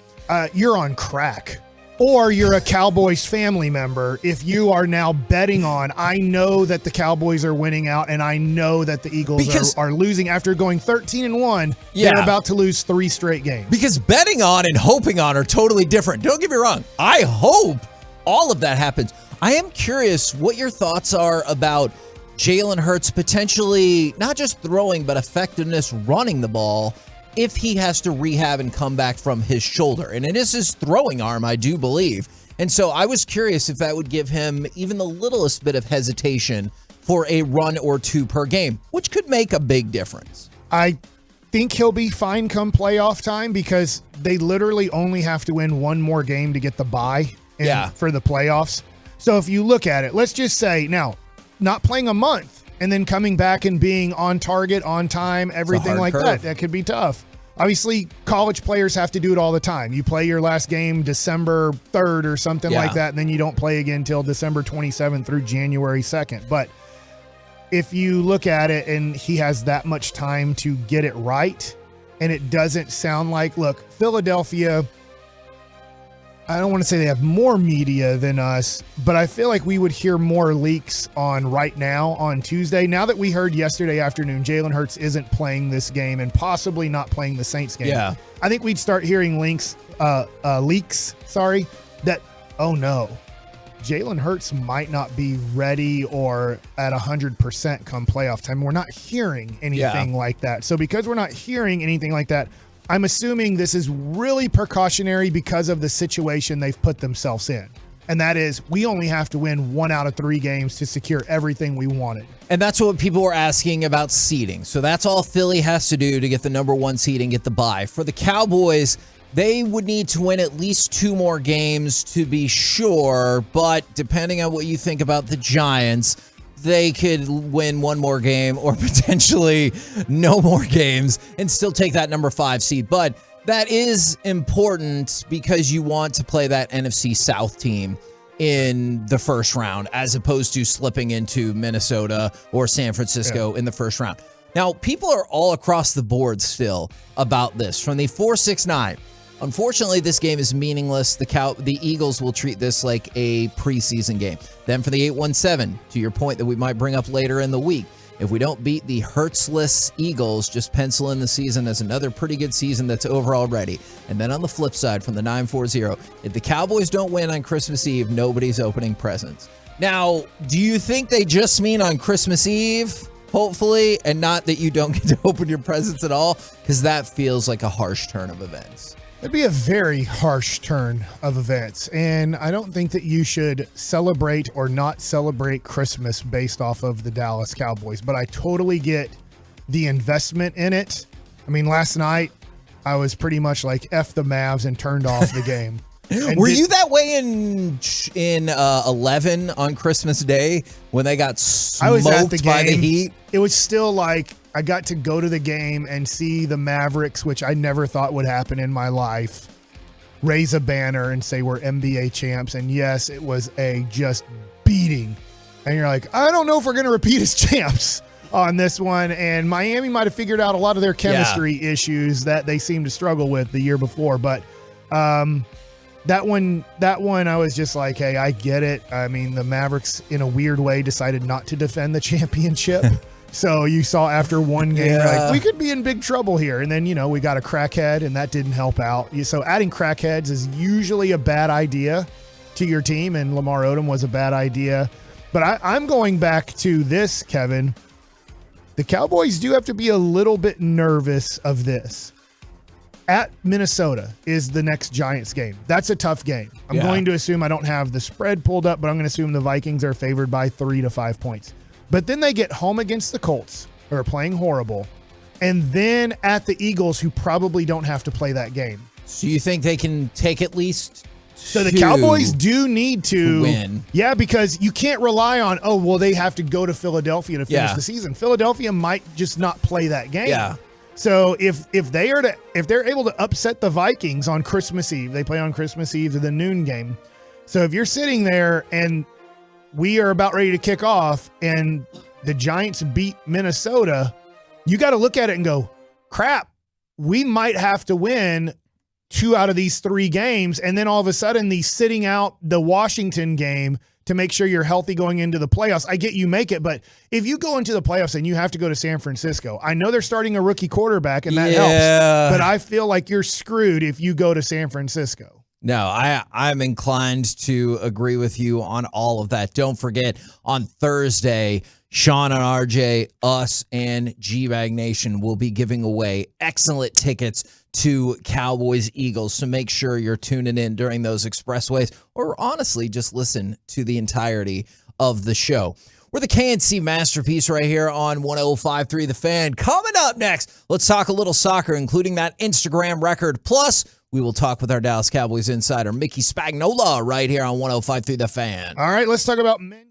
you're on crack. Or you're a Cowboys family member if you are now betting on, I know that the Cowboys are winning out, and I know that the Eagles are losing after going 13-1. Yeah. They're about to lose 3 straight games. Because betting on and hoping on are totally different. Don't get me wrong. I hope all of that happens. I am curious what your thoughts are about Jalen Hurts potentially not just throwing, but effectiveness running the ball if he has to rehab and come back from his shoulder. And it is his throwing arm, I do believe. And so I was curious if that would give him even the littlest bit of hesitation for a run or 2 per game, which could make a big difference. I think he'll be fine come playoff time because they literally only have to win one more game to get the bye for the playoffs. So if you look at it, let's just say now, not playing a month and then coming back and being on target, on time, everything like that could be tough. Obviously, college players have to do it all the time. You play your last game December 3rd or something like that, and then you don't play again until December 27th through January 2nd. But if you look at it and he has that much time to get it right, and it doesn't sound like, look, Philadelphia, I don't want to say they have more media than us, but I feel like we would hear more leaks on right now on Tuesday. Now that we heard yesterday afternoon, Jalen Hurts isn't playing this game and possibly not playing the Saints game. Yeah. I think we'd start hearing leaks, that, oh no, Jalen Hurts might not be ready or at 100% come playoff time. We're not hearing anything like that. So because we're not hearing anything like that, I'm assuming this is really precautionary because of the situation they've put themselves in. And that is, we only have to win 1 out of 3 games to secure everything we wanted. And that's what people were asking about seeding. So that's all Philly has to do to get the number 1 seed and get the bye. For the Cowboys, they would need to win at least 2 more games to be sure. But depending on what you think about the Giants, they could win 1 more game or potentially no more games and still take that number 5 seed. But that is important because you want to play that NFC South team in the first round as opposed to slipping into Minnesota or San Francisco in the first round. Now, people are all across the board still about this. From the 4-6-9, unfortunately, this game is meaningless. The Eagles will treat this like a preseason game. Then for the 8-1-7, to your point that we might bring up later in the week, if we don't beat the Hurtsless Eagles, just pencil in the season as another pretty good season that's over already. And then on the flip side, from the 9-4-0, if the Cowboys don't win on Christmas Eve, nobody's opening presents. Now, do you think they just mean on Christmas Eve, hopefully, and not that you don't get to open your presents at all? Because that feels like a harsh turn of events. It'd be a very harsh turn of events, and I don't think that you should celebrate or not celebrate Christmas based off of the Dallas Cowboys, but I totally get the investment in it. I mean, last night, I was pretty much like, F the Mavs and turned off the game. Were you that way in 11 on Christmas Day when they got smoked I was at the game. by the Heat? It was still like, I got to go to the game and see the Mavericks, which I never thought would happen in my life, raise a banner and say we're NBA champs. And yes, it was a just beating. And you're like, I don't know if we're going to repeat as champs on this one. And Miami might have figured out a lot of their chemistry issues that they seemed to struggle with the year before. But that one, I was just like, hey, I get it. I mean, the Mavericks, in a weird way, decided not to defend the championship. So you saw after one game, you're like, we could be in big trouble here. And then, we got a crackhead, and that didn't help out. So adding crackheads is usually a bad idea to your team, and Lamar Odom was a bad idea. But I'm going back to this, Kevin. The Cowboys do have to be a little bit nervous of this. At Minnesota is the next Giants game. That's a tough game. I'm going to assume, I don't have the spread pulled up, but I'm going to assume the Vikings are favored by 3 to 5 points. But then they get home against the Colts, who are playing horrible, and then at the Eagles, who probably don't have to play that game. So you think they can take at least So the Cowboys do need to win. Yeah, because you can't rely on, they have to go to Philadelphia to finish the season. Philadelphia might just not play that game. Yeah. So if they're able to upset the Vikings on Christmas Eve, they play on Christmas Eve to the noon game. So if you're sitting there and we are about ready to kick off and the Giants beat Minnesota, you got to look at it and go, crap, we might have to win 2 out of these 3 games. And then all of a sudden, the sitting out the Washington game to make sure you're healthy going into the playoffs. I get you make it, but if you go into the playoffs and you have to go to San Francisco, I know they're starting a rookie quarterback and that helps, but I feel like you're screwed if you go to San Francisco. No, I'm inclined to agree with you on all of that. Don't forget, on Thursday, Sean and RJ, us, and G-Bag Nation will be giving away excellent tickets to Cowboys-Eagles. So make sure you're tuning in during those expressways, or honestly, just listen to the entirety of the show. We're the KNC Masterpiece right here on 105.3 The Fan. Coming up next, let's talk a little soccer, including that Instagram record. Plus, we will talk with our Dallas Cowboys insider, Mickey Spagnola, right here on 105.3 The Fan. All right, let's talk about men.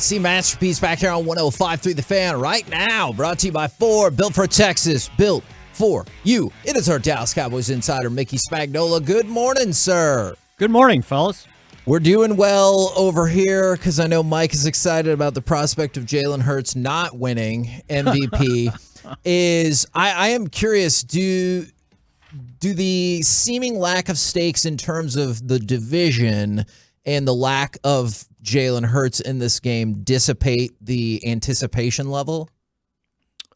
CNC Masterpiece back here on 105.3 The Fan right now. Brought to you by Ford, built for Texas, built for you. It is our Dallas Cowboys insider, Mickey Spagnola. Good morning, sir. Good morning, fellas. We're doing well over here because I know Mike is excited about the prospect of Jalen Hurts not winning MVP. I am curious, do the seeming lack of stakes in terms of the division and the lack of Jalen Hurts in this game dissipate the anticipation level?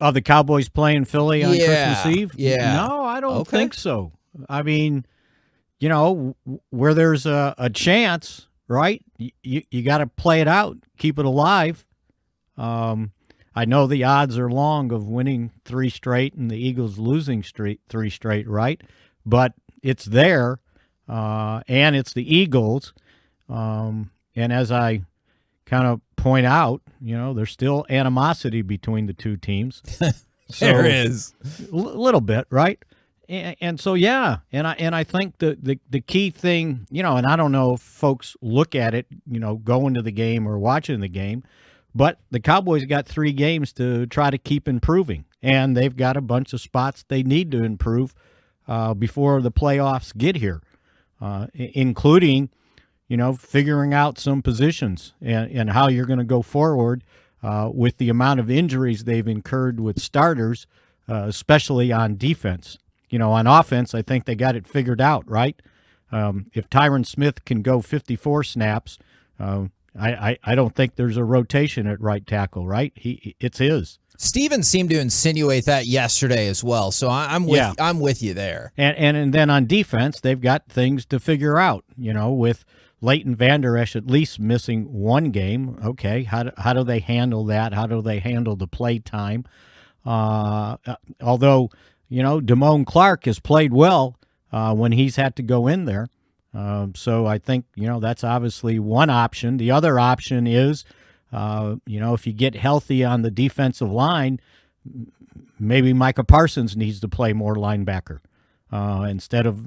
Of the Cowboys playing Philly on Christmas Eve? Yeah. No, I don't think so. I mean, you know, where there's a chance, right? You got to play it out, keep it alive. I know the odds are long of winning 3 straight and the Eagles losing 3 straight, right? But it's there, and it's the Eagles. And as I kind of point out, you know, there's still animosity between the two teams. So, there is. A little bit, right? And so, yeah, and I think the key thing, you know, and I don't know if folks look at it, you know, going to the game or watching the game, but the Cowboys got 3 games to try to keep improving, and they've got a bunch of spots they need to improve before the playoffs get here, including, you know, figuring out some positions and how you're going to go forward with the amount of injuries they've incurred with starters, especially on defense. You know, on offense, I think they got it figured out, right? If Tyron Smith can go 54 snaps, I don't think there's a rotation at right tackle, right? It's his. Steven seemed to insinuate that yesterday as well, so I'm with you there. And then on defense, they've got things to figure out. You know, with Leighton Vander Esch at least missing 1 game. Okay, how do they handle that? How do they handle the play time? Although, you know, Damone Clark has played well when he's had to go in there. So I think, you know, that's obviously one option. The other option is, you know, if you get healthy on the defensive line, maybe Micah Parsons needs to play more linebacker instead of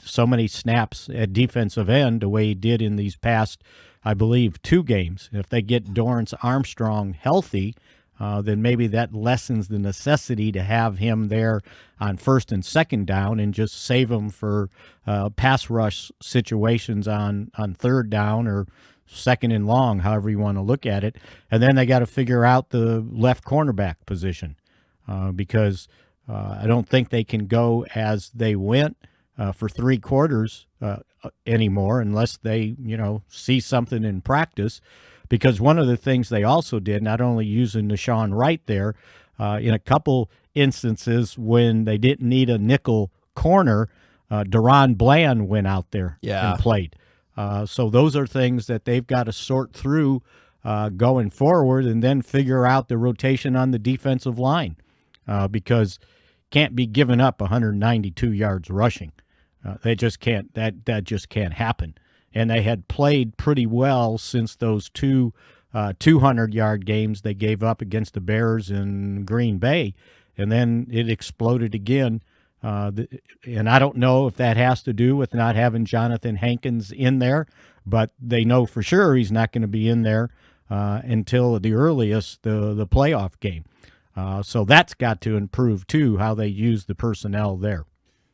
so many snaps at defensive end the way he did in these past, I believe, 2 games. If they get Dorrance Armstrong healthy, then maybe that lessens the necessity to have him there on 1st and 2nd down and just save him for pass rush situations on 3rd down or 2nd and long, however you want to look at it. And then they got to figure out the left cornerback position because I don't think they can go as they went for 3 quarters anymore unless they, you know, see something in practice. Because one of the things they also did, not only using Deshaun Wright there, in a couple instances when they didn't need a nickel corner, Deron Bland went out there and played. So those are things that they've got to sort through going forward and then figure out the rotation on the defensive line because can't be giving up 192 yards rushing. They just can't. That just can't happen. And they had played pretty well since those 2 200-yard games they gave up against the Bears in Green Bay. And then it exploded again. And I don't know if that has to do with not having Jonathan Hankins in there, but they know for sure he's not going to be in there until the earliest, the playoff game. So that's got to improve, too, how they use the personnel there.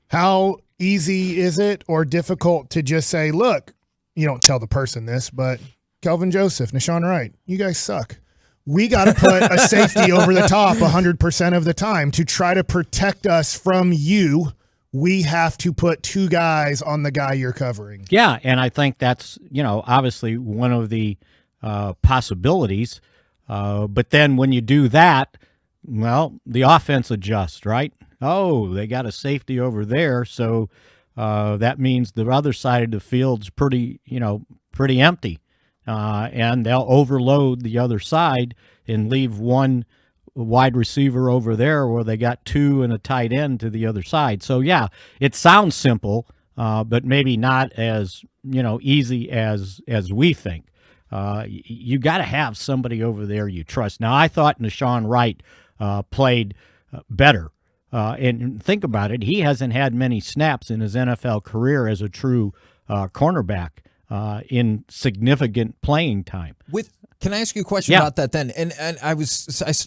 How easy is it or difficult to just say, look, you don't tell the person this, but Kelvin Joseph, Deshaun Wright, you guys suck. We got to put a safety over the top 100% of the time to try to protect us from you. We have to put 2 guys on the guy you're covering. Yeah, and I think that's, you know, obviously one of the possibilities. But then when you do that, well, the offense adjusts, right? Oh, they got a safety over there, so that means the other side of the field's pretty empty. And they'll overload the other side and leave 1 wide receiver over there where they got 2 and a tight end to the other side. So, yeah, it sounds simple, but maybe not as, you know, easy as we think. You got to have somebody over there you trust. Now, I thought Deshaun Wright played better. And think about it, he hasn't had many snaps in his NFL career as a true cornerback. in significant playing time. Can I ask you a question about that then? And I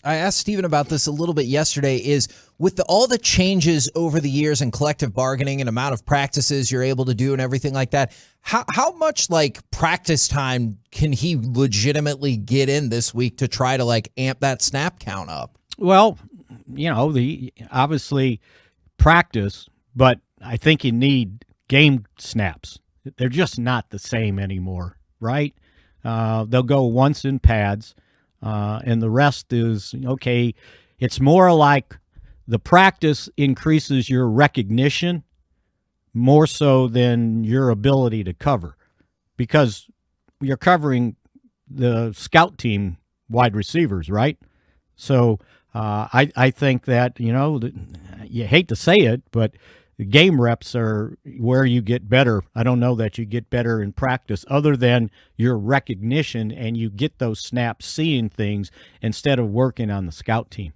asked Steven about this a little bit yesterday. Is with all the changes over the years and collective bargaining and amount of practices you're able to do and everything like that, how much like practice time can he legitimately get in this week to try to like amp that snap count up? Well, the obviously practice, but I think you need game snaps. They're just not the same anymore, right? They'll go once in pads, and the rest is, okay, it's more like the practice increases your recognition more so than your ability to cover, because you're covering the scout team wide receivers, right? So I think that, you hate to say it, but the game reps are where you get better. I don't know that you get better in practice other than your recognition, and you get those snaps seeing things instead of working on the scout team.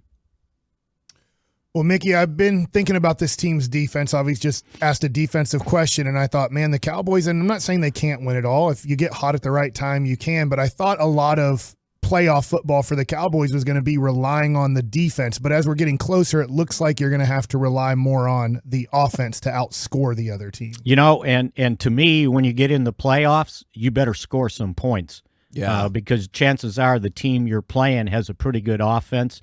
Well, Mickey, I've been thinking about this team's defense. I've just asked a defensive question, and I thought, man, the Cowboys, and I'm not saying they can't win it all. If you get hot at the right time, you can. But I thought a lot of playoff football for the Cowboys was going to be relying on the defense. But as we're getting closer, it looks like you're going to have to rely more on the offense to outscore the other team. And to me, when you get in the playoffs, you better score some points. Yeah. Because chances are the team you're playing has a pretty good offense,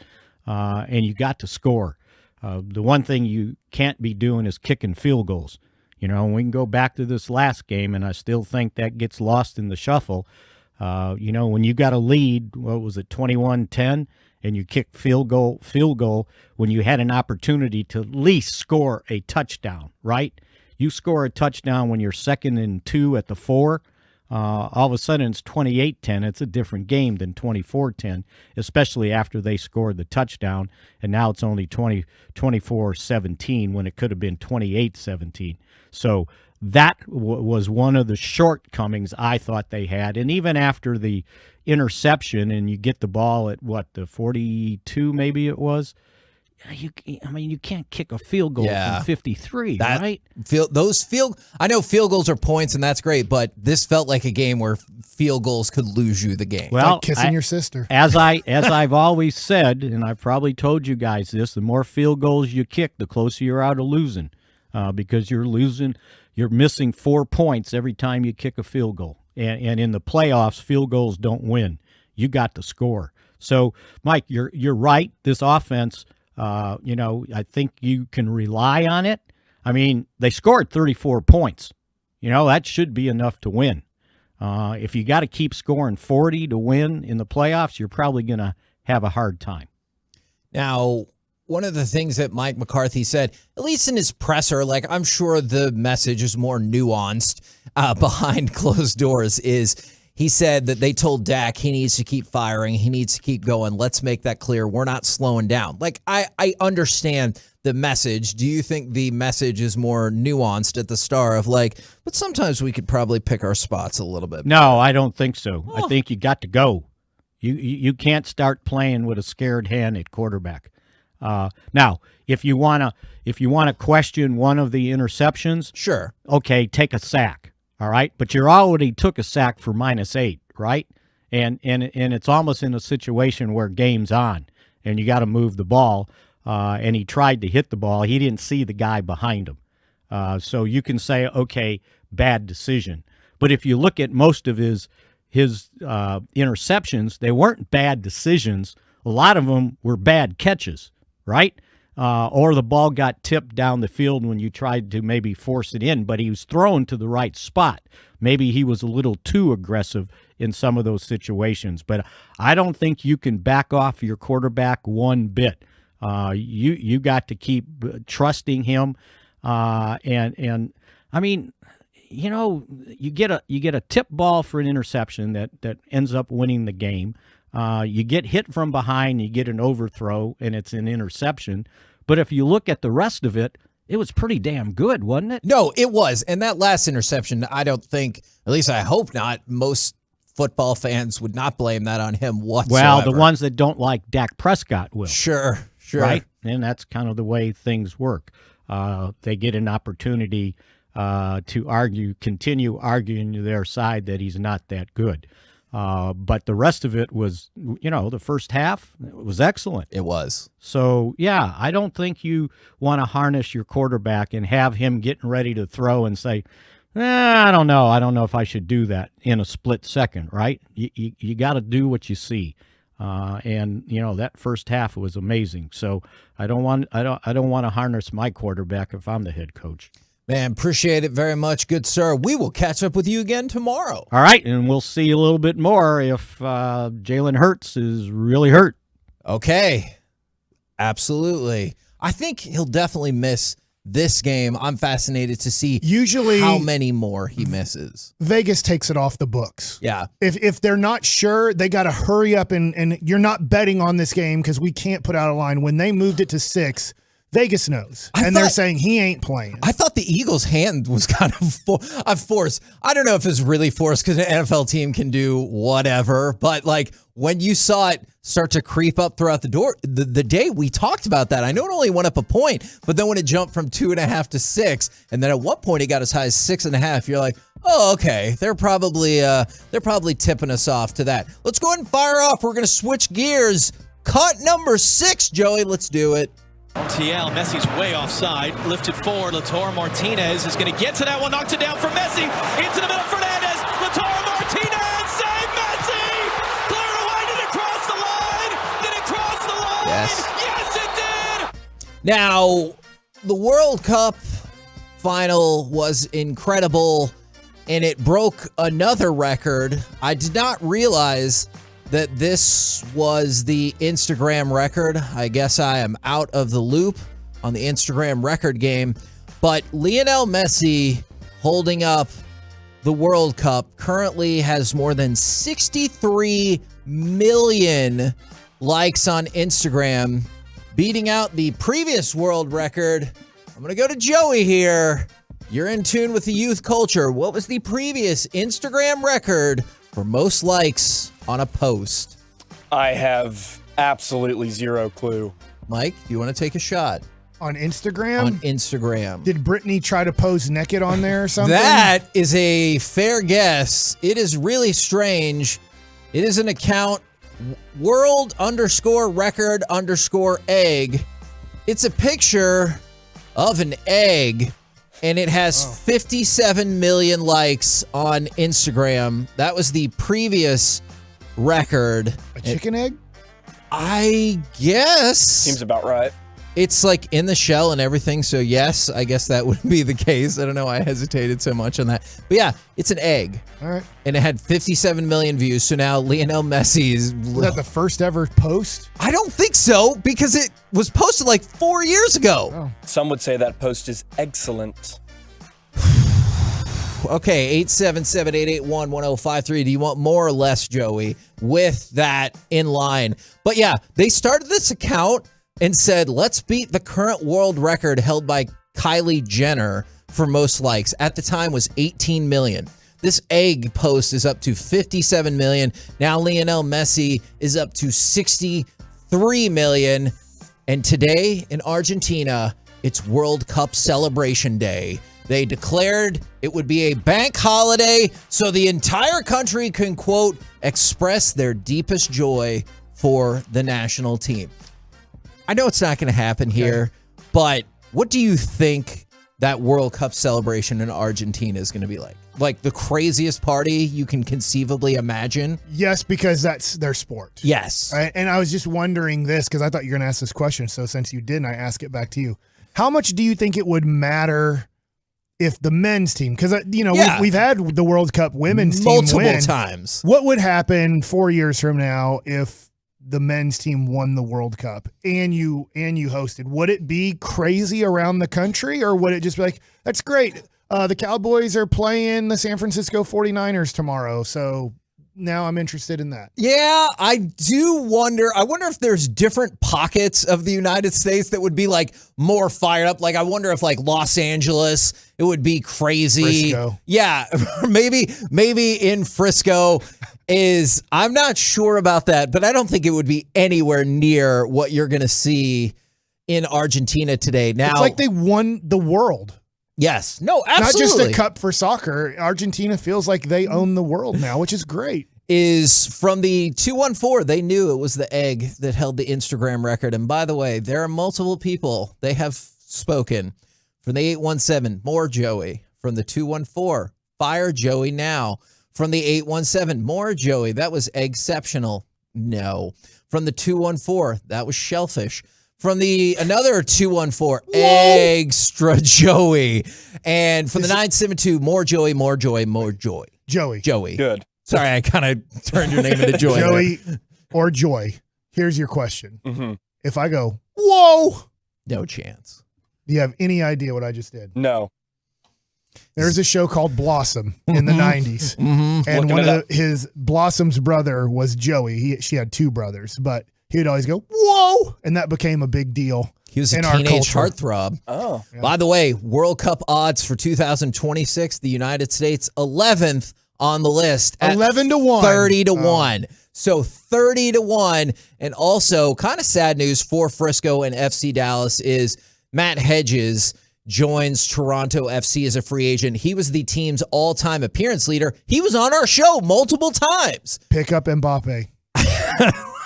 and you got to score. The one thing you can't be doing is kicking field goals. We can go back to this last game, and I still think that gets lost in the shuffle. When you got a lead, what was it, 21-10, and you kick field goal when you had an opportunity to at least score a touchdown, right? You score a touchdown when you're 2nd and 2 at the 4. All of a sudden it's 28-10. It's a different game than 24-10, especially after they scored the touchdown, and now it's only 24-17 when it could have been 28-17. So that was one of the shortcomings I thought they had. And even after the interception, and you get the ball at, the 42 maybe it was, you can't kick a field goal from 53, right? I know field goals are points, and that's great, but this felt like a game where field goals could lose you the game. Well, like kissing your sister. As I've always said, and I've probably told you guys this, the more field goals you kick, the closer you're out of losing, because you're missing 4 points every time you kick a field goal. And in the playoffs, field goals don't win. You got to score. So, Mike, you're right. This offense, I think you can rely on it. I mean, they scored 34 points. That should be enough to win. If you got to keep scoring 40 to win in the playoffs, you're probably going to have a hard time. Now, one of the things that Mike McCarthy said, at least in his presser, like I'm sure the message is more nuanced behind closed doors, is he said that they told Dak he needs to keep firing. He needs to keep going. Let's make that clear. We're not slowing down. Like, I understand the message. Do you think the message is more nuanced at the start of like, but sometimes we could probably pick our spots a little bit? No, I don't think so. I think you got to go. You can't start playing with a scared hand at quarterback. Now, if you wanna question one of the interceptions, sure, okay, take a sack, all right. But you already took a sack for -8, right? And it's almost in a situation where game's on, and you got to move the ball. And he tried to hit the ball. He didn't see the guy behind him, so you can say, okay, bad decision. But if you look at most of his interceptions, they weren't bad decisions. A lot of them were bad catches. Right? Or the ball got tipped down the field when you tried to maybe force it in, but he was thrown to the right spot. Maybe he was a little too aggressive in some of those situations. But I don't think you can back off your quarterback one bit. You got to keep trusting him. And I mean, you get a tip ball for an interception that ends up winning the game. You get hit from behind, you get an overthrow, and it's an interception. But if you look at the rest of it, it was pretty damn good, wasn't it? No, it was. And that last interception, I don't think, at least I hope not, most football fans would not blame that on him whatsoever. Well, the ones that don't like Dak Prescott will. Sure. Right? And that's kind of the way things work. They get an opportunity to continue arguing to their side that he's not that good. But the rest of it was, the first half was excellent. It was. So, yeah, I don't think you want to harness your quarterback and have him getting ready to throw and say, I don't know. I don't know if I should do that in a split second, right? You got to do what you see. And that first half was amazing. So I don't want to harness my quarterback if I'm the head coach. Man, appreciate it very much, good sir. We will catch up with you again tomorrow. All right, and we'll see a little bit more if Jalen Hurts is really hurt. Okay, absolutely. I think he'll definitely miss this game. I'm fascinated to see how many more he misses. Vegas takes it off the books. Yeah. If they're not sure, they got to hurry up and you're not betting on this game because we can't put out a line. When they moved it to 6, Vegas knows, they're saying he ain't playing. I thought the Eagles' hand was kind of forced. I don't know if it's really forced because an NFL team can do whatever, but like when you saw it start to creep up throughout the day, we talked about that. I know it only went up a point, but then when it jumped from 2.5 to 6, and then at one point it got as high as 6.5, you're like, oh, okay, they're probably tipping us off to that. Let's go ahead and fire off. We're gonna switch gears. Cut number 6, Joey. Let's do it. TL, Messi's way offside, lifted forward, Lautaro Martinez is going to get to that one, knocked it down for Messi, into the middle, Fernandez, Lautaro Martinez, save Messi, cleared away, did it cross the line, did it cross the line, yes it did! Now, the World Cup final was incredible, and it broke another record. I did not realize that this was the Instagram record. I guess I am out of the loop on the Instagram record game. But Lionel Messi, holding up the World Cup, currently has more than 63 million likes on Instagram, beating out the previous world record. I'm going to go to Joey here. You're in tune with the youth culture. What was the previous Instagram record for most likes on a post? I have absolutely zero clue. Mike, do you want to take a shot? On Instagram? On Instagram. Did Brittany try to pose naked on there or something? That is a fair guess. It is really strange. It is an account, world_record_egg. It's a picture of an egg, and it has 57 million likes on Instagram. That was the previous record. A chicken egg? I guess. Seems about right. It's like in the shell and everything, so yes, I guess that would be the case. I don't know why I hesitated so much on that. But yeah, it's an egg. All right. And it had 57 million views, so now Lionel Messi is... Was that the first ever post? I don't think so, because it was posted like 4 years ago. Oh. Some would say that post is excellent. Okay, 877-881-1053. Do you want more or less, Joey, with that in line? But yeah, they started this account and said, let's beat the current world record held by Kylie Jenner for most likes. At the time was 18 million. This egg post is up to 57 million. Now Lionel Messi is up to 63 million. And today in Argentina, it's World Cup Celebration Day. They declared it would be a bank holiday so the entire country can, quote, express their deepest joy for the national team. I know it's not going to happen here, but what do you think that World Cup celebration in Argentina is going to be like? Like the craziest party you can conceivably imagine? Yes, because that's their sport. Yes. Right? And I was just wondering this because I thought you were going to ask this question. So since you didn't, I ask it back to you. How much do you think it would matter if the men's team, because we've had the World Cup women's team multiple times. What would happen 4 years from now if the men's team won the World Cup and you hosted? Would it be crazy around the country, or would it just be like, that's great, the Cowboys are playing the San Francisco 49ers tomorrow, so now I'm interested in that? Yeah, I do wonder. I wonder if there's different pockets of the United States that would be like more fired up. Like I wonder if like Los Angeles, it would be crazy. Frisco. Yeah, maybe in Frisco is, I'm not sure about that, but I don't think it would be anywhere near what you're going to see in Argentina today. Now, it's like they won the world. Yes. No, Not just absolutely. a cup for soccer. Argentina feels like they own the world now, which is great. Is from the 214. They knew it was the egg that held the Instagram record. And by the way, there are multiple people. They have spoken. From the 817, more Joey. From the 214, fire Joey now. From the 817, more Joey. That was exceptional. No. From the 214, that was shellfish. From the another 214, extra Joey. And from the 972, more Joey, more Joey, more Joy. Joey. Good. Sorry, I kind of turned your name into Joy. Joey or Joy. Here's your question. Mm-hmm. If I go, whoa, no chance. Do you have any idea what I just did? No. There's a show called Blossom in the 90s. Mm-hmm. And Looking one it of up. his Blossom's brother was Joey. She had two brothers, but he would always go, whoa. And that became a big deal. He was a in our teenage culture. heartthrob. Oh. By the way, World Cup odds for 2026, the United States 11th on the list. At 11-1. 30-1. So 30-1. And also, kind of sad news for Frisco and FC Dallas is Matt Hedges joins Toronto FC as a free agent. He was the team's all-time appearance leader. He was on our show multiple times. Pick up Mbappe.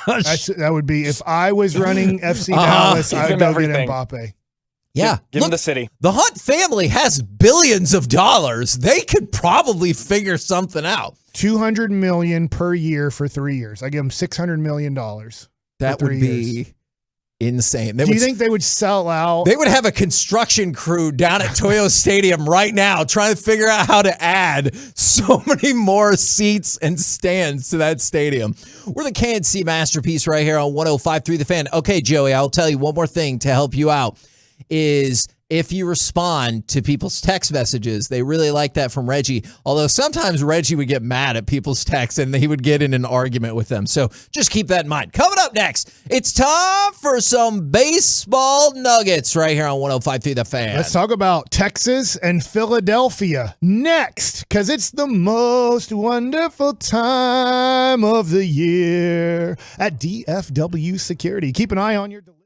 That would be, if I was running FC Dallas, Give I would him go everything. get Mbappe. Yeah. Give him the city. The Hunt family has billions of dollars. They could probably figure something out. $200 million per year for 3 years. I give them $600 million. That for would 3 be years. insane. Do you think they would sell out? They would have a construction crew down at Toyo Stadium right now trying to figure out how to add so many more seats and stands to that stadium. We're the KNC Masterpiece right here on 105.3 The Fan. Okay, Joey, I'll tell you one more thing to help you out is if you respond to people's text messages. They really like that from Reggie, although sometimes Reggie would get mad at people's texts and he would get in an argument with them. So just keep that in mind. Coming up next, it's time for some baseball nuggets right here on 105.3 The Fan. Let's talk about Texas and Philadelphia next, because it's the most wonderful time of the year at DFW Security. Keep an eye on your delivery.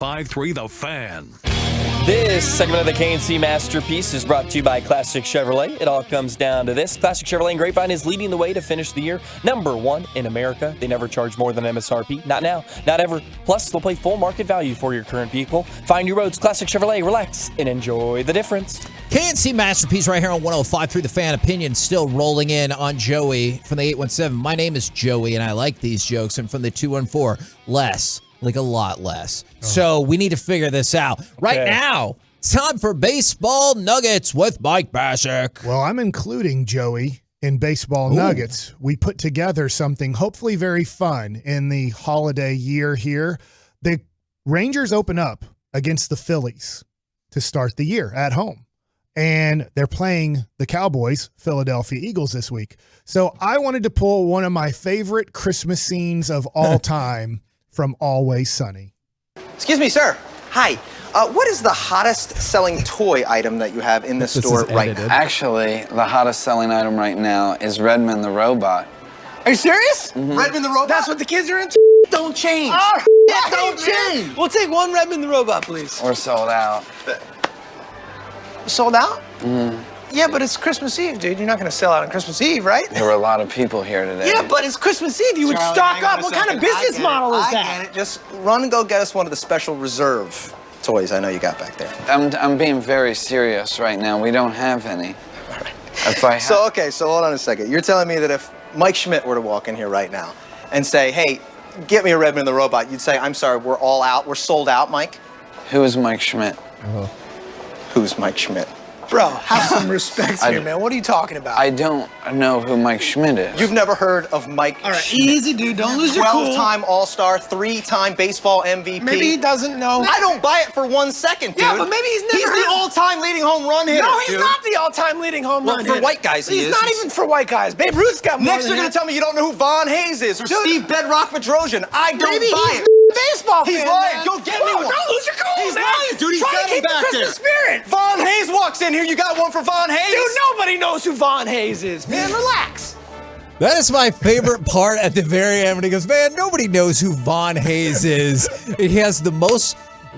5-3 The Fan. This segment of the KNC Masterpiece is brought to you by Classic Chevrolet. It all comes down to this. Classic Chevrolet in Grapevine is leading the way to finish the year #1 in America. They never charge more than MSRP. Not now, not ever. Plus, they'll pay full market value for your current vehicle. Find your roads. Classic Chevrolet. Relax and enjoy the difference. KNC Masterpiece right here on 105.3 The Fan. Opinion still rolling in on Joey from the 817. My name is Joey, and I like these jokes. And from the 214, less. Like a lot less. So we need to figure this out. Right now, it's time for Baseball Nuggets with Mike Bassick. Well, I'm including Joey in Baseball Nuggets. We put together something hopefully very fun in the holiday year here. The Rangers open up against the Phillies to start the year at home. And they're playing the Cowboys, Philadelphia Eagles this week. So I wanted to pull one of my favorite Christmas scenes of all time from Always Sunny. Excuse me, sir. Hi. What is the hottest selling toy item that you have in the store right now? Actually, the hottest selling item right now is Redmond the Robot. Are you serious? Mhm. Redmond the Robot? That's what the kids are into? Don't change. Oh, don't change. We'll take one Redmond the Robot, please. We're sold out. Sold out? Mhm. Yeah, but it's Christmas Eve, dude. You're not going to sell out on Christmas Eve, right? There were a lot of people here today. Yeah, but it's Christmas Eve. You would Charlie, stock hang on up. a What kind of second. business model is I that? get it. Just run and go get us one of the special reserve toys I know you got back there. I'm being very serious right now. We don't have any. If I So, okay, so hold on a second. You're telling me that if Mike Schmidt were to walk in here right now and say, hey, get me a Redmond the Robot, you'd say, I'm sorry, we're all out. We're sold out, Mike? Who is Mike Schmidt? Who's Mike Schmidt? Bro, have some respect here, man. What are you talking about? I don't know who Mike Schmidt is. You've never heard of Mike Schmidt? Easy, dude. Don't lose your cool. 12-time All-Star, 3-time baseball MVP. Maybe he doesn't know. I don't buy it for 1 second, dude. Yeah, but maybe he's never He's the all-time leading home run hitter, No, he's dude. not the all-time leading home Well, run for hitter. white guys, he He's is. not even for white guys. Babe Ruth's got more Next, than you're going that. Uh, to tell me you don't know who Von Hayes is or Dude. Steve Bedrock Pedrosian. I don't Maybe buy he's it. baseball He's fan, lying. man. Go get me Whoa, one. Don't lose your cool, He's man. lying, dude. He's Try got to him keep the back Christmas there. spirit. Von Hayes walks in here. You got one for Von Hayes? Dude, nobody knows who Von Hayes is, man. Relax. That is my favorite part at the very end when he goes, man, nobody knows who Von Hayes is. He has the most,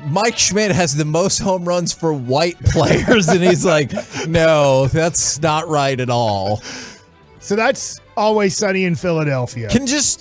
Mike Schmidt has the most home runs for white players. And he's like, no, that's not right at all. So that's Always Sunny in Philadelphia.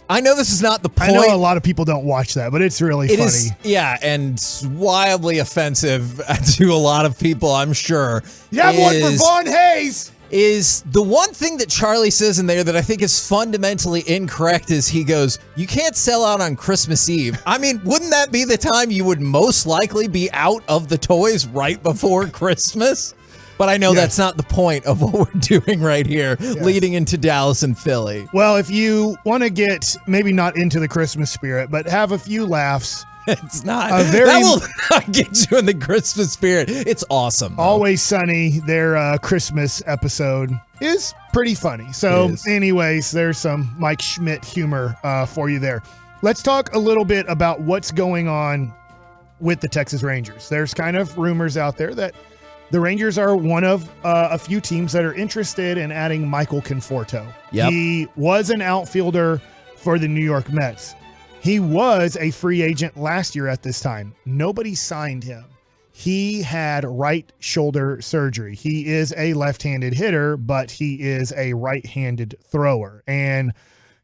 I know this is not the point. I know a lot of people don't watch that, but it's really funny. Yeah, and wildly offensive to a lot of people, I'm sure. You have one for Von Hayes. Is the one thing that Charlie says in there that I think is fundamentally incorrect is he goes, you can't sell out on Christmas Eve. I mean, wouldn't that be the time you would most likely be out of the toys right before Christmas? But I know that's not the point of what we're doing right here, leading into Dallas and Philly. Well, if you want to get maybe not into the Christmas spirit, but have a few laughs. It's not. That will not get you in the Christmas spirit. It's awesome, though. Always Sunny, their Christmas episode is pretty funny. So anyways, there's some Mike Schmidt humor for you there. Let's talk a little bit about what's going on with the Texas Rangers. There's kind of rumors out there that the Rangers are one of a few teams that are interested in adding Michael Conforto. Yep. He was an outfielder for the New York Mets. He was a free agent last year at this time. Nobody signed him. he had right shoulder surgery. He is a left-handed hitter, but he is a right-handed thrower. And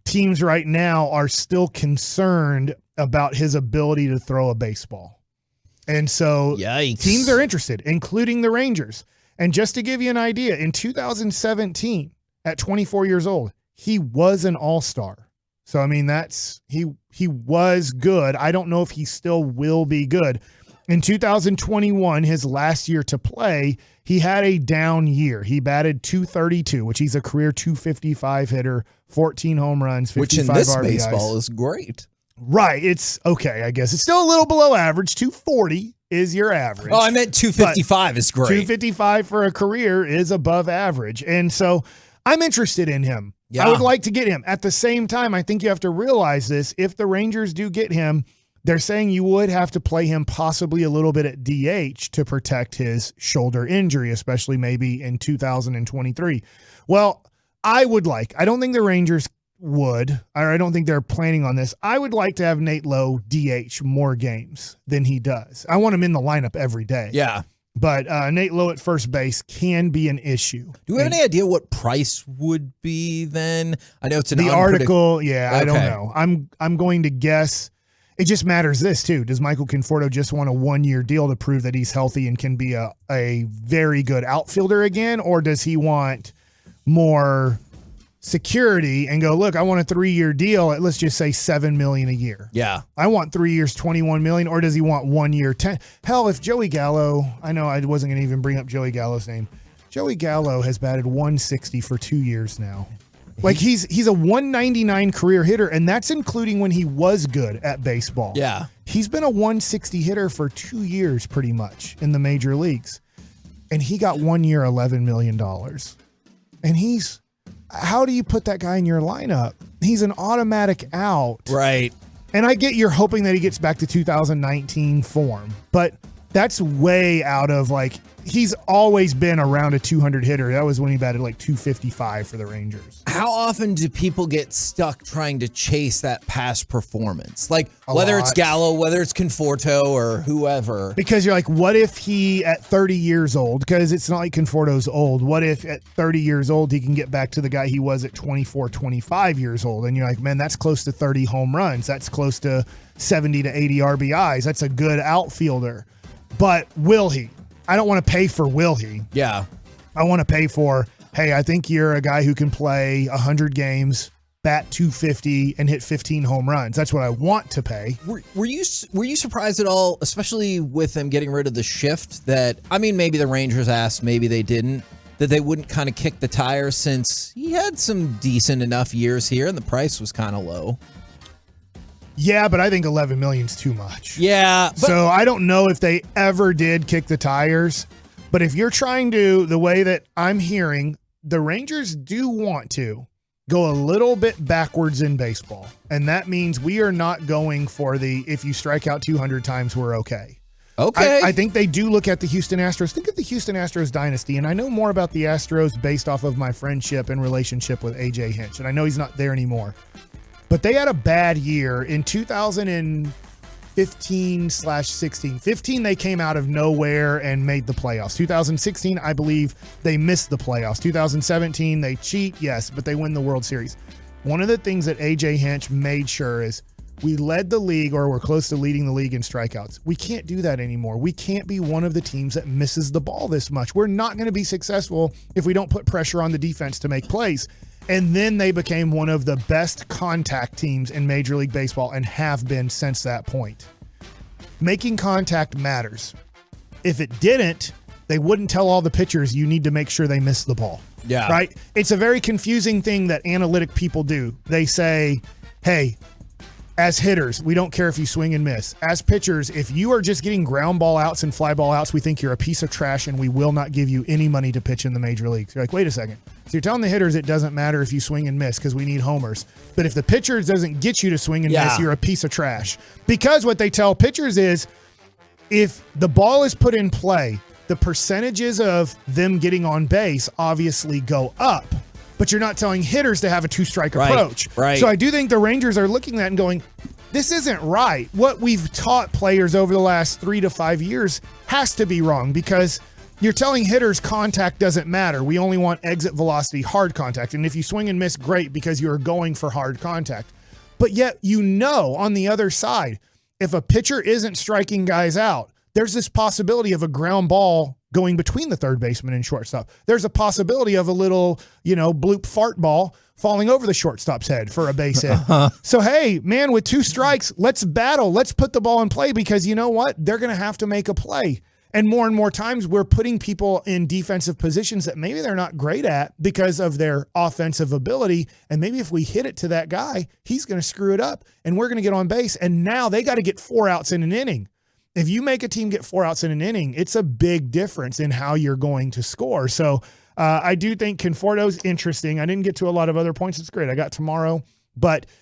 teams right now are still concerned about his ability to throw a baseball. And so teams are interested, including the Rangers. And just to give you an idea, in 2017, at 24 years old, he was an all-star. So, I mean, he was good. I don't know if he still will be good. In 2021, his last year to play, he had a down year. He batted .232, which he's a career .255 hitter, 14 home runs, 55 which in this RBIs. baseball is great. Right. It's okay, I guess. It's still a little below average. .240 is your average. Oh, I meant .255 is great. .255 for a career is above average. And so I'm interested in him. Yeah. I would like to get him. At the same time, I think you have to realize this. If the Rangers do get him, they're saying you would have to play him possibly a little bit at DH to protect his shoulder injury, especially maybe in 2023. Well, I don't think the Rangers would, or I don't think they're planning on this. I would like to have Nate Lowe DH more games than he does. I want him in the lineup every day. Yeah. But Nate Lowe at first base can be an issue. Do we have any idea what price would be then? I know it's an the article. Yeah, okay. I don't know. I'm going to guess. It just matters this too. Does Michael Conforto just want a 1-year deal to prove that he's healthy and can be a very good outfielder again, or does he want more security and go, look, I want a 3-year deal at, let's just say, $7 million a year. Yeah. I want 3 years, $21 million, or does he want 1 year, 10? Hell, if Joey Gallo, I know I wasn't going to even bring up Joey Gallo's name. Joey Gallo has batted 160 for 2 years now. Like he's a 199 career hitter, and that's including when he was good at baseball. Yeah. He's been a 160 hitter for 2 years pretty much in the major leagues. And he got 1 year, $11 million. And how do you put that guy in your lineup? He's an automatic out. Right. And I get you're hoping that he gets back to 2019 form, but that's way out of he's always been around a 200 hitter. That was when he batted 255 for the Rangers. How often do people get stuck trying to chase that past performance? Whether it's Gallo, whether it's Conforto or whoever. Because you're like, what if he at 30 years old, because it's not like Conforto's old, what if at 30 years old he can get back to the guy he was at 24, 25 years old? And you're like, man, that's close to 30 home runs. That's close to 70 to 80 RBIs. That's a good outfielder. But will he? I don't want to pay for will he. Yeah. I want to pay for, hey, I think you're a guy who can play 100 games, bat 250, and hit 15 home runs. That's what I want to pay. Were you surprised at all, especially with them getting rid of the shift, that, I mean, maybe the Rangers asked, maybe they didn't, that they wouldn't kind of kick the tires since he had some decent enough years here and the price was kind of low? Yeah, but I think $11 million's too much. Yeah. So I don't know if they ever did kick the tires. But if you're trying to, the way that I'm hearing, the Rangers do want to go a little bit backwards in baseball. And that means we are not going for if you strike out 200 times, we're okay. Okay. I think they do look at the Houston Astros. Think of the Houston Astros dynasty. And I know more about the Astros based off of my friendship and relationship with AJ Hinch. And I know he's not there anymore. But they had a bad year in 2015/16. 15, they came out of nowhere and made the playoffs. 2016, I believe they missed the playoffs. 2017, they cheat, yes, but they win the World Series. One of the things that AJ Hinch made sure is we led the league, or we're close to leading the league in strikeouts. We can't do that anymore. We can't be one of the teams that misses the ball this much. We're not going to be successful if we don't put pressure on the defense to make plays. And then they became one of the best contact teams in Major League Baseball and have been since that point. Making contact matters. If it didn't, they wouldn't tell all the pitchers you need to make sure they miss the ball. Yeah. Right? It's a very confusing thing that analytic people do. They say, hey, as hitters, we don't care if you swing and miss. As pitchers, if you are just getting ground ball outs and fly ball outs, we think you're a piece of trash and we will not give you any money to pitch in the major leagues. You're like, wait a second. So you're telling the hitters it doesn't matter if you swing and miss because we need homers. But if the pitcher doesn't get you to swing and miss, you're a piece of trash. Because what they tell pitchers is if the ball is put in play, the percentages of them getting on base obviously go up. But you're not telling hitters to have a two-strike approach. Right. So I do think the Rangers are looking at that and going, this isn't right. What we've taught players over the last 3 to 5 years has to be wrong, because you're telling hitters contact doesn't matter. We only want exit velocity, hard contact. And if you swing and miss, great, because you're going for hard contact. But yet, on the other side, if a pitcher isn't striking guys out, there's this possibility of a ground ball going between the third baseman and shortstop. There's a possibility of a little, bloop fart ball falling over the shortstop's head for a base hit. So, hey, man, with 2 strikes, let's battle. Let's put the ball in play, because you know what? They're going to have to make a play. And more times we're putting people in defensive positions that maybe they're not great at because of their offensive ability. And maybe if we hit it to that guy, he's going to screw it up and we're going to get on base. And now they got to get 4 outs in an inning. If you make a team get 4 outs in an inning, it's a big difference in how you're going to score. So I do think Conforto's interesting. I didn't get to a lot of other points. It's great. I got tomorrow.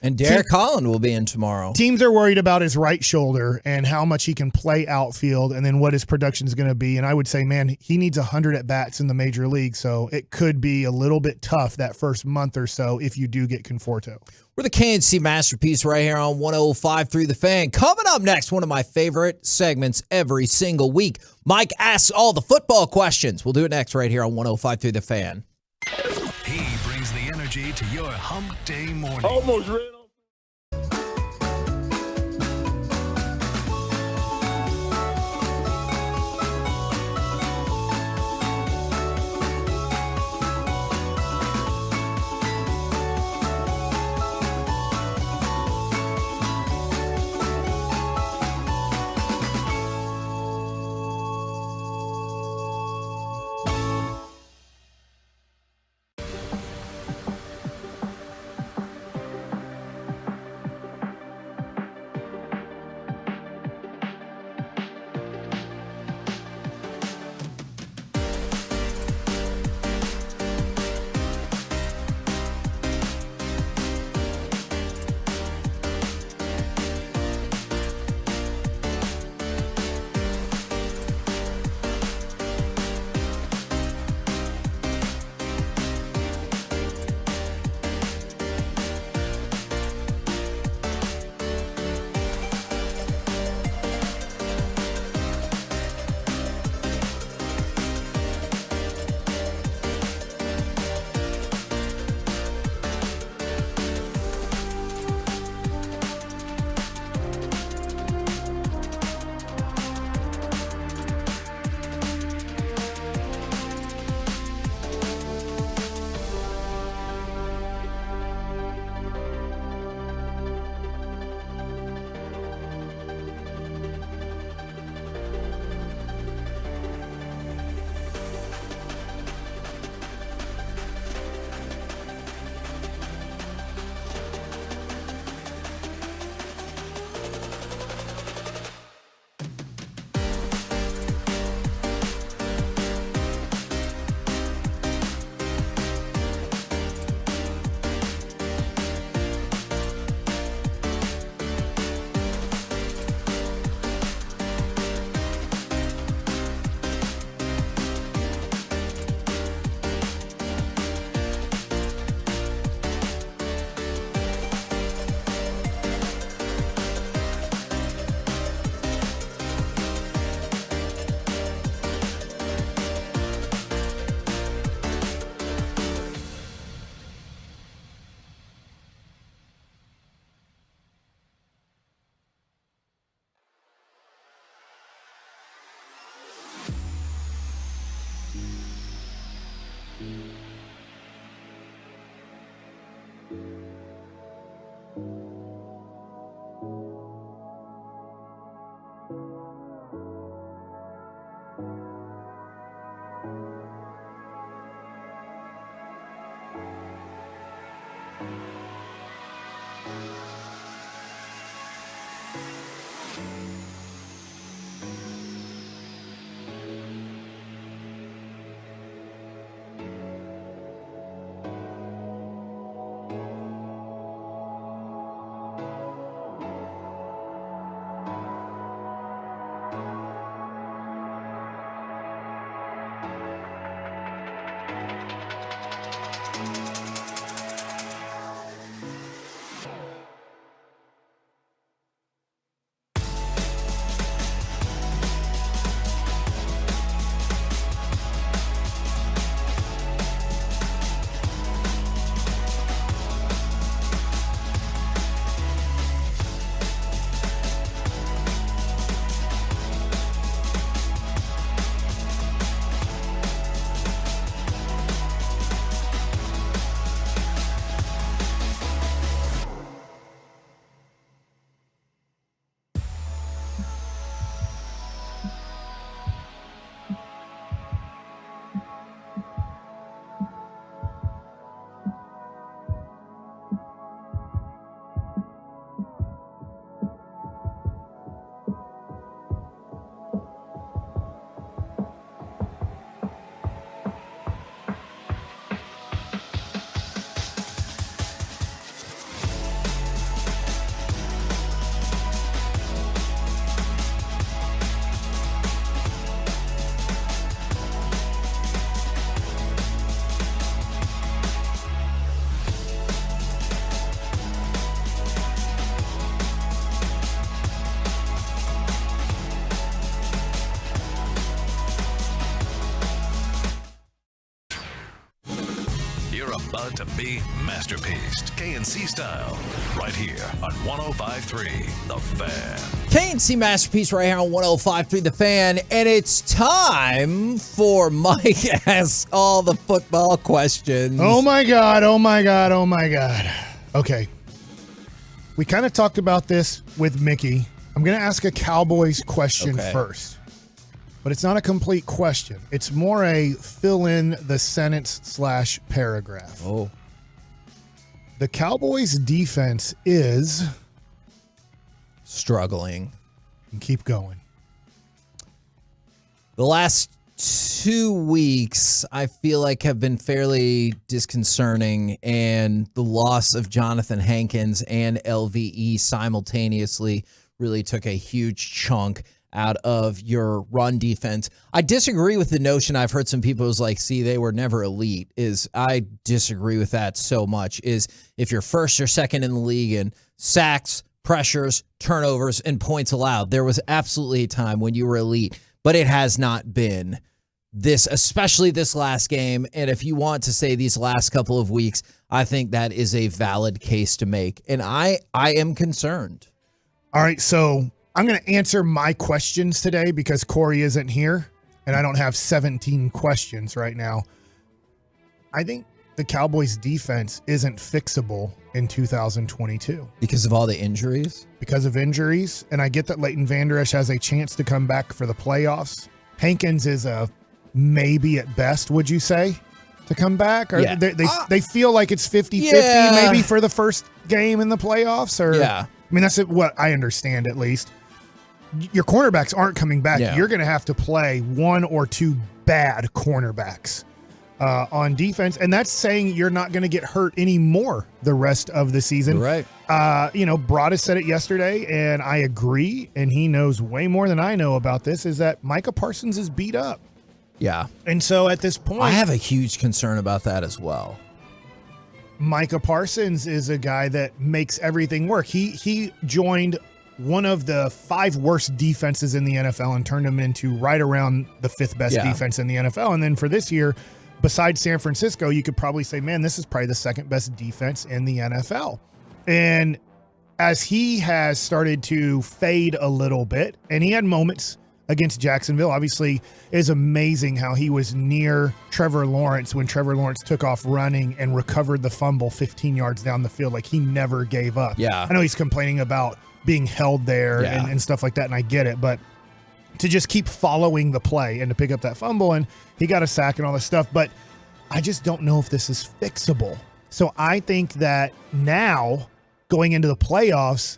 And Derek Holland will be in tomorrow. Teams are worried about his right shoulder and how much he can play outfield and then what his production is going to be. And I would say, man, he needs 100 at-bats in the major league, so it could be a little bit tough that first month or so if you do get Conforto. We're the KNC Masterpiece right here on 105.3 The Fan. Coming up next, one of my favorite segments every single week. Mike asks all the football questions. We'll do it next right here on 105.3 The Fan. He brings the energy to your hump day morning. Almost ran off. hard to be masterpieced. KNC style. Right here on 105.3 The Fan. KNC Masterpiece right here on 105.3 The Fan. And it's time for Mike Asks All the Football Questions. Oh my God. Okay. We kind of talked about this with Mickey. I'm going to ask a Cowboys question first. But it's not a complete question. It's more a fill in the sentence / paragraph. Oh. The Cowboys defense is struggling. And keep going. The last 2 weeks, I feel like, have been fairly disconcerting, and the loss of Jonathan Hankins and LVE simultaneously really took a huge chunk out of your run defense. I disagree with the notion. I've heard some people who's like, see, they were never elite. I disagree with that so much. If you're first or second in the league in sacks, pressures, turnovers, and points allowed, there was absolutely a time when you were elite, but it has not been this, especially this last game. And if you want to say these last couple of weeks, I think that is a valid case to make. And I am concerned. All right, so I'm going to answer my questions today because Corey isn't here and I don't have 17 questions right now. I think the Cowboys defense isn't fixable in 2022. Because of all the injuries? Because of injuries. And I get that Leighton Vander Esch has a chance to come back for the playoffs. Hankins is a maybe at best, would you say, to come back? Or yeah. They feel like it's 50-50 maybe for the first game in the playoffs? Or yeah. I mean, that's what I understand at least. Your cornerbacks aren't coming back. Yeah. You're going to have to play one or two bad cornerbacks on defense. And that's saying you're not going to get hurt anymore the rest of the season. Right. Broadus said it yesterday, and I agree, and he knows way more than I know about this, is that Micah Parsons is beat up. Yeah. And so at this point, I have a huge concern about that as well. Micah Parsons is a guy that makes everything work. He joined one of the 5 worst defenses in the NFL and turned them into right around the 5th best defense in the NFL. And then for this year, besides San Francisco, you could probably say, man, this is probably the 2nd best defense in the NFL. And as he has started to fade a little bit, and he had moments against Jacksonville, obviously is amazing how he was near Trevor Lawrence when Trevor Lawrence took off running and recovered the fumble 15 yards down the field. Like, he never gave up. Yeah. I know he's complaining about being held there and stuff like that, and I get it, but to just keep following the play and to pick up that fumble, and he got a sack and all this stuff, but I just don't know if this is fixable. So I think that now, going into the playoffs,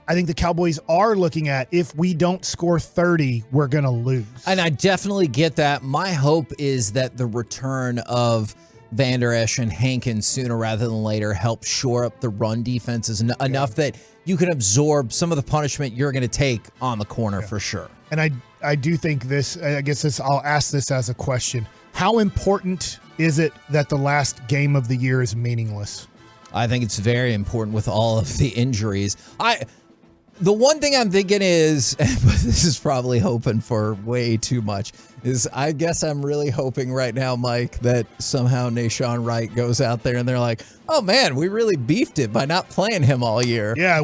I think the Cowboys are looking at, if we don't score 30, we're going to lose. And I definitely get that. My hope is that the return of Vander Esch and Hankins sooner rather than later helps shore up the run defenses enough that you can absorb some of the punishment you're going to take on the corner for sure. And I do think this, I guess this, I'll ask this as a question. How important is it that the last game of the year is meaningless? I think it's very important with all of the injuries. The one thing I'm thinking is, but this is probably hoping for way too much, is I guess I'm really hoping right now, Mike, that somehow Nashawn Wright goes out there and they're like, oh man, we really beefed it by not playing him all year. Yeah,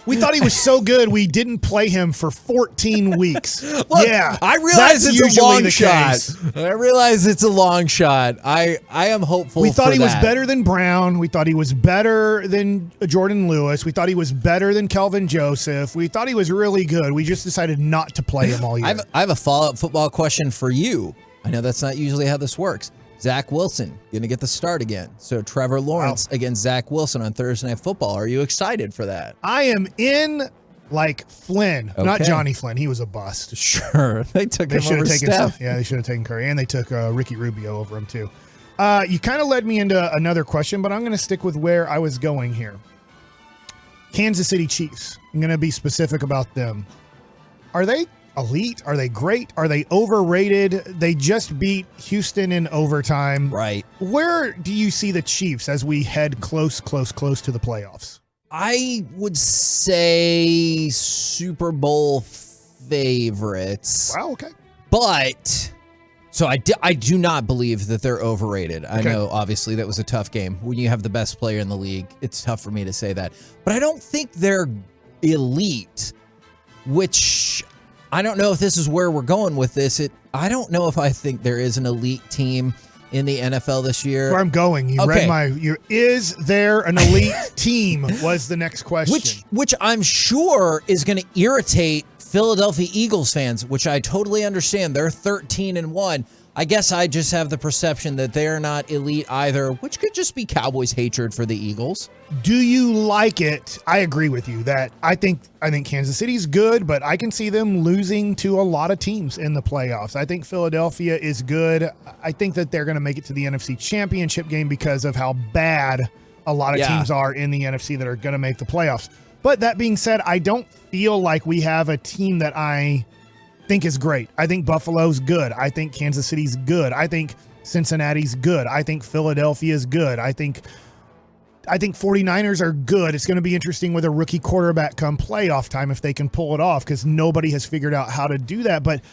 we thought he was so good we didn't play him for 14 weeks. Look, yeah, I realize it's a long shot. Case. I realize it's a long shot. I am hopeful. We thought he was that. better than Brown. We thought he was better than Jordan Lewis. We thought he was better than Kelvin Joseph. We thought he was really good. We just decided not to play him all year. I have a follow-up football question for you. I know that's not usually how this works. Zach Wilson going to get the start again. So Trevor Lawrence against Zach Wilson on Thursday Night Football. Are you excited for that? I am in like Flynn, not Johnny Flynn. He was a bust. Sure. They took him over Steph. Yeah, they should have taken Curry. And they took Ricky Rubio over him too. You kind of led me into another question, but I'm going to stick with where I was going here. Kansas City Chiefs. I'm going to be specific about them. Are they elite? Are they great? Are they overrated? They just beat Houston in overtime. Right. Where do you see the Chiefs as we head close to the playoffs? I would say Super Bowl favorites. Wow, okay. But So I do not believe that they're overrated. I know, obviously, that was a tough game. When you have the best player in the league, it's tough for me to say that. But I don't think they're elite, which I don't know if this is where we're going with this. I don't know if I think there is an elite team in the NFL this year. Where I'm going. You read is there an elite team was the next question. Which I'm sure is going to irritate Philadelphia Eagles fans, which I totally understand. They're 13-1. I guess I just have the perception that they're not elite either, which could just be Cowboys' hatred for the Eagles. Do you like it? I agree with you that I think Kansas City's good, but I can see them losing to a lot of teams in the playoffs. I think Philadelphia is good. I think that they're going to make it to the NFC Championship game because of how bad a lot of teams are in the NFC that are going to make the playoffs. But that being said, I don't feel like we have a team that I think is great. I think Buffalo's good. I think Kansas City's good. I think Cincinnati's good. I think Philadelphia's good. I think 49ers are good. It's going to be interesting with a rookie quarterback come playoff time if they can pull it off, because nobody has figured out how to do that. But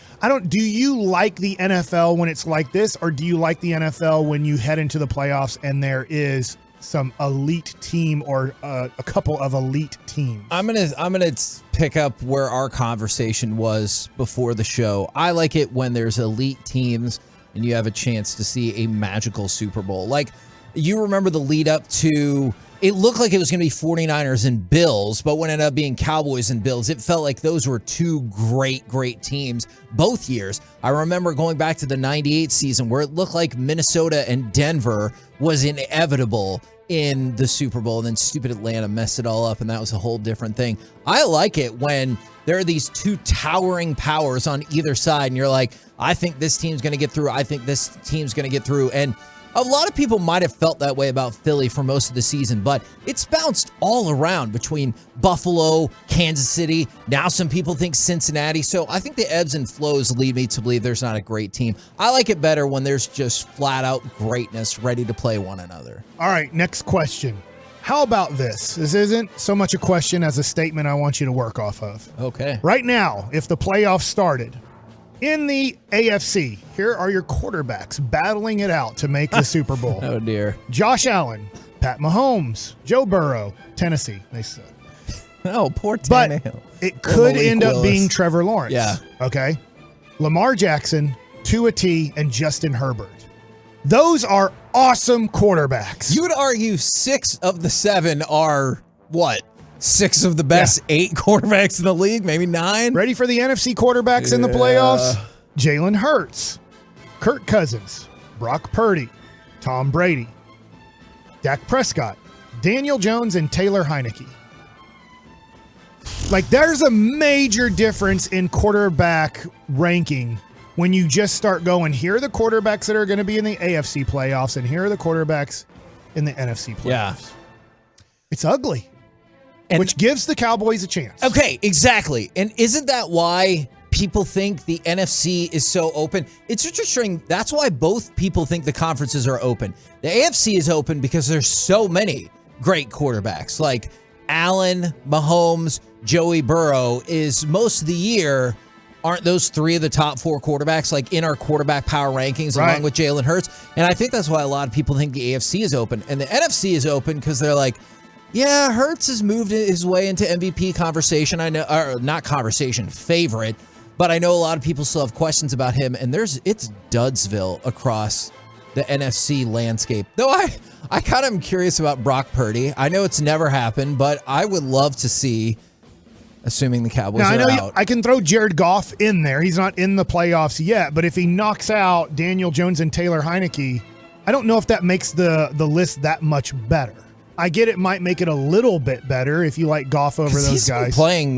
do you like the NFL when it's like this, or do you like the NFL when you head into the playoffs and there is some elite team or a couple of elite teams? I'm gonna pick up where our conversation was before the show. I like it when there's elite teams and you have a chance to see a magical Super Bowl. Like, you remember the lead up to, it looked like it was going to be 49ers and Bills, but when it ended up being Cowboys and Bills, it felt like those were two great teams both years. I remember going back to the 98 season where it looked like Minnesota and Denver was inevitable in the Super Bowl, and then stupid Atlanta messed it all up, and that was a whole different thing. I like it when there are these two towering powers on either side, and you're like, I think this team's going to get through. I think this team's going to get through. And a lot of people might have felt that way about Philly for most of the season, but it's bounced all around between Buffalo, Kansas City. Now some people think Cincinnati. So I think the ebbs and flows lead me to believe there's not a great team. I like it better when there's just flat out greatness ready to play one another. All right, next question. How about this? This isn't so much a question as a statement I want you to work off of. Okay. Right now, if the playoffs started, in the AFC, here are your quarterbacks battling it out to make the Super Bowl. Oh, dear. Josh Allen, Pat Mahomes, Joe Burrow, Tennessee. They suck. Oh, poor Tannehill. But it could end up being Trevor Lawrence. Yeah. Okay. Lamar Jackson, Tua T, and Justin Herbert. Those are awesome quarterbacks. You would argue 6 of the 7 are what? 6 of the best 8 quarterbacks in the league, maybe 9. Ready for the NFC quarterbacks in the playoffs? Jalen Hurts, Kirk Cousins, Brock Purdy, Tom Brady, Dak Prescott, Daniel Jones, and Taylor Heineke. Like, there's a major difference in quarterback ranking when you just start going, here are the quarterbacks that are going to be in the AFC playoffs, and here are the quarterbacks in the NFC playoffs. Yeah. It's ugly. Which gives the Cowboys a chance. Okay, exactly. And isn't that why people think the NFC is so open? It's interesting. That's why both people think the conferences are open. The AFC is open because there's so many great quarterbacks. Like Allen, Mahomes, Joey Burrow is most of the year. Aren't those 3 of the top 4 quarterbacks like in our quarterback power rankings along with Jalen Hurts? And I think that's why a lot of people think the AFC is open. And the NFC is open because they're like, yeah, Hurts has moved his way into MVP conversation. I know, or not conversation, favorite. But I know a lot of people still have questions about him, and it's Dudsville across the NFC landscape. Though I kind of am curious about Brock Purdy. I know it's never happened, but I would love to see, assuming the Cowboys now, are out. I can throw Jared Goff in there. He's not in the playoffs yet, but if he knocks out Daniel Jones and Taylor Heineke, I don't know if that makes the list that much better. I get it might make it a little bit better if you like Goff over those he's guys. Been playing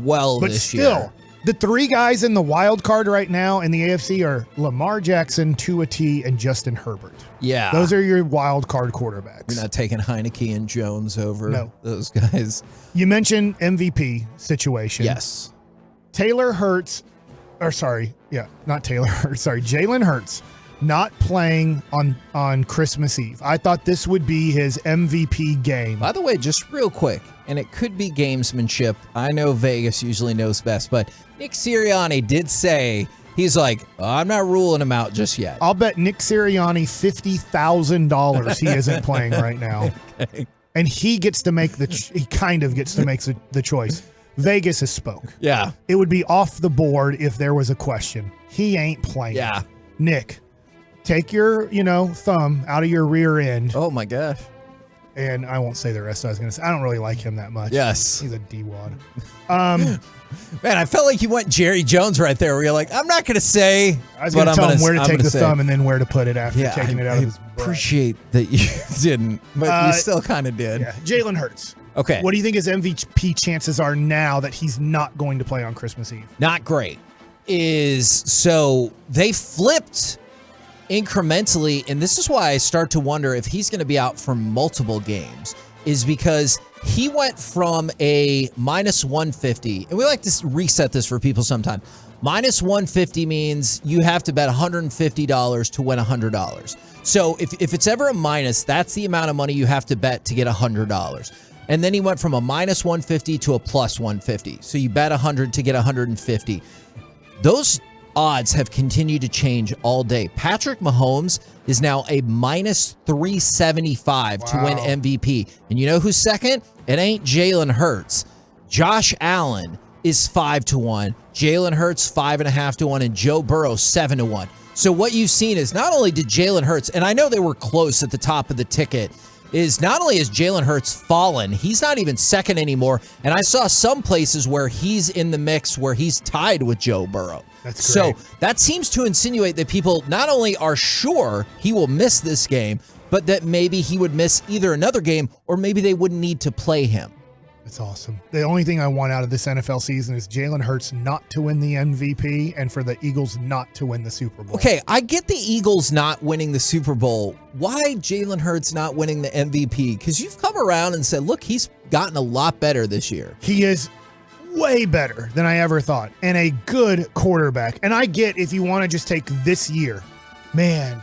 well but this still, year. The 3 guys in the wild card right now in the AFC are Lamar Jackson, Tua T, and Justin Herbert. Yeah. Those are your wild card quarterbacks. You're not taking Heineke and Jones over those guys. You mentioned MVP situation. Yes. Jalen Hurts, not playing on Christmas Eve. I thought this would be his MVP game. By the way, just real quick, and it could be gamesmanship. I know Vegas usually knows best, but Nick Sirianni did say He's like, I'm not ruling him out just yet. I'll bet Nick Sirianni $50,000 he isn't playing right now. Okay. And he gets to make he kind of gets to make the choice. Vegas has spoke. Yeah. It would be off the board if there was a question. He ain't playing. Yeah. Nick, take your, thumb out of your rear end. Oh my gosh. And I won't say the rest I was going to say. I don't really like him that much. Yes. He's a D-wad. Man, I felt like you went Jerry Jones right there where you're like, I'm not going to say. I was going to tell him where to take the thumb and then where to put it after taking it out of his butt. Appreciate that you didn't, but you still kind of did. Yeah. Jalen Hurts. Okay. What do you think his MVP chances are now that he's not going to play on Christmas Eve? Not great. So they flipped incrementally, and this is why I start to wonder if he's going to be out for multiple games, is because he went from a minus 150, and we like to reset this for people sometime. Minus 150 means you have to bet $150 to win $100. So if it's ever a minus, that's the amount of money you have to bet to get $100. And then he went from a minus 150 to a plus 150. So you bet 100 to get 150. Those odds have continued to change all day. Patrick Mahomes is now a minus 375 to win MVP. And you know who's second? It ain't Jalen Hurts. Josh Allen is 5-1. Jalen Hurts 5.5-1, and Joe Burrow 7-1. So what you've seen is not only did Jalen Hurts, and I know they were close at the top of the ticket, is not only has Jalen Hurts fallen, he's not even second anymore. And I saw some places where he's in the mix where he's tied with Joe Burrow. That's great. So that seems to insinuate that people not only are sure he will miss this game, but that maybe he would miss either another game or maybe they wouldn't need to play him. That's awesome. The only thing I want out of this NFL season is Jalen Hurts not to win the MVP and for the Eagles not to win the Super Bowl. Okay, I get the Eagles not winning the Super Bowl. Why Jalen Hurts not winning the MVP? Because you've come around and said, look, he's gotten a lot better this year. He is way better than I ever thought and a good quarterback. And I get if you want to just take this year, man,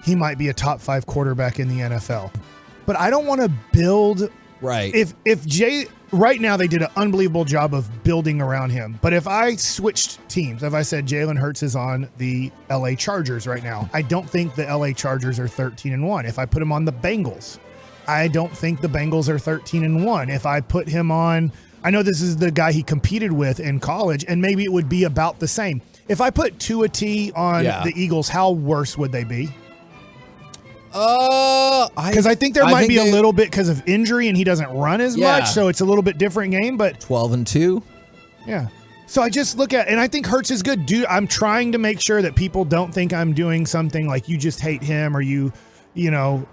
he might be a top 5 quarterback in the NFL. But I don't want to build. Right. If Jay. Right now, they did an unbelievable job of building around him. But if I switched teams, if I said Jalen Hurts is on the LA Chargers right now, I don't think the LA Chargers are 13-1. If I put him on the Bengals, I don't think the Bengals are 13-1. If I put him on, I know this is the guy he competed with in college, and maybe it would be about the same. If I put Tua T on the Eagles, how worse would they be? Because I think there might be a little bit because of injury and he doesn't run as much, so it's a little bit different game. But 12-2, yeah. So I just look at, and I think Hurts is good, dude. I'm trying to make sure that people don't think I'm doing something like you just hate him or you know,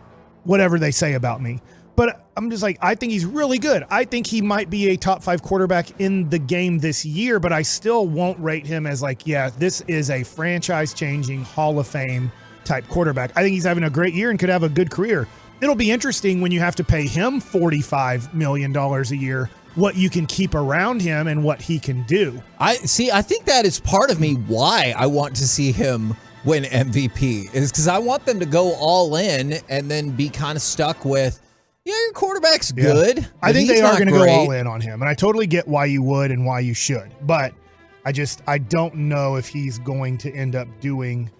whatever they say about me. But I'm just like, I think he's really good. I think he might be a top 5 quarterback in the game this year, but I still won't rate him as like, yeah, this is a franchise-changing Hall of Fame type quarterback. I think he's having a great year and could have a good career. It'll be interesting when you have to pay him $45 million a year, what you can keep around him and what he can do. I think that is part of me why I want to see him win MVP is because I want them to go all in and then be kind of stuck with, yeah, your quarterback's good. I think they are going to go all in on him. And I totally get why you would and why you should. But I don't know if he's going to end up doing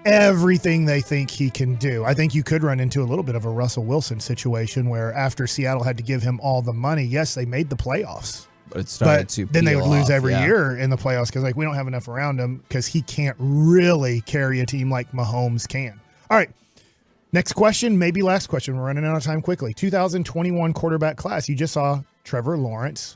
everything they think he can do. I think you could run into a little bit of a Russell Wilson situation where after Seattle had to give him all the money, yes, they made the playoffs. But it started to then they would lose every yeah. year in the playoffs because like we don't have enough around him because he can't really carry a team like Mahomes can. All right. Next question, maybe last question. We're running out of time quickly. 2021 quarterback class. You just saw Trevor Lawrence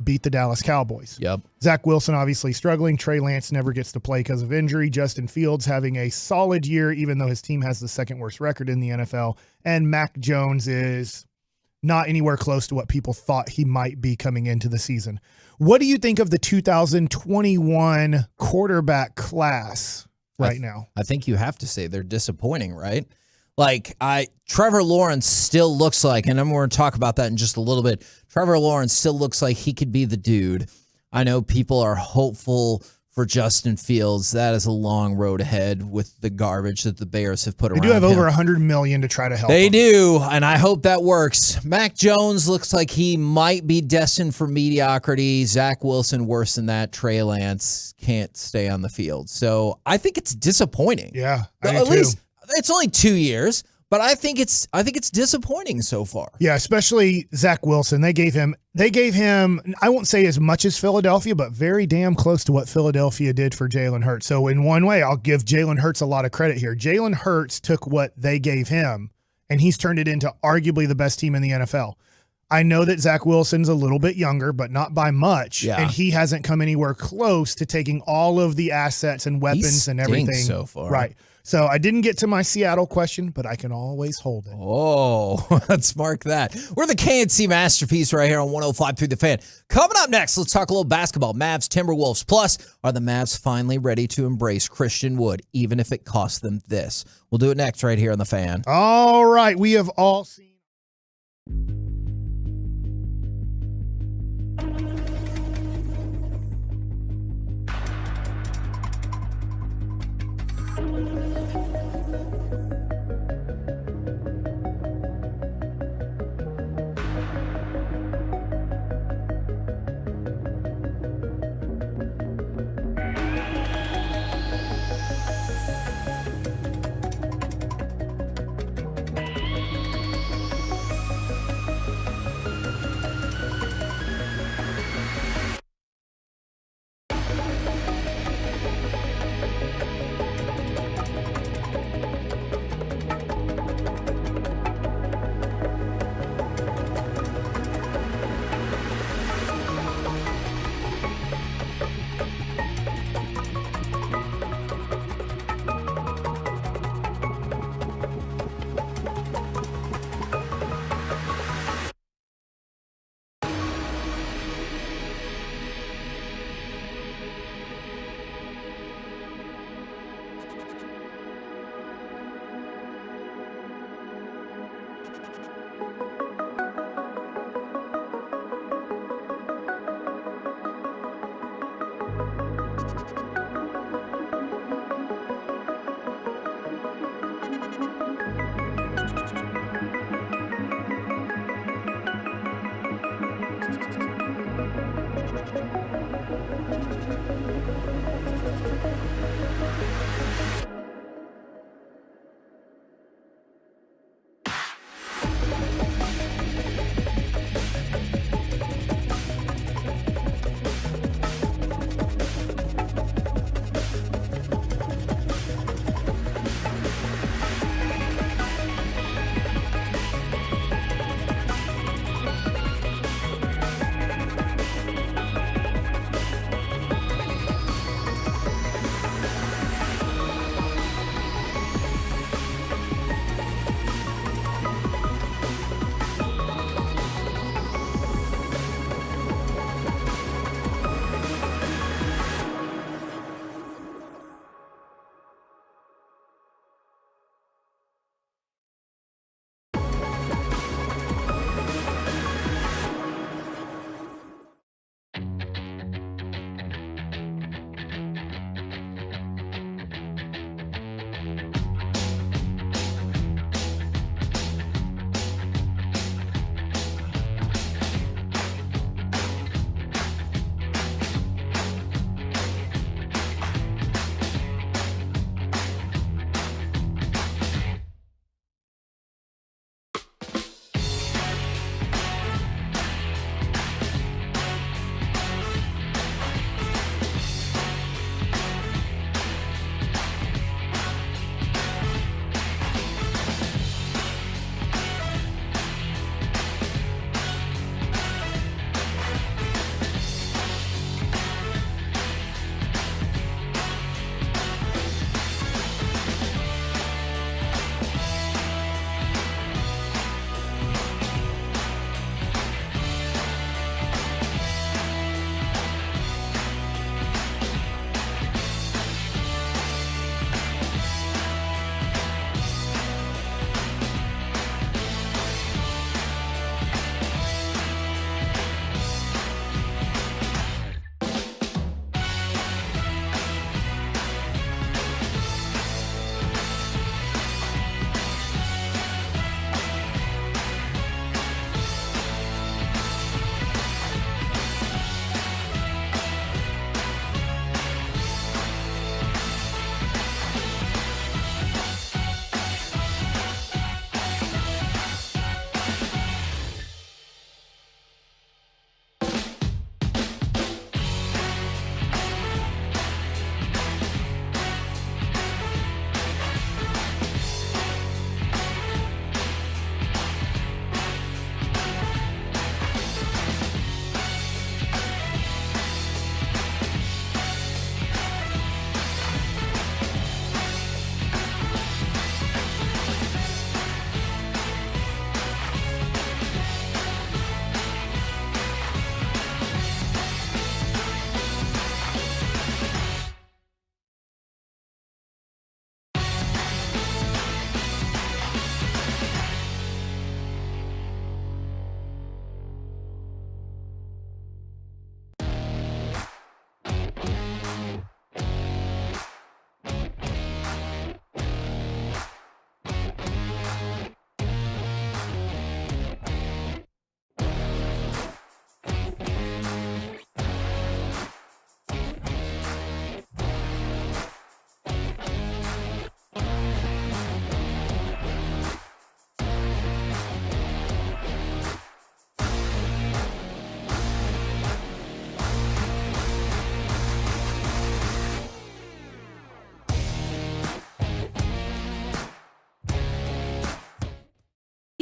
beat the Dallas Cowboys. Yep. Zach Wilson obviously struggling. Trey Lance never gets to play because of injury. Justin Fields having a solid year, even though his team has the second worst record in the NFL. And Mac Jones is not anywhere close to what people thought he might be coming into the season. What do you think of the 2021 quarterback class right now? I think you have to say they're disappointing, right? Like Trevor Lawrence still looks like, and I'm going to talk about that in just a little bit. Trevor Lawrence still looks like he could be the dude. I know people are hopeful for Justin Fields. That is a long road ahead with the garbage that the Bears have put They around do have him. over $100 million to try to help They him. do, and I hope that works. Mac Jones looks like he might be destined for mediocrity. Zach Wilson, worse than that. Trey Lance can't stay on the field. So I think it's disappointing. Yeah, I do At too. least it's only 2 years, but I think it's disappointing so far. Yeah, especially Zach Wilson. They gave him, I won't say as much as Philadelphia, but very damn close to what Philadelphia did for Jalen Hurts. So in one way, I'll give Jalen Hurts a lot of credit here. Jalen Hurts took what they gave him, and he's turned it into arguably the best team in the NFL. I know that Zach Wilson's a little bit younger, but not by much. Yeah. And he hasn't come anywhere close to taking all of the assets and weapons and everything. so far. Right. So I didn't get to my Seattle question, but I can always hold it. Oh, let's mark that. We're the KNC Masterpiece right here on 105.3 The Fan. Coming up next, let's talk a little basketball. Mavs, Timberwolves. Plus, are the Mavs finally ready to embrace Christian Wood, even if it costs them this? We'll do it next right here on The Fan. All right. We have all seen.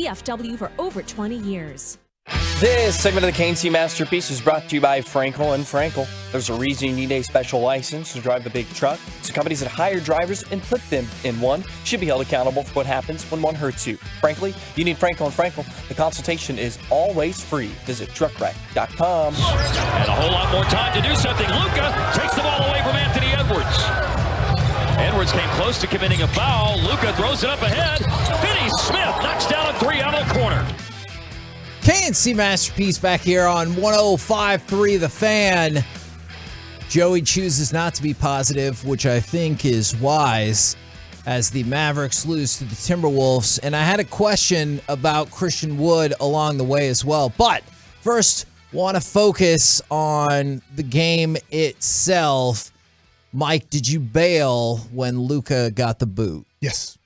DFW for over 20 years. This segment of the KNC Masterpiece is brought to you by Frankel and Frankel. There's a reason you need a special license to drive the big truck. So companies that hire drivers and put them in one should be held accountable for what happens when one hurts you. Frankly, you need Frankel and Frankel. The consultation is always free. Visit truckwreck.com. And a whole lot more time to do something. Luka takes the ball away from Anthony Edwards. Edwards came close to committing a foul. Luka throws it up ahead. Finney Smith knocks down a three out of the corner. KNC Masterpiece back here on 105.3 The Fan. Joey chooses not to be positive, which I think is wise, as the Mavericks lose to the Timberwolves. And I had a question about Christian Wood along the way as well. But first, want to focus on the game itself. Mike, did you bail when Luka got the boot? Yes.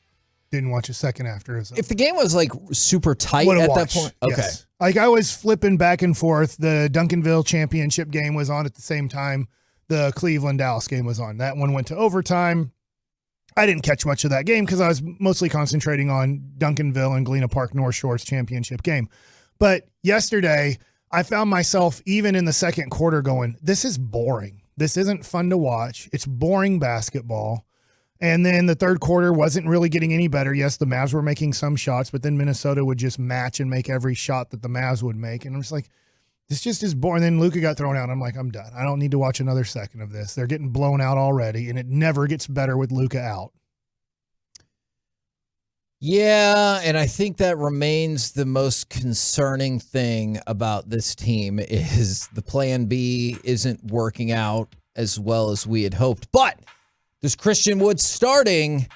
Didn't watch a second after. If the game was like super tight at that point, okay. Yes. Like I was flipping back and forth. The Duncanville championship game was on at the same time the Cleveland-Dallas game was on. That one went to overtime. I didn't catch much of that game because I was mostly concentrating on Duncanville and Galena Park North Shore's championship game. But yesterday, I found myself even in the second quarter going, this is boring. This isn't fun to watch. It's boring basketball. And then the third quarter wasn't really getting any better. Yes, the Mavs were making some shots, but then Minnesota would just match and make every shot that the Mavs would make. And I'm just like, this just is boring. Then Luka got thrown out. I'm like, I'm done. I don't need to watch another second of this. They're getting blown out already, and it never gets better with Luka out. Yeah, and I think that remains the most concerning thing about this team is the plan B isn't working out as well as we had hoped. But does Christian Wood starting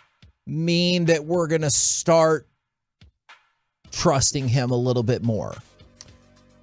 mean that we're going to start trusting him a little bit more?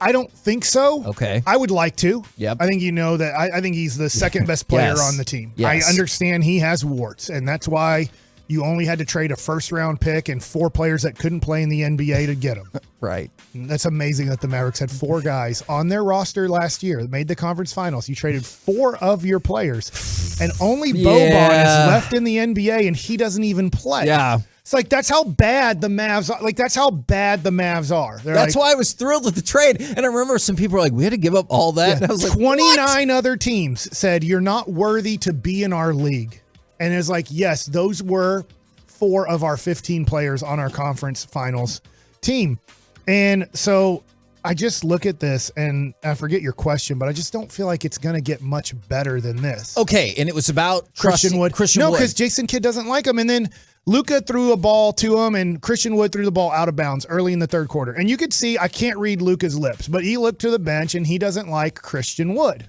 I don't think so. Okay. I would like to. Yep. I think you know that. I think he's the second best player Yes. on the team. Yes. I understand he has warts, and that's why you only had to trade a first-round pick and 4 players that couldn't play in the NBA to get him. Right. And that's amazing that the Mavericks had 4 guys on their roster last year that made the conference finals. You traded 4 of your players, and only Boban is left in the NBA, and he doesn't even play. Yeah. It's like that's how bad the Mavs are. Like that's how bad the Mavs are. That's why I was thrilled with the trade. And I remember some people were like, we had to give up all that. Yeah, And I was like, 29 other teams said you're not worthy to be in our league. And it's like, yes, those were 4 of our 15 players on our conference finals team. And so I just look at this and I forget your question, but I just don't feel like it's going to get much better than this. Okay. And it was about Christian Wood. Christian No, Wood. because Jason Kidd doesn't like him. And then Luka threw a ball to him and Christian Wood threw the ball out of bounds early in the third quarter. And you could see, I can't read Luka's lips, but he looked to the bench and he doesn't like Christian Wood.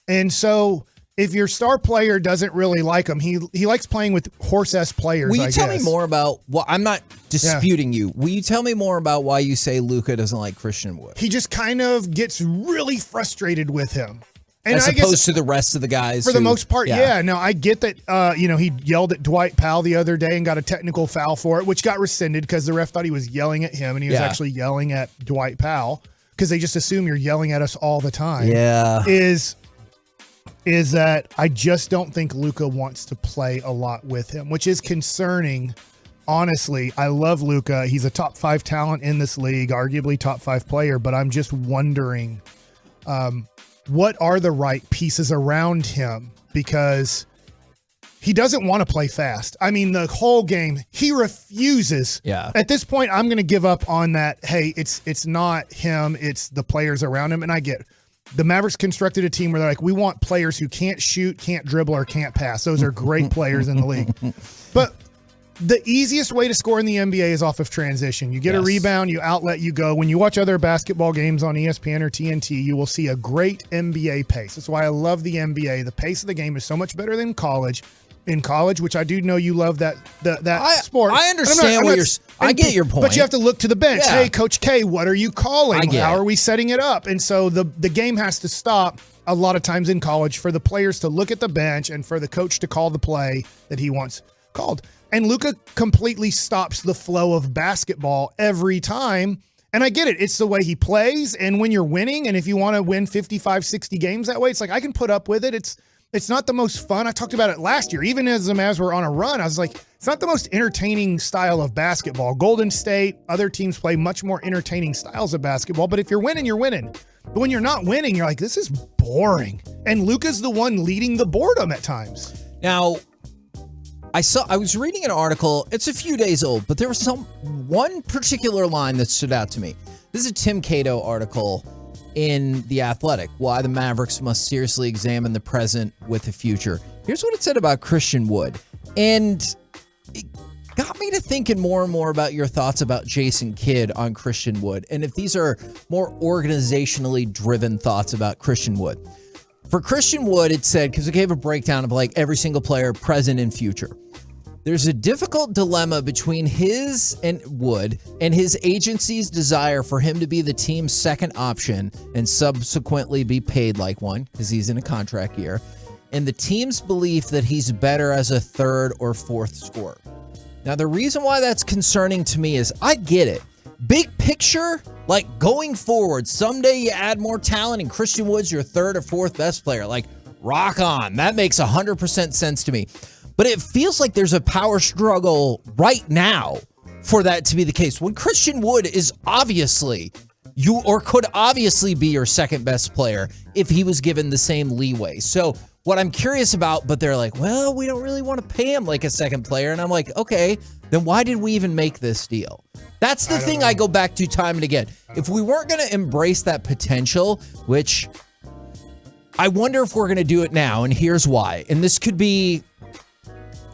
And so if your star player doesn't really like him, he likes playing with horse-ass players, Will you I tell guess. me more about, well, I'm not disputing you. Will you tell me more about why you say Luka doesn't like Christian Wood? He just kind of gets really frustrated with him. And As I guess opposed to the rest of the guys. for the who- most part, yeah. No, I get that. He yelled at Dwight Powell the other day and got a technical foul for it, which got rescinded because the ref thought he was yelling at him, and he was actually yelling at Dwight Powell because they just assume you're yelling at us all the time. Yeah. Is that I just don't think Luka wants to play a lot with him, which is concerning. Honestly, I love Luka. He's a top 5 talent in this league, arguably top 5 player, but I'm just wondering what are the right pieces around him, because he doesn't want to play fast. I mean, the whole game, he refuses. Yeah. At this point, I'm going to give up on that. Hey, it's not him, it's the players around him. And I get it. The Mavericks constructed a team where they're like, we want players who can't shoot, can't dribble, or can't pass. Those are great players in the league. But the easiest way to score in the NBA is off of transition. You get a rebound, you outlet, you go. When you watch other basketball games on ESPN or TNT, you will see a great NBA pace. That's why I love the NBA. The pace of the game is so much better than college. In college, which I do know you love that sport. I understand I get your point. But you have to look to the bench. Yeah. Hey, Coach K, what are you calling? I get How it. are we setting it up? And so the game has to stop a lot of times in college for the players to look at the bench and for the coach to call the play that he wants called. And Luka completely stops the flow of basketball every time. And I get it. It's the way he plays. And when you're winning, and if you want to win 55, 60 games that way, it's like I can put up with it. It's not the most fun. I talked about it last year. Even as the Mavs were on a run, I was like, it's not the most entertaining style of basketball. Golden State, other teams play much more entertaining styles of basketball. But if you're winning, you're winning. But when you're not winning, you're like, this is boring. And Luka's the one leading the boredom at times. Now, I was reading an article. It's a few days old, but there was one particular line that stood out to me. This is a Tim Cato article in The Athletic, why the Mavericks must seriously examine the present with the future. Here's what it said about Christian Wood. And it got me to thinking more and more about your thoughts about Jason Kidd on Christian Wood, and if these are more organizationally driven thoughts about Christian Wood. For Christian Wood, it said, because it gave a breakdown of like every single player, present and future. There's a difficult dilemma between his and Wood and his agency's desire for him to be the team's second option and subsequently be paid like one, because he's in a contract year, and the team's belief that he's better as a third or fourth scorer. Now, the reason why that's concerning to me is I get it. Big picture, like going forward, someday you add more talent and Christian Wood's your third or fourth best player. Like, rock on. That makes 100% sense to me. But it feels like there's a power struggle right now for that to be the case. When Christian Wood is obviously could obviously be your second best player if he was given the same leeway. So what I'm curious about, but they're like, well, we don't really want to pay him like a second player. And I'm like, okay, then why did we even make this deal? That's the thing I go back to time and again. If we weren't going to embrace that potential, which I wonder if we're going to do it now, and here's why. And this could be,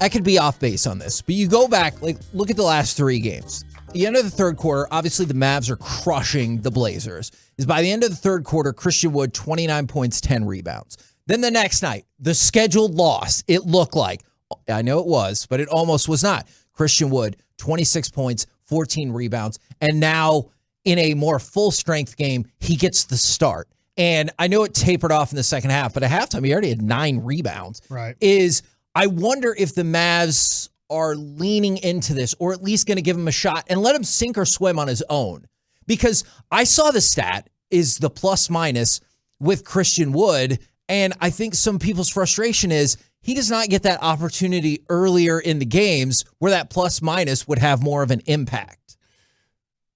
I could be off base on this, but you go back, like, look at the last 3 games. At the end of the third quarter, obviously the Mavs are crushing the Blazers. Is by the end of the third quarter, Christian Wood, 29 points, 10 rebounds. Then the next night, the scheduled loss, it looked like, I know it was, but it almost was not. Christian Wood, 26 points, 14 rebounds. And now in a more full strength game, he gets the start. And I know it tapered off in the second half, but at halftime, he already had 9 rebounds. Right. I wonder if the Mavs are leaning into this, or at least going to give him a shot and let him sink or swim on his own. Because I saw the stat is the plus minus with Christian Wood, and I think some people's frustration is he does not get that opportunity earlier in the games where that plus minus would have more of an impact.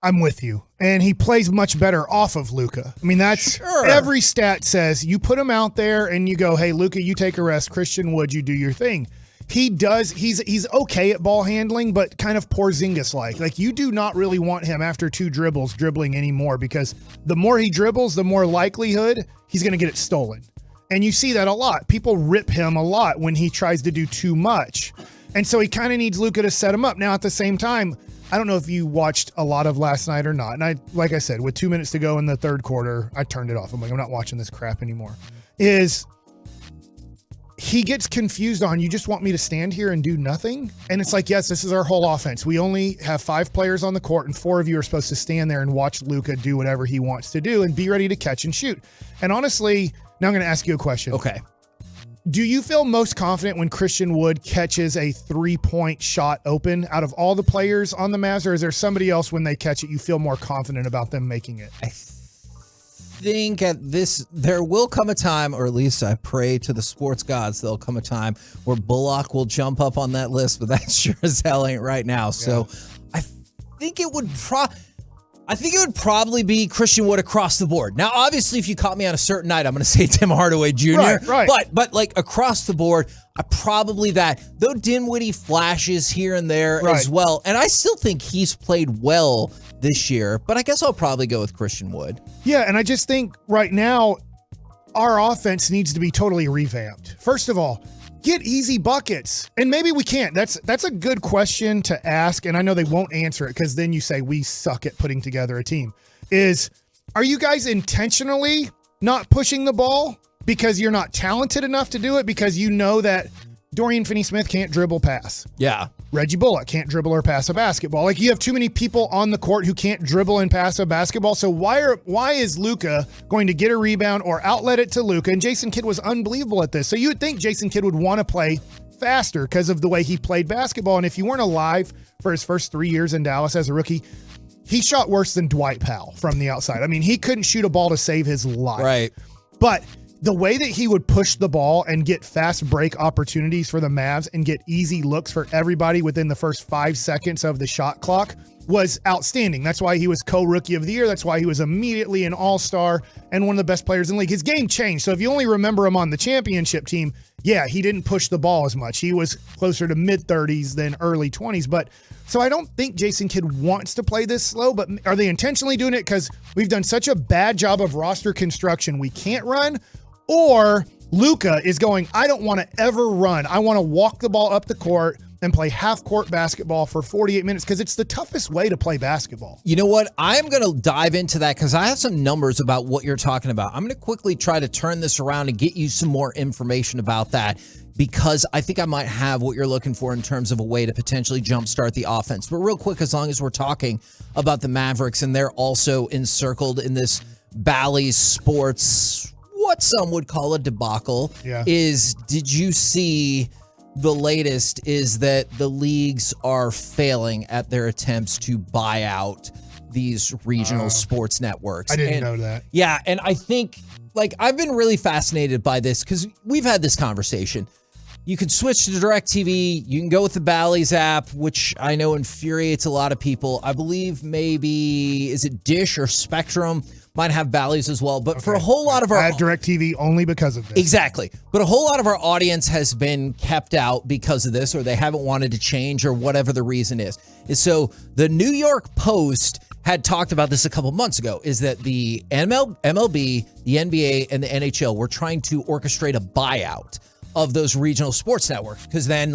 I'm with you. And he plays much better off of Luka. I mean, that's every stat says you put him out there and you go, hey, Luka, you take a rest. Christian Wood, you do your thing. He does. He's okay at ball handling, but kind of Porzingis-like. Like, you do not really want him after 2 dribbles dribbling anymore, because the more he dribbles, the more likelihood he's going to get it stolen. And you see that a lot. People rip him a lot when he tries to do too much. And so he kind of needs Luka to set him up. Now, at the same time, I don't know if you watched a lot of last night or not. And like I said, with 2 minutes to go in the third quarter, I turned it off. I'm like, I'm not watching this crap anymore. He gets confused on, you just want me to stand here and do nothing? And it's like, yes, this is our whole offense. We only have 5 players on the court, and 4 of you are supposed to stand there and watch Luka do whatever he wants to do and be ready to catch and shoot. And honestly, now I'm going to ask you a question. Okay. Do you feel most confident when Christian Wood catches a 3-point shot open out of all the players on the Mavs, or is there somebody else when they catch it you feel more confident about them making it? I think there will come a time, or at least I pray to the sports gods, there'll come a time where Bullock will jump up on that list, but that sure as hell ain't right now. Yeah. So I think it would probably be Christian Wood across the board. Now, obviously, if you caught me on a certain night, I'm going to say Tim Hardaway Jr. Right. But like across the board, probably that. Though Dinwiddie flashes here and there as well. And I still think he's played well this year, but I guess I'll probably go with Christian Wood. Yeah, and I just think right now our offense needs to be totally revamped. First of all, get easy buckets. And maybe we can't. That's a good question to ask, and I know they won't answer it because then you say we suck at putting together a team. Are you guys intentionally not pushing the ball because you're not talented enough to do it, because you know that Dorian Finney-Smith can't dribble pass? Yeah. Reggie Bullock can't dribble or pass a basketball. Like, you have too many people on the court who can't dribble and pass a basketball. So why is Luka going to get a rebound or outlet it to Luka? And Jason Kidd was unbelievable at this. So you would think Jason Kidd would want to play faster because of the way he played basketball. And if you weren't alive for his first 3 years in Dallas as a rookie, he shot worse than Dwight Powell from the outside. I mean, he couldn't shoot a ball to save his life. Right. But the way that he would push the ball and get fast break opportunities for the Mavs and get easy looks for everybody within the first 5 seconds of the shot clock was outstanding. That's why he was co-rookie of the year. That's why he was immediately an all-star and one of the best players in the league. His game changed. So if you only remember him on the championship team, yeah, he didn't push the ball as much. He was closer to mid-30s than early 20s. But so I don't think Jason Kidd wants to play this slow, but are they intentionally doing it because we've done such a bad job of roster construction we can't run? Or Luka is going, I don't want to ever run. I want to walk the ball up the court and play half-court basketball for 48 minutes because it's the toughest way to play basketball. You know what? I'm going to dive into that because I have some numbers about what you're talking about. I'm going to quickly try to turn this around and get you some more information about that because I think I might have what you're looking for in terms of a way to potentially jumpstart the offense. But real quick, as long as we're talking about the Mavericks and they're also encircled in this Bally's Sports, what some would call a debacle, did you see the latest is that the leagues are failing at their attempts to buy out these regional sports networks. I didn't know that. Yeah, and I think, I've been really fascinated by this because we've had this conversation. You can switch to DirecTV. You can go with the Bally's app, which I know infuriates a lot of people. I believe maybe, is it Dish or Spectrum? Might have Bally's as well. But for a whole lot of our... I have DirecTV only because of this. Exactly. But a whole lot of our audience has been kept out because of this, or they haven't wanted to change, or whatever the reason is. So the New York Post had talked about this a couple months ago, is that the MLB, the NBA, and the NHL were trying to orchestrate a buyout of those regional sports networks. Because then,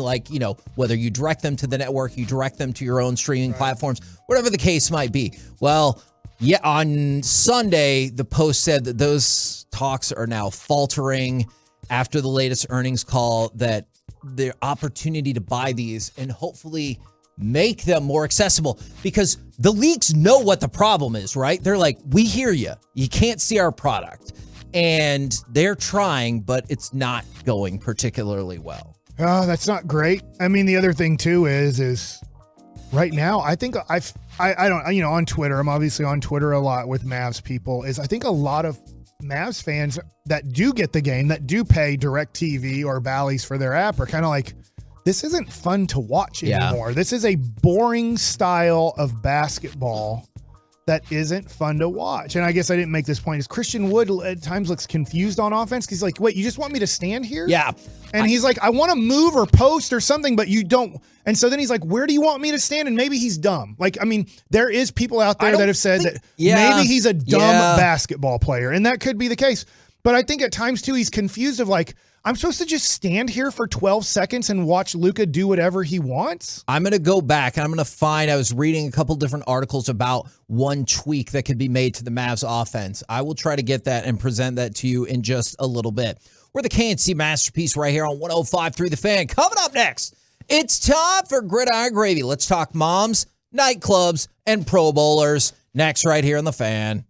whether you direct them to the network, you direct them to your own streaming platforms, whatever the case might be. Well, yeah, on Sunday, the Post said that those talks are now faltering after the latest earnings call, that the opportunity to buy these and hopefully make them more accessible, because the leagues know what the problem is, right? They're like, we hear you. You can't see our product. And they're trying, but it's not going particularly well. Oh, that's not great. I mean, the other thing too is right now, I think I don't, on Twitter, I'm obviously on Twitter a lot with Mavs people, is I think a lot of Mavs fans that do get the game, that do pay DirecTV or Bally's for their app, are kind of like, this isn't fun to watch anymore. This is a boring style of basketball that isn't fun to watch. And I guess I didn't make this point, is Christian Wood at times looks confused on offense. He's like, wait, you just want me to stand here? Yeah. And he's like, I want to move or post or something, but you don't. And so then he's like, where do you want me to stand? And maybe he's dumb. There is people out there that have said that maybe he's a dumb basketball player. And that could be the case. But I think at times too, he's confused of I'm supposed to just stand here for 12 seconds and watch Luka do whatever he wants? I'm going to go back and I'm going to find, I was reading a couple different articles about one tweak that could be made to the Mavs offense. I will try to get that and present that to you in just a little bit. We're the KNC Masterpiece right here on 105.3 The Fan. Coming up next, it's time for Gridiron Gravy. Let's talk moms, nightclubs, and Pro Bowlers. Next right here on The Fan.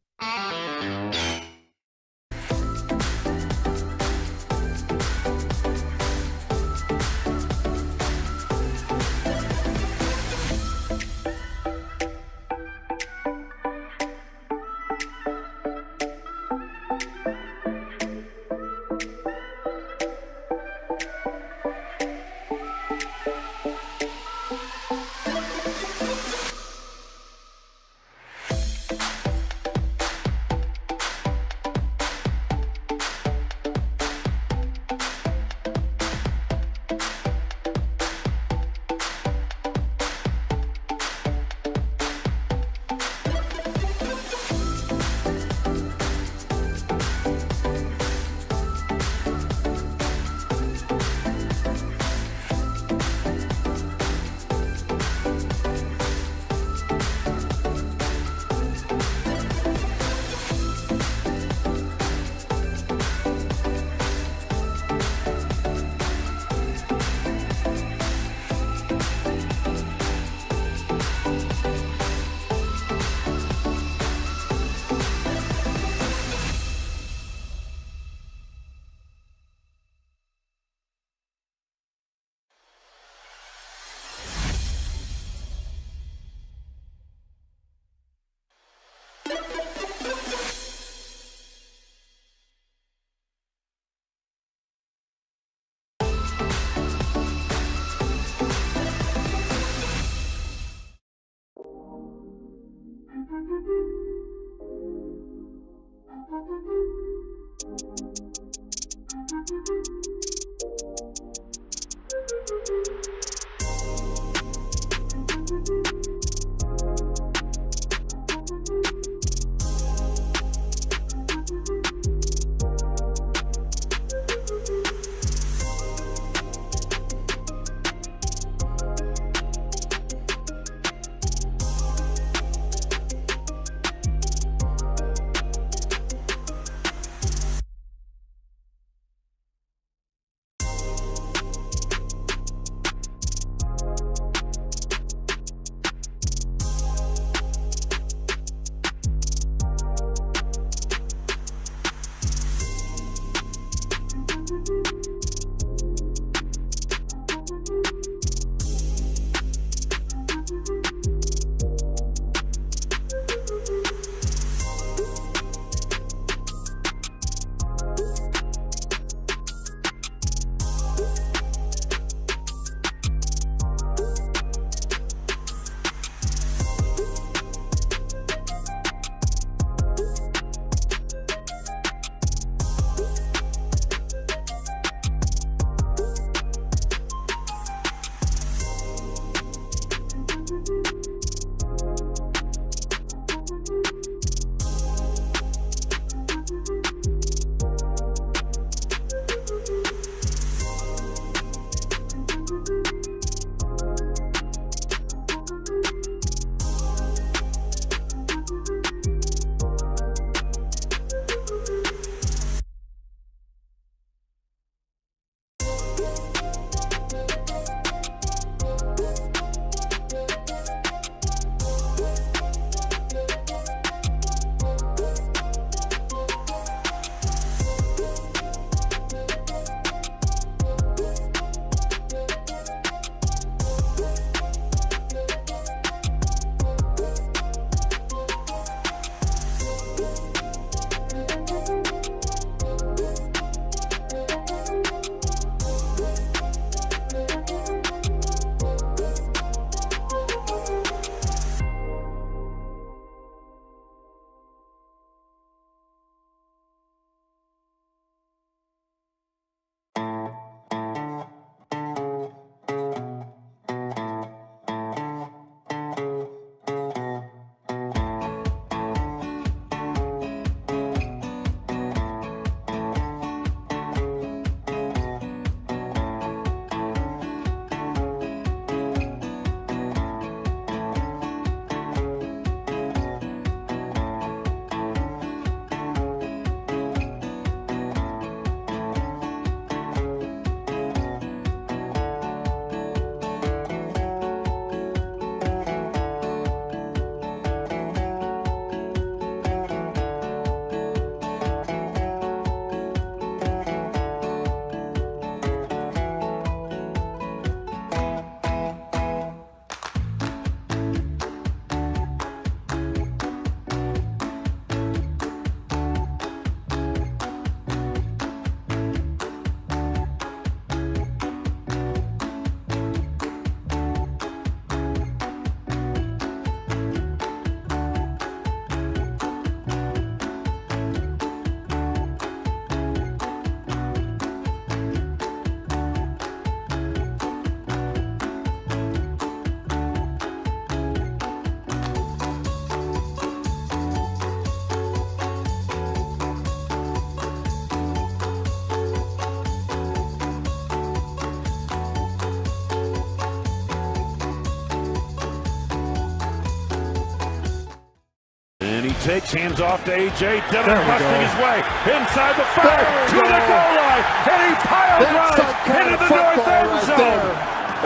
takes, hands off to A.J. Dillon, busting his way inside the 5 to the goal line, and he pile drives into the north end zone.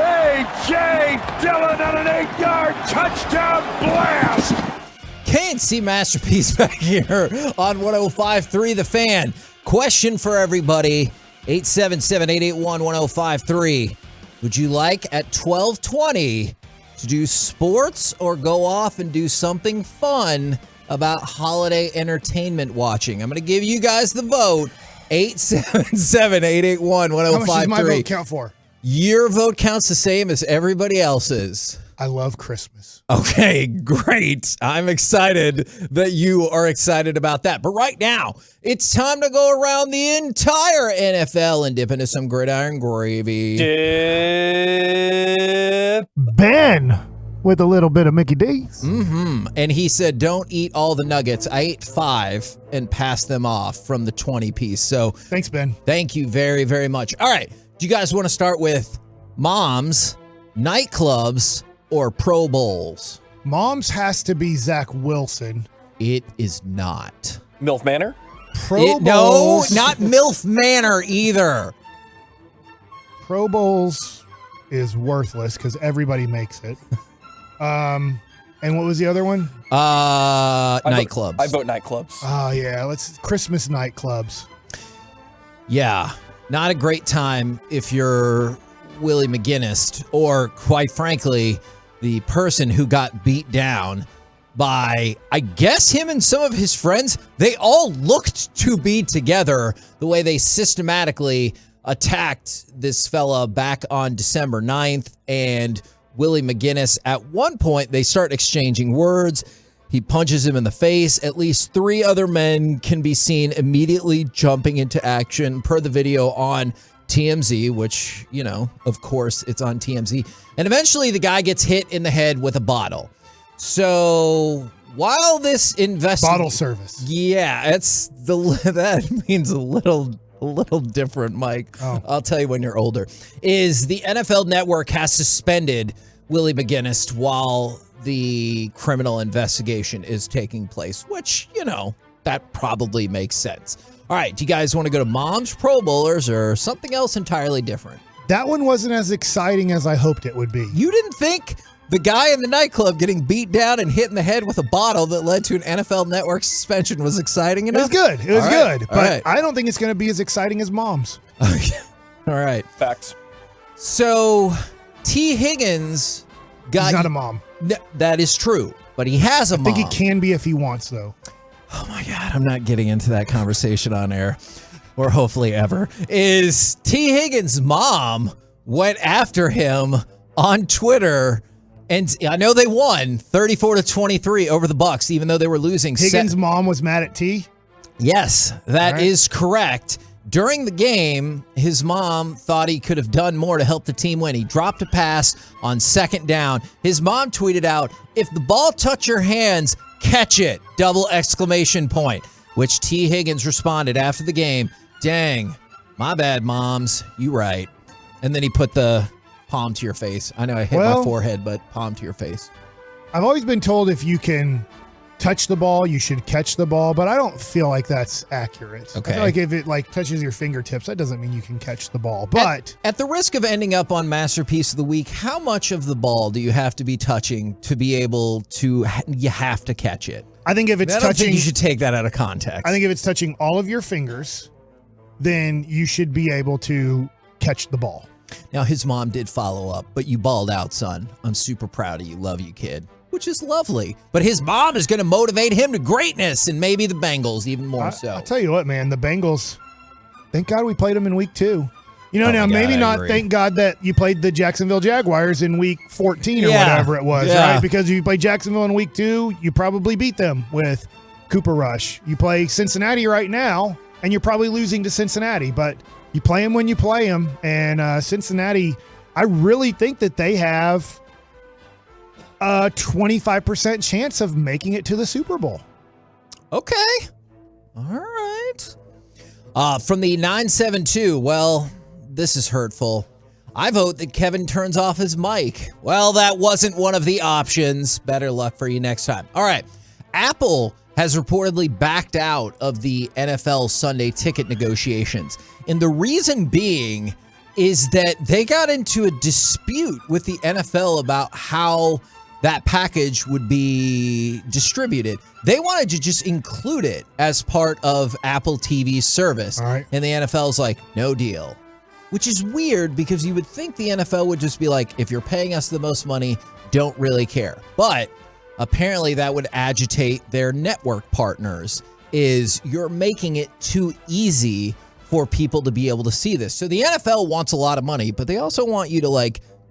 A.J. Dillon on an 8-yard touchdown blast. KNC Masterpiece back here on 105.3 The Fan. Question for everybody, 877-881-1053. Would you like at 12:20 to do sports or go off and do something fun about holiday entertainment watching? I'm going to give you guys the vote. 877-881-1053. How much does my vote count for? Your vote counts the same as everybody else's. I love Christmas. Okay, great. I'm excited that you are excited about that. But right now, it's time to go around the entire NFL and dip into some gridiron gravy. Ben with a little bit of Mickey D's. Mm-hmm. And he said, don't eat all the nuggets. I ate 5 and passed them off from the 20-piece. So thanks, Ben. Thank you very, very much. All right. Do you guys want to start with moms, nightclubs, or Pro Bowls? Mom's has to be Zach Wilson. It is not. MILF Manor? Pro Bowls. No, not MILF Manor either. Pro Bowls is worthless because everybody makes it. And what was the other one? Nightclubs. I vote nightclubs. Oh, yeah. Christmas nightclubs. Yeah. Not a great time if you're Willie McGinnis or, quite frankly, the person who got beat down by, I guess, him and some of his friends. They all looked to be together the way they systematically attacked this fella back on December 9th. And Willie McGinnis, at one point, they start exchanging words. He punches him in the face. At least 3 other men can be seen immediately jumping into action per the video on TMZ, which, you know, of course, it's on TMZ. And eventually the guy gets hit in the head with a bottle. So while this bottle service. Yeah, that means a little different, Mike. Oh. I'll tell you when you're older. Is the NFL Network has suspended Willie McGinnis while the criminal investigation is taking place, which, you know, that probably makes sense. All right, do you guys want to go to Mom's Pro Bowlers or something else entirely different? That one wasn't as exciting as I hoped it would be. You didn't think the guy in the nightclub getting beat down and hit in the head with a bottle that led to an NFL Network suspension was exciting enough? It was good. It was good. But right. I don't think it's going to be as exciting as Mom's. All right. Facts. So T. Higgins got... He's not a mom. That is true, but he has a mom. I think he can be if he wants, though. Oh my God, I'm not getting into that conversation on air, or hopefully ever. Is T. Higgins' mom went after him on Twitter, and I know they won 34-23 over the Bucs, even though they were losing. Higgins' mom was mad at T? Yes, that right. is correct. During the game, his mom thought he could have done more to help the team win. He dropped a pass on 2nd down. His mom tweeted out, "If the ball touch your hands, catch it!" ! Which T. Higgins responded after the game, "Dang, my bad, moms. You right." And then he put the palm to your face. I know I hit my forehead, but palm to your face. I've always been told if you can touch the ball, you should catch the ball, but I don't feel like that's accurate. Okay. I feel like if it touches your fingertips, that doesn't mean you can catch the ball. But at the risk of ending up on Masterpiece of the Week, how much of the ball do you have to be touching to be able to, you have to catch it? I think if it's I don't touching, think you should take that out of context. I think if it's touching all of your fingers, then you should be able to catch the ball. Now, his mom did follow up, but you balled out, son. I'm super proud of you. Love you, kid. Which is lovely. But his mom is going to motivate him to greatness, and maybe the Bengals even more so. I'll tell you what, man, the Bengals, thank God we played them in week 2. You know, now maybe not thank God that you played the Jacksonville Jaguars in week 14 or whatever it was, right? Because if you play Jacksonville in week 2, you probably beat them with Cooper Rush. You play Cincinnati right now, and you're probably losing to Cincinnati, but you play them when you play them. And Cincinnati, I really think that they have a 25% chance of making it to the Super Bowl. Okay. All right. From the 972, well, this is hurtful. I vote that Kevin turns off his mic. Well, that wasn't one of the options. Better luck for you next time. All right. Apple has reportedly backed out of the NFL Sunday ticket negotiations. And the reason being is that they got into a dispute with the NFL about how that package would be distributed. They wanted to just include it as part of Apple TV's service. All right. And the NFL's like, no deal. Which is weird because you would think the NFL would just be like, if you're paying us the most money, don't really care. But apparently that would agitate their network partners, is you're making it too easy for people to be able to see this. So the NFL wants a lot of money, but they also want you to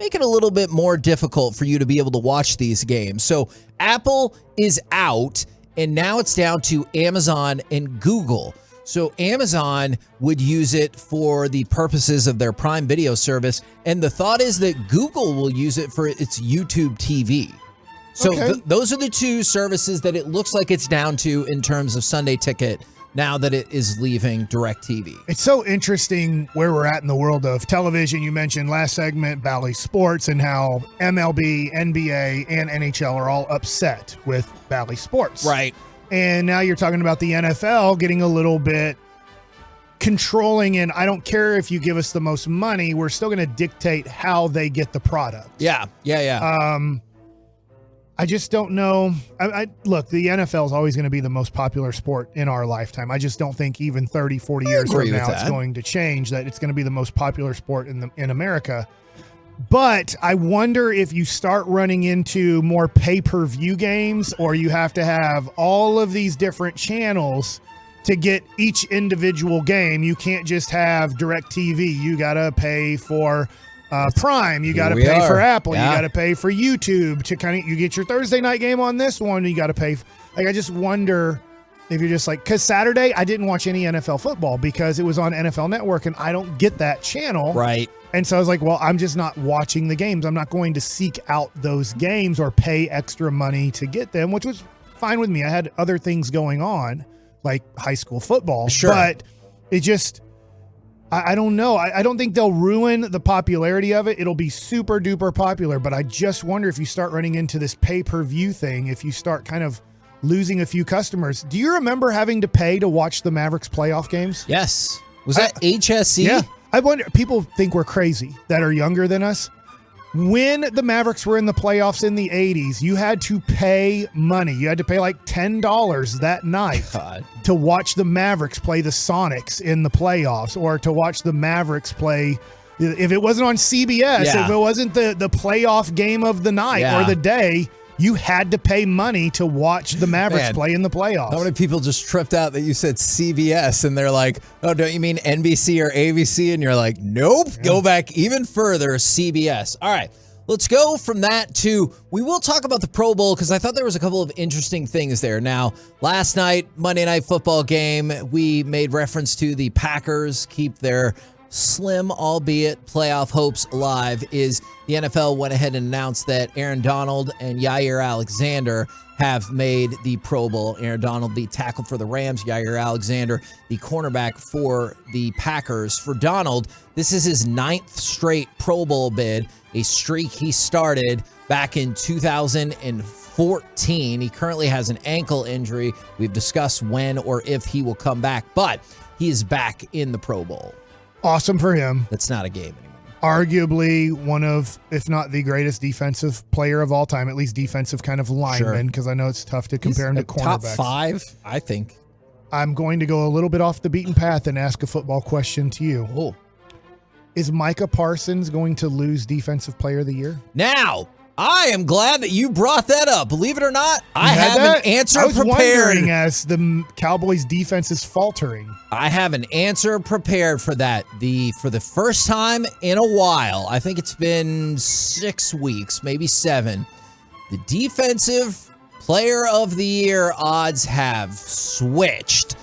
make it a little bit more difficult for you to be able to watch these games. So Apple is out, and now it's down to Amazon and Google. So Amazon would use it for the purposes of their Prime Video service, and the thought is that Google will use it for its YouTube TV. So those are the two services that it looks like it's down to in terms of Sunday Ticket now that it is leaving DirecTV. It's so interesting where we're at in the world of television. You mentioned last segment Bally Sports and how MLB, NBA, and NHL are all upset with Bally Sports. Right. And now you're talking about the NFL getting a little bit controlling, and I don't care if you give us the most money, we're still going to dictate how they get the product. Yeah. I just don't know. Look, the NFL is always going to be the most popular sport in our lifetime. I just don't think even 30, 40 years from now it's going to change, that it's going to be the most popular sport in America. But I wonder if you start running into more pay-per-view games, or you have to have all of these different channels to get each individual game. You can't just have DirecTV. You got to pay for Prime. You got to pay for Apple. You got to pay for YouTube to you get your Thursday night game on this one. You got to pay. I just wonder if you're just because Saturday I didn't watch any NFL football because it was on NFL Network and I don't get that channel. Right. And so I was like, well, I'm just not watching the games. I'm not going to seek out those games or pay extra money to get them, which was fine with me. I had other things going on, like high school football. Sure. But it just, I don't know. I don't think they'll ruin the popularity of it. It'll be super duper popular. But I just wonder if you start running into this pay-per-view thing, if you start kind of losing a few customers. Do you remember having to pay to watch the Mavericks playoff games? Yes. Was that HSE? Yeah. I wonder, people think we're crazy that are younger than us. When the Mavericks were in the playoffs in the 80s, you had to pay money. You had to pay like $10 that night to watch the Mavericks play the Sonics in the playoffs, or to watch the Mavericks play, if it wasn't on CBS, if it wasn't the playoff game of the night or the day, you had to pay money to watch the Mavericks play in the playoffs. How many people just tripped out that you said CBS and they're like, oh, don't you mean NBC or ABC? And you're like, nope, go back even further, CBS. All right, let's go from that to, we will talk about the Pro Bowl because I thought there was a couple of interesting things there. Now, last night, Monday Night Football game, we made reference to the Packers keep their slim, albeit playoff hopes alive, is the NFL went ahead and announced that Aaron Donald and Yair Alexander have made the Pro Bowl. Aaron Donald, the tackle for the Rams, Yair Alexander, the cornerback for the Packers. For Donald, this is his 9th straight Pro Bowl bid, a streak he started back in 2014. He currently has an ankle injury. We've discussed when or if he will come back, but he is back in the Pro Bowl. Awesome for him. That's not a game anymore. Arguably one of, if not the greatest defensive player of all time, at least defensive kind of lineman, because I know it's tough to compare him to cornerbacks. Top 5, I think. I'm going to go a little bit off the beaten path and ask a football question to you. Oh. Is Micah Parsons going to lose Defensive Player of the Year? Now, I am glad that you brought that up. Believe it or not, I have an answer prepared. I was wondering as the Cowboys' defense is faltering. I have an answer prepared for that. For the first time in a while, I think it's been 6 weeks, maybe 7, the Defensive Player of the Year odds have switched.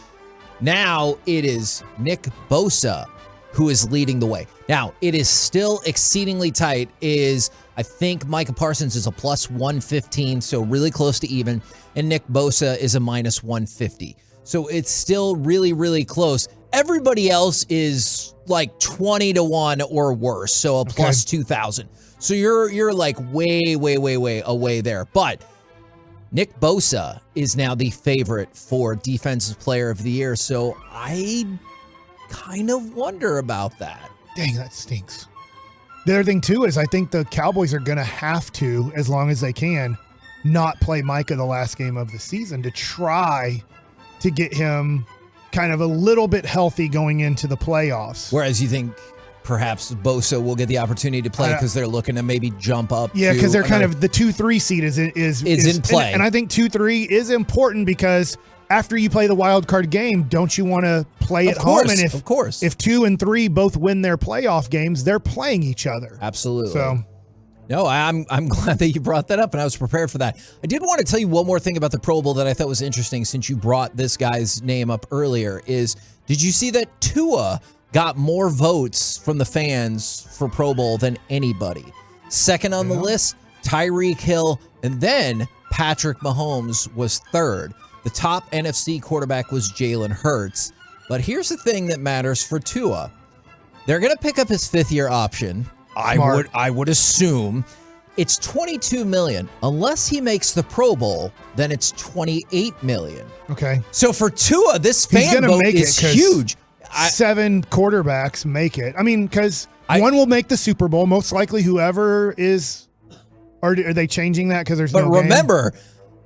Now it is Nick Bosa who is leading the way. Now, it is still exceedingly tight. I think Micah Parsons is a plus 115, so really close to even, and Nick Bosa is a minus 150. So it's still really, really close. Everybody else is like 20-1 or worse, so a plus 2,000. So you're like way, way, way, way away there. But Nick Bosa is now the favorite for Defensive Player of the Year, so I kind of wonder about that. Dang, that stinks. The other thing, too, is I think the Cowboys are going to have to, as long as they can, not play Micah the last game of the season to try to get him kind of a little bit healthy going into the playoffs. Whereas you think perhaps Bosa will get the opportunity to play because they're looking to maybe jump up. Yeah, because they're kind of the 2-3 seed is in play. And I think 2-3 is important because after you play the wild card game, don't you want to play at home? And of course. If 2 and 3 both win their playoff games, they're playing each other. Absolutely. So No, I'm glad that you brought that up, and I was prepared for that. I did want to tell you one more thing about the Pro Bowl that I thought was interesting since you brought this guy's name up earlier is, did you see that Tua got more votes from the fans for Pro Bowl than anybody? Second on the list, Tyreek Hill, and then Patrick Mahomes was third. The top NFC quarterback was Jalen Hurts. But here's the thing that matters for Tua. They're going to pick up his fifth-year option. I would assume it's $22 million. Unless he makes the Pro Bowl, then it's $28 million. Okay. So for Tua, this fan vote is huge. 7 quarterbacks make it. I mean, because one will make the Super Bowl. Most likely, whoever is. Or are they changing that because there's no game? But remember,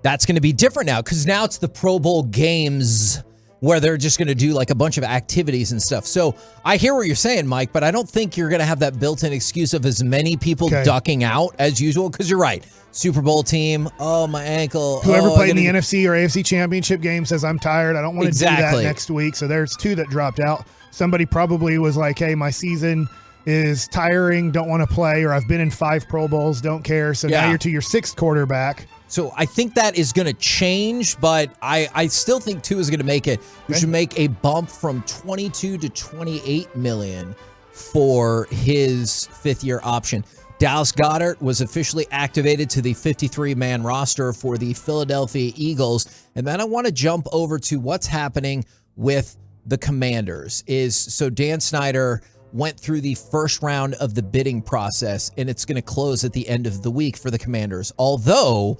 that's going to be different now because now it's the Pro Bowl games where they're just going to do like a bunch of activities and stuff. So I hear what you're saying, Mike, but I don't think you're going to have that built-in excuse of as many people ducking out as usual because you're right. Super Bowl team, oh, my ankle. Whoever played in the NFC or AFC championship game says, I'm tired. I don't want to do that next week. So there's 2 that dropped out. Somebody probably was like, hey, my season is tiring, don't want to play, or I've been in 5 Pro Bowls, don't care. So now you're to your 6th quarterback. So I think that is going to change, but I still think Tua is going to make it. We should make a bump from 22 to 28 million for his 5th-year option. Dallas Goedert was officially activated to the 53-man roster for the Philadelphia Eagles. And then I want to jump over to what's happening with the Commanders. So Dan Snyder went through the first round of the bidding process, and it's going to close at the end of the week for the Commanders. Although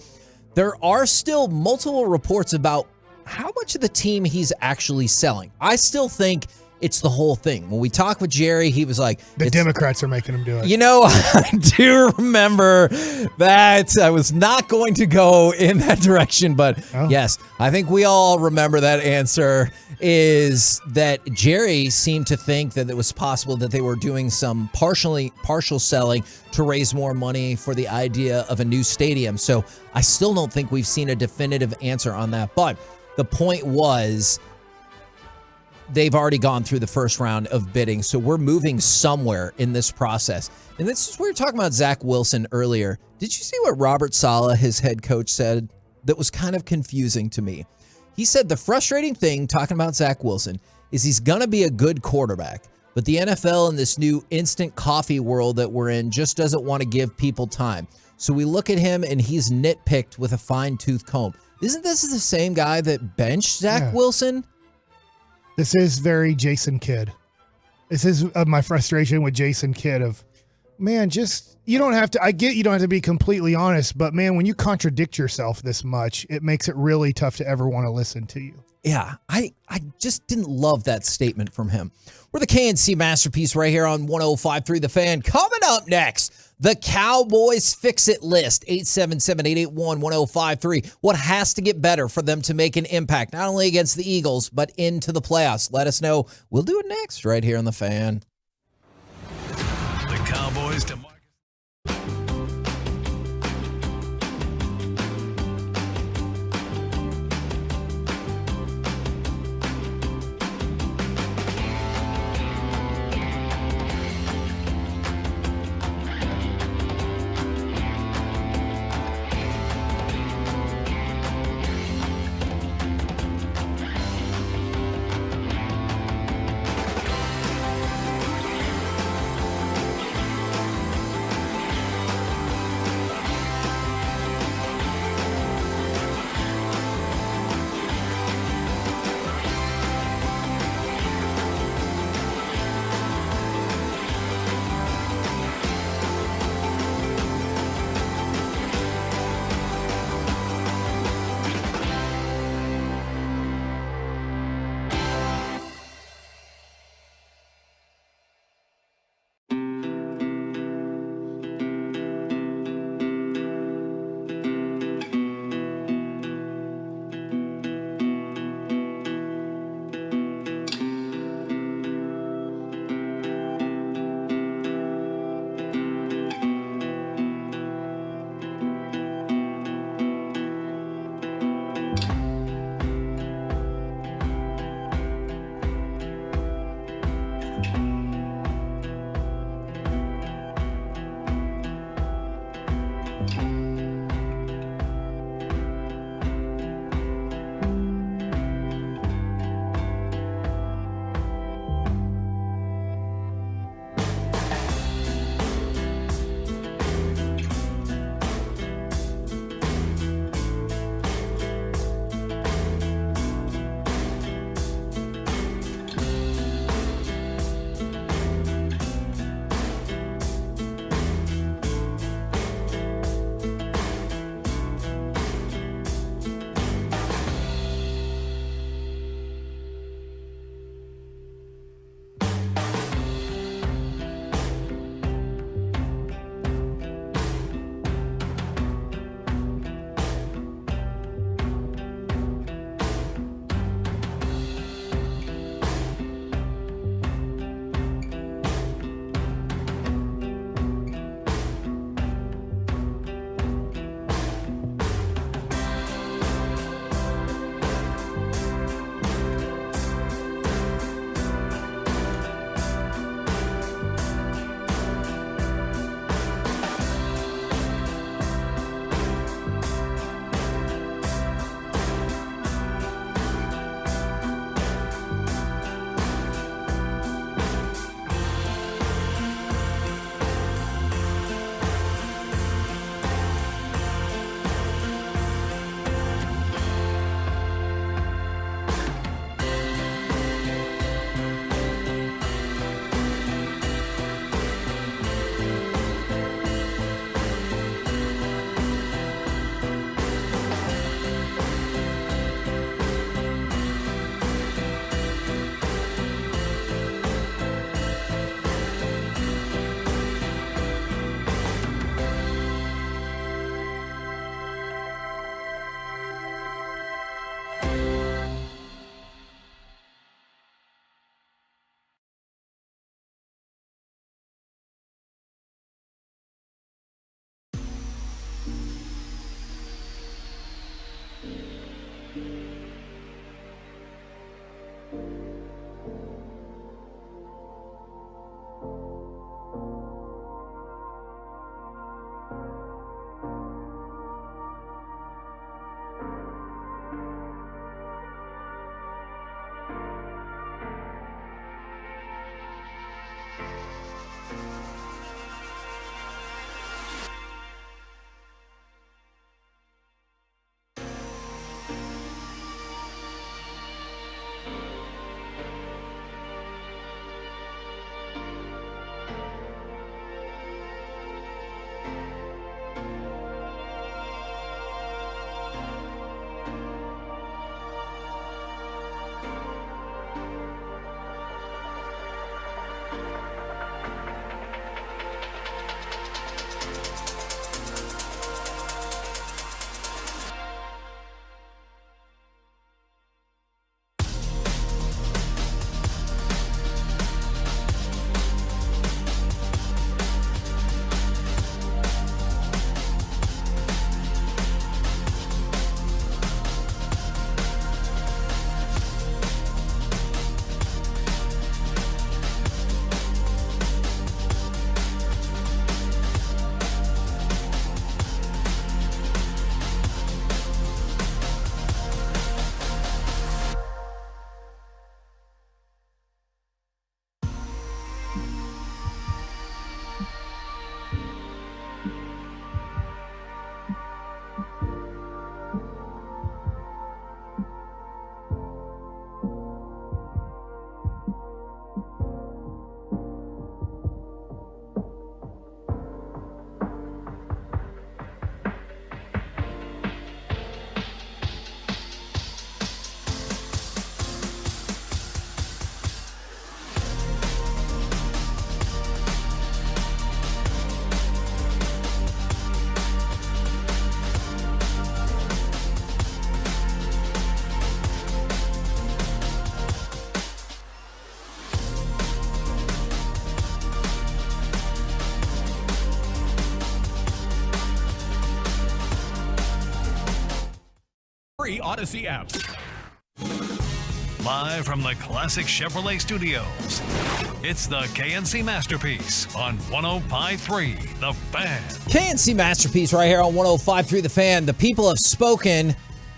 there are still multiple reports about how much of the team he's actually selling. I still think it's the whole thing. When we talked with Jerry, he was like, the Democrats are making him do it. You know, I do remember that. I was not going to go in that direction, but yes, I think we all remember that answer is that Jerry seemed to think that it was possible that they were doing some partial selling to raise more money for the idea of a new stadium. So I still don't think we've seen a definitive answer on that. But the point was, they've already gone through the first round of bidding, so we're moving somewhere in this process. And this is, we were talking about Zach Wilson earlier. Did you see what Robert Saleh, his head coach, said that was kind of confusing to me? He said the frustrating thing, talking about Zach Wilson, is he's going to be a good quarterback, but the NFL in this new instant coffee world that we're in just doesn't want to give people time. So we look at him, and he's nitpicked with a fine-tooth comb. Isn't this the same guy that benched Zach Wilson? This is very Jason Kidd. This is my frustration with Jason Kidd of, man, just, you don't have to, I get you don't have to be completely honest, but man, when you contradict yourself this much, it makes it really tough to ever want to listen to you. Yeah, I just didn't love that statement from him. We're the KNC Masterpiece right here on 105.3 The Fan. Coming up next, the Cowboys Fix-It List, 877-881-1053. What has to get better for them to make an impact, not only against the Eagles, but into the playoffs? Let us know. We'll do it next right here on The Fan. The Cowboys to Odyssey app. Live from the Classic Chevrolet Studios, it's the KNC Masterpiece on 105.3 The Fan. KNC Masterpiece right here on 105.3 The Fan. The people have spoken.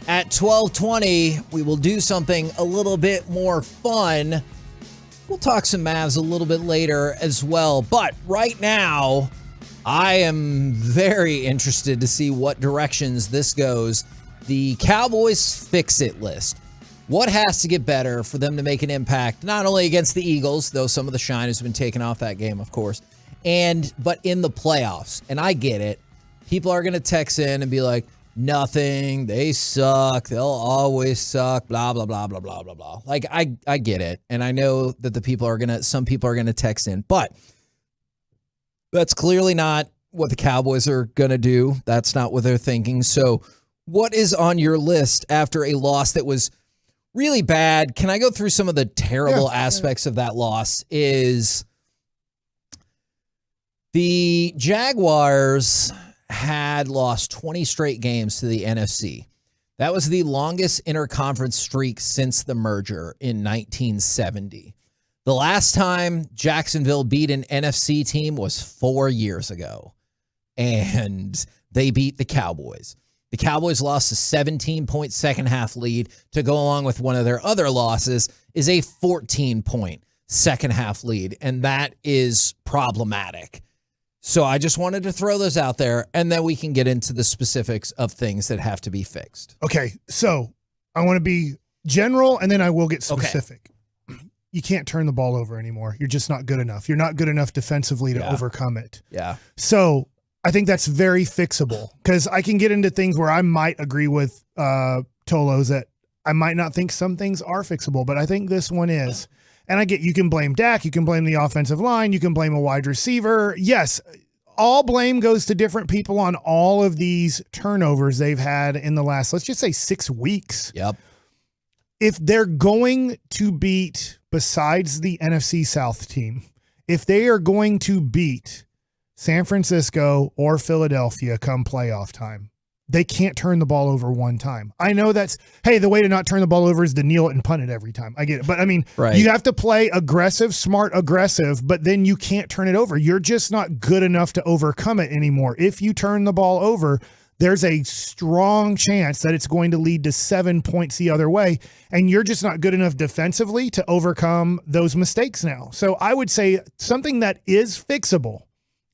At 12:20, we will do something a little bit more fun. We'll talk some Mavs a little bit later as well. But right now, I am very interested to see what directions this goes. The Cowboys fix-it list. What has to get better for them to make an impact, not only against the Eagles, though some of the shine has been taken off that game, of course, but in the playoffs. And I get it. People are going to text in and be like, nothing, they suck, they'll always suck, blah, blah, blah, blah, blah, blah, blah. Like, I get it. And I know that some people are going to text in, but that's clearly not what the Cowboys are going to do. That's not what they're thinking. So what is on your list after a loss that was really bad? Can I go through some of the terrible aspects of that loss? Is the Jaguars had lost 20 straight games to the NFC. That was the longest interconference streak since the merger in 1970. The last time Jacksonville beat an NFC team was 4 years ago, and they beat the Cowboys. The Cowboys lost a 17-point second-half lead. To go along with one of their other losses is a 14-point second-half lead, and that is problematic. So I just wanted to throw those out there, and then we can get into the specifics of things that have to be fixed. Okay, so I want to be general, and then I will get specific. Okay. You can't turn the ball over anymore. You're just not good enough. You're not good enough defensively to overcome it. Yeah. So I think that's very fixable, because I can get into things where I might agree with Tolos that I might not think some things are fixable, but I think this one is. And I get, you can blame Dak, you can blame the offensive line, you can blame a wide receiver. Yes, all blame goes to different people on all of these turnovers they've had in the last, let's just say 6 weeks. Yep. If they're going to beat, besides the NFC South team, if they are going to beat San Francisco or Philadelphia come playoff time, they can't turn the ball over one time. I know that's, hey, the way to not turn the ball over is to kneel it and punt it every time. I get it. But I mean, You have to play aggressive, smart, aggressive, but then you can't turn it over. You're just not good enough to overcome it anymore. If you turn the ball over, there's a strong chance that it's going to lead to 7 points the other way. And you're just not good enough defensively to overcome those mistakes now. So I would say something that is fixable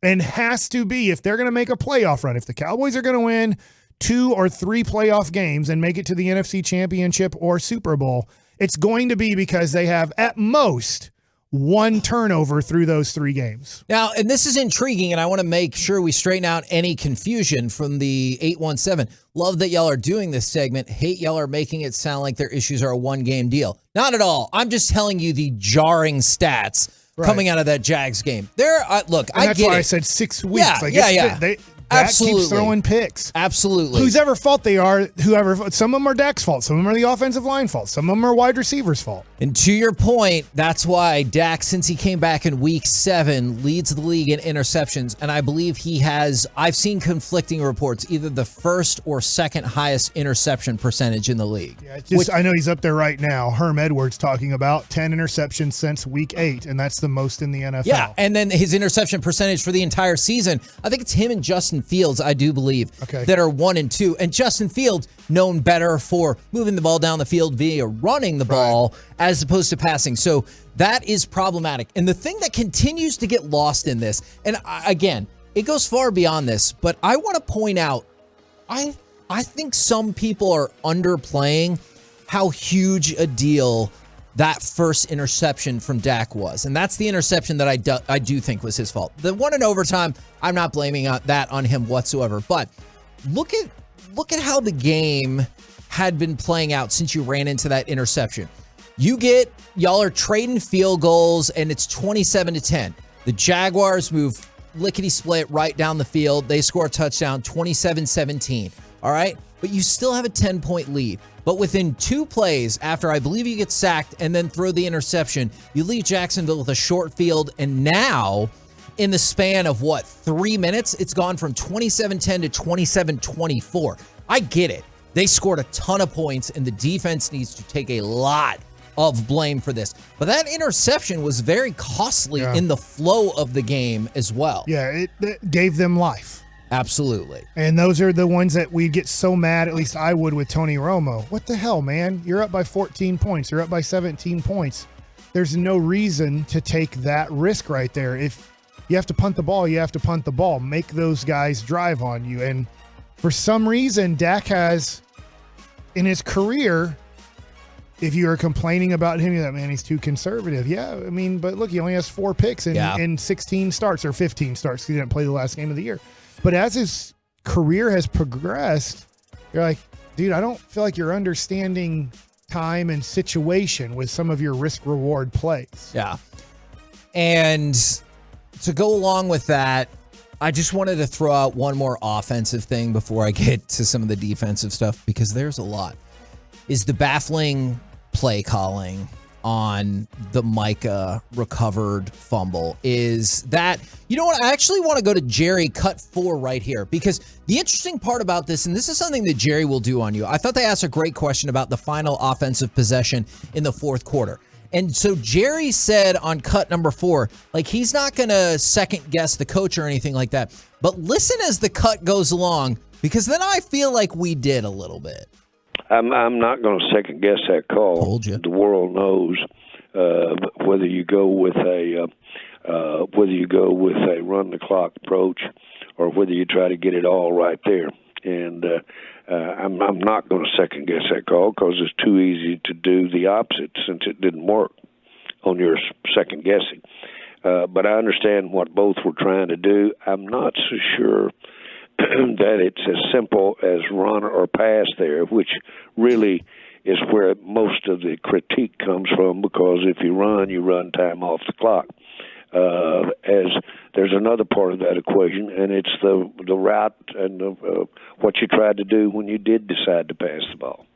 and has to be, if they're going to make a playoff run, if the Cowboys are going to win 2 or 3 playoff games and make it to the NFC Championship or Super Bowl, it's going to be because they have at most 1 turnover through those 3 games. Now, and this is intriguing, and I want to make sure we straighten out any confusion from the 817. Love that y'all are doing this segment. Hate y'all are making it sound like their issues are a 1-game deal. Not at all. I'm just telling you the jarring stats coming out of that Jags game. Look, and I that's get why it. I said 6 weeks. Yeah. Dak Absolutely. keeps throwing picks. Absolutely. Whose ever fault they are, some of them are Dak's fault. Some of them are the offensive line fault. Some of them are wide receivers' fault. And to your point, that's why Dak, since he came back in week 7, leads the league in interceptions. And I believe I've seen conflicting reports, either the first or second highest interception percentage in the league. Yeah, I know he's up there right now. Herm Edwards talking about 10 interceptions since week 8, and that's the most in the NFL. Yeah, and then his interception percentage for the entire season, I think it's him and Justin Fields, I do believe, that are 1 and 2. And Justin Fields, known better for moving the ball down the field via running the ball as opposed to passing. So that is problematic. And the thing that continues to get lost in this, and again, it goes far beyond this, but I want to point out, I think some people are underplaying how huge a deal that first interception from Dak was. And that's the interception that I do think was his fault. The one in overtime, I'm not blaming that on him whatsoever. But look at how the game had been playing out since you ran into that interception. Y'all are trading field goals, and it's 27-10. The Jaguars move lickety-split right down the field. They score a touchdown, 27-17. All right? But you still have a 10-point lead. But within 2 plays, after I believe you get sacked and then throw the interception, you leave Jacksonville with a short field. And now, in the span of 3 minutes, it's gone from 27-10 to 27-24. I get it. They scored a ton of points, and the defense needs to take a lot of blame for this. But that interception was very costly in the flow of the game as well. Yeah, it gave them life. Absolutely. And those are the ones that we get so mad, at least I would, with Tony Romo. What the hell, man? You're up by 14 points. You're up by 17 points. There's no reason to take that risk right there. If you have to punt the ball, you have to punt the ball. Make those guys drive on you. And for some reason, Dak has, in his career, if you are complaining about him, you're like, man, he's too conservative. Yeah, I mean, but look, he only has 4 picks in 16 starts or 15 starts. He didn't play the last game of the year. But as his career has progressed, you're like, dude, I don't feel like you're understanding time and situation with some of your risk-reward plays. Yeah. And to go along with that, I just wanted to throw out one more offensive thing before I get to some of the defensive stuff, because there's a lot. Is the baffling play calling on the Micah recovered fumble. Is that, you know what, I actually want to go to Jerry cut 4 right here, because the interesting part about this, and this is something that Jerry will do on you, I thought they asked a great question about the final offensive possession in the fourth quarter. And so Jerry said on cut number 4, like, he's not going to second guess the coach or anything like that, but listen as the cut goes along, because then I feel like we did a little bit. I'm not going to second guess that call. Told you. The world knows whether you go with a run the clock approach or whether you try to get it all right there. And I'm not going to second guess that call, because it's too easy to do the opposite since it didn't work on your second guessing. But I understand what both were trying to do. I'm not so sure that it's as simple as run or pass there, which really is where most of the critique comes from, because if you run time off the clock. As there's another part of that equation, and it's the route and what you tried to do when you did decide to pass the ball.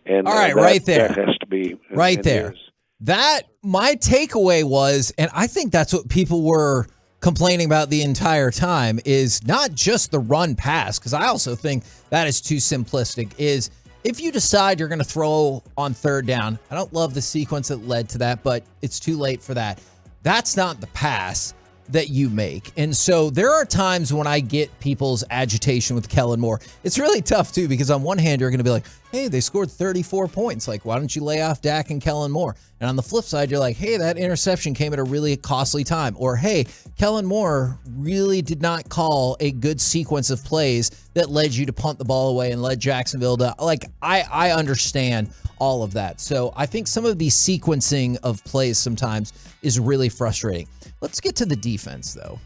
And all right, right there. That has to be right there. That, my takeaway was, and I think that's what people were complaining about the entire time, is not just the run pass, because I also think that is too simplistic, is if you decide you're going to throw on third down, I don't love the sequence that led to that, but it's too late for that. That's not the pass that you make. And so there are times when I get people's agitation with Kellen Moore. It's really tough too, because on one hand, you're going to be like, hey, they scored 34 points. Like, why don't you lay off Dak and Kellen Moore? And on the flip side, you're like, hey, that interception came at a really costly time. Or, hey, Kellen Moore really did not call a good sequence of plays that led you to punt the ball away and led Jacksonville to, like, I understand all of that. So I think some of the sequencing of plays sometimes is really frustrating. Let's get to the defense, though,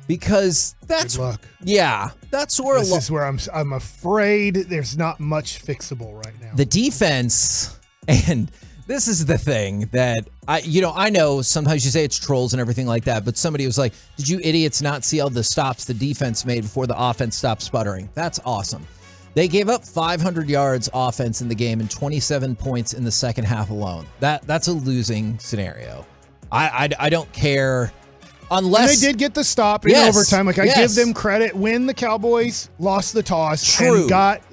because that's, good luck. Yeah, that's where this is where I'm afraid there's not much fixable right now. The defense, and this is the thing that I know sometimes you say it's trolls and everything like that, but somebody was like, did you idiots not see all the stops the defense made before the offense stopped sputtering? That's awesome. They gave up 500 yards offense in the game and 27 points in the second half alone. That's a losing scenario. I don't care unless... And they did get the stop in overtime. Like, I give them credit. When the Cowboys lost the toss and got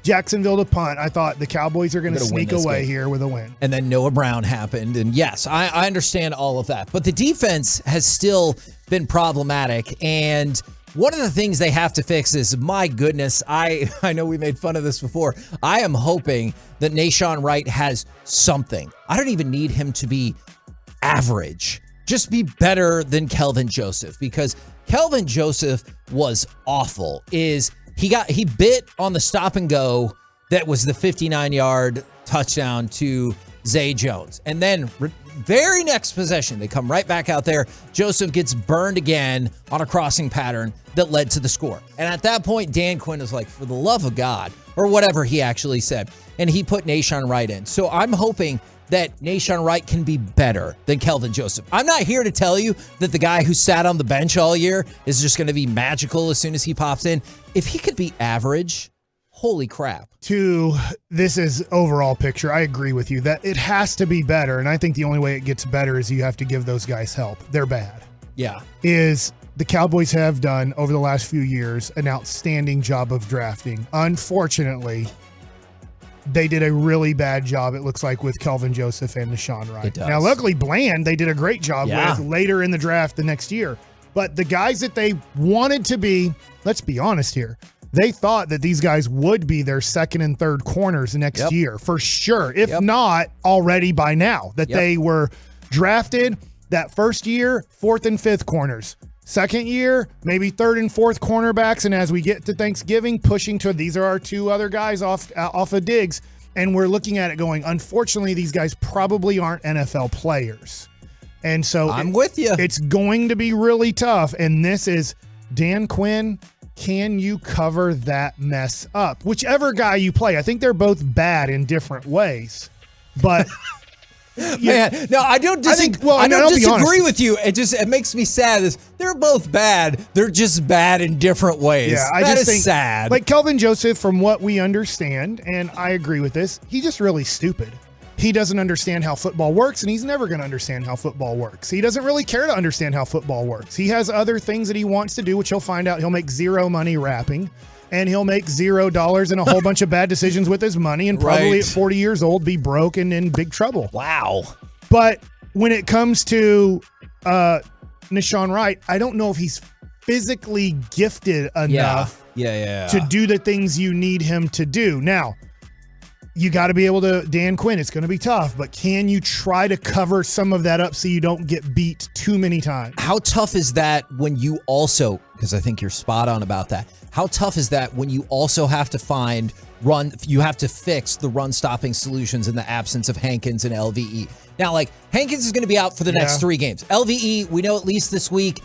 Jacksonville to punt, I thought the Cowboys are going to sneak away here with a win. And then Noah Brown happened. And yes, I understand all of that. But the defense has still been problematic. And one of the things they have to fix is, my goodness, I know we made fun of this before. I am hoping that Nahshon Wright has something. I don't even need him to be average. Just be better than Kelvin Joseph, because Kelvin Joseph was awful. He bit on the stop and go that was the 59-yard touchdown to Zay Jones. And then very next possession, they come right back out there. Joseph gets burned again on a crossing pattern that led to the score. And at that point, Dan Quinn is like, for the love of God, or whatever he actually said. And he put Nahshon Wright in. So I'm hoping that Nahshon Wright can be better than Kelvin Joseph. I'm not here to tell you that the guy who sat on the bench all year is just going to be magical as soon as he pops in. If he could be average, holy crap. This is overall picture. I agree with you that it has to be better. And I think the only way it gets better is you have to give those guys help. They're bad. Yeah. The Cowboys have done over the last few years an outstanding job of drafting. Unfortunately, they did a really bad job, it looks like, with Kelvin Joseph and Deshaun Wright. It does. Now, luckily, Bland, they did a great job Yeah. with later in the draft the next year. But the guys that they wanted to be, let's be honest here, they thought that these guys would be their second and third corners next year for sure, if not already by now, that they were drafted that first year, fourth and fifth corners. Second year, maybe third and fourth cornerbacks. And as we get to Thanksgiving, pushing to these are our two other guys off of Diggs. And we're looking at it going, unfortunately, these guys probably aren't NFL players. And so I'm with you. It's going to be really tough. And this is Dan Quinn. Can you cover that mess up? Whichever guy you play. I think they're both bad in different ways. But Man, no, I don't disagree. I don't disagree with you. It makes me sad. They're both bad. They're just bad in different ways. Yeah, I That just is think sad. Like Kelvin Joseph, from what we understand, and I agree with this, he's just really stupid. He doesn't understand how football works, and he's never going to understand how football works. He doesn't really care to understand how football works. He has other things that he wants to do, which he'll find out he'll make zero money rapping, and he'll make $0 and a whole bunch of bad decisions with his money, and probably at 40 years old be broke and in big trouble. Wow. But when it comes to Deshaun Wright, I don't know if he's physically gifted enough to do the things you need him to do. Now, you got to be able to, Dan Quinn, it's going to be tough, but can you try to cover some of that up so you don't get beat too many times? How tough is that when you also, because I think you're spot on about that, how tough is that when you also have to you have to fix the run stopping solutions in the absence of Hankins and LVE? Now, like, Hankins is going to be out for the next 3 games. LVE, we know at least this week.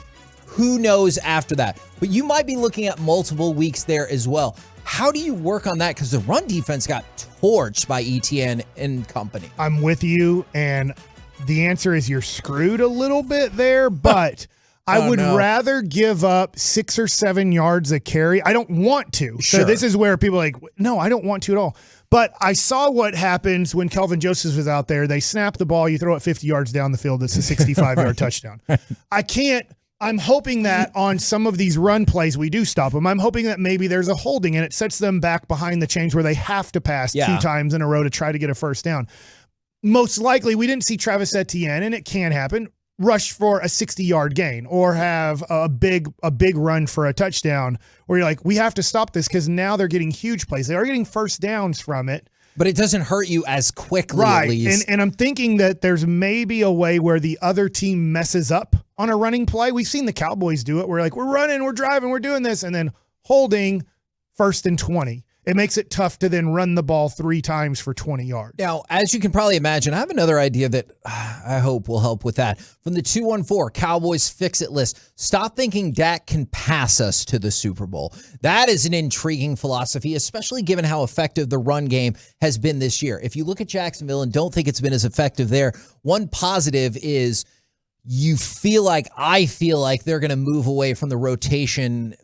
Who knows after that? But you might be looking at multiple weeks there as well. How do you work on that? Because the run defense got torched by ETN and company. I'm with you, and the answer is you're screwed a little bit there, but I would rather give up 6 or 7 yards a carry. I don't want to. Sure. So this is where people are like, no, I don't want to at all. But I saw what happens when Kelvin Joseph was out there. They snap the ball, you throw it 50 yards down the field. It's a 65-yard touchdown. I'm hoping that on some of these run plays, we do stop them. I'm hoping that maybe there's a holding and it sets them back behind the chains where they have to pass 2 times in a row to try to get a first down. Most likely, we didn't see Travis Etienne, and it can happen, rush for a 60-yard gain or have a big run for a touchdown where you're like, we have to stop this because now they're getting huge plays. They are getting first downs from it. But it doesn't hurt you as quickly, right. At least. And I'm thinking that there's maybe a way where the other team messes up on a running play. We've seen the Cowboys do it. We're like, we're running, we're driving, we're doing this, and then holding 1st and 20. It makes it tough to then run the ball 3 times for 20 yards. Now, as you can probably imagine, I have another idea that I hope will help with that. From the 214 Cowboys Fix-It list, stop thinking Dak can pass us to the Super Bowl. That is an intriguing philosophy, especially given how effective the run game has been this year. If you look at Jacksonville and don't think it's been as effective there, one positive is I feel like they're going to move away from the rotation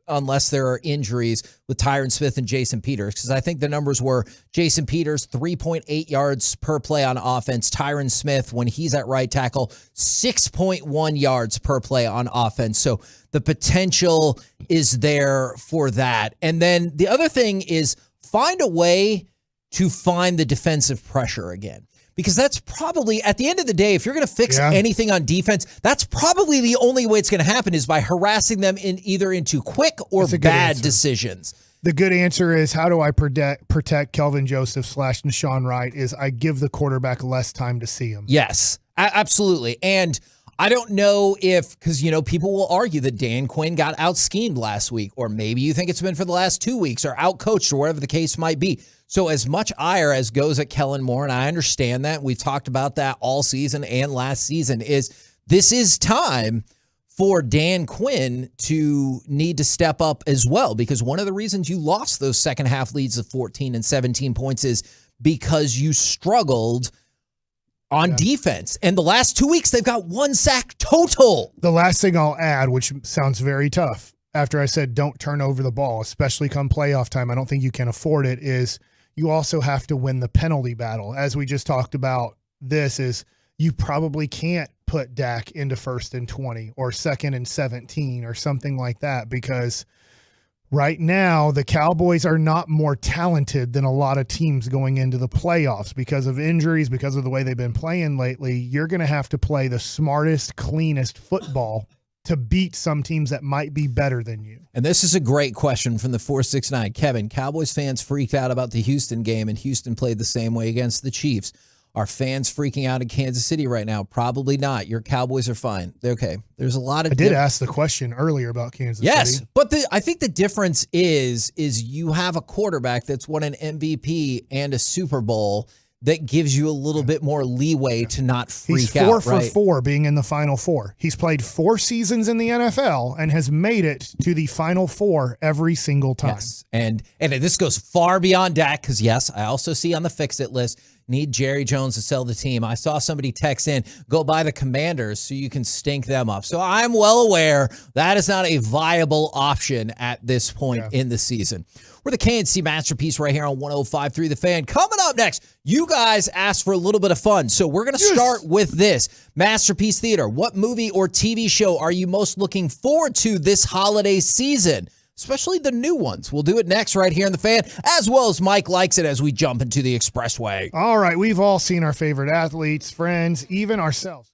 unless there are injuries with Tyron Smith and Jason Peters, because I think the numbers were Jason Peters, 3.8 yards per play on offense. Tyron Smith, when he's at right tackle, 6.1 yards per play on offense. So the potential is there for that. And then the other thing is find a way to find the defensive pressure again. Because that's probably, at the end of the day, if you're going to fix anything on defense, that's probably the only way it's going to happen is by harassing them either into quick or bad decisions. The good answer is, how do I protect Kelvin Joseph / Deshaun Wright, is I give the quarterback less time to see him. Yes, absolutely. And I don't know if, because, people will argue that Dan Quinn got out-schemed last week, or maybe you think it's been for the last 2 weeks, or out-coached, or whatever the case might be. So as much ire as goes at Kellen Moore, and I understand that, we've talked about that all season and last season, this is time for Dan Quinn to need to step up as well, because one of the reasons you lost those second half leads of 14 and 17 points is because you struggled on defense. And the last 2 weeks, they've got 1 sack total. The last thing I'll add, which sounds very tough, after I said don't turn over the ball, especially come playoff time, I don't think you can afford it, is you also have to win the penalty battle. As we just talked about, you probably can't put Dak into 1st and 20 or 2nd and 17 or something like that, because Right now, the Cowboys are not more talented than a lot of teams going into the playoffs because of injuries, because of the way they've been playing lately. You're going to have to play the smartest, cleanest football to beat some teams that might be better than you. And this is a great question from the 469. Kevin, Cowboys fans freaked out about the Houston game, and Houston played the same way against the Chiefs. Are fans freaking out in Kansas City right now? Probably not. Your Cowboys are fine. They're okay. There's a lot of. I did ask the question earlier about Kansas City. Yes, but I think the difference is you have a quarterback that's won an MVP and a Super Bowl that gives you a little bit more leeway to not freak out. He's 4 for 4 being in the Final Four. He's played 4 seasons in the NFL and has made it to the Final Four every single time. Yes, and this goes far beyond Dak because, yes, I also see on the fix-it list, need Jerry Jones to sell the team. I saw somebody text in, go buy the Commanders so you can stink them up. So I'm well aware that is not a viable option at this point in the season. We're the KNC Masterpiece right here on 105.3 The Fan. Coming up next, you guys asked for a little bit of fun. So we're going to start with this. Masterpiece Theater. What movie or TV show are you most looking forward to this holiday season? Especially the new ones. We'll do it next right here in The Fan, as well as Mike Likes It as we jump into the Expressway. All right, we've all seen our favorite athletes, friends, even ourselves.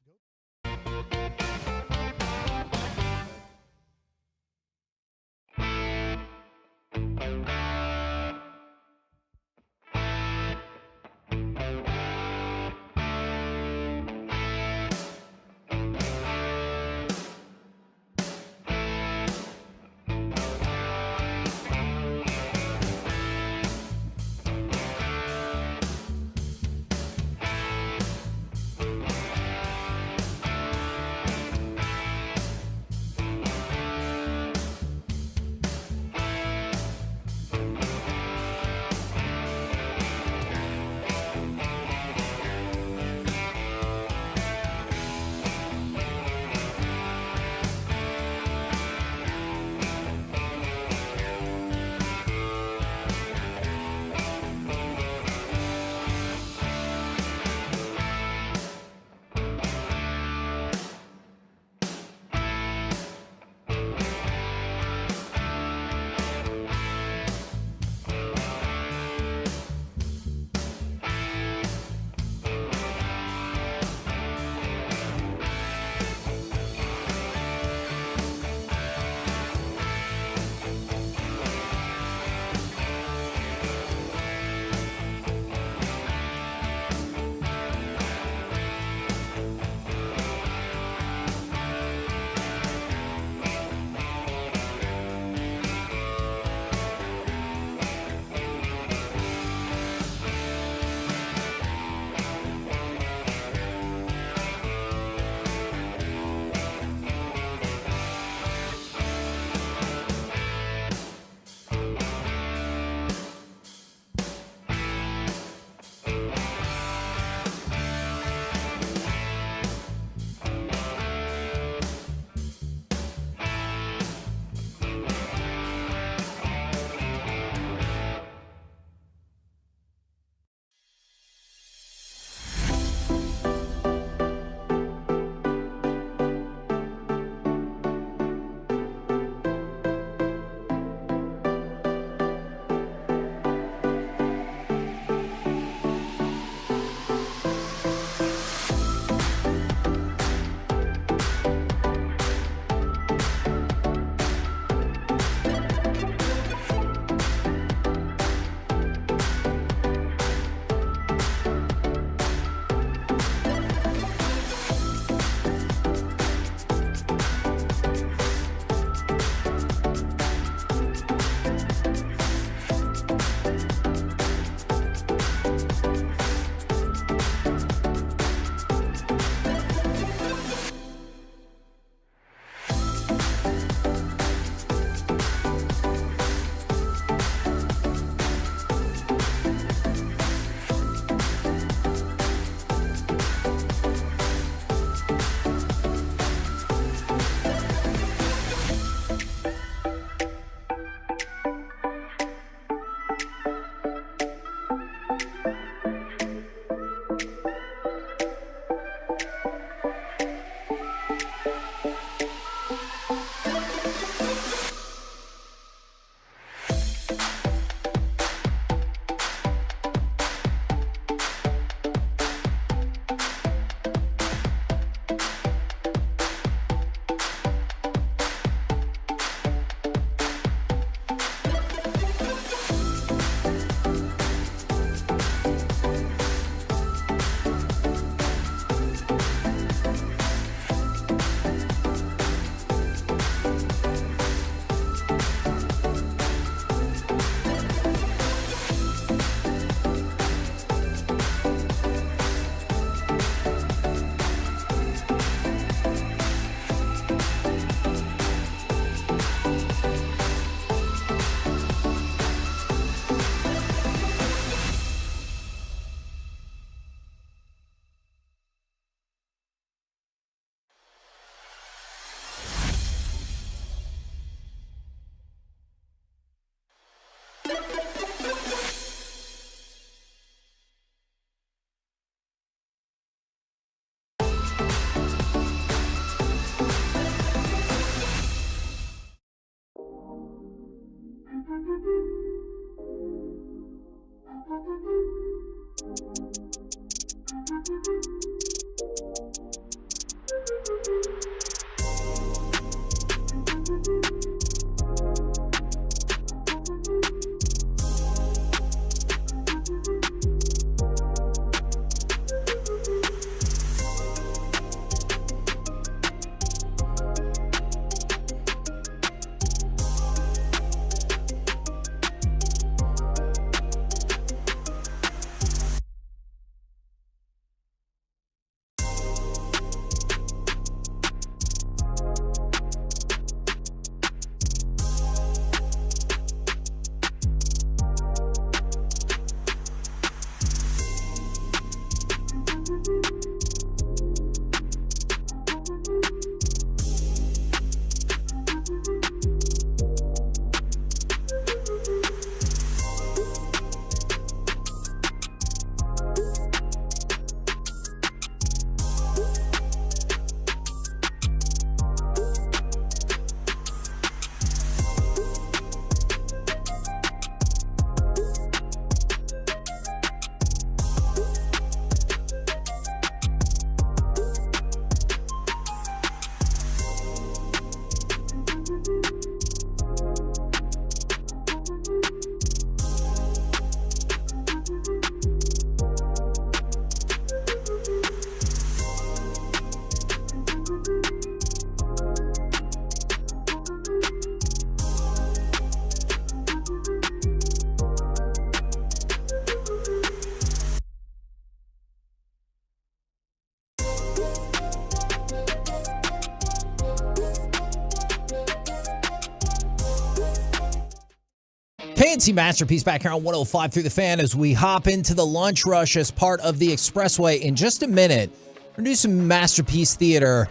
KNC Masterpiece back here on 105 through the Fan as we hop into the lunch rush as part of the Expressway. In just a minute, we're going to do some Masterpiece Theater.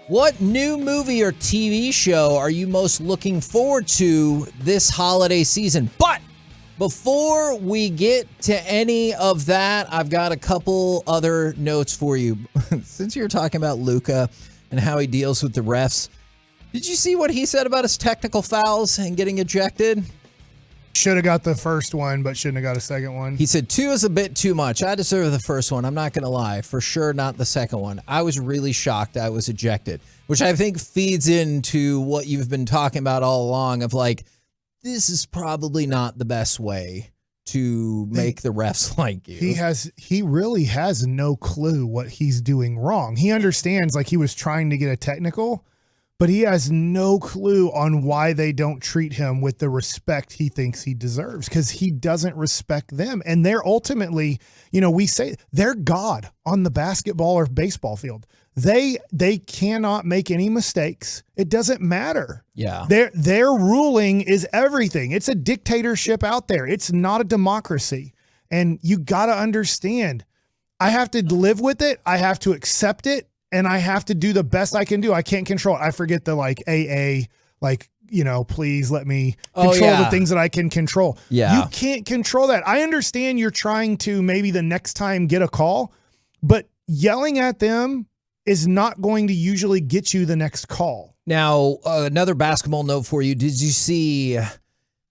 What new movie or TV show are you most looking forward to this holiday season? But before we get to any of that, I've got a couple other notes for you. Since you're talking about Luka and how he deals with the refs, did you see what he said about his technical fouls and getting ejected? Should have got the first one, but shouldn't have got a second one. He said 2 is a bit too much. I deserve the first one. I'm not going to lie. For sure, not the second one. I was really shocked I was ejected, which I think feeds into what you've been talking about all along of like, this is probably not the best way to make the refs like you. He really has no clue what he's doing wrong. He understands like he was trying to get a technical, but he has no clue on why they don't treat him with the respect he thinks he deserves because he doesn't respect them. And they're ultimately, we say they're God on the basketball or baseball field. They cannot make any mistakes. It doesn't matter. Yeah. Their ruling is everything. It's a dictatorship out there. It's not a democracy. And you got to understand, I have to live with it. I have to accept it. And I have to do the best I can do. I can't control it. I forget the AA, please let me control the things that I can control. Yeah. You can't control that. I understand you're trying to maybe the next time get a call, but yelling at them is not going to usually get you the next call. Now, another basketball note for you. Did you see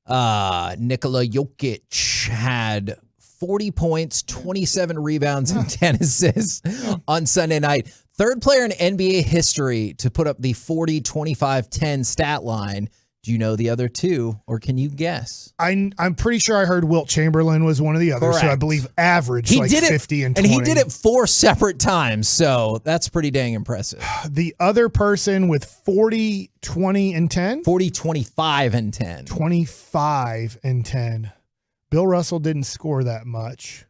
Nikola Jokic had 40 points, 27 rebounds, and 10 assists on Sunday night? Third player in NBA history to put up the 40, 25, 10 stat line. Do you know the other two, or can you guess? I'm pretty sure I heard Wilt Chamberlain was one of the others, Correct. so I believe averaged 50 and 20. And he did it 4 separate times, so that's pretty dang impressive. The other person with 40, 20, and 10? 40, 25, and 10. 25 and 10. Bill Russell didn't score that much.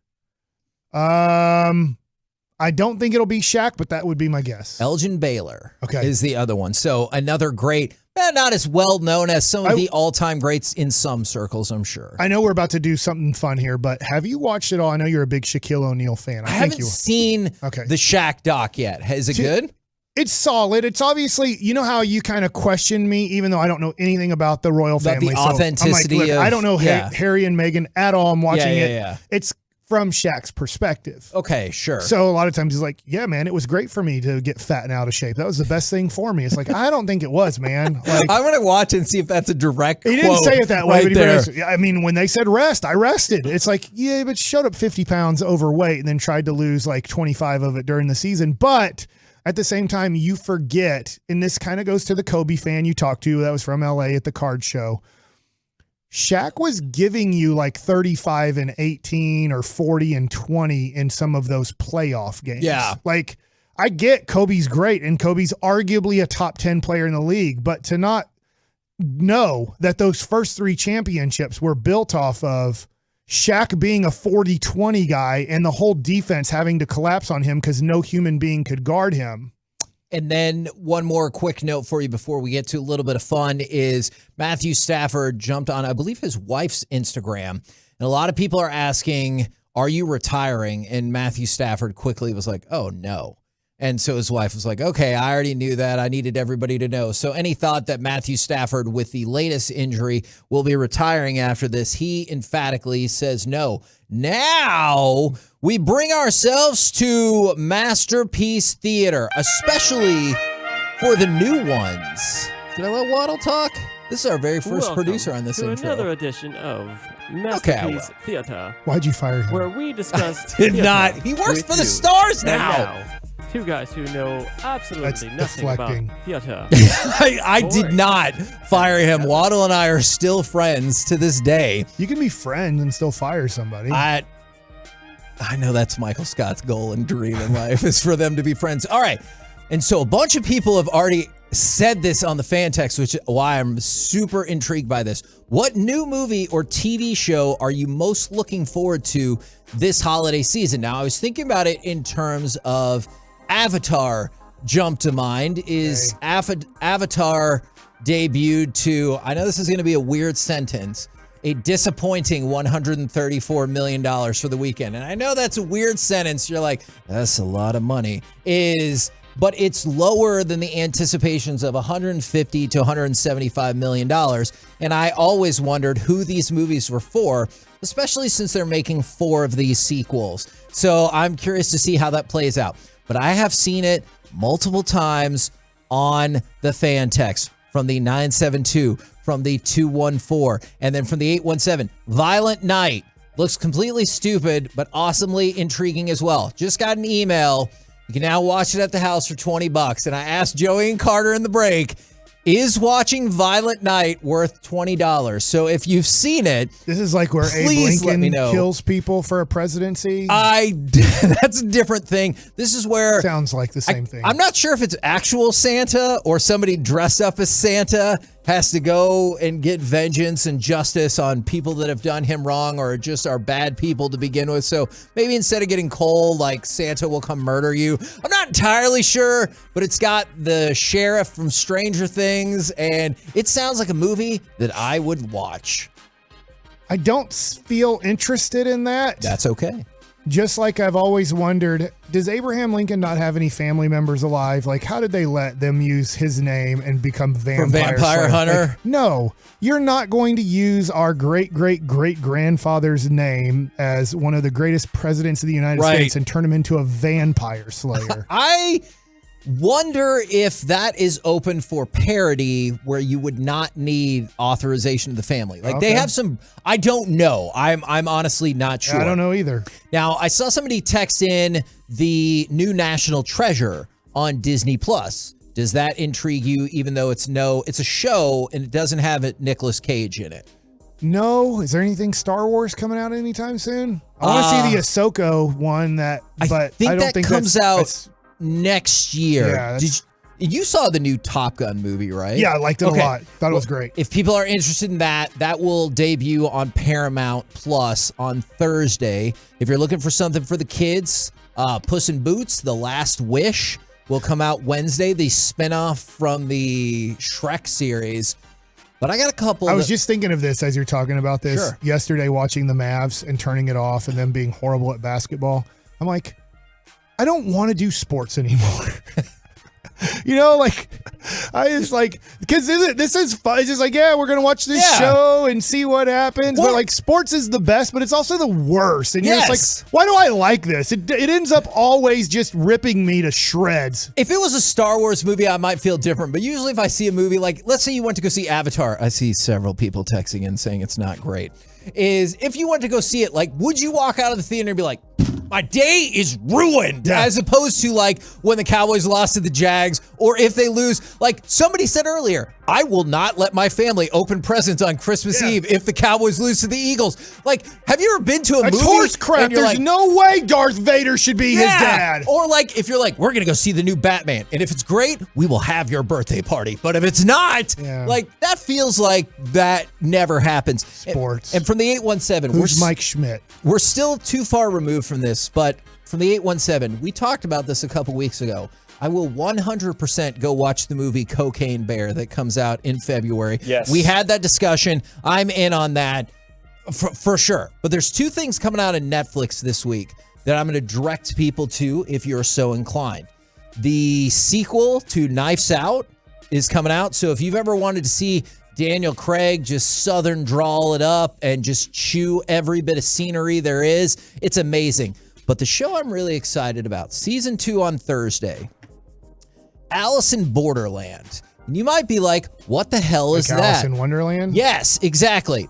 I don't think it'll be Shaq, but that would be my guess. Elgin Baylor is the other one. So another great, not as well known as some of the all-time greats in some circles, I'm sure. I know we're about to do something fun here, but have you watched it all? I know you're a big Shaquille O'Neal fan. I haven't seen the Shaq doc yet. Is it good? It's solid. It's obviously, you know how you kind of question me, even though I don't know anything about the royal family. The authenticity I don't know Harry and Meghan at all. I'm watching it. Yeah. It's from Shaq's perspective. Okay, sure. So a lot of times he's like, yeah, man, it was great for me to get fat and out of shape. That was the best thing for me. It's like, I don't think it was, man. Like, I'm going to watch and see if that's a direct he didn't quote say it that way, right but there. I mean, when they said rest, I rested. It's like, yeah, but showed up 50 pounds overweight and then tried to lose like 25 of it during the season. But at the same time, you forget, and this kind of goes to the Kobe fan you talked to that was from LA at the card show. Shaq was giving you like 35 and 18 or 40 and 20 in some of those playoff games. Yeah. Like, I get Kobe's great and Kobe's arguably a top 10 player in the league, but to not know that those first 3 championships were built off of Shaq being a 40-20 guy and the whole defense having to collapse on him because no human being could guard him. And then one more quick note for you before we get to a little bit of fun is Matthew Stafford jumped on, I believe, his wife's Instagram. And a lot of people are asking, are you retiring? And Matthew Stafford quickly was like, oh, no. And so his wife was like, okay, I already knew that. I needed everybody to know. So any thought that Matthew Stafford, with the latest injury, will be retiring after this, he emphatically says no. Now we bring ourselves to Masterpiece Theater, especially for the new ones. Should I let Waddle talk? This is our very first Welcome producer on this to intro. another edition of Masterpiece Theater. Why'd you fire him? Where we discuss Did theater not. He works with for the you. stars And now. Two guys who know absolutely That's nothing deflecting. about theater. I did not fire him. Waddle and I are still friends to this day. You can be friends and still fire somebody. I know that's Michael Scott's goal and dream in life is for them to be friends. All right. And so a bunch of people have already said this on the fan text, which is why I'm super intrigued by this. What new movie or TV show are you most looking forward to this holiday season? Now, I was thinking about it in terms of Avatar jumped to mind. Is Avatar debuted to, I know this is going to be a weird sentence, a disappointing $134 million for the weekend. And I know that's a weird sentence. You're like, that's a lot of money. But it's lower than the anticipations of $150 to $175 million. And I always wondered who these movies were for, especially since they're making 4 of these sequels. So I'm curious to see how that plays out. But I have seen it multiple times on the fan text from the 972, from the 214, and then from the 817. Violent Night looks completely stupid, but awesomely intriguing as well. Just got an email. You can now watch it at the house for $20. And I asked Joey and Carter in the break, is watching Violent Night worth $20? So if you've seen it, this is like where Abe please let me Lincoln know. kills people for a presidency. That's a different thing. This is where sounds like the same thing. I'm not sure if it's actual Santa or somebody dressed up as Santa has to go and get vengeance and justice on people that have done him wrong or just are bad people to begin with. So maybe instead of getting coal, like Santa will come murder you. I'm not entirely sure, but it's got the sheriff from Stranger Things, and it sounds like a movie that I would watch. I don't feel interested in that. That's okay. Just like I've always wondered, does Abraham Lincoln not have any family members alive? Like, how did they let them use his name and become vampire hunter? Like, no, you're not going to use our great-great-great-grandfather's name as one of the greatest presidents of the United States and turn him into a vampire slayer. I wonder if that is open for parody where you would not need authorization of the family. Like they have some, I don't know. I'm honestly not sure. I don't know either. Now, I saw somebody text in the new National Treasure on Disney Plus. Does that intrigue you, even though it's a show and it doesn't have Nicolas Cage in it? No. Is there anything Star Wars coming out anytime soon? I want to see the Ahsoka one but I don't think comes that's, out next year. Yeah, you saw the new Top Gun movie, right? Yeah, I liked it a lot. Thought it was great. If people are interested in that will debut on Paramount Plus on Thursday. If you're looking for something for the kids, Puss in Boots, The Last Wish will come out Wednesday, the spinoff from the Shrek series. But I got a couple. I was just thinking of this as you're talking about this yesterday, watching the Mavs and turning it off and them being horrible at basketball. I'm like, I don't want to do sports anymore. I just like because this is fun. It's just like, yeah, we're gonna watch this show and see what happens. But like, sports is the best, but it's also the worst. And you're just like, why do I like this? It ends up always just ripping me to shreds. If it was a Star Wars movie, I might feel different. But usually, if I see a movie like, let's say you went to go see Avatar, I see several people texting in saying it's not great. Is if you went to go see it, like, would you walk out of the theater and be like, my day is ruined, as opposed to like when the Cowboys lost to the Jags, or if they lose, like somebody said earlier, I will not let my family open presents on Christmas Eve if the Cowboys lose to the Eagles. Like, have you ever been to a movie? That's horse crap. There's no way Darth Vader should be his dad. Or like, if you're like, we're going to go see the new Batman, and if it's great, we will have your birthday party. But if it's not, like, that feels like that never happens. Sports. And from the 817, who's Mike Schmidt? We're still too far removed from this, but from the 817, we talked about this a couple weeks ago. I will 100% go watch the movie Cocaine Bear that comes out in February. Yes. We had that discussion. I'm in on that for sure. But there's two things coming out in Netflix this week that I'm going to direct people to if you're so inclined. The sequel to Knives Out is coming out. So if you've ever wanted to see Daniel Craig just southern drawl it up and just chew every bit of scenery there is, it's amazing. But the show I'm really excited about, season 2 on Thursday, Alice in Borderland. And you might be like, what the hell is that? Alice in Wonderland? Yes, exactly.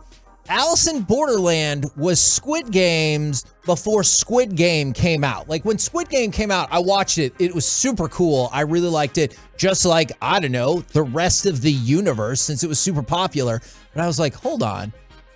Alice in Borderland was Squid Games before Squid Game came out. Like, when Squid Game came out, I watched it. It was super cool. I really liked it. Just like, I don't know, the rest of the universe, since it was super popular. But I was like, hold on.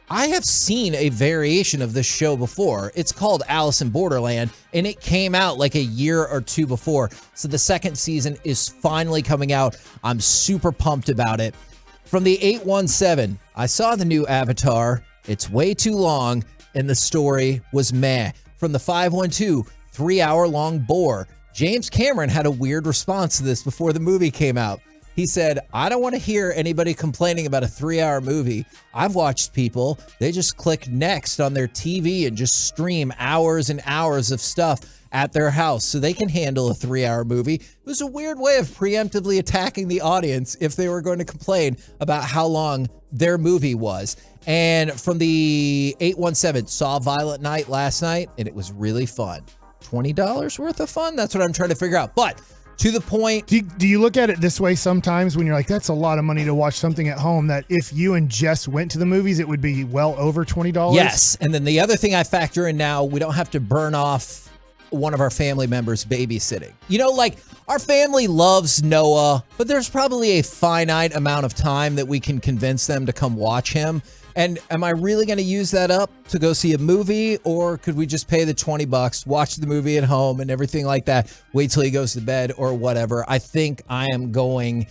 I have seen a variation of this show before. It's called Alice in Borderland, and it came out like a year or two before. So the second season is finally coming out. I'm super pumped about it. From the 817, I saw the new Avatar. It's way too long, and the story was meh. From the 512, 3-hour-long bore. James Cameron had a weird response to this before the movie came out. He said, I don't want to hear anybody complaining about a 3-hour movie. I've watched people, they just click next on their TV and just stream hours and hours of stuff at their house so they can handle a 3-hour movie. It was a weird way of preemptively attacking the audience if they were going to complain about how long their movie was. And from the 817, saw Violent Night last night, and it was really fun. $20 worth of fun? That's what I'm trying to figure out. But to the point. Do you look at it this way sometimes when you're like, that's a lot of money to watch something at home, that if you and Jess went to the movies, it would be well over $20? Yes. And then the other thing I factor in now, we don't have to burn off one of our family members babysitting. You know, like, our family loves Noah, but there's probably a finite amount of time that we can convince them to come watch him. And am I really going to use that up to go see a movie, or could we just pay the $20, watch the movie at home and everything like that, wait till he goes to bed or whatever? I think I am going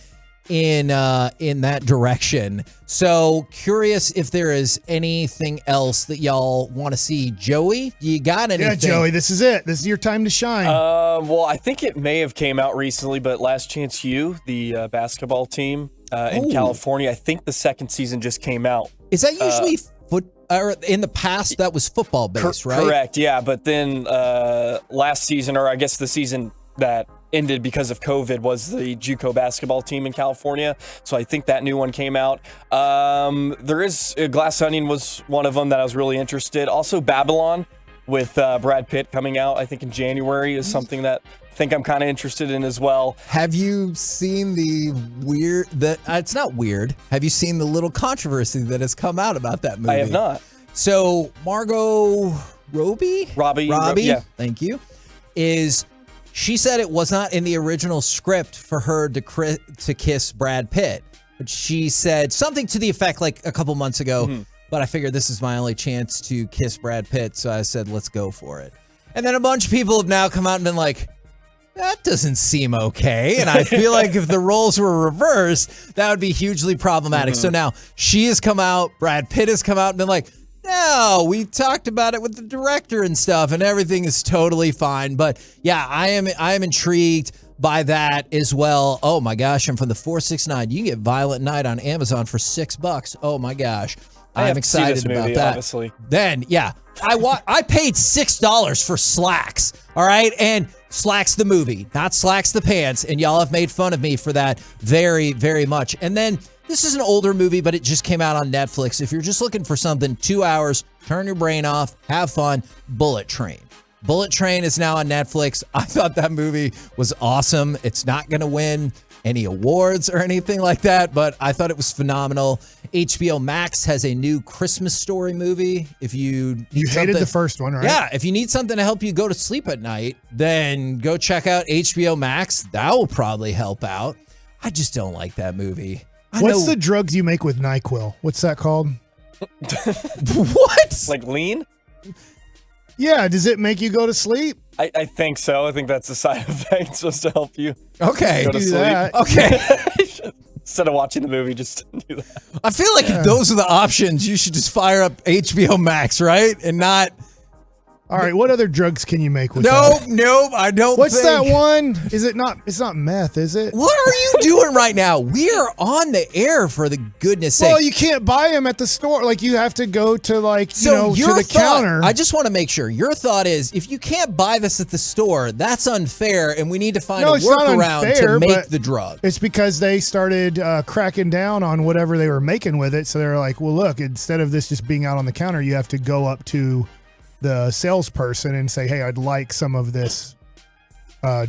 in that direction. So curious if there is anything else that y'all want to see. Joey, you got anything? Yeah, Joey, this is it. This is your time to shine. Well, I think it may have came out recently, but Last Chance U, the basketball team in California, I think the second season just came out. Is that usually or in the past that was football based, right? Correct, yeah. But then last season, or I guess the season that ended because of COVID, was the JUCO basketball team in California. So I think that new one came out. There is Glass Onion was one of them that I was really interested. Also Babylon with Brad Pitt coming out, I think in January, is something that I think I'm kind of interested in as well. Have you seen the weird, it's not weird. Have you seen the little controversy that has come out about that movie? I have not. So Margot Robbie, yeah. Thank you. She said it was not in the original script for her to kiss Brad Pitt. But she said something to the effect like a couple months ago, but I figured this is my only chance to kiss Brad Pitt, so I said, let's go for it. And then a bunch of people have now come out and been like, that doesn't seem okay. And I feel like if the roles were reversed, that would be hugely problematic. So now she has come out, Brad Pitt has come out and been like, no, we talked about it with the director and stuff, and everything is totally fine. But yeah, I am intrigued by that as well. Oh my gosh. And from the 469, you can get Violent Night on Amazon for $6. Oh my gosh. I'm excited about that. Obviously. Then, yeah, I paid $6 for Slacks. All right. And Slacks the movie, not Slacks the Pants, and y'all have made fun of me for that very, very much. And then this is an older movie, but it just came out on Netflix. If you're just looking for something, 2 hours, turn your brain off, have fun, Bullet Train. Bullet Train is now on Netflix. I thought that movie was awesome. It's not going to win any awards or anything like that, but I thought it was phenomenal. HBO Max has a new Christmas Story movie. If you hated the first one, right? Yeah, if you need something to help you go to sleep at night, then go check out HBO Max. That will probably help out. I just don't like that movie. What's the drugs you make with NyQuil? What's that called? What? Like lean? Yeah, does it make you go to sleep? I think so. I think that's a side effect supposed to help you Okay. go to Do sleep. that. Okay. Instead of watching the movie, just do that. I feel like if those are the options, you should just fire up HBO Max, right? And not... All right, what other drugs can you make with Nope, that? nope, I don't What's think... that one? Is it not? It's not meth, is it? What are you doing right now? We are on the air, for the goodness sake. Well, you can't buy them at the store. Like, you have to go to, like, So to your the thought, counter. I just want to make sure your thought is, if you can't buy this at the store, that's unfair, and we need to find a it's not workaround unfair, to make but the drug. It's because they started cracking down on whatever they were making with it. So they're like, well, look, instead of this just being out on the counter, you have to go up to the salesperson and say, hey, I'd like some of this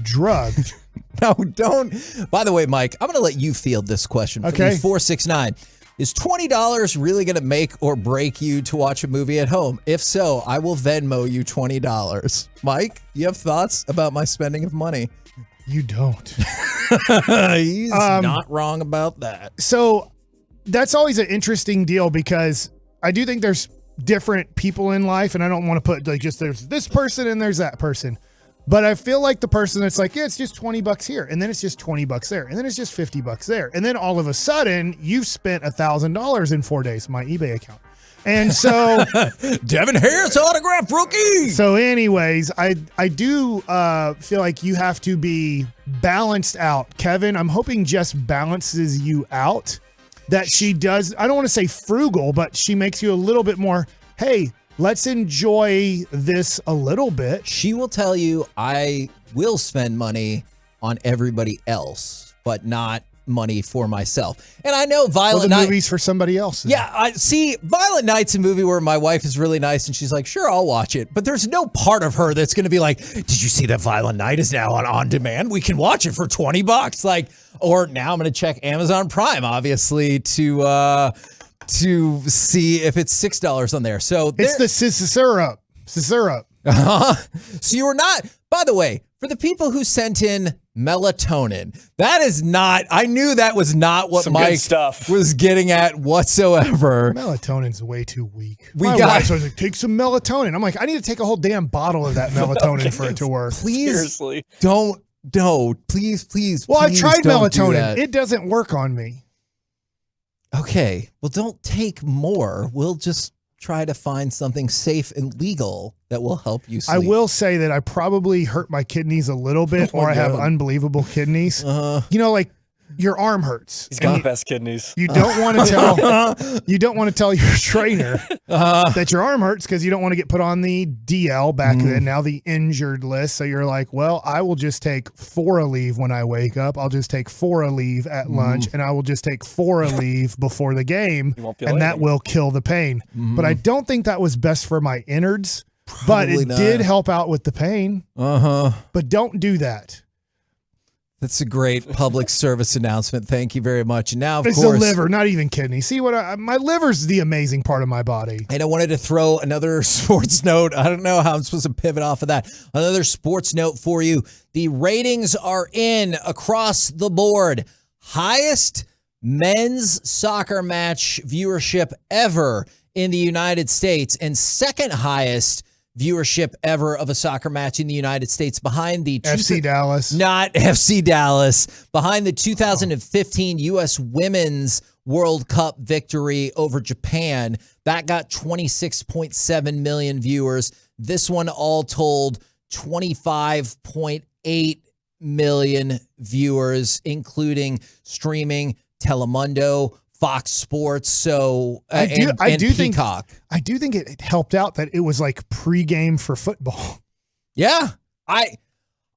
drug. No, don't. By the way, Mike, I'm going to let you field this question. Okay. 469. Is $20 really going to make or break you to watch a movie at home? If so, I will Venmo you $20. Mike, you have thoughts about my spending of money? You don't. He's not wrong about that. So that's always an interesting deal, because I do think there's different people in life, and I don't want to put like just there's this person and there's that person. But I feel like the person that's like, yeah, it's just $20 here, and then it's just $20 there, and then it's just $50 there. And then all of a sudden you've spent $1,000 in 4 days, my eBay account. And so Devin Harris autograph rookie. So anyways, I do feel like you have to be balanced out. Kevin, I'm hoping Jess balances you out. That she does, I don't want to say frugal, but she makes you a little bit more, hey, let's enjoy this a little bit. She will tell you, I will spend money on everybody else, but not money for myself. And I know Violent Night. Movies for somebody else. Yeah, I see. Violent Night's a movie where my wife is really nice and she's like, sure, I'll watch it. But there's no part of her that's going to be like, did you see that Violent Night is now on demand? We can watch it for $20. Like, or now I'm going to check Amazon Prime, obviously, to see if it's $6 on there. So it's the syrup. So you were not, by the way, for the people who sent in melatonin, that is not, I knew that was not what Mike was getting at whatsoever. Melatonin's way too weak. My wife was like, take some melatonin. I'm like, I need to take a whole damn bottle of that melatonin for it to work. Please, seriously, don't, please. Well, I've please tried don't do melatonin. that. It doesn't work on me. Okay, well, don't take more. We'll just try to find something safe and legal that will help you sleep. I will say that I probably hurt my kidneys a little bit, or I have unbelievable kidneys. You know, like your arm hurts. He's got the best kidneys. You don't want to tell your trainer that your arm hurts, because you don't want to get put on the DL back then, now the injured list. So you're like, well, I will just take 4 leave when I wake up. I'll just take 4 leave at lunch, and I will just take 4 leave before the game, and that will kill the pain. But I don't think that was best for my innards, but it did help out with the pain. But don't do that. That's a great public service announcement. Thank you very much. And now, of it's course, the liver, not even kidney. See what my liver's the amazing part of my body. And I wanted to throw another sports note. I don't know how I'm supposed to pivot off of that. Another sports note for you. The ratings are in across the board. Highest men's soccer match viewership ever in the United States, and second highest viewership ever of a soccer match in the United States, behind the FC Dallas. Not FC Dallas. Behind the 2015 U.S. Women's World Cup victory over Japan. That got 26.7 million viewers. This one, all told, 25.8 million viewers, including streaming, Telemundo, Fox Sports, so I do Peacock. think it helped out that it was like pregame for football. Yeah, I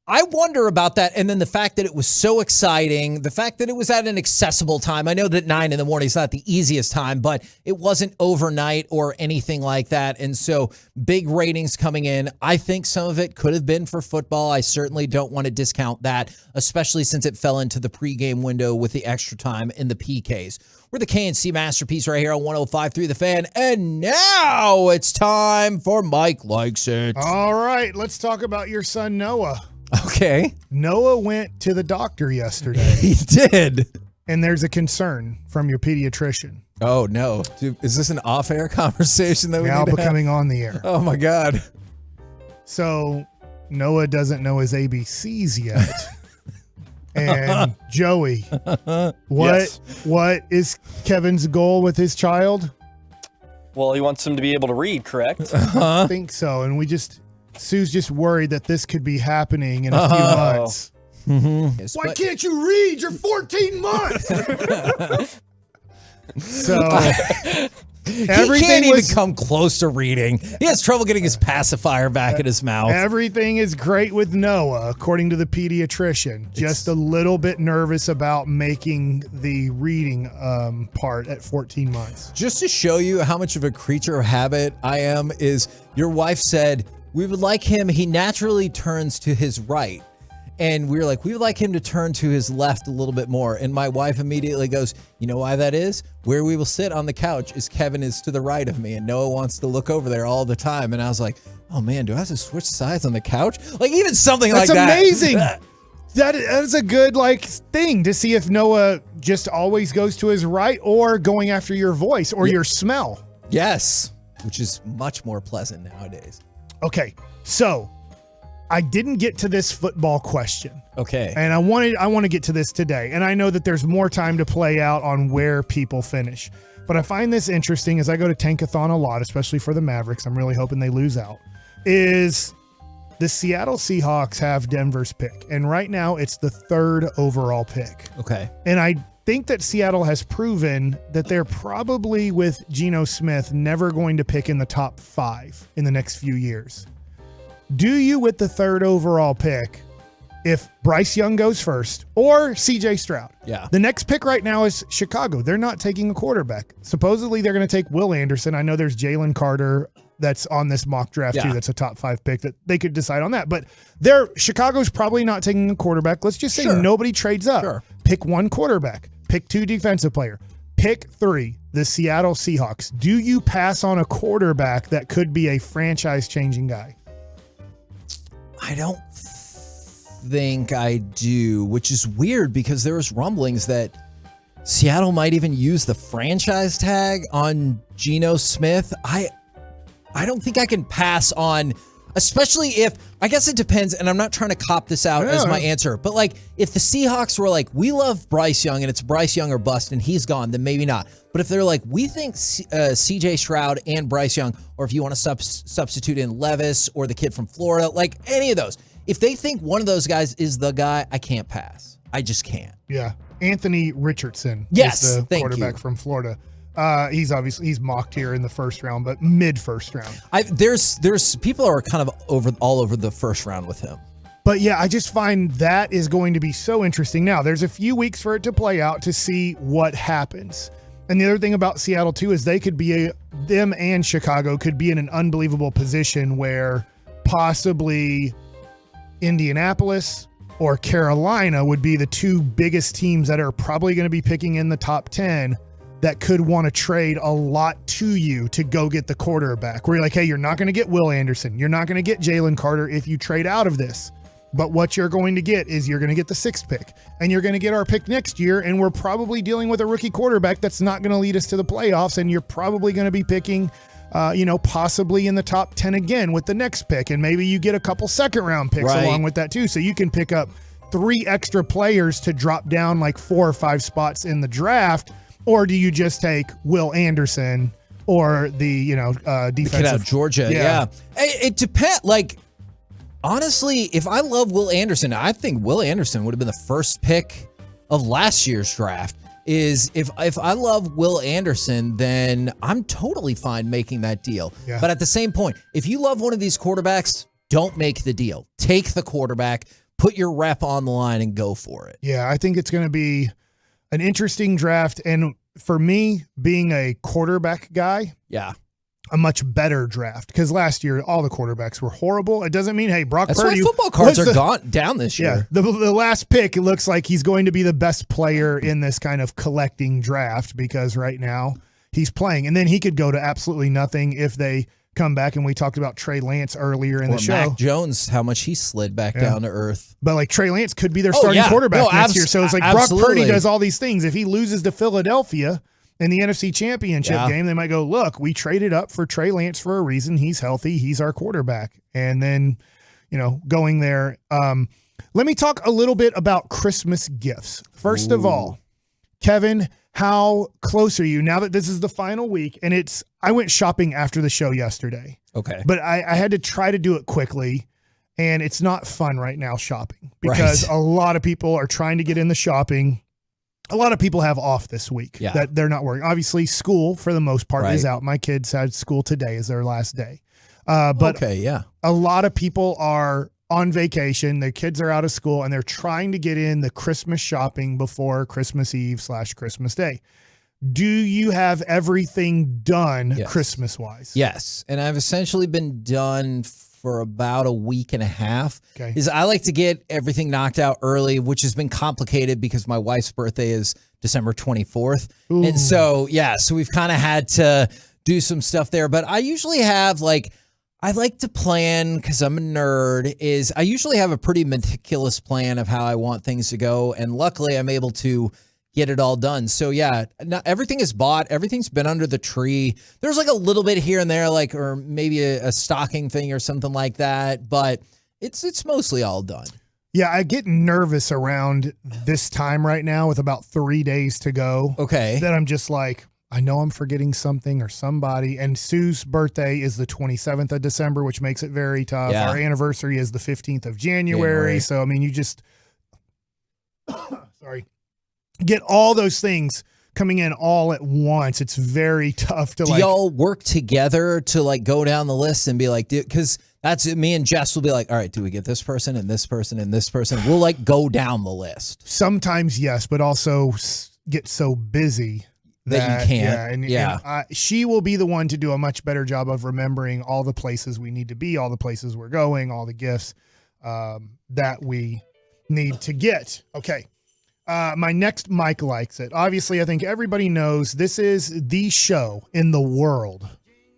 I wonder about that. And then the fact that it was so exciting, the fact that it was at an accessible time. I know that 9 a.m. is not the easiest time, but it wasn't overnight or anything like that. And so big ratings coming in. I think some of it could have been for football. I certainly don't want to discount that, especially since it fell into the pregame window with the extra time in the PKs. We're the KNC Masterpiece right here on 105.3 The Fan. And now it's time for Mike Likes It. All right, let's talk about your son, Noah. Okay. Noah went to the doctor yesterday. He did. And there's a concern from your pediatrician. Oh, no. Dude, is this an off-air conversation that we now need to becoming have? on the air? Oh, my God. So Noah doesn't know his ABCs yet. And Joey, what is Kevin's goal with his child? Well, he wants him to be able to read, correct? I think so. And Sue's just worried that this could be happening in a few months. Mm-hmm. Why can't you read? You're 14 months. So he can't even come close to reading. He has trouble getting his pacifier back in his mouth. Everything is great with Noah, according to the pediatrician. Just a little bit nervous about making the reading part at 14 months. Just to show you how much of a creature of habit I am, is your wife said, we would like him, he naturally turns to his right. And we were like, we would like him to turn to his left a little bit more. And my wife immediately goes, you know why that is? Where we will sit on the couch is Kevin is to the right of me, and Noah wants to look over there all the time. And I was like, oh man, do I have to switch sides on the couch? Like even something like that. That's amazing. That is a good thing to see if Noah just always goes to his right or going after your voice or your smell. Yes, which is much more pleasant nowadays. Okay, so I didn't get to this football question. Okay. And I want to get to this today. And I know that there's more time to play out on where people finish. But I find this interesting as I go to Tankathon a lot, especially for the Mavericks. I'm really hoping they lose out. Is the Seattle Seahawks have Denver's pick. And right now it's the 3rd overall pick. Okay. And I think that Seattle has proven that they're probably, with Geno Smith, never going to pick in the top 5 in the next few years. Do you, with the 3rd overall pick, if Bryce Young goes first or CJ Stroud? Yeah. The next pick right now is Chicago. They're not taking a quarterback. Supposedly they're going to take Will Anderson. I know there's Jalen Carter that's on this mock draft too. That's a top 5 pick that they could decide on that. But Chicago's probably not taking a quarterback. Let's just say nobody trades up. Sure. Pick 1 quarterback. Pick 2 defensive player. Pick 3, the Seattle Seahawks. Do you pass on a quarterback that could be a franchise-changing guy? I don't think I do, which is weird because there was rumblings that Seattle might even use the franchise tag on Geno Smith. I don't think I can pass on, especially if, I guess it depends, and I'm not trying to cop this out as my answer, but if the Seahawks were like, we love Bryce Young and it's Bryce Young or bust and he's gone, then maybe not. But if they're like, we think CJ Stroud and Bryce Young, or if you want to substitute in Levis or the kid from Florida, like any of those, if they think one of those guys is the guy, I can't pass. I just can't. Yeah. Anthony Richardson is the quarterback from Florida. He's mocked here in the 1st round, but mid-1st round. There's people are kind of all over the 1st round with him. But yeah, I just find that is going to be so interesting. Now, there's a few weeks for it to play out to see what happens. And the other thing about Seattle too is they could be them and Chicago could be in an unbelievable position where possibly Indianapolis or Carolina would be the 2 biggest teams that are probably going to be picking in the top 10 that could want to trade a lot to you to go get the quarterback. Where you're like, hey, you're not going to get Will Anderson. You're not going to get Jalen Carter if you trade out of this. But what you're going to get is you're going to get the 6th pick, and you're going to get our pick next year, and we're probably dealing with a rookie quarterback that's not going to lead us to the playoffs, and you're probably going to be picking, possibly in the top 10 again with the next pick, and maybe you get a couple 2nd-round picks along with that too, so you can pick up 3 extra players to drop down like 4 or 5 spots in the draft, or do you just take Will Anderson or the defensive the kid out of Georgia? Yeah. It depends. Honestly, if I love Will Anderson, I think Will Anderson would have been the 1st pick of last year's draft. If I love Will Anderson, then I'm totally fine making that deal. Yeah. But at the same point, if you love one of these quarterbacks, don't make the deal. Take the quarterback, put your rep on the line and go for it. Yeah, I think it's going to be an interesting draft. And for me, being a quarterback guy, yeah, a much better draft, because last year all the quarterbacks were horrible. It doesn't mean, hey, Brock That's Purdy. why football cards are gone down this year. Yeah, the last pick, it looks like he's going to be the best player in this kind of collecting draft because right now he's playing. And then he could go to absolutely nothing if they come back. And we talked about Trey Lance earlier in the show. Mac Jones, how much he slid back down to earth. But like Trey Lance could be their starting quarterback next year. So it's like Brock Purdy does all these things. If he loses to Philadelphia in the NFC Championship game, they might go, look, we traded up for Trey Lance for a reason. He's healthy. He's our quarterback. And then, going there. Let me talk a little bit about Christmas gifts. First of all, Kevin, how close are you now that this is the final week? And I went shopping after the show yesterday. Okay. But I had to try to do it quickly. And it's not fun right now shopping because a lot of people are trying to get in the shopping. A lot of people have off this week that they're not working. Obviously, school, for the most part, is out. My kids had school today as their last day. But a lot of people are on vacation. Their kids are out of school, and they're trying to get in the Christmas shopping before Christmas Eve / Christmas Day. Do you have everything done Christmas-wise? Yes, and I've essentially been done for about a week and a half. Okay. Is I like to get everything knocked out early, which has been complicated because my wife's birthday is December 24th. Ooh. And so we've kind of had to do some stuff there. But I usually have I like to plan, because I'm a nerd, I usually have a pretty meticulous plan of how I want things to go. And luckily I'm able to get it all done. So everything is bought. Everything's been under the tree. There's a little bit here and there, or maybe a stocking thing or something like that, but it's mostly all done. Yeah, I get nervous around this time right now with about 3 days to go. Okay. That I'm just like, I know I'm forgetting something or somebody. And Sue's birthday is the 27th of December, which makes it very tough. Yeah. Our anniversary is the 15th of January. So, I mean, you just, get all those things coming in all at once. It's very tough to Do y'all work together to go down the list and be like, because that's me and Jess will be like, all right, do we get this person and this person and this person? We'll go down the list. Sometimes yes, but also get so busy that you can't. And she will be the one to do a much better job of remembering all the places we need to be, all the places we're going, all the gifts that we need to get. Okay. My next Mike likes it. Obviously, I think everybody knows this is the show in the world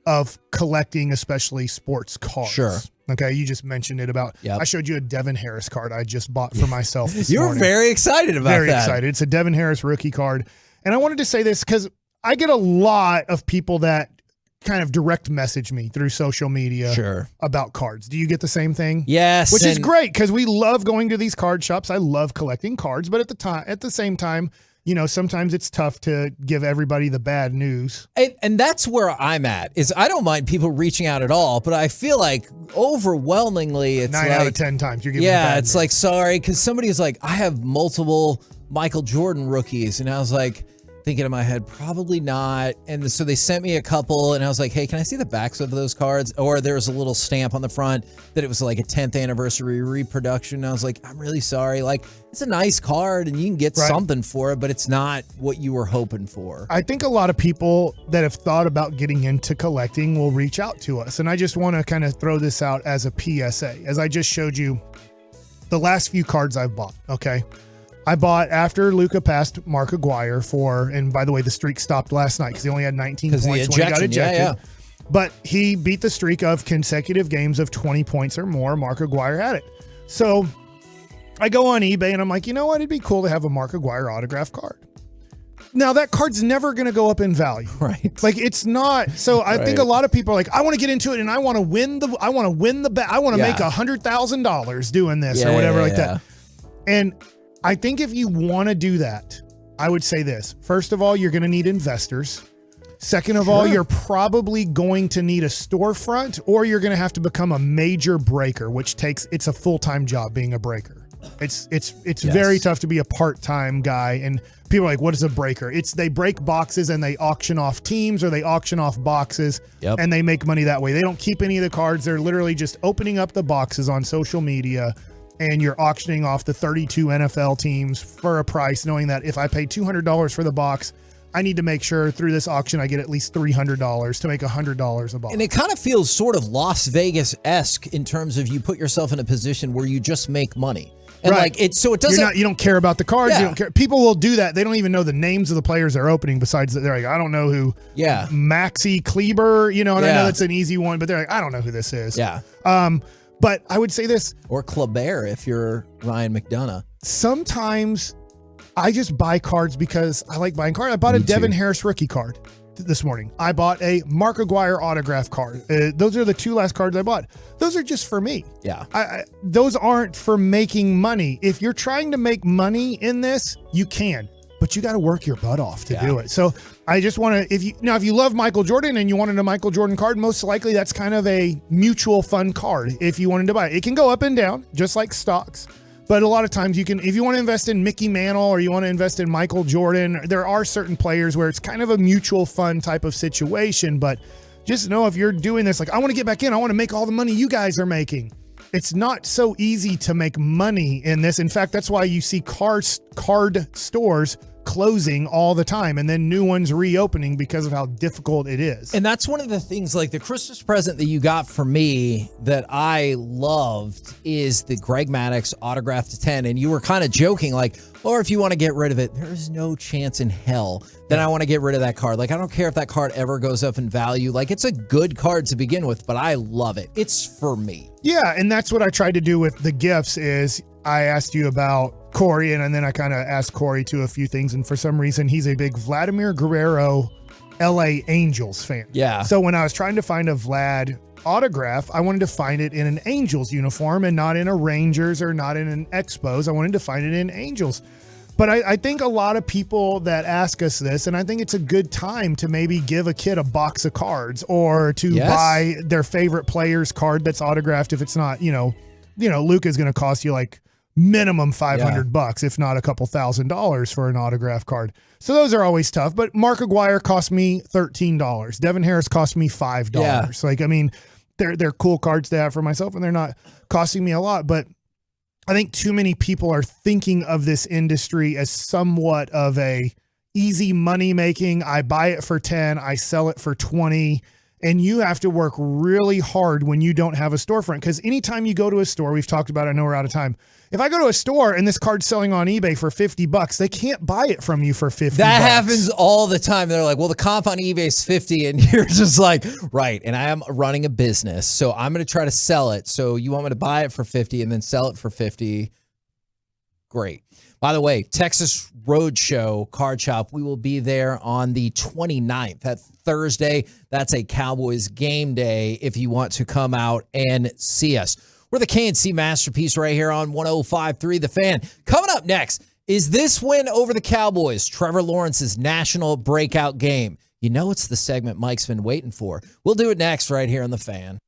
of collecting, especially sports cards. Sure. Okay, you just mentioned it about. Yep. I showed you a Devin Harris card I just bought for myself this You were morning. very excited about Very that. excited. It's a Devin Harris rookie card. And I wanted to say this because I get a lot of people that kind of direct message me through social media about cards. Do you get the same thing? Yes. Which is great because we love going to these card shops. I love collecting cards, but at the same time, sometimes it's tough to give everybody the bad news. And that's where I'm at. Is I don't mind people reaching out at all, but I feel like overwhelmingly it's 9 out of 10 times you're giving bad it's news. sorry, because somebody was like, I have multiple Michael Jordan rookies, and I was like, thinking in my head, probably not. And so they sent me a couple, and I was like, hey, can I see the backs of those cards? Or there was a little stamp on the front that it was a 10th anniversary reproduction. And I was like, I'm really sorry. It's a nice card, and you can get something for it, but it's not what you were hoping for. I think a lot of people that have thought about getting into collecting will reach out to us. And I just want to kind of throw this out as a PSA. As I just showed you, the last few cards I've bought, okay? I bought after Luka passed Mark Aguirre and by the way, the streak stopped last night because he only had 19 points when he got ejected. Yeah. But he beat the streak of consecutive games of 20 points or more. Mark Aguirre had it. So I go on eBay and I'm like, you know what? It'd be cool to have a Mark Aguirre autograph card. Now that card's never going to go up in value. Right. It's not. So I think a lot of people are like, I want to get into it and I want to win the bet. I want to make $100,000 doing this or whatever that. And I think if you want to do that, I would say this. First of all, you're going to need investors. Second of all, you're probably going to need a storefront, or you're going to have to become a major breaker, which it's a full-time job being a breaker. It's very tough to be a part-time guy. And people are like, what is a breaker? They break boxes and they auction off teams, or they auction off boxes and they make money that way. They don't keep any of the cards. They're literally just opening up the boxes on social media and you're auctioning off the 32 NFL teams for a price, knowing that if I pay $200 for the box, I need to make sure through this auction I get at least $300 to make $100 a box. And it kind of feels sort of Las Vegas-esque in terms of you put yourself in a position where you just make money. And right. like it doesn't. You don't care about the cards. Yeah. You don't care. People will do that. They don't even know the names of the players they're opening. Besides that, they're like, I don't know who. Yeah. Maxi Kleber. And I know Yeah. that's an easy one, but they're like, I don't know who this is. Yeah. But I would say this. Or Kleber if you're Ryan McDonough. Sometimes I just buy cards because I like buying cards. I bought a Devin Harris rookie card this morning. I bought a Mark Aguirre autograph card. Those are the two last cards I bought. Those are just for me. Yeah. Those aren't for making money. If you're trying to make money in this, you can, but you got to work your butt off to do it. So I just want to, if you love Michael Jordan and you wanted a Michael Jordan card, most likely that's kind of a mutual fund card. If you wanted to buy it, it can go up and down just like stocks. But a lot of times you can, if you want to invest in Mickey Mantle or you want to invest in Michael Jordan, there are certain players where it's kind of a mutual fund type of situation. But just know if you're doing this, like, I want to get back in, I want to make all the money you guys are making. It's not so easy to make money in this. In fact, that's why you see card stores closing all the time and then new ones reopening because of how difficult it is. And that's one of the things, like the Christmas present that you got for me that I loved is the Greg Maddux autograph to 10. And you were kind of joking, like, or if you want to get rid of it, there's no chance in hell that I want to get rid of that card. Like, I don't care if that card ever goes up in value. Like, it's a good card to begin with, but I love it. It's for me. Yeah, and that's what I tried to do with the gifts is I asked you about Corey, and then I kind of asked Corey to a few things, and for some reason, he's a big Vladimir Guerrero LA Angels fan. Yeah. So when I was trying to find a Vlad autograph, I wanted to find it in an Angels uniform and not in a Rangers or not in an Expos. I wanted to find it in Angels. But I think a lot of people that ask us this, and I think it's a good time to maybe give a kid a box of cards or to buy their favorite player's card that's autographed. If it's not, Luka's going to cost you like minimum $500, if not a couple $1,000 for an autograph card. So those are always tough. But Mark Aguirre cost me $13. Devin Harris cost me $5. Yeah. Like, I mean, they're cool cards to have for myself, and they're not costing me a lot. But I think too many people are thinking of this industry as somewhat of a easy money making. I buy it for 10, I sell it for 20. And you have to work really hard when you don't have a storefront. Because anytime you go to a store, we've talked about it, I know we're out of time. If I go to a store and this card's selling on eBay for $50, they can't buy it from you for $50. That happens all the time. They're like, well, the comp on eBay is 50. And you're just like, right. And I am running a business. So I'm going to try to sell it. So you want me to buy it for 50 and then sell it for 50. Great. By the way, Texas Roadshow Card Shop, we will be there on the 29th. That Thursday, that's a Cowboys game day if you want to come out and see us. We're the KNC Masterpiece right here on 105.3 The Fan. Coming up next, is this win over the Cowboys Trevor Lawrence's national breakout game? You know it's the segment Mike's been waiting for. We'll do it next right here on The Fan.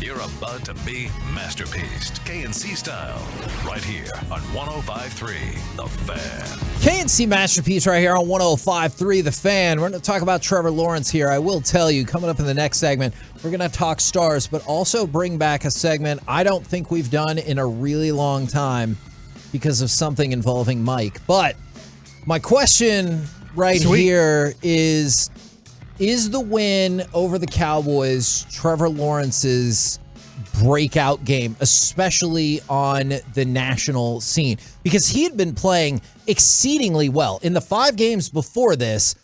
You're about to be masterpieced, KNC style, right here on 105.3 The Fan. KNC Masterpiece right here on 105.3 The Fan. We're going to talk about Trevor Lawrence here. I will tell you, coming up in the next segment, we're going to talk stars, but also bring back a segment I don't think we've done in a really long time because of something involving Mike. But my question here is the win over the Cowboys Trevor Lawrence's breakout game, especially on the national scene? Because he had been playing exceedingly well. In the 5 games before this,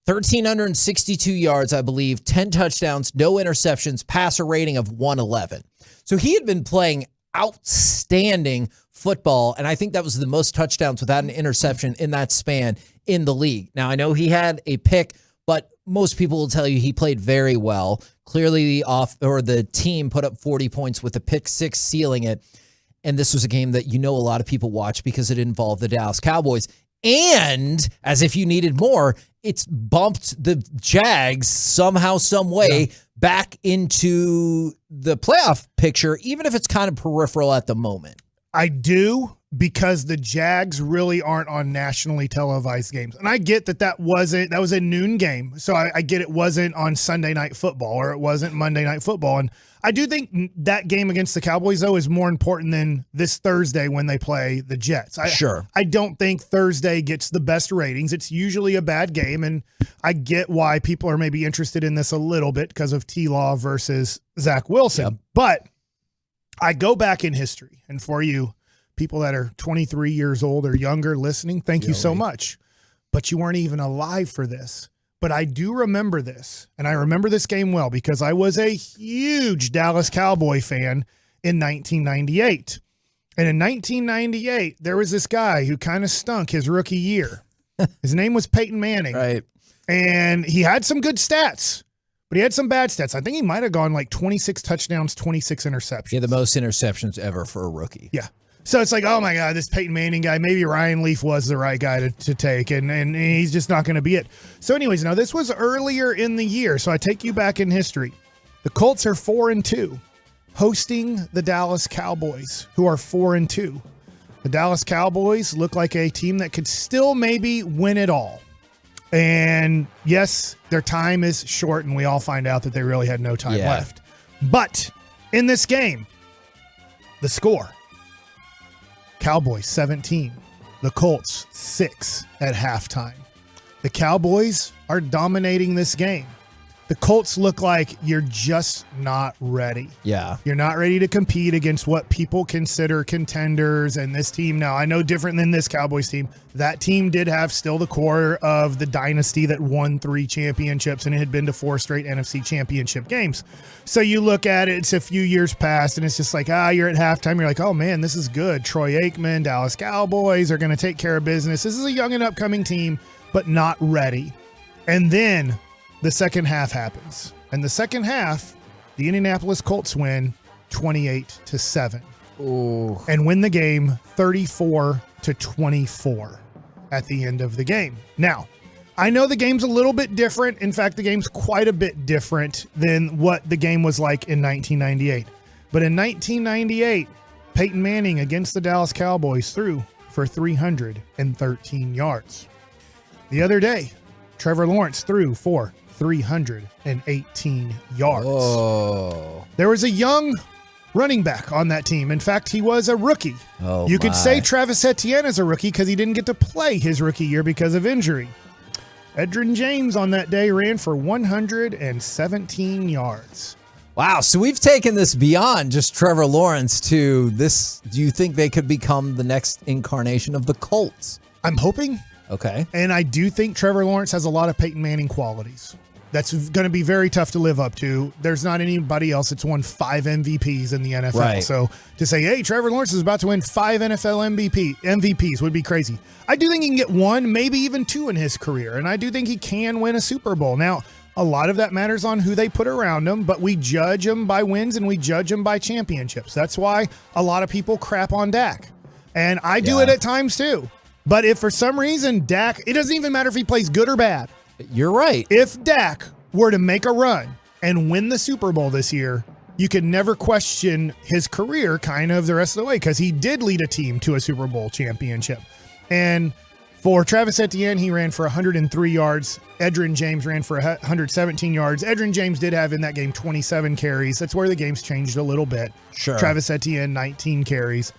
1,362 yards, I believe, 10 touchdowns, no interceptions, passer rating of 111. So he had been playing outstanding football, and I think that was the most touchdowns without an interception in that span in the league. Now, I know he had a pick, but most people will tell you he played very well. Clearly, the team put up 40 points with a pick six sealing it. And this was a game that a lot of people watched because it involved the Dallas Cowboys. And as if you needed more, it's bumped the Jags somehow, some way back into the playoff picture, even if it's kind of peripheral at the moment. I do, because the Jags really aren't on nationally televised games. And I get that was a noon game. So I get it wasn't on Sunday Night Football, or it wasn't Monday Night Football. And I do think that game against the Cowboys, though, is more important than this Thursday when they play the Jets. I don't think Thursday gets the best ratings. It's usually a bad game, and I get why people are maybe interested in this a little bit because of T-Law versus Zach Wilson. Yep. But I go back in history, and for you people that are 23 years old or younger listening, thank you so much. But you weren't even alive for this. But I do remember this, and I remember this game well because I was a huge Dallas Cowboy fan in 1998. And in 1998, there was this guy who kind of stunk his rookie year. His name was Peyton Manning. Right. And he had some good stats, but he had some bad stats. I think he might have gone like 26 touchdowns, 26 interceptions. Yeah, the most interceptions ever for a rookie. Yeah. So it's like, oh my God, this Peyton Manning guy, maybe Ryan Leaf was the right guy to take, and he's just not going to be it. So anyways, now this was earlier in the year, so I take you back in history. The Colts are 4-2, hosting the Dallas Cowboys, who are 4-2. The Dallas Cowboys look like a team that could still maybe win it all. And yes, their time is short, and we all find out that they really had no time left. But in this game, the score: Cowboys 17, the Colts 6 at halftime. The Cowboys are dominating this game. The Colts look like you're just not ready. Yeah. You're not ready to compete against what people consider contenders. And this team now, I know different than this Cowboys team. That team did have still the core of the dynasty that won 3 championships, and it had been to 4 straight NFC championship games. So you look at it, it's a few years past, and it's just like, you're at halftime. You're like, oh man, this is good. Troy Aikman, Dallas Cowboys are going to take care of business. This is a young and upcoming team, but not ready. And then the second half happens. And the second half, the Indianapolis Colts win 28-7. Ooh. And win the game 34-24 at the end of the game. Now, I know the game's a little bit different. In fact, the game's quite a bit different than what the game was like in 1998. But in 1998, Peyton Manning against the Dallas Cowboys threw for 313 yards. The other day, Trevor Lawrence threw for 318 yards. Oh. There was a young running back on that team. In fact, he was a rookie. Oh, you could my. say Travis Etienne is a rookie because he didn't get to play his rookie year because of injury. Edgerrin James on that day ran for 117 yards. Wow, so we've taken this beyond just Trevor Lawrence to this. Do you think they could become the next incarnation of the Colts? I'm hoping. Okay. And I do think Trevor Lawrence has a lot of Peyton Manning qualities. That's going to be very tough to live up to. There's not anybody else that's won 5 MVPs in the NFL. Right. So to say, hey, Trevor Lawrence is about to win 5 NFL MVPs would be crazy. I do think he can get 1, maybe even 2 in his career. And I do think he can win a Super Bowl. Now, a lot of that matters on who they put around him, but we judge him by wins and we judge him by championships. That's why a lot of people crap on Dak. And I do it at times too. But if for some reason Dak, it doesn't even matter if he plays good or bad. You're right. If Dak were to make a run and win the Super Bowl this year, you could never question his career kind of the rest of the way because he did lead a team to a Super Bowl championship. And for Travis Etienne, he ran for 103 yards. Edgerrin James ran for 117 yards. Edgerrin James did have in that game 27 carries. That's where the game's changed a little bit. Sure. Travis Etienne, 19 carries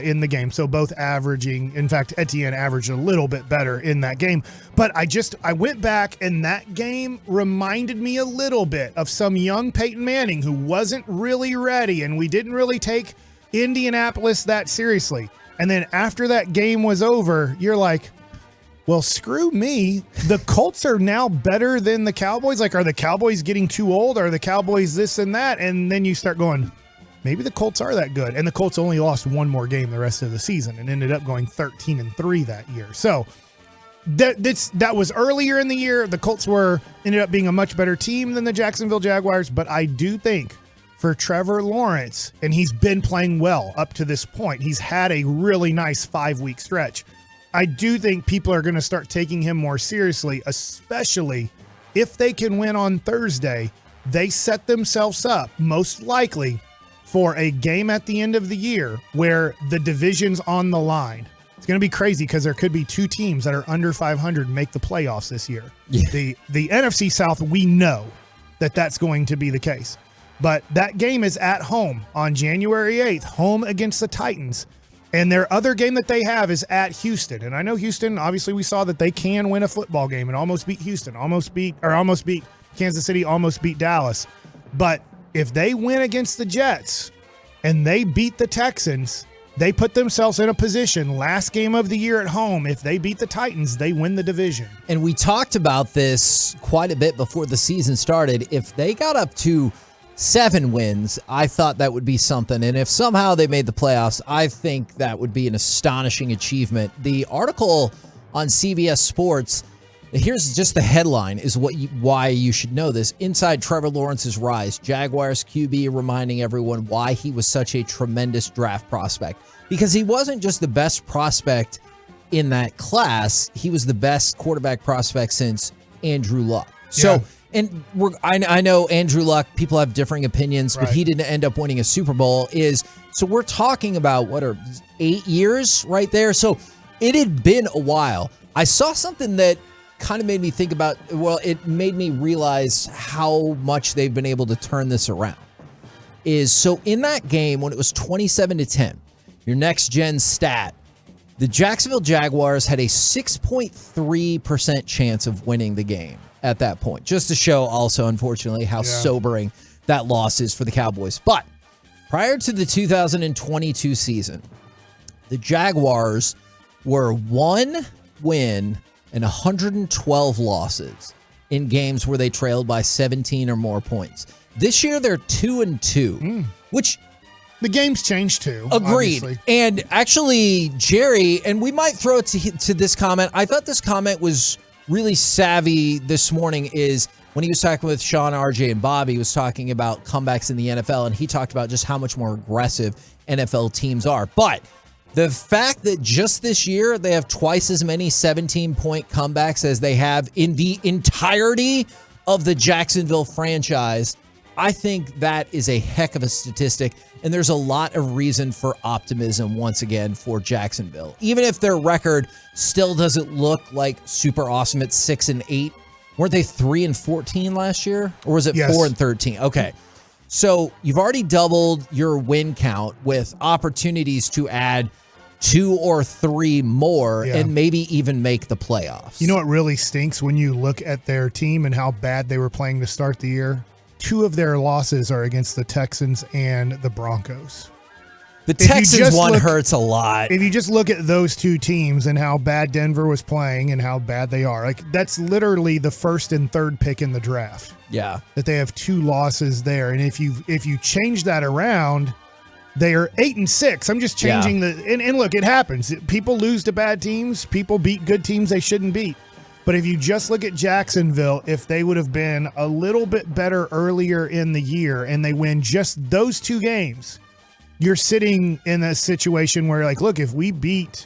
in the game. So both averaging, in fact, Etienne averaged a little bit better in that game. But I went back and that game reminded me a little bit of some young Peyton Manning who wasn't really ready and we didn't really take Indianapolis that seriously. And then after that game was over, you're like, well, screw me. The Colts are now better than the Cowboys. Like, are the Cowboys getting too old? Are the Cowboys this and that? And then you start going, maybe the Colts are that good. And the Colts only lost 1 more game the rest of the season and ended up going 13-3 that year. So that was earlier in the year. The Colts ended up being a much better team than the Jacksonville Jaguars. But I do think for Trevor Lawrence, and he's been playing well up to this point, he's had a really nice 5-week stretch. I do think people are going to start taking him more seriously, especially if they can win on Thursday. They set themselves up, most likely, for a game at the end of the year where the division's on the line. It's going to be crazy because there could be 2 teams that are under 500 make the playoffs this year. Yeah. The NFC South, we know that that's going to be the case. But that game is at home on January 8th, home against the Titans. And their other game that they have is at Houston. And I know Houston, obviously we saw that they can win a football game and almost beat Houston, almost beat Kansas City, almost beat Dallas. But if they win against the Jets and they beat the Texans, they put themselves in a position last game of the year at home. If they beat the Titans, they win the division. And we talked about this quite a bit before the season started. If they got up to 7 wins, I thought that would be something. And if somehow they made the playoffs, I think that would be an astonishing achievement. The article on CBS Sports, here's just the headline, is why you should know this. Inside Trevor Lawrence's rise, Jaguars QB reminding everyone why he was such a tremendous draft prospect. Because he wasn't just the best prospect in that class, he was the best quarterback prospect since Andrew Luck. So, and I know Andrew Luck, people have differing opinions, but he didn't end up winning a Super Bowl. So we're talking about, 8 years right there? So it had been a while. I saw something that kind of made me think about, it made me realize how much they've been able to turn this around. So in that game, when it was 27-10, your next gen stat, the Jacksonville Jaguars had a 6.3% chance of winning the game at that point, just to show also, unfortunately, how sobering that loss is for the Cowboys. But prior to the 2022 season, the Jaguars were 1 win and 112 losses in games where they trailed by 17 or more points. This year, they're 2-2, which... The game's changed too. Agreed. Obviously. And actually, Jerry, and we might throw it to this comment. I thought this comment was really savvy this morning is when he was talking with Sean, RJ, and Bobby, he was talking about comebacks in the NFL, and he talked about just how much more aggressive NFL teams are. But the fact that just this year they have twice as many 17-point comebacks as they have in the entirety of the Jacksonville franchise, I think that is a heck of a statistic, and there's a lot of reason for optimism once again for Jacksonville. Even if their record still doesn't look like super awesome at 6-8, weren't they 3-14 last year, or was it 4-13? Okay, so you've already doubled your win count with opportunities to add 2 or 3 more and maybe even make the playoffs. You know what really stinks when you look at their team and how bad they were playing to start the year? 2 of their losses are against the Texans and the Broncos. The Texans one hurts a lot. If you just look at those 2 teams and how bad Denver was playing and how bad they are, like that's literally the first and third pick in the draft. Yeah. That they have 2 losses there. And if you change that around, they are 8-6. I'm just changing and look, it happens. People lose to bad teams. People beat good teams they shouldn't beat. But if you just look at Jacksonville, if they would have been a little bit better earlier in the year and they win just those 2 games, you're sitting in a situation where, like, look, if we beat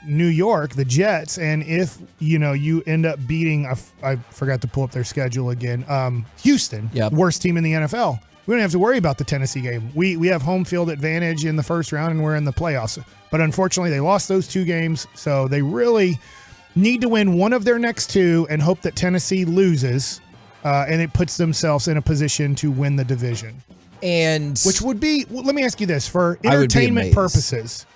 New York, the Jets, and if, you end up beating, I forgot to pull up their schedule again, Houston, worst team in the NFL, we don't have to worry about the Tennessee game. We have home field advantage in the first round, and we're in the playoffs. But unfortunately, they lost those 2 games, so they really need to win one of their next 2 and hope that Tennessee loses, and it puts themselves in a position to win the division. And which would be, let me ask you this, for entertainment purposes,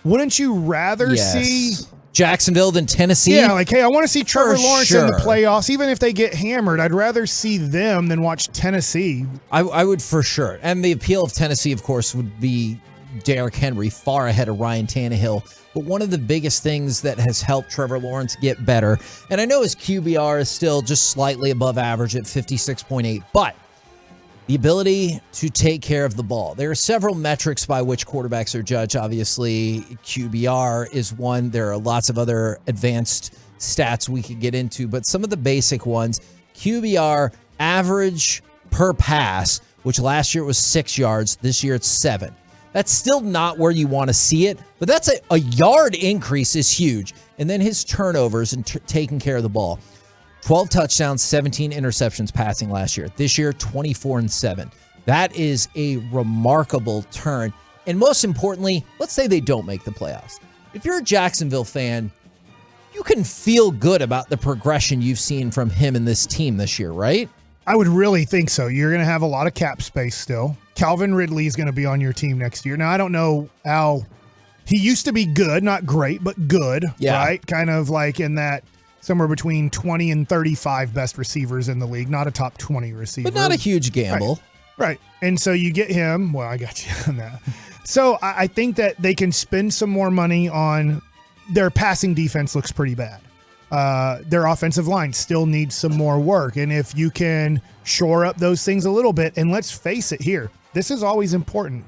wouldn't you rather see Jacksonville than Tennessee? Yeah, like, hey, I want to see Trevor Lawrence in the playoffs. Even if they get hammered, I'd rather see them than watch Tennessee. I would for sure. And the appeal of Tennessee, of course, would be Derrick Henry far ahead of Ryan Tannehill. But one of the biggest things that has helped Trevor Lawrence get better, and I know his QBR is still just slightly above average at 56.8, but the ability to take care of the ball. There are several metrics by which quarterbacks are judged. Obviously, QBR is one. There are lots of other advanced stats we could get into, but some of the basic ones, QBR average per pass, which last year it was 6 yards. This year it's 7. That's still not where you want to see it, but that's a yard increase is huge. And then his turnovers and taking care of the ball. 12 touchdowns, 17 interceptions passing last year. This year, 24-7. That is a remarkable turn. And most importantly, let's say they don't make the playoffs. If you're a Jacksonville fan, you can feel good about the progression you've seen from him and this team this year, right? I would really think so. You're going to have a lot of cap space still. Calvin Ridley is going to be on your team next year. Now, I don't know how he used to be good, not great, but good, right? Kind of like in that somewhere between 20 and 35 best receivers in the league, not a top 20 receiver. But not a huge gamble. Right. And so you get him. Well, I got you on that. So I think that they can spend some more money on their passing defense looks pretty bad. Their offensive line still needs some more work. And if you can shore up those things a little bit, and let's face it here, this is always important.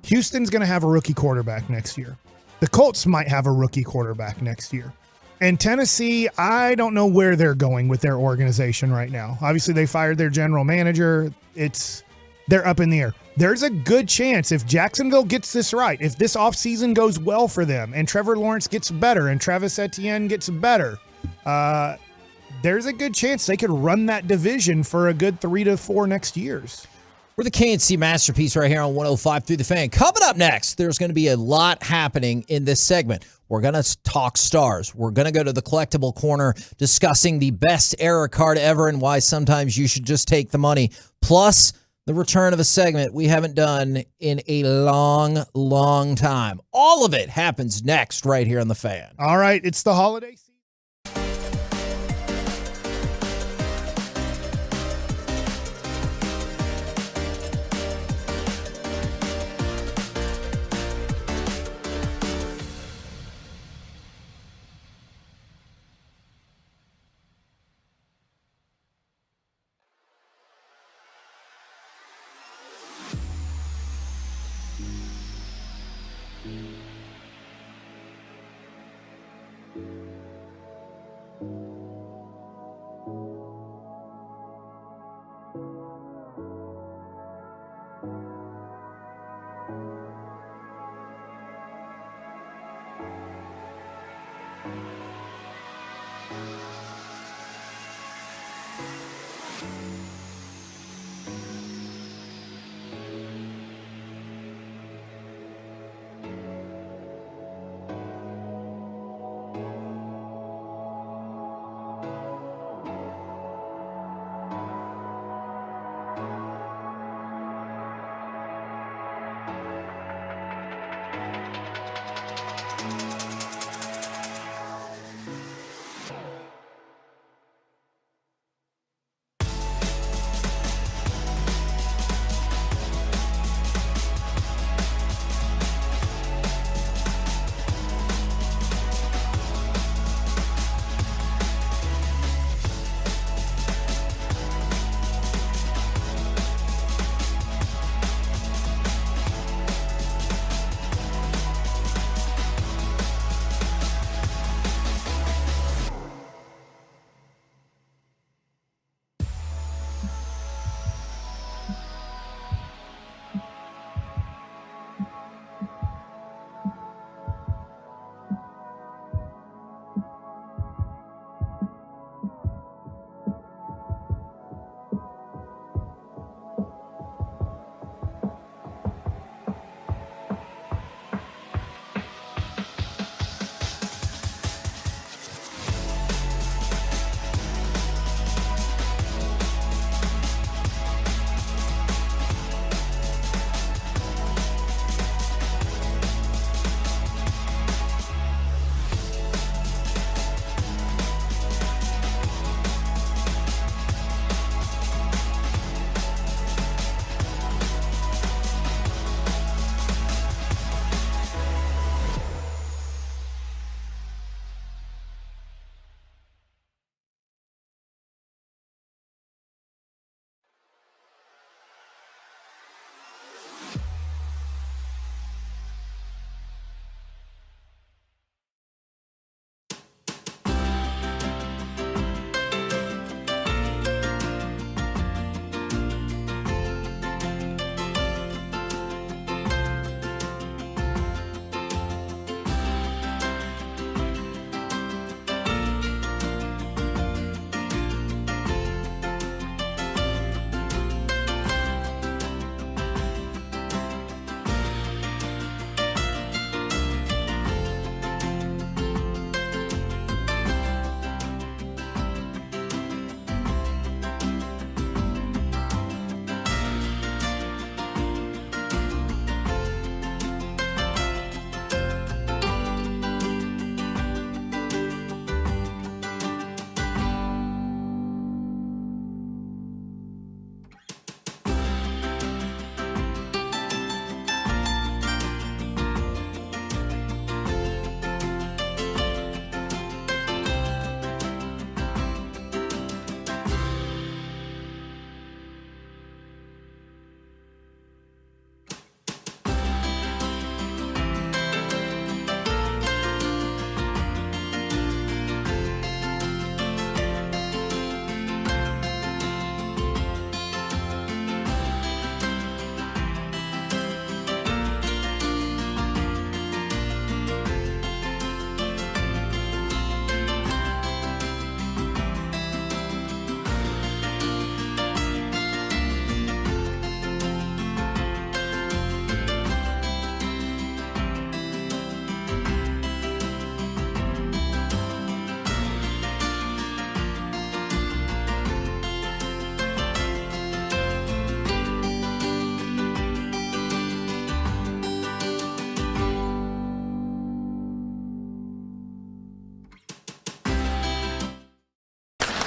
Houston's going to have a rookie quarterback next year. The Colts might have a rookie quarterback next year. And Tennessee, I don't know where they're going with their organization right now. Obviously, they fired their general manager. They're up in the air. There's a good chance if Jacksonville gets this right, if this offseason goes well for them and Trevor Lawrence gets better and Travis Etienne gets better, there's a good chance they could run that division for a good 3 to 4 next years. We're the KNC Masterpiece right here on 105 through the Fan. Coming up next, there's going to be a lot happening in this segment. We're going to talk stars. We're going to go to the collectible corner discussing the best error card ever and why sometimes you should just take the money. Plus, the return of a segment we haven't done in a long, long time. All of it happens next right here on the Fan. All right, it's the holiday season.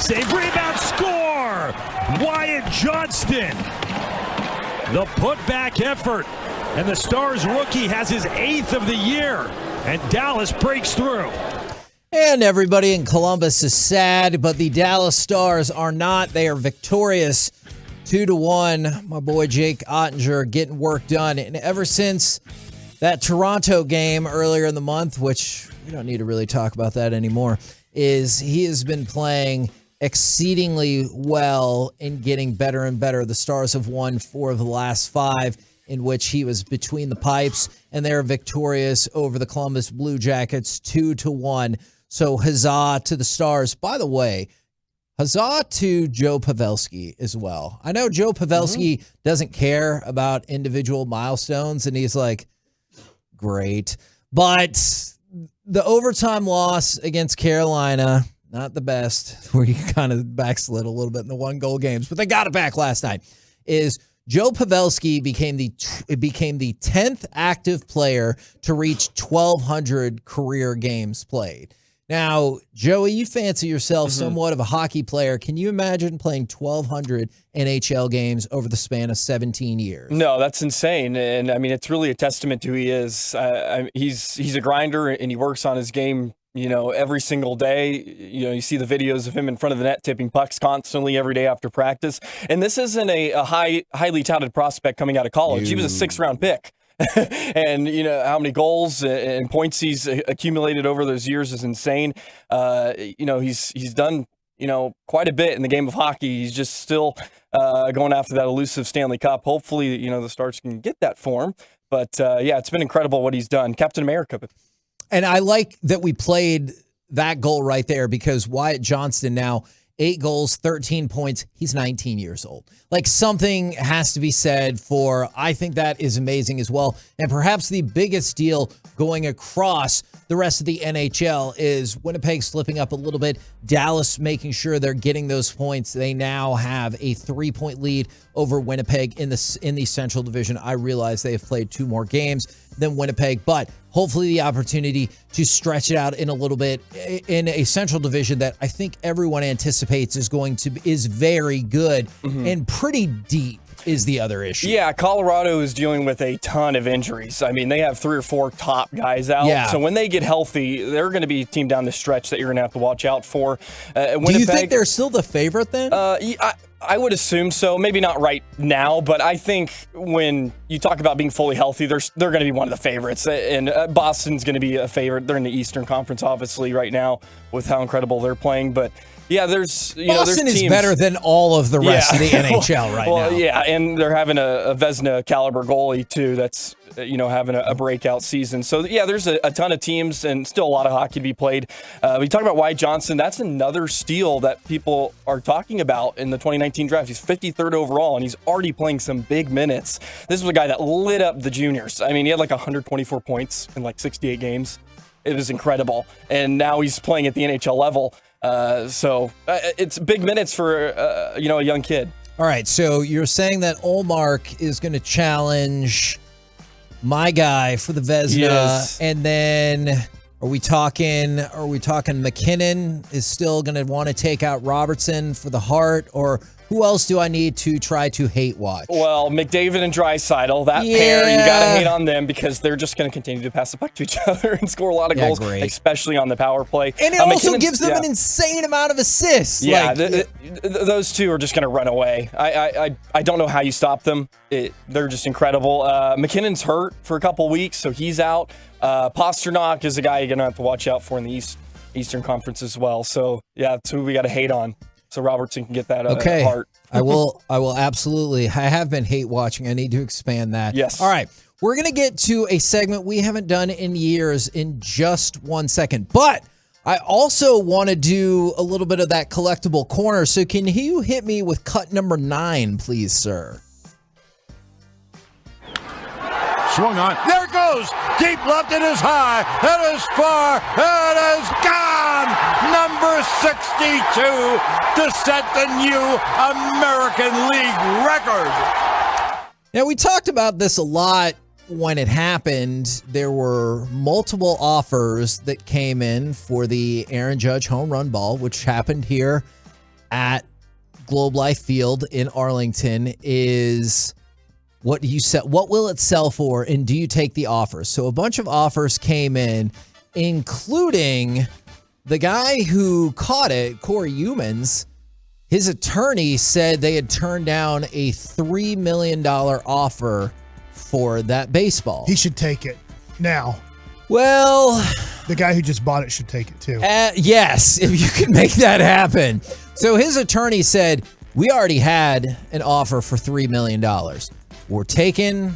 save, rebound, score! Wyatt Johnston. The putback effort. And the Stars rookie has his 8th of the year. And Dallas breaks through. And everybody in Columbus is sad, but the Dallas Stars are not. They are victorious 2-1. My boy Jake Ottinger getting work done. And ever since that Toronto game earlier in the month, which we don't need to really talk about that anymore, is he has been playing exceedingly well and getting better and better. The Stars have won 4 of the last 5 in which he was between the pipes, and they're victorious over the Columbus Blue Jackets 2-1. So huzzah to the Stars. By the way, huzzah to Joe Pavelski as well. I know Joe Pavelski doesn't care about individual milestones, and he's like, great. But the overtime loss against Carolina, not the best, where you kind of backslid a little bit in the 1-goal games, but they got it back last night, is Joe Pavelski became the 10th active player to reach 1,200 career games played. Now, Joey, you fancy yourself somewhat of a hockey player. Can you imagine playing 1,200 NHL games over the span of 17 years? No, that's insane. And I mean, it's really a testament to who he is. He's a grinder, and he works on his game, every single day. You see the videos of him in front of the net tipping pucks constantly every day after practice. And this isn't a highly touted prospect coming out of college. He was a 6th-round pick. And how many goals and points he's accumulated over those years is insane. He's done quite a bit in the game of hockey. He's just still going after that elusive Stanley Cup. Hopefully, the Stars can get that for him. But it's been incredible what he's done. Captain America. And I like that we played that goal right there, because Wyatt Johnston now 8 goals, 13 points. He's 19 years old. Like, something has to be said for, I think that is amazing as well. And perhaps the biggest deal going across the rest of the NHL is Winnipeg slipping up a little bit. Dallas making sure they're getting those points. They now have a 3-point lead over Winnipeg in the Central Division. I realize they have played 2 more games than Winnipeg, but hopefully the opportunity to stretch it out in a little bit in a Central Division that I think everyone anticipates is very good and pretty deep is the other issue. Yeah, Colorado is dealing with a ton of injuries. I mean, they have 3 or 4 top guys out. Yeah. So when they get healthy, they're going to be a team down the stretch that you're going to have to watch out for. Do you think they're still the favorite then? I would assume so. Maybe not right now, but I think when you talk about being fully healthy, they're going to be one of the favorites. And Boston's going to be a favorite. They're in the Eastern Conference, obviously, right now with how incredible they're playing. But yeah, Boston is better than all of the rest of the NHL right now. Yeah, and they're having a Vezina caliber goalie too. That's having a breakout season. So yeah, there's a ton of teams and still a lot of hockey to be played. We talk about Wyatt Johnston. That's another steal that people are talking about in the 2019 draft. He's 53rd overall, and he's already playing some big minutes. This was a guy that lit up the juniors. I mean, he had like 124 points in like 68 games. It was incredible, and now he's playing at the NHL level. So it's big minutes for a young kid. All right, so you're saying that Ullmark is going to challenge my guy for the Vezina, Yes. and then are we talking McKinnon is still going to want to take out Robertson for the Hart, or who else do I need to try to hate watch? Well, McDavid and Draisaitl, that pair, you got to hate on them because they're just going to continue to pass the puck to each other and score a lot of goals, especially on the power play. And it also gives them an insane amount of assists. Yeah, those two are just going to run away. I don't know how you stop them. They're just incredible. McKinnon's hurt for a couple weeks, so he's out. Pasternak is a guy you're going to have to watch out for in the Eastern Conference as well. So, yeah, that's who we got to hate on. So Robertson can get that Hart. I will absolutely. I have been hate watching. I need to expand that. Yes. All right. We're going to get to a segment we haven't done in years in just 1 second. But I also want to do a little bit of that collectible corner. So can you hit me with cut number 9, please, sir? Swung on. There it goes. Deep left. It is high. It is far. It is gone. Number 62 to set the new American League record. Now, we talked about this a lot when it happened. There were multiple offers that came in for the Aaron Judge home run ball, which happened here at Globe Life Field in Arlington is what do you sell? What will it sell for? And do you take the offers? So a bunch of offers came in, including the guy who caught it, Corey Humans. His attorney said they had turned down a $3 million offer for that baseball. He should take it now. Well, the guy who just bought it should take it too. Yes, if you can make that happen. So his attorney said, we already had an offer for $3 million. We're taking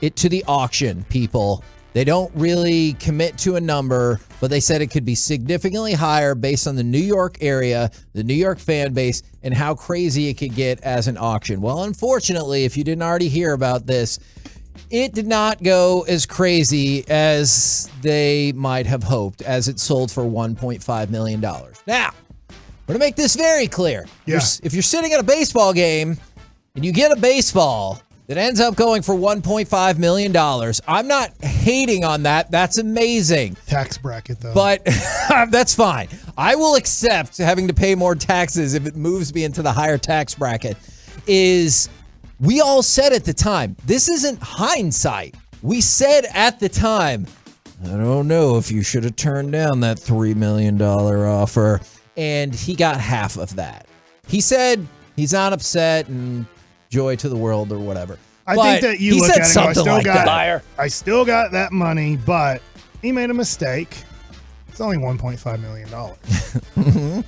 it to the auction, people. They don't really commit to a number, but they said it could be significantly higher based on the New York area, the New York fan base, and how crazy it could get as an auction. Well, unfortunately, if you didn't already hear about this, it did not go as crazy as they might have hoped, as it sold for $1.5 million. Now, we're going to make this very clear. Yeah. If you're sitting at a baseball game and you get a baseball that ends up going for $1.5 million, I'm not hating on that. That's amazing. Tax bracket, though. But that's fine. I will accept having to pay more taxes if it moves me into the higher tax bracket. We all said at the time, this isn't hindsight. We said at the time, I don't know if you should have turned down that $3 million offer. And he got half of that. He said he's not upset and joy to the world or whatever. I think that you look at it and go, I still got that money, but he made a mistake. It's only $1.5 million.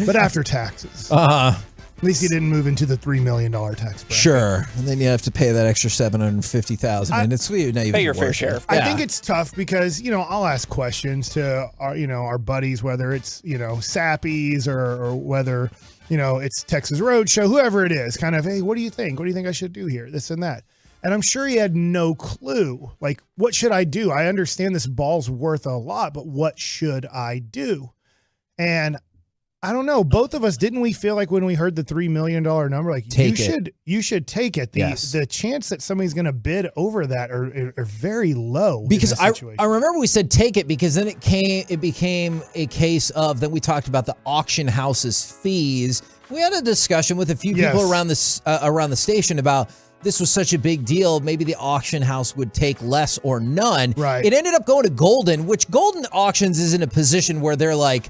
But after taxes. At least he didn't move into the $3 million tax bracket. Sure. And then you have to pay that extra $750,000. And it's sweet. Now you pay your fair share. I think it's tough because, I'll ask questions to our buddies, whether it's, Sappies or whether, it's Texas Roadshow, whoever it is, kind of, hey, what do you think? What do you think I should do here? This and that. And I'm sure he had no clue. Like, what should I do? I understand this ball's worth a lot, but what should I do? And I don't know. Both of us, didn't we feel like when we heard the $3 million number, like you should take it. The chance that somebody's going to bid over that are very low. Because I remember we said take it because then it became a case of, then we talked about the auction house's fees. We had a discussion with a few people around the station about this was such a big deal. Maybe the auction house would take less or none. Right. It ended up going to Golden, which Golden Auctions is in a position where they're like,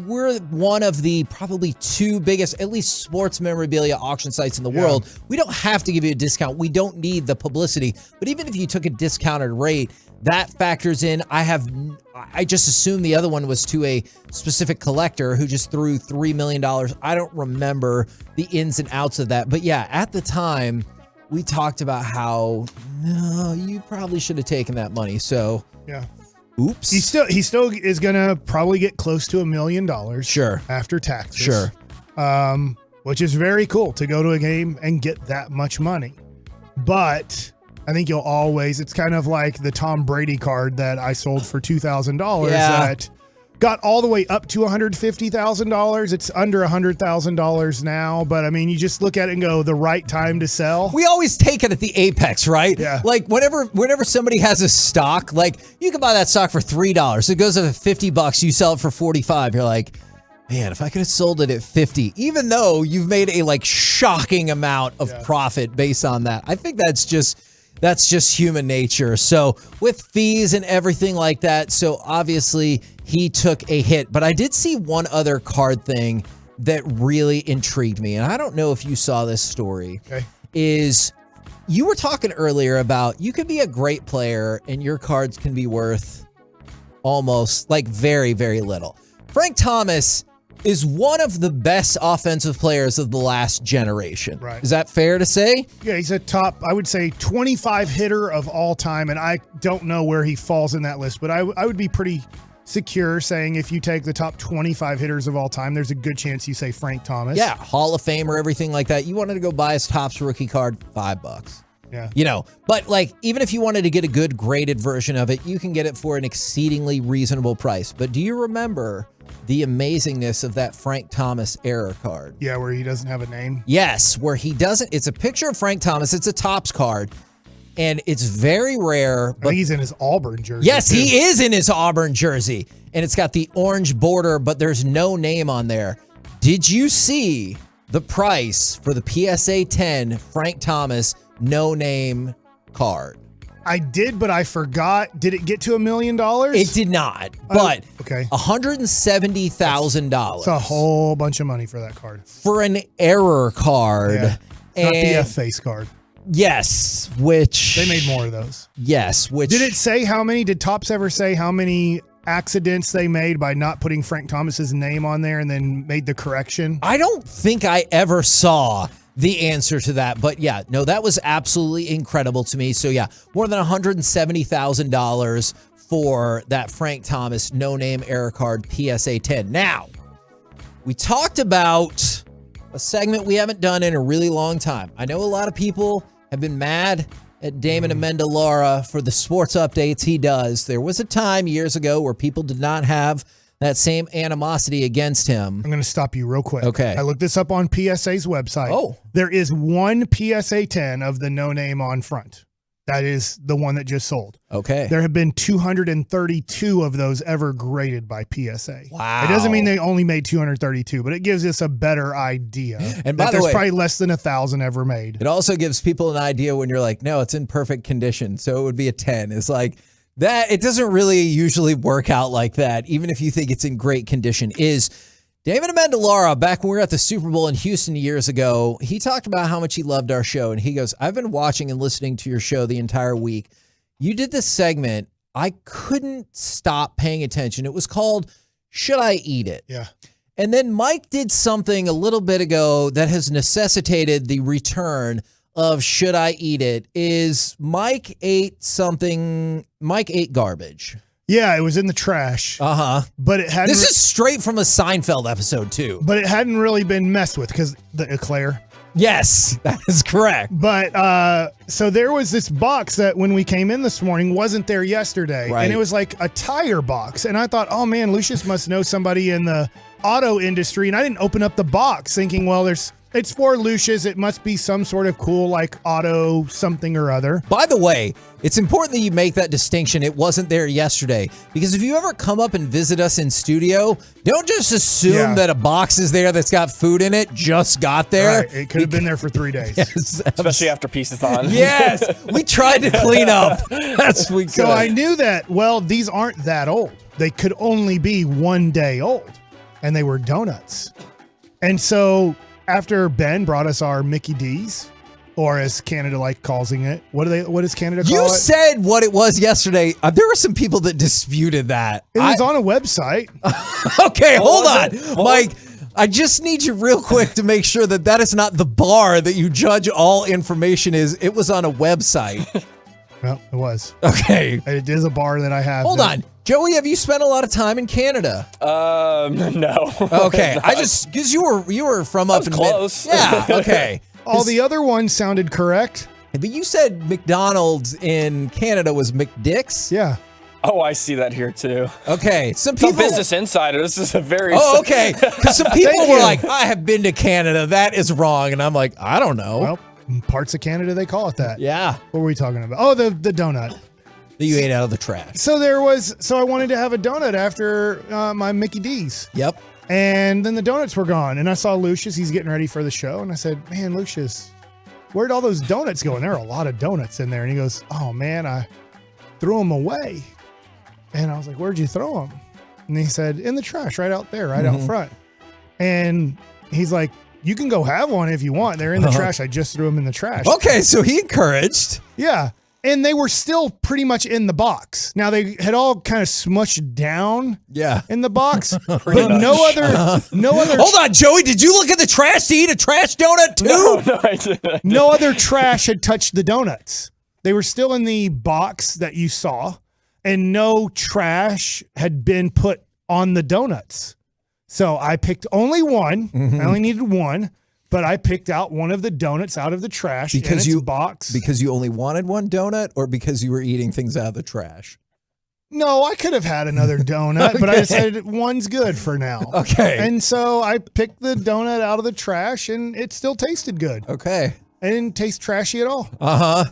we're one of the probably two biggest, at least sports memorabilia auction sites in the world. We don't have to give you a discount. We don't need the publicity. But even if you took a discounted rate, that factors in. I just assumed the other one was to a specific collector who just threw $3 million. I don't remember the ins and outs of that. But yeah, at the time, we talked about how, no, you probably should have taken that money. So yeah. Oops. He still is gonna probably get close to $1 million. Sure. After taxes. Sure. Which is very cool to go to a game and get that much money. But I think you'll always, it's kind of like the Tom Brady card that I sold for $2,000 that got all the way up to $150,000. It's under $100,000 now, but I mean, you just look at it and go, the right time to sell. We always take it at the apex, right? Yeah. Like whenever somebody has a stock, like you can buy that stock for $3. It goes up to $50. You sell it for $45. You're like, man, if I could have sold it at $50, even though you've made a shocking amount of profit based on that. I think that's just human nature. So with fees and everything like that, so obviously he took a hit. But I did see one other card thing that really intrigued me, and I don't know if you saw this story. Okay. Is you were talking earlier about you could be a great player and your cards can be worth almost very, very little. Frank Thomas is one of the best offensive players of the last generation. Right. Is that fair to say? Yeah, he's a top, I would say, 25 hitter of all time, and I don't know where he falls in that list, but I would be pretty secure saying if you take the top 25 hitters of all time, there's a good chance you say Frank Thomas. Yeah, Hall of Famer, everything like that. You wanted to go buy his Topps rookie card, $5. Yeah. But even if you wanted to get a good graded version of it, you can get it for an exceedingly reasonable price. But do you remember the amazingness of that Frank Thomas error card? Yeah, where he doesn't have a name. Yes, where he doesn't. It's a picture of Frank Thomas. It's a Topps card. And it's very rare. But he's in his Auburn jersey. Yes, too. He is in his Auburn jersey. And it's got the orange border, but there's no name on there. Did you see the price for the PSA 10 Frank Thomas no-name card? I did, but I forgot. Did it get to $1 million? It did not, but okay. $170,000. It's a whole bunch of money for that card. For an error card. Yeah. Not the And F-face card. yes, which... They made more of those. Yes, which... Did it say how many? Did Topps ever say how many accidents they made by not putting Frank Thomas's name on there and then made the correction? I don't think I ever saw the answer to that, but yeah, no, that was absolutely incredible to me. So yeah, more than $170,000 for that Frank Thomas no-name error card PSA 10. Now, we talked about a segment we haven't done in a really long time. I know a lot of people have been mad at Damon Amendolara for the sports updates he does. There was a time years ago where people did not have that same animosity against him. I'm going to stop you real quick. Okay. I looked this up on PSA's website. Oh. There is one PSA 10 of the no name on front. That is the one that just sold. Okay. There have been 232 of those ever graded by PSA. Wow. It doesn't mean they only made 232, but it gives us a better idea. And by the there's way, probably less than 1,000 ever made. it also gives people an idea when you're like, no, it's in perfect condition, so it would be a 10. It's like that. It doesn't really usually work out like that, even if you think it's in great condition. Is David Amendolara, back when we were at the Super Bowl in Houston years ago, he talked about how much he loved our show. And he goes, I've been watching and listening to your show the entire week. You did this segment. I couldn't stop paying attention. It was called Should I Eat It? Yeah. And then Mike did something a little bit ago that has necessitated the return of Should I Eat It. Is Mike ate garbage. Yeah, it was in the trash. Uh-huh. But it hadn't. This is straight from a Seinfeld episode, too. But it hadn't really been messed with because the eclair. Yes, that is correct. But so there was this box that when we came in this morning wasn't there yesterday. Right. And it was like a tire box. And I thought, oh man, Lucius must know somebody in the auto industry. And I didn't open up the box thinking, well, it's for Lucius. It must be some sort of cool like auto something or other. By the way, it's important that you make that distinction. It wasn't there yesterday. Because if you ever come up and visit us in studio, don't just assume that a box is there that's got food in it, just got there. Right. It could have been there for 3 days. Yes, especially after Pieces-a-thon. Yes, we tried to clean up as we could. So I knew that, well, these aren't that old. They could only be 1 day old. And they were donuts. And so after Ben brought us our Mickey D's, or as Canada calling it, what does Canada call it? You said what it was yesterday. There were some people that disputed that. It was on a website. Okay, hold on. Mike, I just need you real quick to make sure that is not the bar that you judge all information is. It was on a website. Well, it was. Okay. It is a bar that I have. Hold on. Joey, have you spent a lot of time in Canada? No. Okay. I just, because you were from up in close. Yeah, okay. All the other ones sounded correct. But you said McDonald's in Canada was McDick's? Yeah. Oh, I see that here too. Okay. Some So people. Business Insider. This is a very. Oh, okay. Because some people Thank were you. like, I have been to Canada. That is wrong. And I'm like, I don't know. Well, in parts of Canada, they call it that. Yeah. What were we talking about? Oh, the donut. That you ate out of the trash. So I wanted to have a donut after my Mickey D's. Yep. And then the donuts were gone. And I saw Lucius. He's getting ready for the show. And I said, man, Lucius, where'd all those donuts go? And there are a lot of donuts in there. And he goes, oh, man, I threw them away. And I was like, where'd you throw them? And he said, in the trash right out there, right out front. And he's like, you can go have one if you want. They're in the trash. I just threw them in the trash. Okay, so he encouraged. Yeah. And they were still pretty much in the box. Now they had all kind of smushed down in the box, but no other. Hold on, Joey, did you look at the trash to eat a trash donut too? No, I didn't. No other trash had touched the donuts. They were still in the box that you saw, and no trash had been put on the donuts. So I picked only one. I only needed one. But I picked out one of the donuts out of the trash in its box. Because you only wanted one donut, or because you were eating things out of the trash? No, I could have had another donut, but I decided one's good for now. Okay. And so I picked the donut out of the trash, and it still tasted good. Okay. It didn't taste trashy at all. Uh-huh.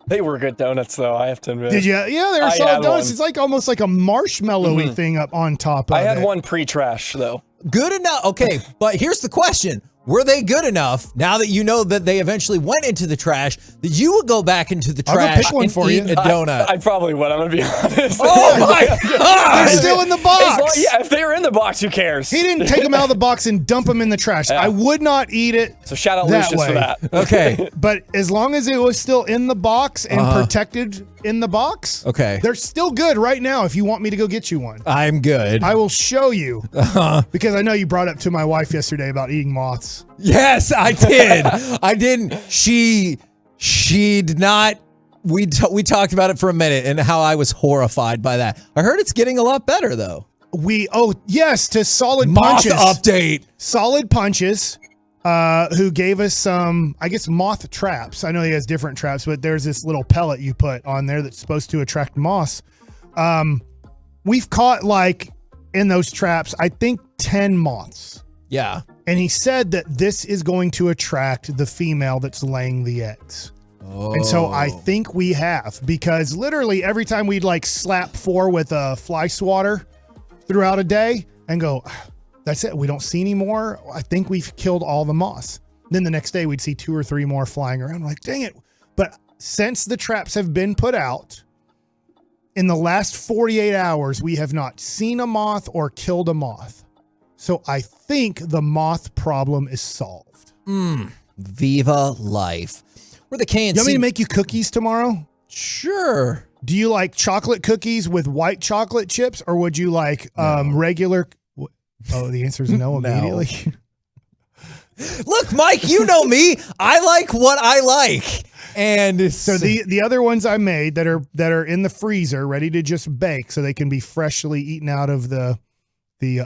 They were good donuts, though, I have to admit. Did you? Yeah, they were solid donuts. It's almost like a marshmallowy thing up on top of it. I had one pre-trash, though. Good enough. Okay, but here's the question. Were they good enough, now that you know that they eventually went into the trash, that you would go back into the I'll go trash pick one and for eat you. a donut? I probably would. I'm going to be honest. Oh, my God. They're still in the box. If they were in the box, who cares? He didn't take them out of the box and dump them in the trash. I would not eat it. So shout out that Lucius way. for that. Okay. But as long as it was still in the box and protected in the box, Okay. they're still good right now if you want me to go get you one. I'm good. I will show you because I know you brought up to my wife yesterday about eating moths. Yes, I did. I didn't. She did not. We talked about it for a minute and how I was horrified by that. I heard it's getting a lot better though. Yes, to Solid Moth Punches. update. Solid Punches, who gave us some, I guess, moth traps. I know he has different traps, but there's this little pellet you put on there that's supposed to attract moths. We've caught, like, in those traps, I think 10 moths. Yeah. And he said that this is going to attract the female that's laying the eggs. Oh. And so I think we have, because literally every time we'd like slap 4 with a fly swatter throughout a day and go, that's it, we don't see any more. I think we've killed all the moths. Then the next day we'd see 2 or 3 more flying around. We're like, dang it. But since the traps have been put out, in the last 48 hours, we have not seen a moth or killed a moth. So I think the moth problem is solved. Viva life. We're the KNC. You want me to make you cookies tomorrow? Sure. Do you like chocolate cookies with white chocolate chips, or would you like regular? Oh, the answer is no immediately. Look, Mike, you know me. I like what I like. And so the other ones I made that are in the freezer, ready to just bake, so they can be freshly eaten out of the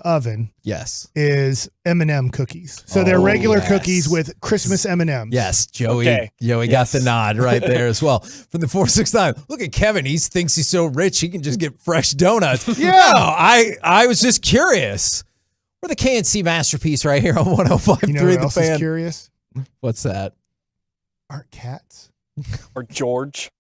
oven. Yes, is M&M cookies. So they're regular cookies with Christmas M&Ms. Yes, Joey got the nod right there as well. From the 469. Look at Kevin. He thinks he's so rich he can just get fresh donuts. Yeah. No, I was just curious. We're the KNC masterpiece right here on 105.3 You know who The else Fan. is curious? What's that? Aren't cats? Or George.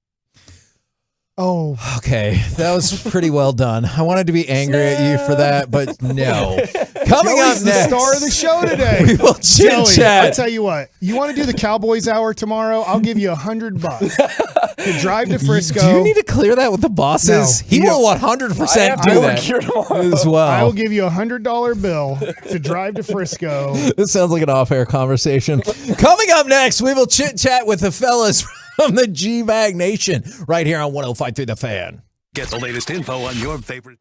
Oh, okay. That was pretty well done. I wanted to be angry at you for that, but no. Coming Joey's up the next, star of the show today. we will chit Joey, chat. I'll tell you what. You want to do the Cowboys Hour tomorrow? I'll give you $100 to drive to Frisco. Do you need to clear that with the bosses? No. He will 100% do that as well. I will give you $100 bill to drive to Frisco. This sounds like an off-air conversation. Coming up next, we will chit chat with the fellas from the G-Bag Nation right here on 105.3 The Fan. Get the latest info on your favorite.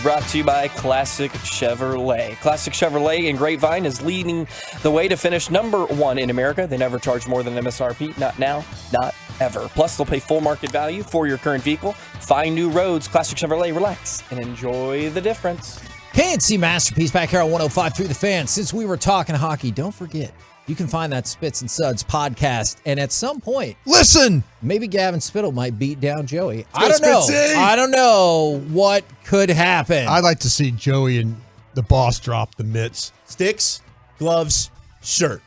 brought to you by Classic Chevrolet. Classic Chevrolet in Grapevine is leading the way to finish number 1 in America. They never charge more than MSRP. Not now, not ever. Plus, they'll pay full market value for your current vehicle. Find new roads. Classic Chevrolet. Relax and enjoy the difference. K&C Masterpiece back here on 105.3 The Fan. Since we were talking hockey, don't forget, you can find that Spits and Suds podcast. And at some point, listen, maybe Gavin Spittle might beat down Joey. I don't know. I don't know what could happen. I'd like to see Joey and the boss drop the mitts. Sticks, gloves, shirt.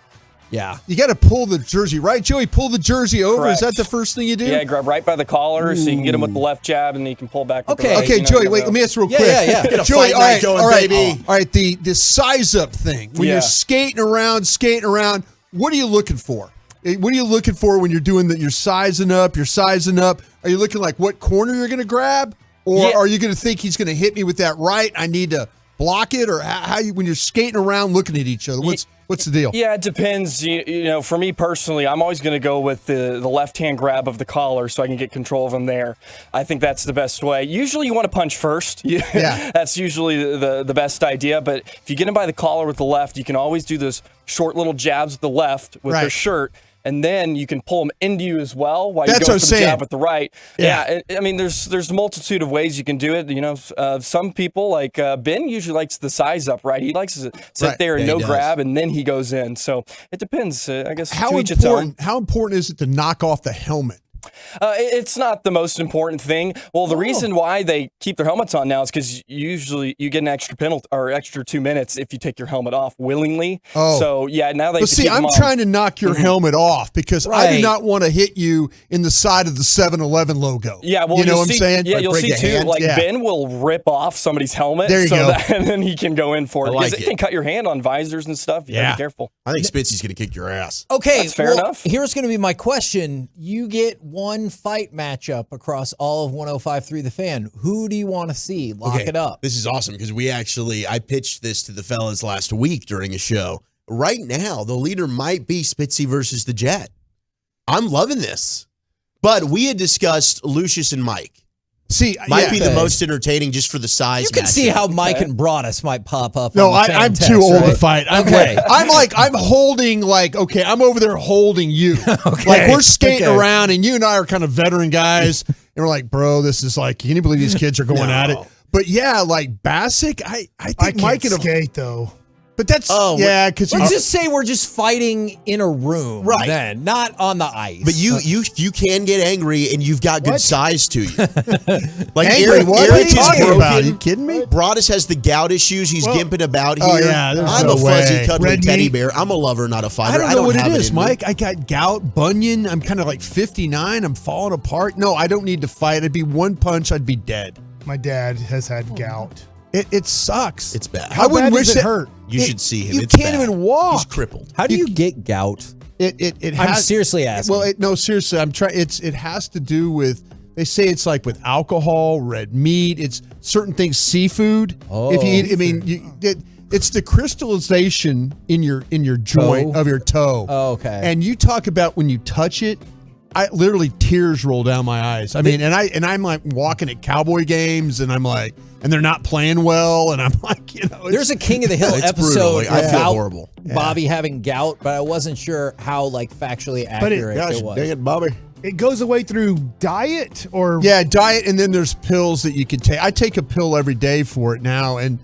Yeah. You got to pull the jersey, right, Joey? Pull the jersey over. Correct. Is that the first thing you do? Yeah, grab right by the collar so you can get him with the left jab, and then you can pull back with the right. Okay, Joey, wait, let me ask you real quick. Yeah. Get a Joey, fight night going, baby. All right, the size up thing. When you're skating around, what are you looking for? What are you looking for when you're doing that? You're sizing up. Are you looking like what corner you're going to grab? Or are you going to think he's going to hit me with that right? I need to block it? Or how you, when you're skating around looking at each other, what's the deal? Yeah, it depends. You know, for me personally, I'm always going to go with the left-hand grab of the collar so I can get control of him there. I think that's the best way. Usually you want to punch first. Yeah. That's usually the best idea. But if you get him by the collar with the left, you can always do those short little jabs with the left with their shirt. And then you can pull them into you as well while you go for the jab with the right. Yeah. I mean, there's a multitude of ways you can do it. You know, some people like Ben usually likes the size up, right? He likes to sit there and no grab, and then he goes in. So it depends. I guess to each its own. How important is it to knock off the helmet? It's not the most important thing. Well, the reason why they keep their helmets on now is because usually you get an extra penalty or extra 2 minutes if you take your helmet off willingly. Oh. So yeah, now they. But see, I'm trying to knock your helmet off because I do not want to hit you in the side of the 7-Eleven logo. Yeah, well, you know what I'm saying? Yeah, you'll see too. Like Ben will rip off somebody's helmet, there you go. And then he can go in for it because like it can cut your hand on visors and stuff. You gotta be careful. I think Spitzy's going to kick your ass. Okay, that's fair enough. Here's going to be my question. You get one fight matchup across all of 105.3 The Fan. Who do you want to see? Lock it up. This is awesome because I pitched this to the fellas last week during a show. Right now, the leader might be Spitzy versus the Jet. I'm loving this. But we had discussed Lucius and Mike. Might be the most entertaining just for the size. You can see how Mike and Broadus might pop up. No, on the I'm fan too text, old right? to fight. I'm holding I'm over there holding you. Okay. Like we're skating around and you and I are kind of veteran guys. And we're like, bro, this is like, can you believe these kids are going at it? But yeah, like Bassick, I think Mike can skate though. But that's because let's just say we're just fighting in a room, right? Then not on the ice. But you can get angry, and you've got good size to you. Like angry, what are you talking about? Are you kidding me? Broadus has the gout issues. He's gimping about here. Oh yeah, I'm a fuzzy cuddly teddy bear. I'm a lover, not a fighter. I don't know what it is, Mike. I got gout, bunion. I'm kind of like 59. I'm falling apart. No, I don't need to fight. It'd be one punch. I'd be dead. My dad has had gout. It sucks. It's bad. I wouldn't wish it hurt. You should see him. You It's can't bad. even walk. He's crippled. How do you get gout? I'm seriously asking. Well, no, seriously, I'm trying. It has to do with. They say it's like with alcohol, red meat. It's certain things, seafood. If you eat, I mean, it's the crystallization in your joint of your toe. Oh, okay. And you talk about when you touch it. I literally tears roll down my eyes. I mean, and I'm like walking at Cowboy games, and I'm like, and they're not playing well, and I'm like, there's a King of the Hill episode I feel about horrible. Bobby having gout, but I wasn't sure how factually accurate it was. Dang it, Bobby. It goes away through diet or diet, and then there's pills that you can take. I take a pill every day for it now, and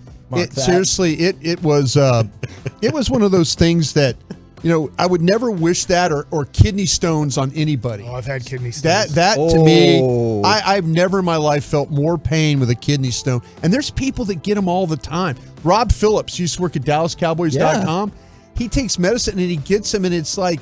seriously, it was one of those things that. I would never wish that or kidney stones on anybody. Oh, I've had kidney stones. That to me, I've never in my life felt more pain with a kidney stone. And there's people that get them all the time. Rob Phillips used to work at DallasCowboys.com. He takes medicine and he gets them, and it's like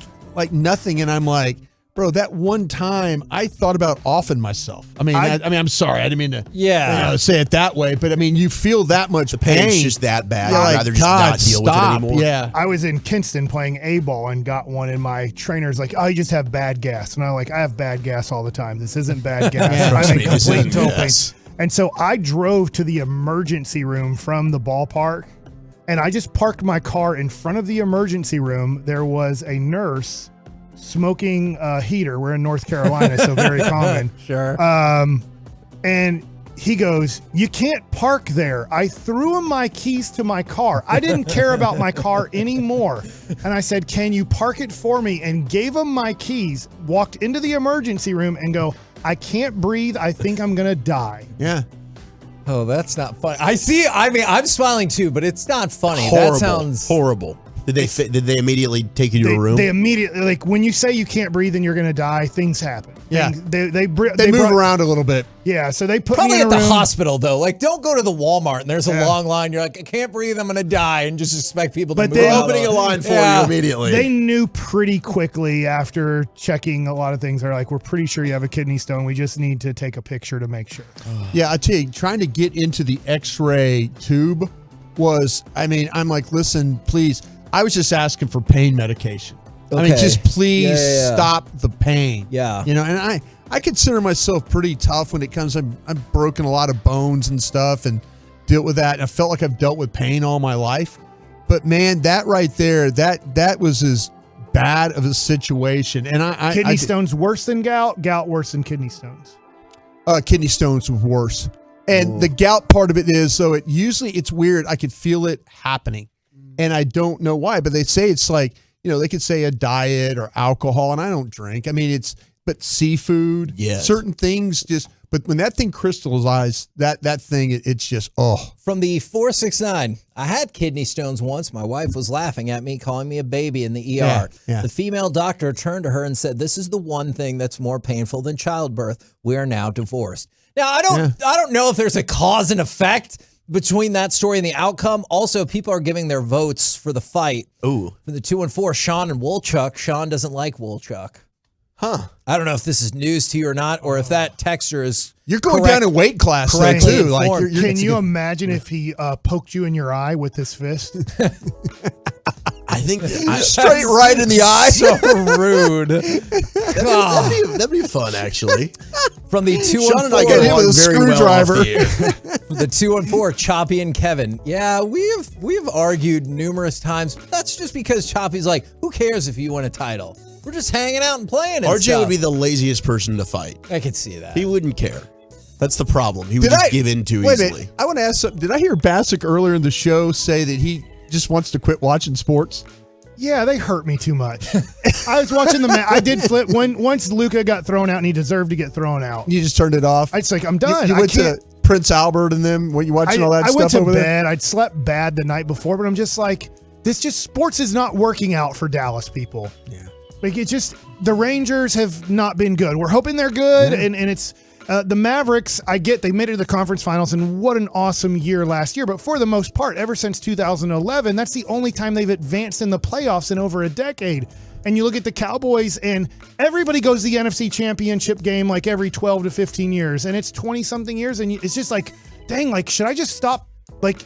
nothing. And I'm like, bro, that one time I thought about offing myself. I mean, I'm sorry, I didn't mean to say it that way, but I mean, you feel that much pain. Pain's just that bad. I'd rather just God, not deal stop. with it anymore. Yeah. I was in Kinston playing A-ball and got one, and my trainer's like, "Oh, you just have bad gas." And I'm like, "I have bad gas all the time. This isn't bad gas." I think complete toe pain. And so I drove to the emergency room from the ballpark, and I just parked my car in front of the emergency room. There was a nurse smoking a heater. We're in North Carolina, so very common. Sure. And he goes, "You can't park there." I threw him my keys to my car. I didn't care about my car anymore. And I said, "Can you park it for me?" And gave him my keys, walked into the emergency room and go, "I can't breathe. I think I'm going to die." Yeah. Oh, that's not funny. I see. I mean, I'm smiling too, but it's not funny. Horrible. That sounds horrible. Did they immediately take you to a room? They immediately, like, when you say you can't breathe and you're going to die, things happen. Yeah. They move around a little bit. Yeah, so they put probably me in at a the room. hospital though. Like, don't go to the Walmart and there's a Yeah. long line. You're like, I can't breathe. I'm gonna die, and just expect people to But move they- out. Opening a line for Yeah. you immediately. They knew pretty quickly after checking a lot of things. They're like, "We're pretty sure you have a kidney stone. We just need to take a picture to make sure." Yeah, I tell you, trying to get into the X-ray tube was, I mean, I'm like, listen, please. I was just asking for pain medication. I mean, Okay. just please Yeah. stop the pain. Yeah. You know, and I consider myself pretty tough when it comes. I've broken a lot of bones and stuff and dealt with that. And I felt like I've dealt with pain all my life. But man, that right there, that was as bad of a situation. And Kidney stones worse than gout. Gout worse than kidney stones. Kidney stones was worse. And the gout part of it is, so it's weird. I could feel it happening. And I don't know why, but they say it's like, they could say a diet or alcohol, and I don't drink. I mean, but seafood, certain things but when that thing crystallized, that thing, it's just, From the 469, I had kidney stones once. My wife was laughing at me, calling me a baby in the ER. Yeah. The female doctor turned to her and said, "This is the one thing that's more painful than childbirth. We are now divorced." Now, I don't know if there's a cause and effect between that story and the outcome. Also, people are giving their votes for the fight. Ooh. For the 2-4, Sean and Wolchuk. Sean doesn't like Wolchuk. Huh. I don't know if this is news to you or not, or if that texture is You're going down in weight class though, too. Like, Can you imagine if he poked you in your eye with his fist? I think straight right in the eye. So rude. That'd be fun, actually. From the 2-4, Sean and I get hit with a very well screwdriver. off the air. From the 2-4, Choppy and Kevin. Yeah, we've argued numerous times. That's just because Choppy's like, who cares if you win a title? We're just hanging out and playing. And RJ stuff. would be the laziest person to fight. I could see that. He wouldn't care. That's the problem. He would just give in too wait a easily. minute. I want to ask something. Did I hear Bassick earlier in the show say that he just wants to quit watching sports? Yeah, they hurt me too much. I was watching the match. I did flip once Luka got thrown out, and he deserved to get thrown out. You just turned it off? It's like, I'm done. You went to Prince Albert and them when you watching all that stuff I went to over bed. there? I'd slept bad the night before, but I'm just like, sports is not working out for Dallas people. Yeah. Like, it's just, the Rangers have not been good. We're hoping they're good, and it's the Mavericks. I get they made it to the conference finals, and what an awesome year last year. But for the most part, ever since 2011, that's the only time they've advanced in the playoffs in over a decade. And you look at the Cowboys, and everybody goes to the NFC Championship game like every 12 to 15 years, and it's 20-something years, and it's just like, dang, like, should I just stop, like,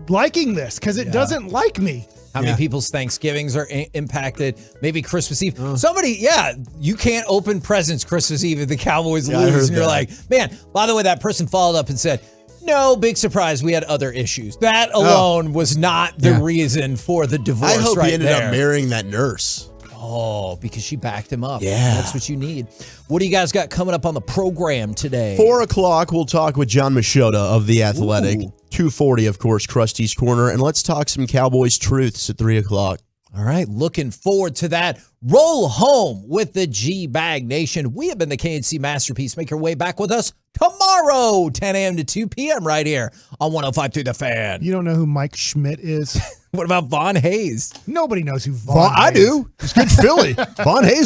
liking this? Because it doesn't like me. How many people's Thanksgivings are impacted? Maybe Christmas Eve. You can't open presents Christmas Eve if the Cowboys lose. And you're like, man, by the way, that person followed up and said, no, big surprise, we had other issues. That alone was not the reason for the divorce. I hope right he ended there. up marrying that nurse. Oh, because she backed him up. Yeah. That's what you need. What do you guys got coming up on the program today? 4 o'clock, we'll talk with John Machota of The Athletic. Ooh. 2:40, of course, Krusty's Corner. And let's talk some Cowboys truths at 3 o'clock. All right, looking forward to that. Roll home with the G-Bag Nation. We have been the KNC Masterpiece. Make your way back with us tomorrow, 10 a.m. to 2 p.m. right here on 105.3 The Fan. You don't know who Mike Schmidt is? What about Von Hayes? Nobody knows who Von Hayes is. I do. He's good Philly. Von Hayes